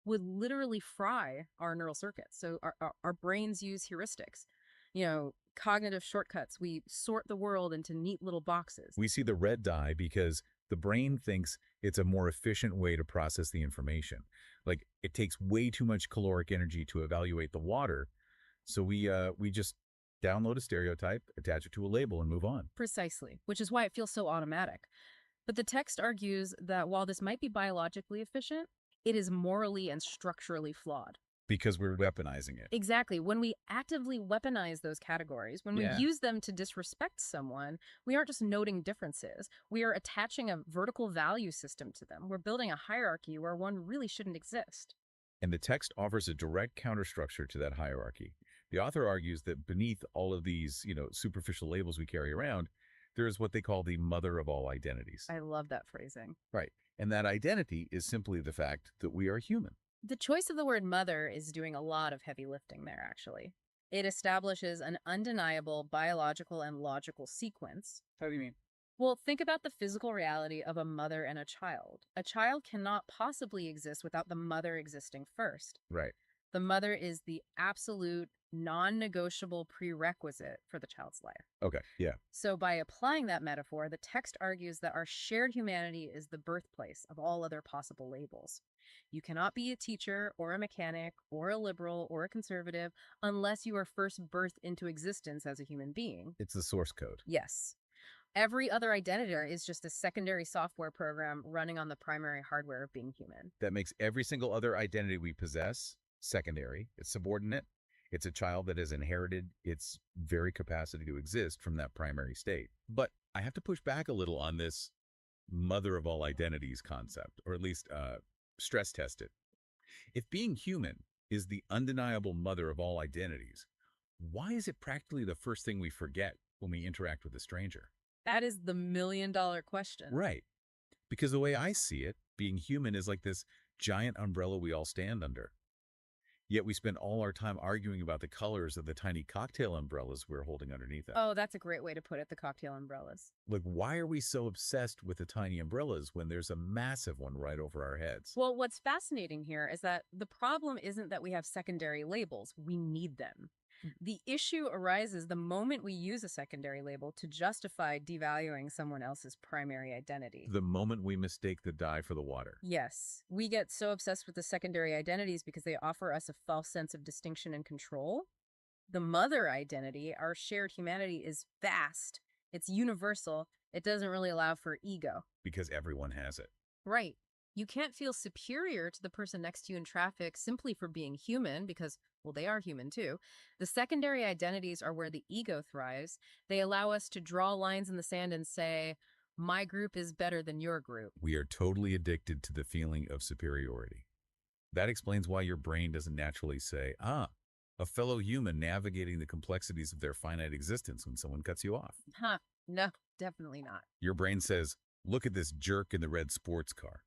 would literally fry our neural circuits. So our brains use heuristics. You know, cognitive shortcuts. We sort the world into neat little boxes. We see the red dye because the brain thinks it's a more efficient way to process the information. Like, it takes way too much caloric energy to evaluate the water, so we just download a stereotype, attach it to a label, and move on. Precisely, which is why it feels so automatic. But the text argues that while this might be biologically efficient, it is morally and structurally flawed. Because we're weaponizing it. Exactly. When we actively weaponize those categories, when we use them to disrespect someone, we aren't just noting differences. We are attaching a vertical value system to them. We're building a hierarchy where one really shouldn't exist. And the text offers a direct counterstructure to that hierarchy. The author argues that beneath all of these, superficial labels we carry around, there is what they call the mother of all identities. I love that phrasing. Right. And that identity is simply the fact that we are human. The choice of the word mother is doing a lot of heavy lifting there, actually. It establishes an undeniable biological and logical sequence. How do you mean? Well, think about the physical reality of a mother and a child. A child cannot possibly exist without the mother existing first. Right. The mother is the absolute non-negotiable prerequisite for the child's life. Okay, yeah. So by applying that metaphor, the text argues that our shared humanity is the birthplace of all other possible labels. You cannot be a teacher or a mechanic or a liberal or a conservative unless you are first birthed into existence as a human being. It's the source code. Yes. Every other identity is just a secondary software program running on the primary hardware of being human. That makes every single other identity we possess secondary. It's subordinate. It's a child that has inherited its very capacity to exist from that primary state. But I have to push back a little on this mother of all identities concept, or at least stress test it. If being human is the undeniable mother of all identities, why is it practically the first thing we forget when we interact with a stranger? That is the million-dollar question. Right. Because the way I see it, being human is like this giant umbrella we all stand under. Yet we spend all our time arguing about the colors of the tiny cocktail umbrellas we're holding underneath it. Oh, that's a great way to put it, the cocktail umbrellas. Like, why are we so obsessed with the tiny umbrellas when there's a massive one right over our heads? Well, what's fascinating here is that the problem isn't that we have secondary labels. We need them. The issue arises the moment we use a secondary label to justify devaluing someone else's primary identity. The moment we mistake the dye for the water. Yes. We get so obsessed with the secondary identities because they offer us a false sense of distinction and control. The mother identity, our shared humanity, is vast. It's universal. It doesn't really allow for ego. Because everyone has it. Right. You can't feel superior to the person next to you in traffic simply for being human because, well, they are human too. The secondary identities are where the ego thrives. They allow us to draw lines in the sand and say, my group is better than your group. We are totally addicted to the feeling of superiority. That explains why your brain doesn't naturally say, a fellow human navigating the complexities of their finite existence when someone cuts you off. Huh. No, definitely not. Your brain says, look at this jerk in the red sports car.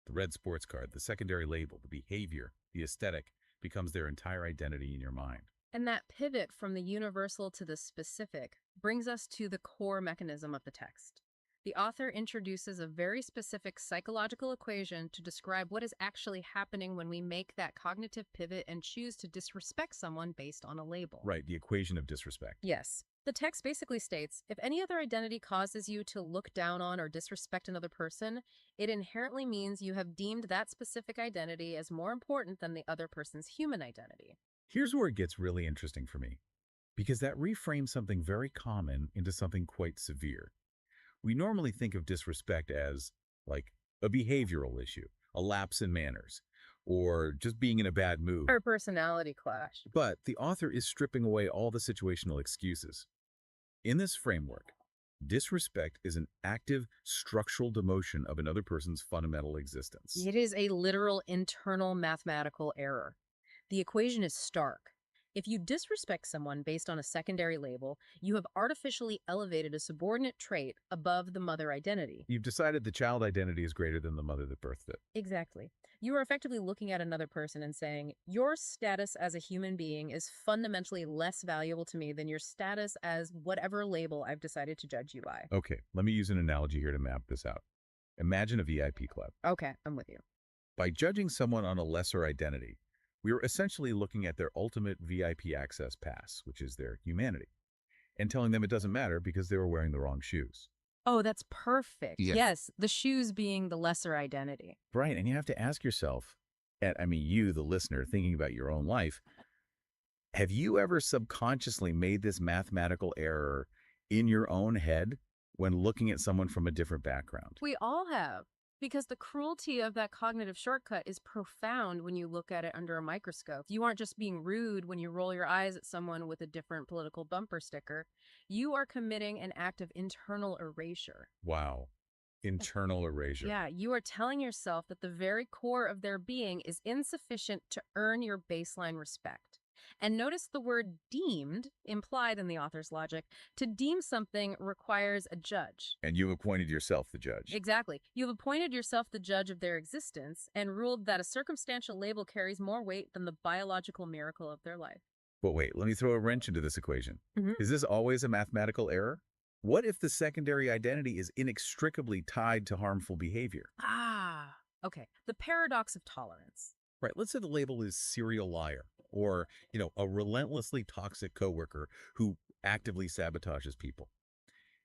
The red sports car, the secondary label, the behavior, the aesthetic, becomes their entire identity in your mind. And that pivot from the universal to the specific brings us to the core mechanism of the text. The author introduces a very specific psychological equation to describe what is actually happening when we make that cognitive pivot and choose to disrespect someone based on a label. Right, the equation of disrespect. Yes. The text basically states, if any other identity causes you to look down on or disrespect another person, it inherently means you have deemed that specific identity as more important than the other person's human identity. Here's where it gets really interesting for me. Because that reframes something very common into something quite severe. We normally think of disrespect as, like, a behavioral issue, a lapse in manners, or just being in a bad mood. Or personality clash. But the author is stripping away all the situational excuses. In this framework, disrespect is an active structural demotion of another person's fundamental existence. It is a literal internal mathematical error. The equation is stark. If you disrespect someone based on a secondary label, you have artificially elevated a subordinate trait above the mother identity. You've decided the child identity is greater than the mother that birthed it. Exactly. You are effectively looking at another person and saying, your status as a human being is fundamentally less valuable to me than your status as whatever label I've decided to judge you by. Okay, let me use an analogy here to map this out. Imagine a VIP club. Okay, I'm with you. By judging someone on a lesser identity, we are essentially looking at their ultimate VIP access pass, which is their humanity, and telling them it doesn't matter because they were wearing the wrong shoes. Oh, that's perfect. Yeah. Yes, the shoes being the lesser identity. Right, and you have to ask yourself, you, the listener, thinking about your own life, have you ever subconsciously made this mathematical error in your own head when looking at someone from a different background? We all have. Because the cruelty of that cognitive shortcut is profound when you look at it under a microscope. You aren't just being rude when you roll your eyes at someone with a different political bumper sticker. You are committing an act of internal erasure. Wow. Internal erasure. Yeah, you are telling yourself that the very core of their being is insufficient to earn your baseline respect. And notice the word deemed implied in the author's logic. To deem something requires a judge. And you appointed yourself the judge. Exactly. You've appointed yourself the judge of their existence and ruled that a circumstantial label carries more weight than the biological miracle of their life. But wait, let me throw a wrench into this equation. Mhm. Is this always a mathematical error? What if the secondary identity is inextricably tied to harmful behavior? Okay. The paradox of tolerance. Right, let's say the label is serial liar, or, a relentlessly toxic coworker who actively sabotages people.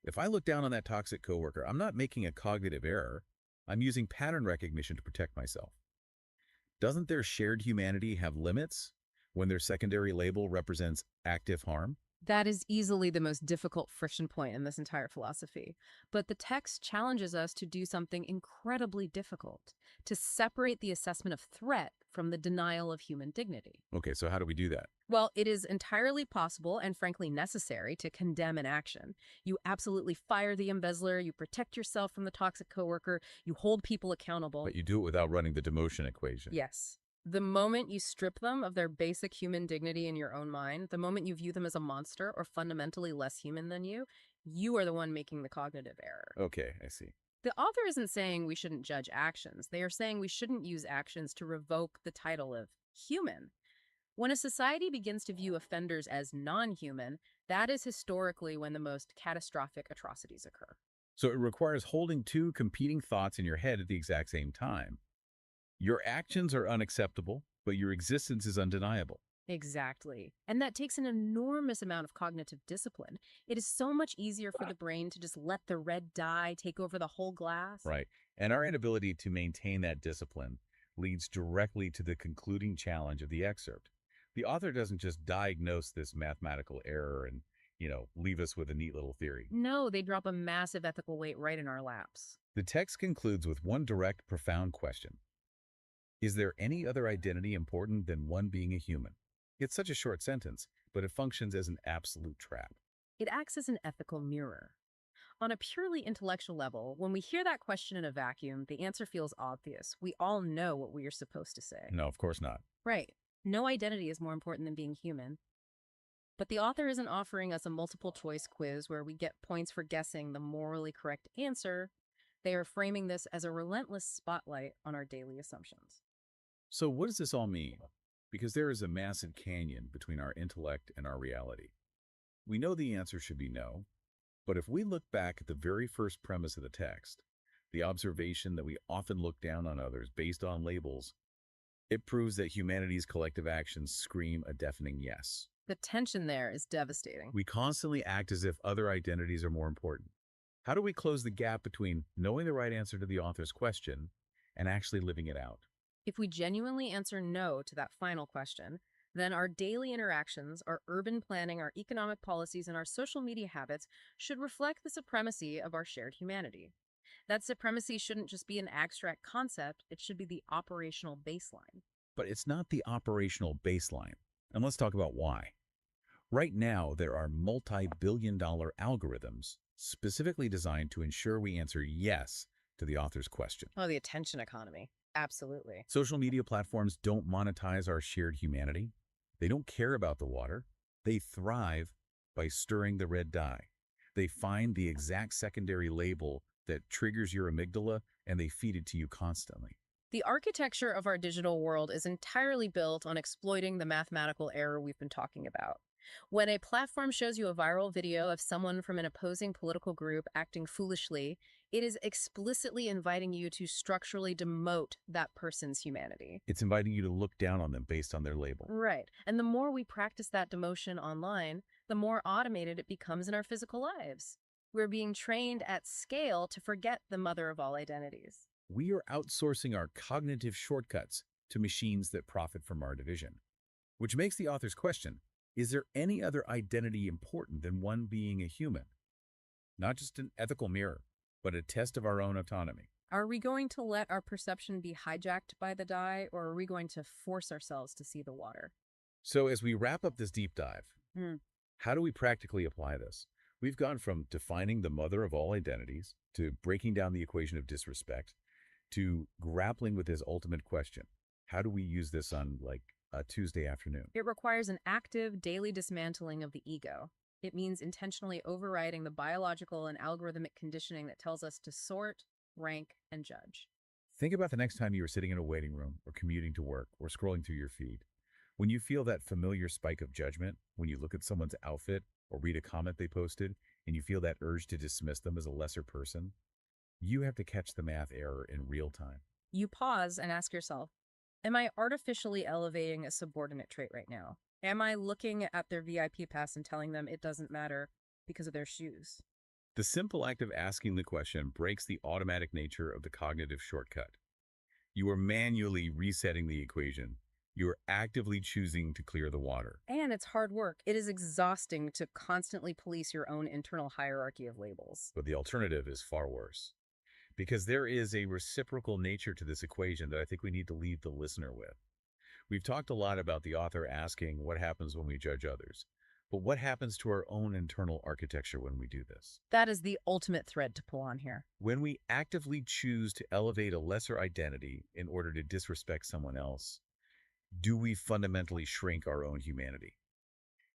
If I look down on that toxic coworker, I'm not making a cognitive error. I'm using pattern recognition to protect myself. Doesn't their shared humanity have limits when their secondary label represents active harm? That is easily the most difficult friction point in this entire philosophy. But the text challenges us to do something incredibly difficult, to separate the assessment of threat from the denial of human dignity. Okay, so how do we do that? Well, it is entirely possible and frankly necessary to condemn an action. You absolutely fire the embezzler, you protect yourself from the toxic coworker, you hold people accountable. But you do it without running the demotion equation. Yes. The moment you strip them of their basic human dignity in your own mind, the moment you view them as a monster or fundamentally less human than you are the one making the cognitive error. Okay, I see. The author isn't saying we shouldn't judge actions. They are saying we shouldn't use actions to revoke the title of human. When a society begins to view offenders as non-human, that is historically when the most catastrophic atrocities occur. So it requires holding two competing thoughts in your head at the exact same time. Your actions are unacceptable, but your existence is undeniable. Exactly. And that takes an enormous amount of cognitive discipline. It is so much easier for the brain to just let the red dye take over the whole glass. Right. And our inability to maintain that discipline leads directly to the concluding challenge of the excerpt. The author doesn't just diagnose this mathematical error and, leave us with a neat little theory. No, they drop a massive ethical weight right in our laps. The text concludes with one direct, profound question. Is there any other identity important than one being a human? It's such a short sentence, but it functions as an absolute trap. It acts as an ethical mirror. On a purely intellectual level, when we hear that question in a vacuum, the answer feels obvious. We all know what we are supposed to say. No, of course not. Right. No identity is more important than being human. But the author isn't offering us a multiple-choice quiz where we get points for guessing the morally correct answer. They are framing this as a relentless spotlight on our daily assumptions. So what does this all mean? Because there is a massive canyon between our intellect and our reality. We know the answer should be no, but if we look back at the very first premise of the text, the observation that we often look down on others based on labels, it proves that humanity's collective actions scream a deafening yes. The tension there is devastating. We constantly act as if other identities are more important. How do we close the gap between knowing the right answer to the author's question and actually living it out? If we genuinely answer no to that final question, then our daily interactions, our urban planning, our economic policies, and our social media habits should reflect the supremacy of our shared humanity. That supremacy shouldn't just be an abstract concept, it should be the operational baseline. But it's not the operational baseline. And let's talk about why. Right now, there are multi-billion-dollar algorithms specifically designed to ensure we answer yes to the author's question. Oh, the attention economy. Absolutely. Social media platforms don't monetize our shared humanity. They don't care about the water. They thrive by stirring the red dye. They find the exact secondary label that triggers your amygdala, and they feed it to you constantly. The architecture of our digital world is entirely built on exploiting the mathematical error we've been talking about. When a platform shows you a viral video of someone from an opposing political group acting foolishly, it is explicitly inviting you to structurally demote that person's humanity. It's inviting you to look down on them based on their label. Right. And the more we practice that demotion online, the more automated it becomes in our physical lives. We're being trained at scale to forget the mother of all identities. We are outsourcing our cognitive shortcuts to machines that profit from our division. Which makes the author's question, is there any other identity important than one being a human? Not just an ethical mirror, but a test of our own autonomy. Are we going to let our perception be hijacked by the dye, or are we going to force ourselves to see the water? So as we wrap up this deep dive, how do we practically apply this? We've gone from defining the mother of all identities, to breaking down the equation of disrespect, to grappling with this ultimate question. How do we use this on, like, a Tuesday afternoon? It requires an active, daily dismantling of the ego. It means intentionally overriding the biological and algorithmic conditioning that tells us to sort, rank, and judge. Think about the next time you are sitting in a waiting room, or commuting to work, or scrolling through your feed. When you feel that familiar spike of judgment, when you look at someone's outfit, or read a comment they posted, and you feel that urge to dismiss them as a lesser person, you have to catch the math error in real time. You pause and ask yourself, am I artificially elevating a subordinate trait right now? Am I looking at their VIP pass and telling them it doesn't matter because of their shoes? The simple act of asking the question breaks the automatic nature of the cognitive shortcut. You are manually resetting the equation. You are actively choosing to clear the water. And it's hard work. It is exhausting to constantly police your own internal hierarchy of labels. But the alternative is far worse. Because there is a reciprocal nature to this equation that I think we need to leave the listener with. We've talked a lot about the author asking what happens when we judge others. But what happens to our own internal architecture when we do this? That is the ultimate thread to pull on here. When we actively choose to elevate a lesser identity in order to disrespect someone else, do we fundamentally shrink our own humanity?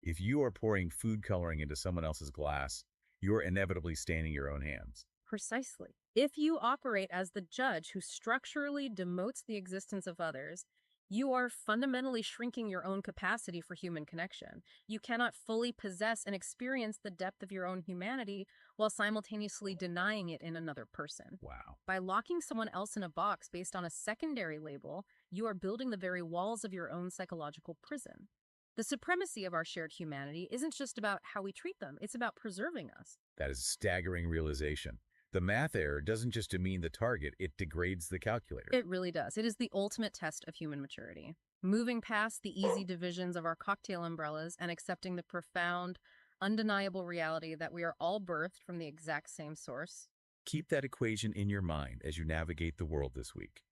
If you are pouring food coloring into someone else's glass, you're inevitably staining your own hands. Precisely. If you operate as the judge who structurally demotes the existence of others, you are fundamentally shrinking your own capacity for human connection. You cannot fully possess and experience the depth of your own humanity while simultaneously denying it in another person. Wow. By locking someone else in a box based on a secondary label, you are building the very walls of your own psychological prison. The supremacy of our shared humanity isn't just about how we treat them, it's about preserving us. That is a staggering realization. The math error doesn't just demean the target, it degrades the calculator. It really does. It is the ultimate test of human maturity. Moving past the easy divisions of our cocktail umbrellas and accepting the profound, undeniable reality that we are all birthed from the exact same source. Keep that equation in your mind as you navigate the world this week.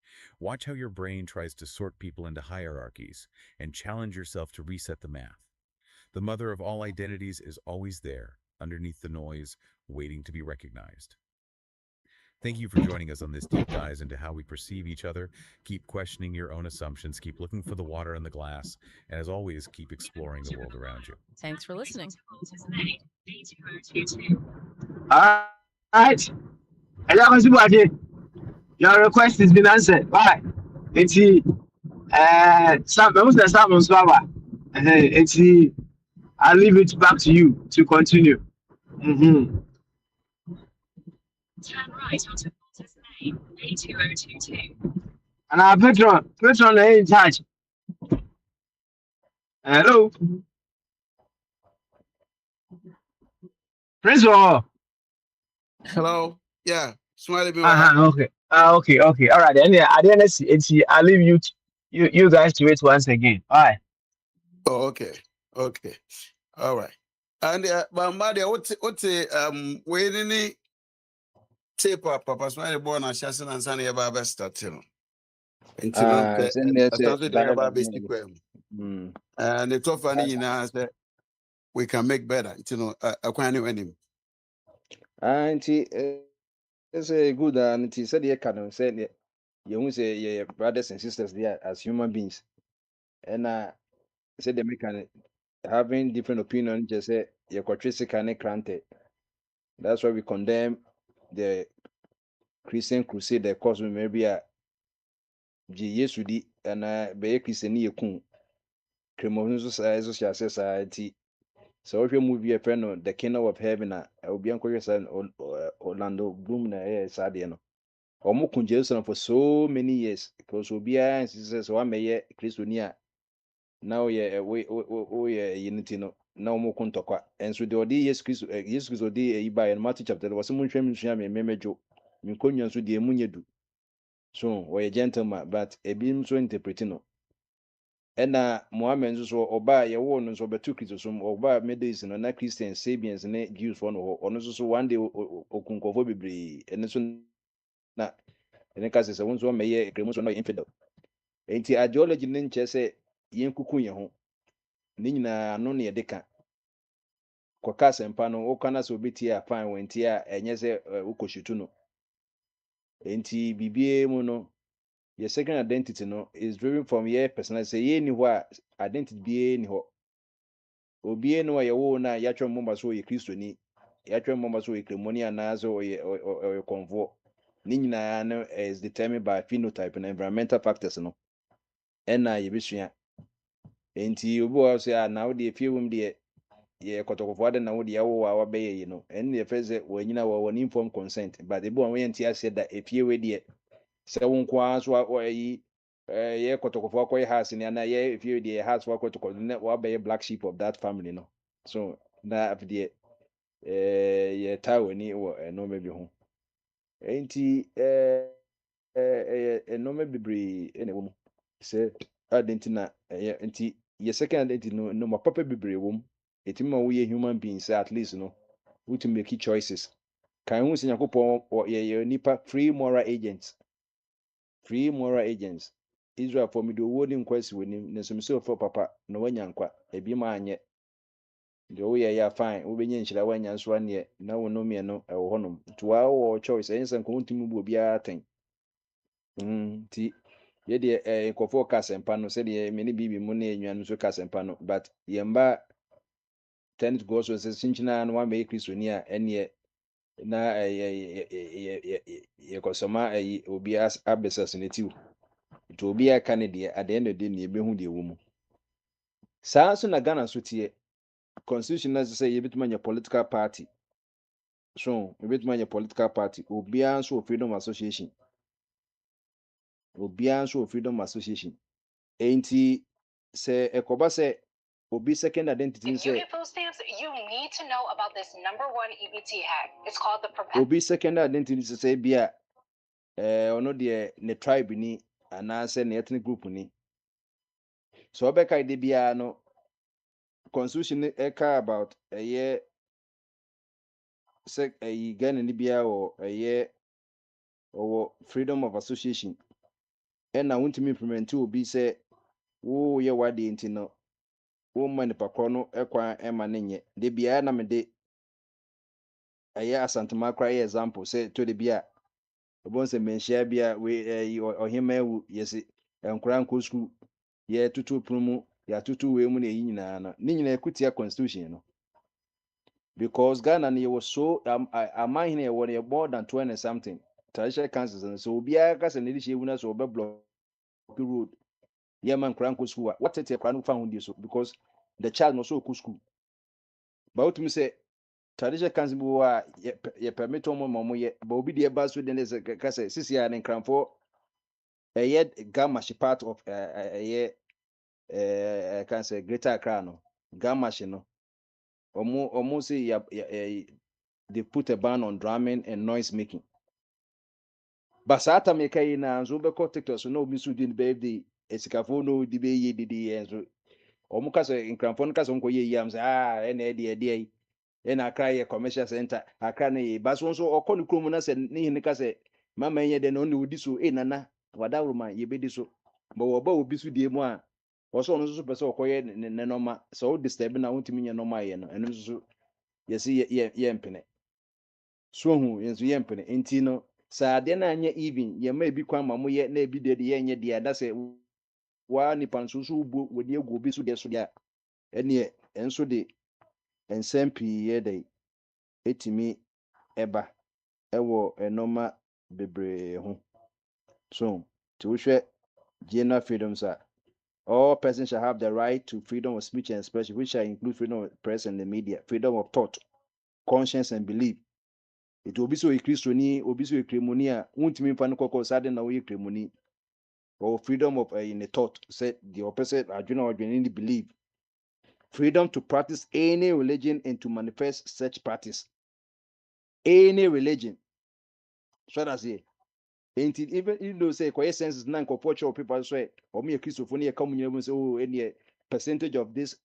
Watch how your brain tries to sort people into hierarchies and challenge yourself to reset the math. The mother of all identities is always there, underneath the noise, waiting to be recognized. Thank you for joining us on this deep dive into how we perceive each other. Keep questioning your own assumptions, keep looking for the water in the glass, and as always, keep exploring the world around you. Thanks for listening. All right. Your request has been answered. Bye. It's I'll leave it back to you to continue. Turn right onto Walters Lane, A2022. And our patron is in charge. Hello. Principal. Hello. Yeah. Smiley. Okay. Okay. All right. Then I didn't see. I'll leave you guys to it once again. All right. Oh, okay. Okay. All right. And Bambadia, what's where any tape up, Papa Smiley born and Shasson and Sunny about best start, you know. And you know, Send me say something about dialogue. basic and the top funny, you know, we can make better, you know, I can't even him. Auntie, it's a good auntie said you can say you say your brothers and sisters there as human beings. And said they make having different opinion, just say your quatrice can granted. That's why we condemn the Christian crusade, the cause maybe a Yesu di and be Christian yakun. Cremohun society. So if you move your friend on the kingdom of heaven, I will be on Orlando Bloom na sad no. Omo kun Jerusalem for so many years because Obia and sisters one may Christonia now we unity no now omo kun tokwa and so the odi yes Christ odi by in Matthew chapter was some twem nsia me memejo me konwa so de emunyedu so we gentleman but ebi so interpreting no ɛna Mohammed nso so ɔbaa yɛwɔ no nso ɔbɛto Kristo so ɔbaa Methodist no na Christian Sabians ne Jews fɔ no hɔ ɔno nso so one day okun nkɔfo bebree ɛno nso na ɛne ka sɛ sɛ wɔn nso ɔmɛyɛ kremu nso na ɔyɛ infidel nti ideology ne nkyɛ sɛ yɛn kuku yɛn ho ne nyinaa ano ne yɛde ka kɔka asɛmpa no wɔka na sɛ obetie a fine wɔntie a ɛnyɛ sɛ wokɔhyetu no nti bibie mu no your second identity no is driven from your personality. Say ni hɔ a identity bie ni hɔ. Obie no a yɛwɔ na yɛatwerɛ mmɔmba so ɔyɛ Kristoni, yɛatwerɛ mmɔmba so ɔyɛ Kremoni anaasɛ ɔyɛ kɔnfoɔ. Ne nyinaa no is determined by phenotype and environmental factors no. Ɛna yɛbɛsua. Enti obi wɔ sɛ na wo deɛ fie wom deɛ yɛ kɔtɔkɔfoɔ ade na wo deɛ ɛwɔ a wabɛyɛ yi no. Ɛne deɛ fɛ sɛ wɔnyina wɔ informed consent. But ebi wɔn yɛ nte aseɛ da efie we deɛ sɛ wo nko ara so ɔyi yɛ kɔtɔkɔfoɔ akɔyɛ house ni ana yɛ efie deɛ house fo akɔtɔkɔ ne wabɛyɛ black sheep of that family no so na afdeɛ yɛ taa w'ani wɔ nneɛma bi ho nti nneɛma bebree ɛna ɛwɔ mu sɛ adanti na ɛyɛ nti yɛ second identity no nneɛma papa bebree wɔ mu etimi ma woyɛ human being sɛ at least no wotumi make choices kan ho sɛ Nyankopɔn yɛ nipa free moral agents. Free moral agents. Israel for me do wording quest with him, Nesum for papa, no one yankwa, a be man yet. The way ya fine, we be shall I want yans 1 year, no one know me no a honum. To our choice, and continue will be a thing. Tea. Yet a cofo cas and pano said ye many baby money and so cas and pano, but yamba tend to go so as a cinchina and one make Christonia and yet. Na ye kosoma obi as assassinate to obi a Canada at the end of the day ebehu de wo mu saa so na Ghana so tie constitution na say you betuma your political party so you betuma your political party obi an so freedom association enti say ekoba say obi second identity say you need to know about this #1 EBT hack. It's called the obi second identity say bia ono de ne tribe ni anaasɛ ne ethnic group ni so obeka ide bia no constitution eka about say Ghana ni bia or freedom of association and I want to implement to be say wo ye wade nti no wo man nipa kro no ekwan ema ne nye de bia na me de asantuma kra example say to de bia obon se menhia bia we ohima ewu yesi enkura nko school ye tutu prumu ya tutu we mu na yi nyina na ni nyina ekutia constitution no because Ghana ne was so am here were more than 20 something traditional councils and so bia ka se ne di ewu na so be block road yeah man crank school what it crank found so because the child no so go school but to me say traditional council wa ye permit mo ye but obi dey ba so den say ka say sisi ya ne cranfo gamma she part of can say greater Accra no gamma she no omo say they put a ban on drumming and noise making but sata me kai na so be ko TikTok so no obi so din birthday esikafo no di be ye didi enso Omuka so nkramfo no so ye yam say ene de ena akra commercial center akra ne ba so okọ ne krom na se ne hin ka se mama enye de no ne odi so nana wadawro man ye bedi so but wo ba obi so die mu a also no so pese okoye ne normal so disturb na wontimi nye normal ye no eno so yesi ye mpene so hu yenso ye mpene enti no sa ade na anya even ye ma ebi kwan ma mo ye na ebi de ye nye de da se wa nipa nso so ubo wodi egu obi so de so de ene enso de ensem pii ye de etimi eba ewo enoma bebree ho so to wohwe general freedoms are all persons shall have the right to freedom of speech and expression, which shall include freedom of press and the media, freedom of thought, conscience and belief. It will be so a Christiani, obi so a Cremonia, won't mean fan koko sudden away Cremoni, or freedom of in a thought, said the opposite, I do not genuinely believe. Freedom to practice any religion and to manifest such practice. Any religion. So that's it. Ain't it even you know say kwa senses na nkofo people so o me Christopher ne come nyam say oh any percentage of this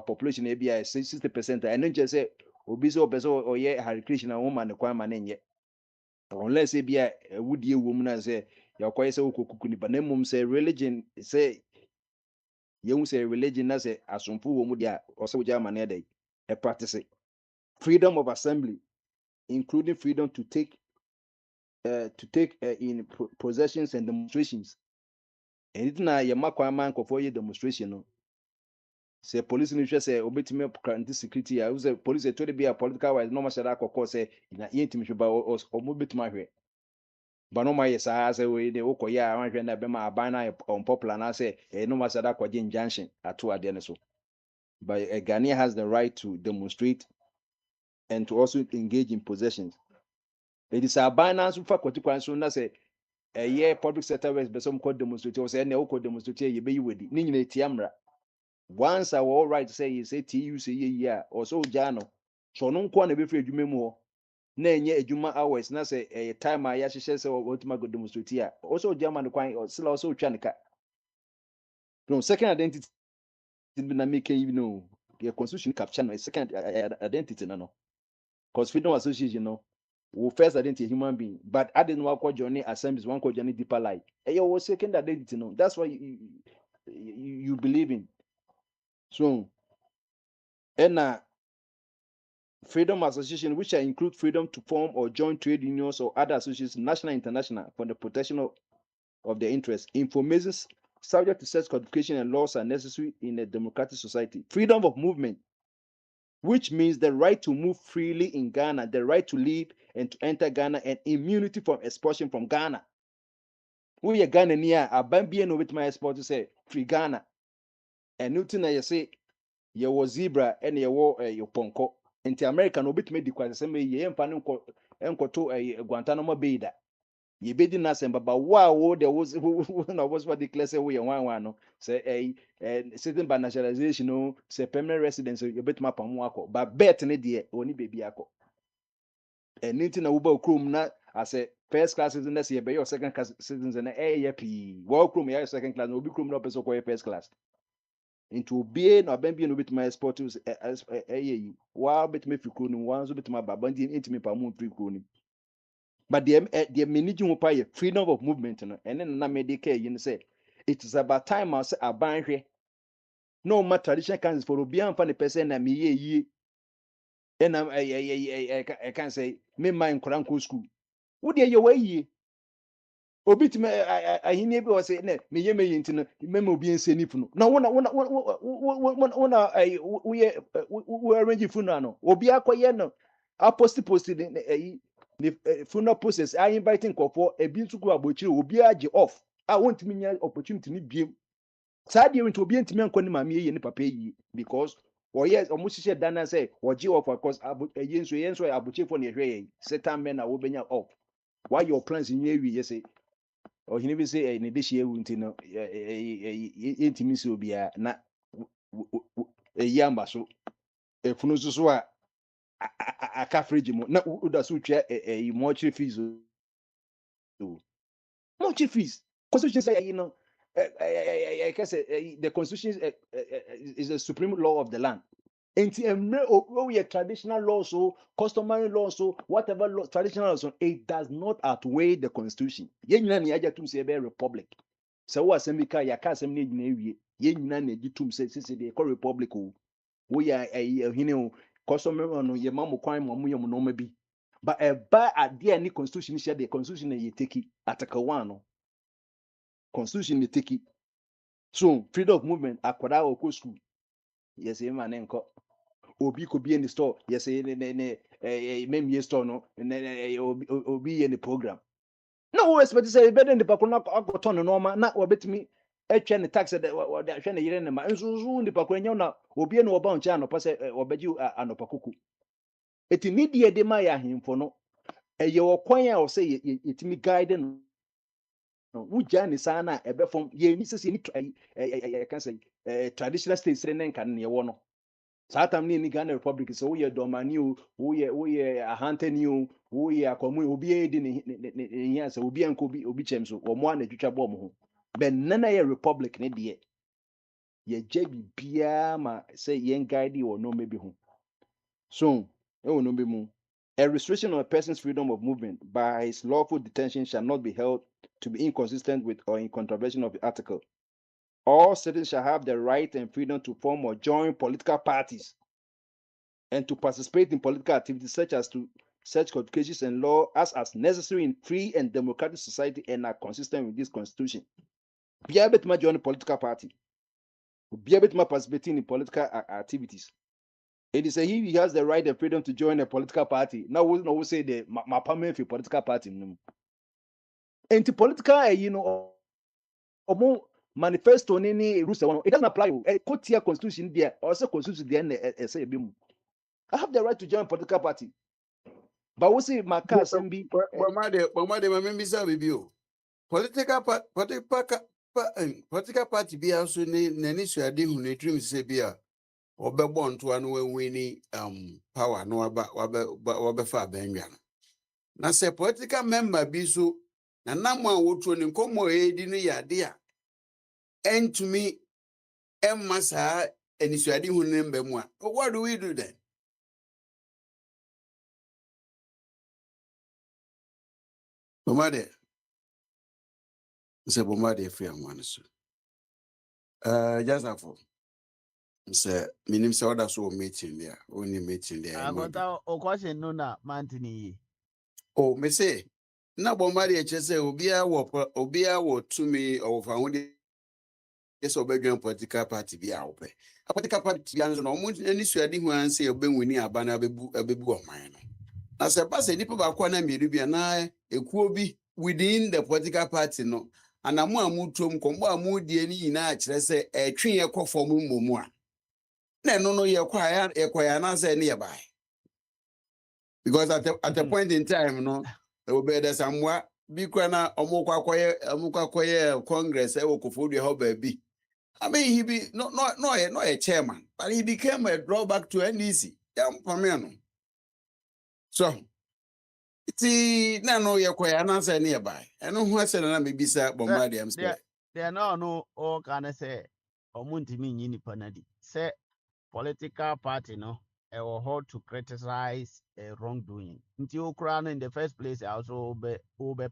population e bia 60% and then just say obi so person o ye Hare Krishna woman kwan ma nye unless e bia wudie wom na say ya kwa say okokuku ni ba na mum say religion say you say religion na say asomfo wo mu dia o say uja ma na dey e practice freedom of assembly including freedom to take in possessions and demonstrations. And na ye makwa man kofo ye demonstration no. Say police ni hwe say obetime grant security ya say police to be a political wise no mashara akoko say na yentimi hwe ba omo betuma hwe. Ba no ma ye sa say we de okoye a wan hwe na be ma aban na unpopular na say no mashara akwaje injunction ato ade ne so. But Ghanaian has the right to demonstrate and to also engage in possessions. It is a binance for particular so na say public sector west be some code demonstrate or say na code demonstrate ye be wedi ni nyina tiamra once I all right say you say tu say ye or so jano so no nko na be free adwuma mu ho na enye adwuma hours na say time a ya hyehyɛ say ultima go demonstrate ya also jama no kwan or sila also twa ne ka no second identity na make you know the constitution capture no second identity no because freedom of association no we first identity a human being, but I didn't work journey assemblies, one called journey deeper life. And your second identity, no. That's what you believe in. So, and freedom association, which include freedom to form or join trade unions or other associations, national and international, for the protection of their interests. Information subject to such codification and laws are necessary in a democratic society. Freedom of movement, which means the right to move freely in Ghana, the right to live and to enter Ghana, and immunity from expulsion from Ghana. We are Ghana near a Bambia no with my export to say free Ghana. And Newton, I say, you was zebra and you wore your ponko. And the American no bit made the question, ye and Panunco and Koto a Guantanamo Bay that. Ye bid in us, but wow, there was who was what declares away one say a certain by nationalization, no, say permanent residence, you bet my pamuako, but bet any dear, only baby ako. And Newton a Uber Crum not as a first class citizen, that's your bay or second class citizens and a walk room, yeah, second class, no be crum up as a first class. Into being no bembi no bit my sport as a wow bit me free ones bit my babandi into me pamu free crony. But the managing pay freedom of movement and then na medicare you say it is about time I say aban here. No matter tradition can for be am fan person na me ye and I can say me mind nkranko school. Wo de ye way obi timi ahini bi say ne me ye me yinti no me me obi ense nifu no na wona we arrange funeral no obi akoye no a post the funeral process I inviting kofo ebi nsuku abochire obi age off a wontimi nya opportunity ni biem saa de wonto obi entimi anko ni maame ye ni papa yi because yes omo hihye dana say oje off because yenso abochefo na ehwe ye setan men na wo benya off why your plans in ye wi ye say or he never say ne de share wunti no intimi so bia na yamba so efunu so a aka fridge mu na uda so twa mortuary fees so mortuary fees constitution say you know the constitution is the supreme law of the land. Enti we traditional laws, so customary laws, so whatever law, traditional laws, so it does not outweigh the constitution. Yen nyina ne agya tum say be republic. So what semika ya ka sem ne nyina ewie. Yen nyina ne agya tum say the republic o. We are a hine customary no ye mamu kwan mamu ye no bi. But by ade any constitution share the constitution ye take article 1 no. Constitution ye take. So freedom of movement akwada okwo school. Yes, man enko. Obi could be in the store. Yes, maybe store no, obi in the program. No, we expect to say better in the pakuna got on normal. Not or bet me. Echen the tax that they're trying to get in the man. So the pakunya na obi no about channel pass or bet you anopakuku. It immediate de maya him for no. Your kwanya or say it me guiding. No, Jan sana ebe from ye misses in I can say traditional states renen can near one. Satam ni Ghana Republic so we domani o we ahante ni o we akomu obi edi ni here so obi anko obi chem so omo na twitwa bom ho ben nana ye republic ne de ye jebi bia ma say yen guide or no maybe ho so e wo no be mu a restriction on a person's freedom of movement by his lawful detention shall not be held to be inconsistent with or in contravention of the article. All citizens shall have the right and freedom to form or join political parties and to participate in political activities such as to such qualifications and law as necessary in free and democratic society and are consistent with this constitution. Be able to join a political party. Be able to participate in political activities. It is a he has the right and freedom to join a political party. Now we no say the my permanent political party. And to political, manifesto ni rules it doesn't apply. A court constitution there, also constitution there, say I have the right to join a political party. But we see my car be Bomade, my member say review. Political party be also nani suade hu ne dream say bia obebo nto anu wenni power no wabe fa benwa no. Na say political member bi so na namu a wotuo ne nkomo edi no yade a entumi emma saa enisuade hu ne mbemu a. What do we do then? Bomade say bomade free am one so. Just after say minim say other so meeting there, only meeting there. Agota o question no na mantini. Oh, me say na bomade e che say obia wo to me or fa ho de yes obedwan political party bi a wo pe. A political party bi no mo ani suade hu an say obenwini aba na abebu oman no. Na say ba say nipa ba kwa na miedu bi na ekuo bi within the political party no. Anamu amutom kombo amudie ni nyina a kire say etwe ye kofom mmomu a. Na no ye kwaya na say ne ye bai. Because at the point in time, no, there will be somewhere because na omukwakoye Congress Kufuor how baby. I mean, he be not a chairman, but he became a drawback to NDC. So it's no ye kwaya na say nearby. I know who said na maybe say Bombardier am say. There no all can say omuntimi nyini panadi. Say political party no or how to criticize wrongdoing. Until Ukraine in the first place, also be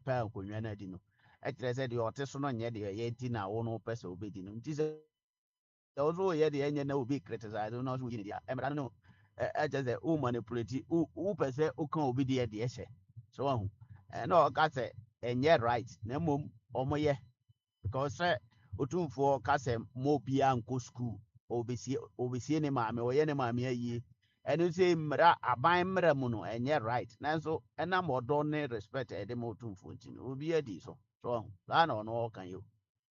pan kunyanadino. Actually, said the artisan on yet the 18 one person obedient. Also, yet the end will be criticized. Not with India. I don't know. I just a who manipulate who per se who can obedient the essay. So, and no, I say, and yet right. Nemum, or my because Akwantufuo kase mo bia nko school obesi ne maame o ye ne maame ayi eno say mra aban mra mu no enye right nanso enam odo ne respect e de mo Akwantufuo ntin obi adi so that no kan you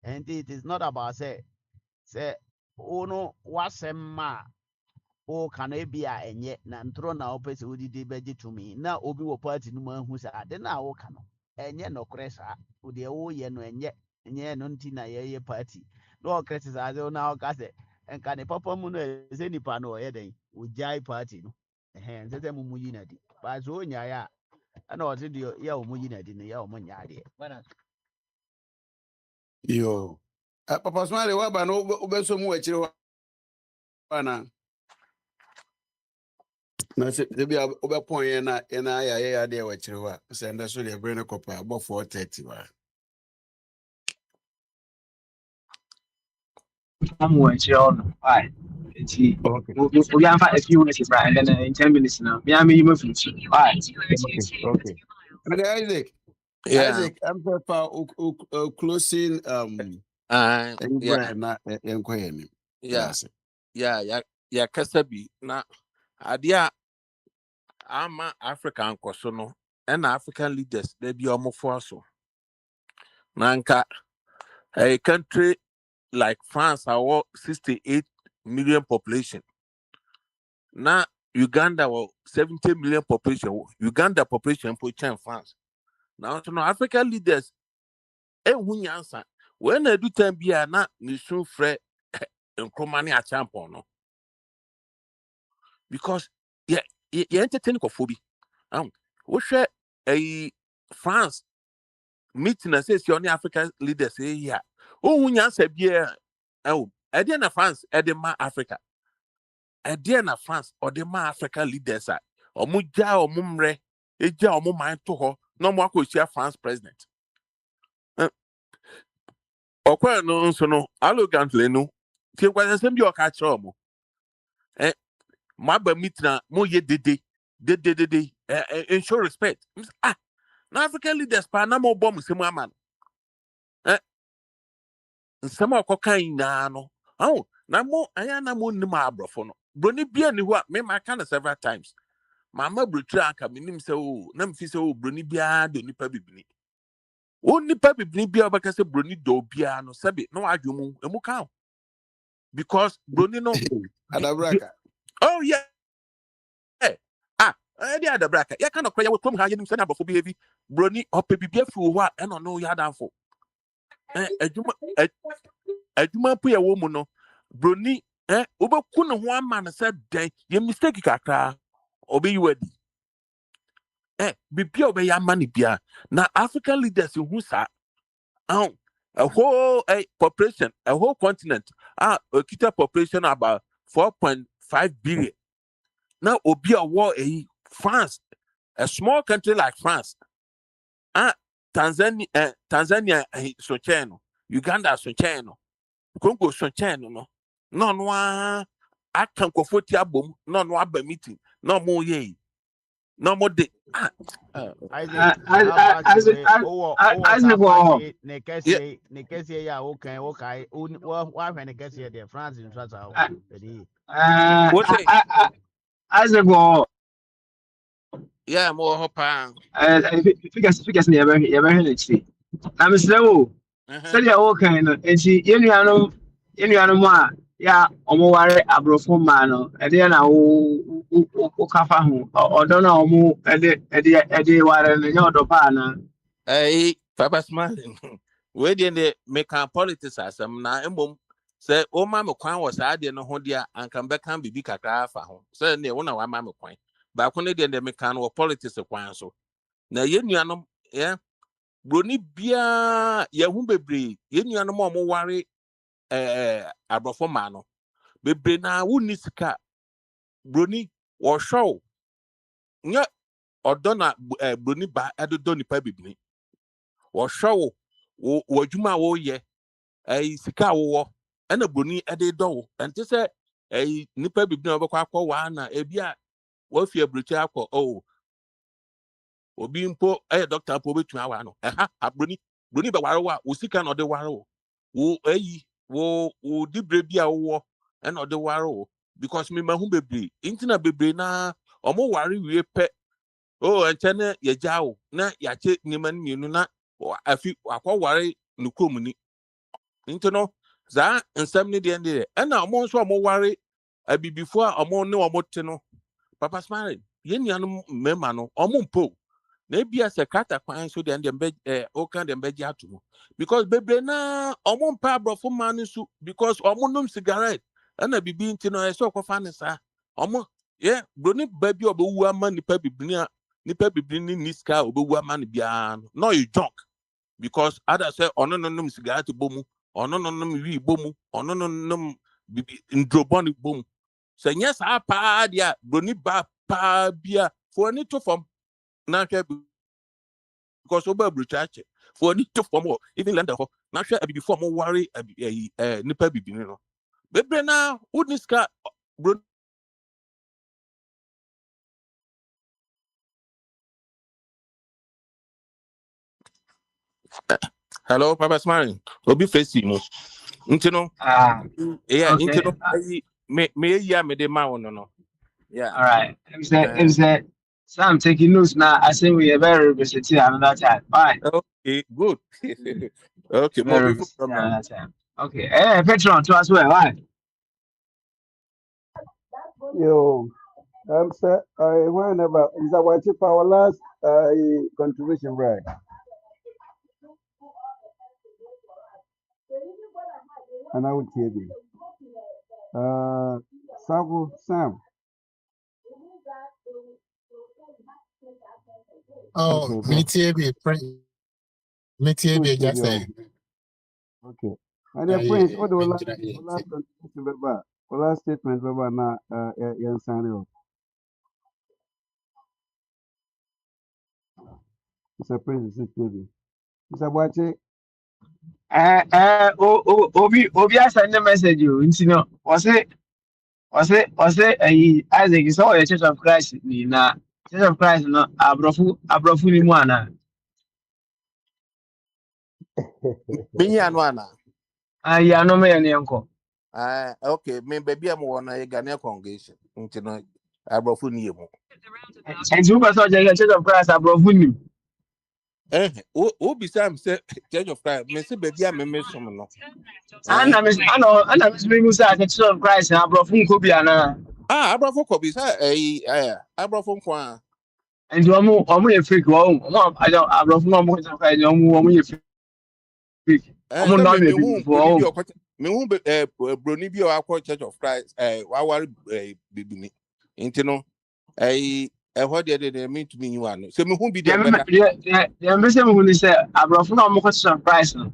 and it is not about say ono wasem ma o kan e bia enye na ntro na opese odidi beji to me na obi wo party no ma hu sa ade na wo kan no enye no kresa o de wo ye no enye no ntina ye party no criticize na o ka se enka ne papa mu no se nipa no ye den o jai party no se mu yi na di ba so nya ya na o se di ya o mu yi na di no ya o mu nya de Yo, Papa Smiley, what about no Obeso Muachiro? Na se de bia obepon ye na ya de wachire wa se nda so de bre ne kopa about 4:30 wa. I'm watching on. Why? Okay. We have a few minutes, right? And then in 10 minutes now. Yeah, I mean, you move. Why? Okay. And Isaac, Yeah. Isaac, I'm for closing Yeah. na enkoye ni. Yeah. That's it. Yeah, Kasabi. Na adia ama African kosono and African leaders they be almost for so. Nanka a country like France our 68 million population. Na Uganda 70 million population. Uganda population for France. Now to know African leaders nyansa when I do time bia na ni so frɛ nkromani a champion no because yeah entertain kofobi we share a France meeting and says your African leaders say yeah nyansa bia na France ma Africa na France or the ma African leaders a omugya omumre eja omuman to ho na mo akosia France president okwa no nso no arrogantly no tie kwasem bi oka kire omo my meeting mo ye dede show respect na African leaders pa na mo bom semu ama nsema okokan na no na mo aya na mo nim abrofo no broni bia ni ho a me ma kan several times mama brotri aka minim se na mfi se broni bia do nipa bibini nipa bibini bia obaka se broni do bia no sebe no adwumu emu kan because broni no Adabraka. oh yeah the other bracket. Ya kind of cry with come high in Sana for behavior. Brony or baby fu what and no ya down for. A juma pay a woman no. Brony, Uber couldn't one man said, day, you mistake kaka. Obey you ready. Be pure by your money beer. Now African leaders who sa a whole population, a whole continent, a kita population about 4.5 billion. Now Obi a war France. A small country like France, Tanzania Socheno, Uganda Socheno, Congo Socheno, no I can go for Tiabum, no abba meeting, no more ye, no more day. Nekesi ya okay wa hwe nekesi de France in France Isaac yeah, more hopa. Figures never see. I'm slow. Said ya okay, and see, you yeah, omoware abrofo man, and then I will kafa ho, or don't know, Eddie, ware, and your dopana. Hey, Papa smiling. Where did they make our politics as some na emom? Say, oh, Mamma Kwan was I didn't know dear and come back and be big at home. Certainly, one of our Mamma Kwan. But when they did the mechanical politics of Kwan so. Now, you yeah. Bruni bia ya hu bebre ye nua no mo ware abrofo ma no bebre na woni sika bruni wo show nya odona bruni ba edodo nipa bibini wo show wo adwuma wo ye sika wo na bruni ede do ente se nipa bibini obekwa akọ wa na ebia wo fi abruchi akọ obi mpo doctor po betu awa no bruni be ware wa wo sika no de ware wo dibre bia wo and or the waro because me mahu bebre intina bebre na omo ware wie pe enchene ye jawo na ya che niman mienu na afi akwa ware nukom ni intino za nsam ne de ende na omo nso omo ware abibifo a omo ne omo te no papa smile ye nuanu mema no omo mpo na bia sekata kwan so de ende mbe okan de mbe atu no because bebre na omo mpa abrofo man so because omo nom cigarette na bibi nti no eso kofa ne sa omo broni baby obewu ama nipa bibini ni niska obewu ama ne bia no you junk because other say ono no nom cigarette bomu ono no no wi bomu ono no no bibi ndroboni bomu se nya sa pa dia broni ba pa bia for ni to form na hwe because oba bruchache for ni to form even land ho na hwe abi before mo worry nipa bibi ni no bebre na udniska bro. Hello, Papa Smiling. Obi face mo. Ntino. Yeah, Okay. ntino. Me ya me de ma wono no. Yeah. All right. It said, so I'm taking notes now. I say we are very representative another time. Bye. Okay, good. Okay, more Very people representative from another time. Okay. Hey, Petron, to us where? Why? Yo, sir, whenever is our last contribution, right? And I would tell you, Sam. Oh, Okay, go. Mitiebi, Prince, just say. okay. And then Prince, what the last contribution, Baba? The last statement, Baba, na yan sign off. Mr. Prince, maybe. Mr. Bache. Obi send a message you. You was it? Isaac is all a Church of Christ. Na Church of Christ, no, abrofu ni mwana. Binya anwana. Yeah, no me any uncle. Okay, me baby am wona ye Ghanaian congregation. Ntino abrofu ni yemu. And you pass out the Church of Christ abrofu ni. O bisam say Church of Christ. Me say baby am me som no. Ana mis Musa the Church of Christ abrofu ko bia na. Abrofu ko bi say abrofu kwa. And you omo ye freak wo. I don't abrofu no mo Church of Christ omo ye freak. Omo no me before. Me hu broni bi o akọ Church of Christ wa wari bibini. Ntino ehọ de me to me you ano. So me hu bi de beta. The message we say abrofu no mo Church of Christ no.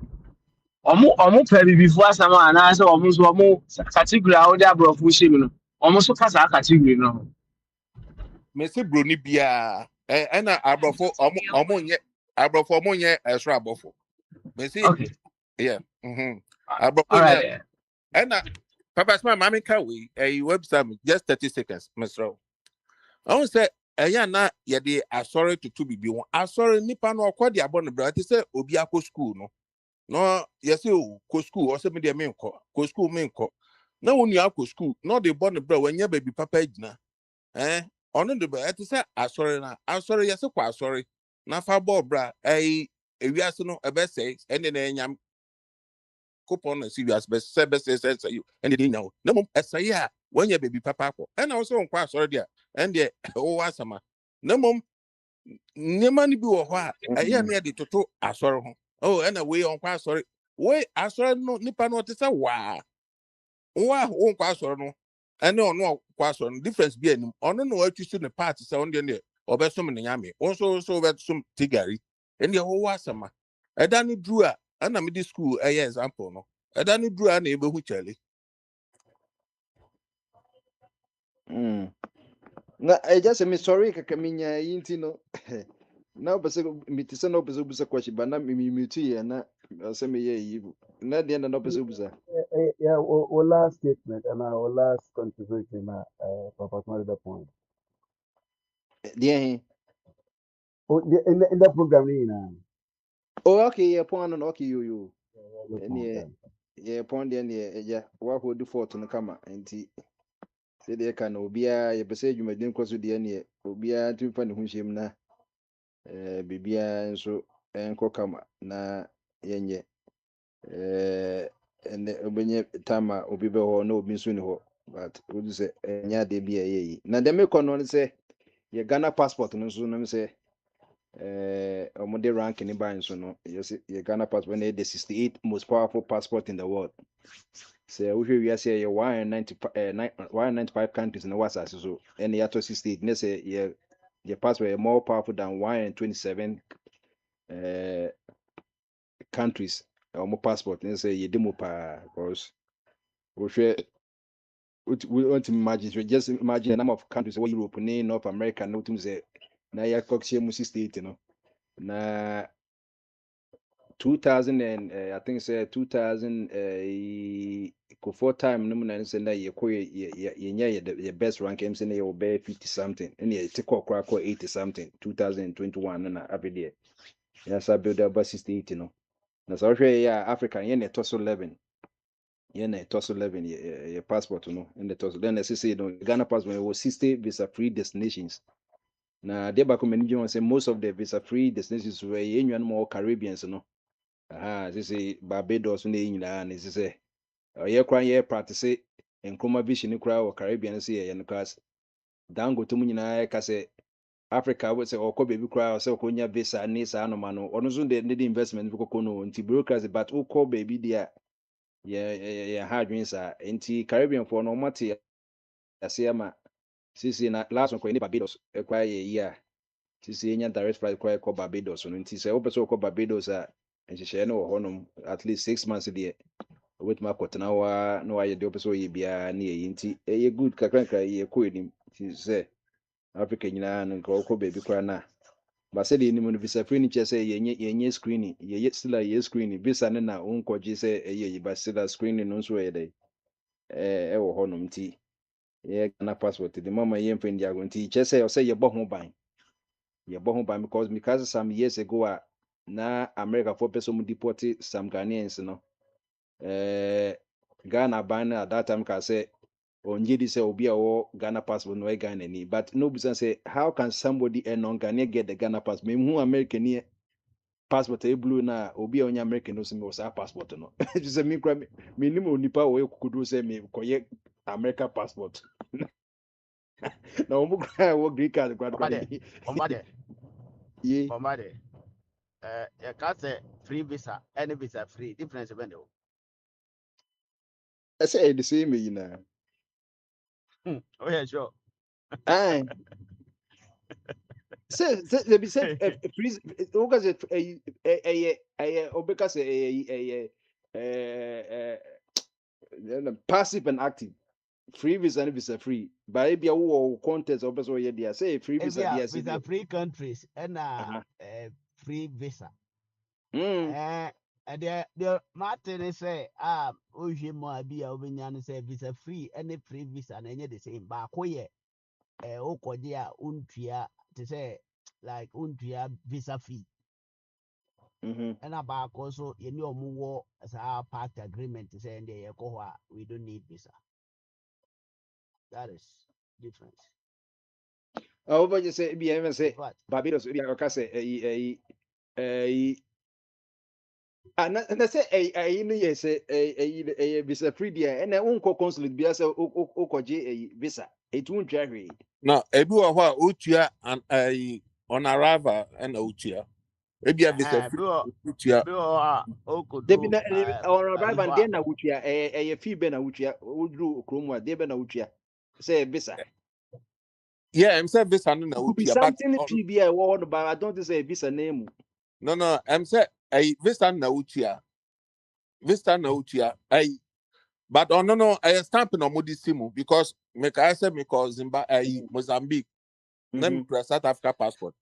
Omo pɛ bibifo asɛm a anaasɛ ɔmo nso ɔmo category a wɔde aborɔfo hyɛ mu no ɔmo nso ka saa category no. Me se broni bia ɛna abrɔfo ɔmo nyɛ abrɔfo ɔmo nyɛ ɛsoro abɔfo. Me se yeah abrɔfo nyɛ ɛna papa smart mami ka we website just 30 seconds Mr. I want say ɛyɛ na yɛde asɔre tutu bibi ho asɔre nipa no ɔkɔ de abɔ no bra te sɛ obi akɔ school no yɛsɛ o kɔ school ɔsɛ me de me nkɔ kɔ school me nkɔ na wɔn nua akɔ school na ɔde bɔ no bra wɔnyɛ baby papa gyina ɔno de bra ɛte sɛ asɔre na asɔre yɛsɛ kɔ asɔre na fa bɔ bra ewiase no ɛbɛsɛ ɛne na ɛnyam coupon na serious bɛsɛ you ɛne de nyawo na mom ɛsɛ a wɔnyɛ baby papa akɔ ɛna wɔsɛ wɔn kɔ asɔre deɛ ɛnde wɔwɔ asama na mom nneɛma no bi wɔ hɔ a ɛyɛ ne yɛde toto asɔre ho ɛna wei ɔnkɔ asɔre wei asɔre no nipa no ɔte sɛ waa wɔnkɔ asɔre no ɛne ɔno ɔkɔ asɔre no difference bi anim ɔno na wɔatwi so ne part sɛ ɔno deɛ ɔbɛsom ne nyame wɔn nso wɔbɛsom tigari ɛne wɔwɔ asama ɛda no duru a ɛna mede school ɛyɛ example no ɛda no duru a na ɛbɛhu kyɛle. Na just me sorry kaka minya yinti no na obese me te se na obese busa question ba na me mute ye na se me ye yi na de na obese busa Yeah, our last statement and our last contribution, Papa, not the point. de In the program, oh okay yeah point no okay yo any yeah point de ne yeah wa hold default no kama enti se de ka na obia ye pese dwumadin kwaso de ne obia tumfa ne ho hiem na bibia nso enko kama na yenye ene obenye tama obi be ho na obi nso ni ho but would say enya de bia ye na de me kono se ye Ghana passport no nso no se omode rank ni ban so no yes ye Ghana passport na the 68 most powerful passport in the world. So we say ye 195 countries in the world so and ye to 68 ne say ye passport more powerful than 127 countries Omo passport and say ye demo pa because we want to imagine, so just imagine the number of countries where Europe, North America, no to say na ya koksie musi state, na 2000 and I think say 2000 for time no na say na ye the best rank say na ye be 50 something and ye take kwa 80 something 2021 na abede ya sa build up 68 na so hwe ya Africa ye na toso 11 ye na toso 11 ye passport in the toso then say Ghana passport was 60 visa free destinations. Na they back when say most of the visa free destinations were in more Caribbeans, this is Barbados and this is a crying practice and chroma vision crowd or Caribbean sea and class. Dango to Munina Case Africa would say or baby crowd so Konya visa Nisa Anomano or no soon they need investment for Kono and bureaucracy, but who call baby dear hard wins are anti Caribbean for no matter. Asiama sisi na last one kwa Barbados a year. Sisi enya direct flight kwa Barbados no nti sɛ wopɛ sɛ wokɔ Barbados a nhyehyɛe no wɔ hɔnom at least 6 months deɛ wobɛtumi akɔtena hɔ a na wayɛ deɛ wopɛ sɛ wɔyɛ biara ne yɛyi nti ɛyɛ good kakrankra yɛkɔ anim nti sɛ Africa nyinaa no nka wɔkɔ baabi koraa no a ba sɛdeɛ ɛnim no visa free no kyerɛ sɛ yɛnyɛ screening yɛyɛ still a yɛyɛ screening visa no na wonkɔgye sɛ ɛyɛ yi ba still a screening no nso ɛyɛ dɛ ɛwɔ hɔnom nti yɛ Ghana passport de mama yɛmfa ndi ago nti kyerɛ sɛ ɔsɛ yɛbɔ ho ban because some years ago na America for person deported some Ghanaians Ghana ban at that time can say onye di say obi a Ghana passport no Ghana ni but no business say how can somebody a non-Ghanaian get the Ghana passport me who American ni passport e blue na obi a onye American no say me say passport no just say me ni mo nipa o kukudu say me koye American passport na omo kra wo green card yeah. You can't say free visa, any visa free. Difference when you. I say the same, you know. Oh yeah, sure. Aye. Say they be said freeze. Because because passive and active. Free visa and visa free. But if you contest or person where they say free visa, visa free countries and free visa. And the Martin say, Uji Moabia Obinan say visa free, any free visa, and any the same. But queer, Okodia, Untria, to say, like Untria visa fee. And about also, you know, more as our pact agreement to say, in the Ekoa, we don't need visa. That is difference. Over you say, be even say, Barbados, we are say, and I say a visa free there, and I won't call consulate be as a visa. It won't carry. Now, Ebu Awa Utia and on arrival and Utia. Maybe a visa free Utia. On arrival and then Utia, a fee ben Utia, would do Krumwa, Deben Utia. Say visa. Yeah, I'm saying visa no Utia. Something PBI word, but I don't say visa name. No, I'm saying a visa na Utia. Vista na Utia. But no, I stamping on Modisimu because make I say because Mozambique. Then South Africa passport.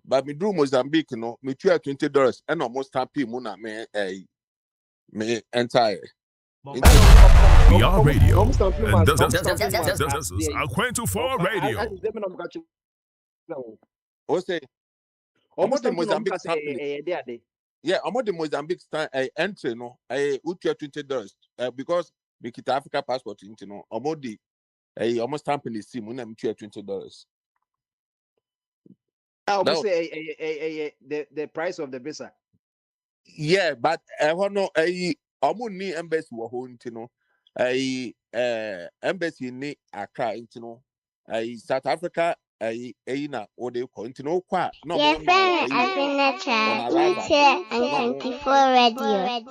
But me do Mozambique, me $20 and almost stamping muna me entire. We are radio. And this is Akwantufuo Radio. What's say? Almost the Mozambique stamping. Yeah, almost the Mozambique entry $20 because we get Africa passport almost the almost stamping the sim when $20. I almost say the price of the visa. Yeah, but I want no almost ni embassy wa home embassy ni Accra South Africa na or they continue kwa no Yes, sir. I think that's Akwantufuo Radio.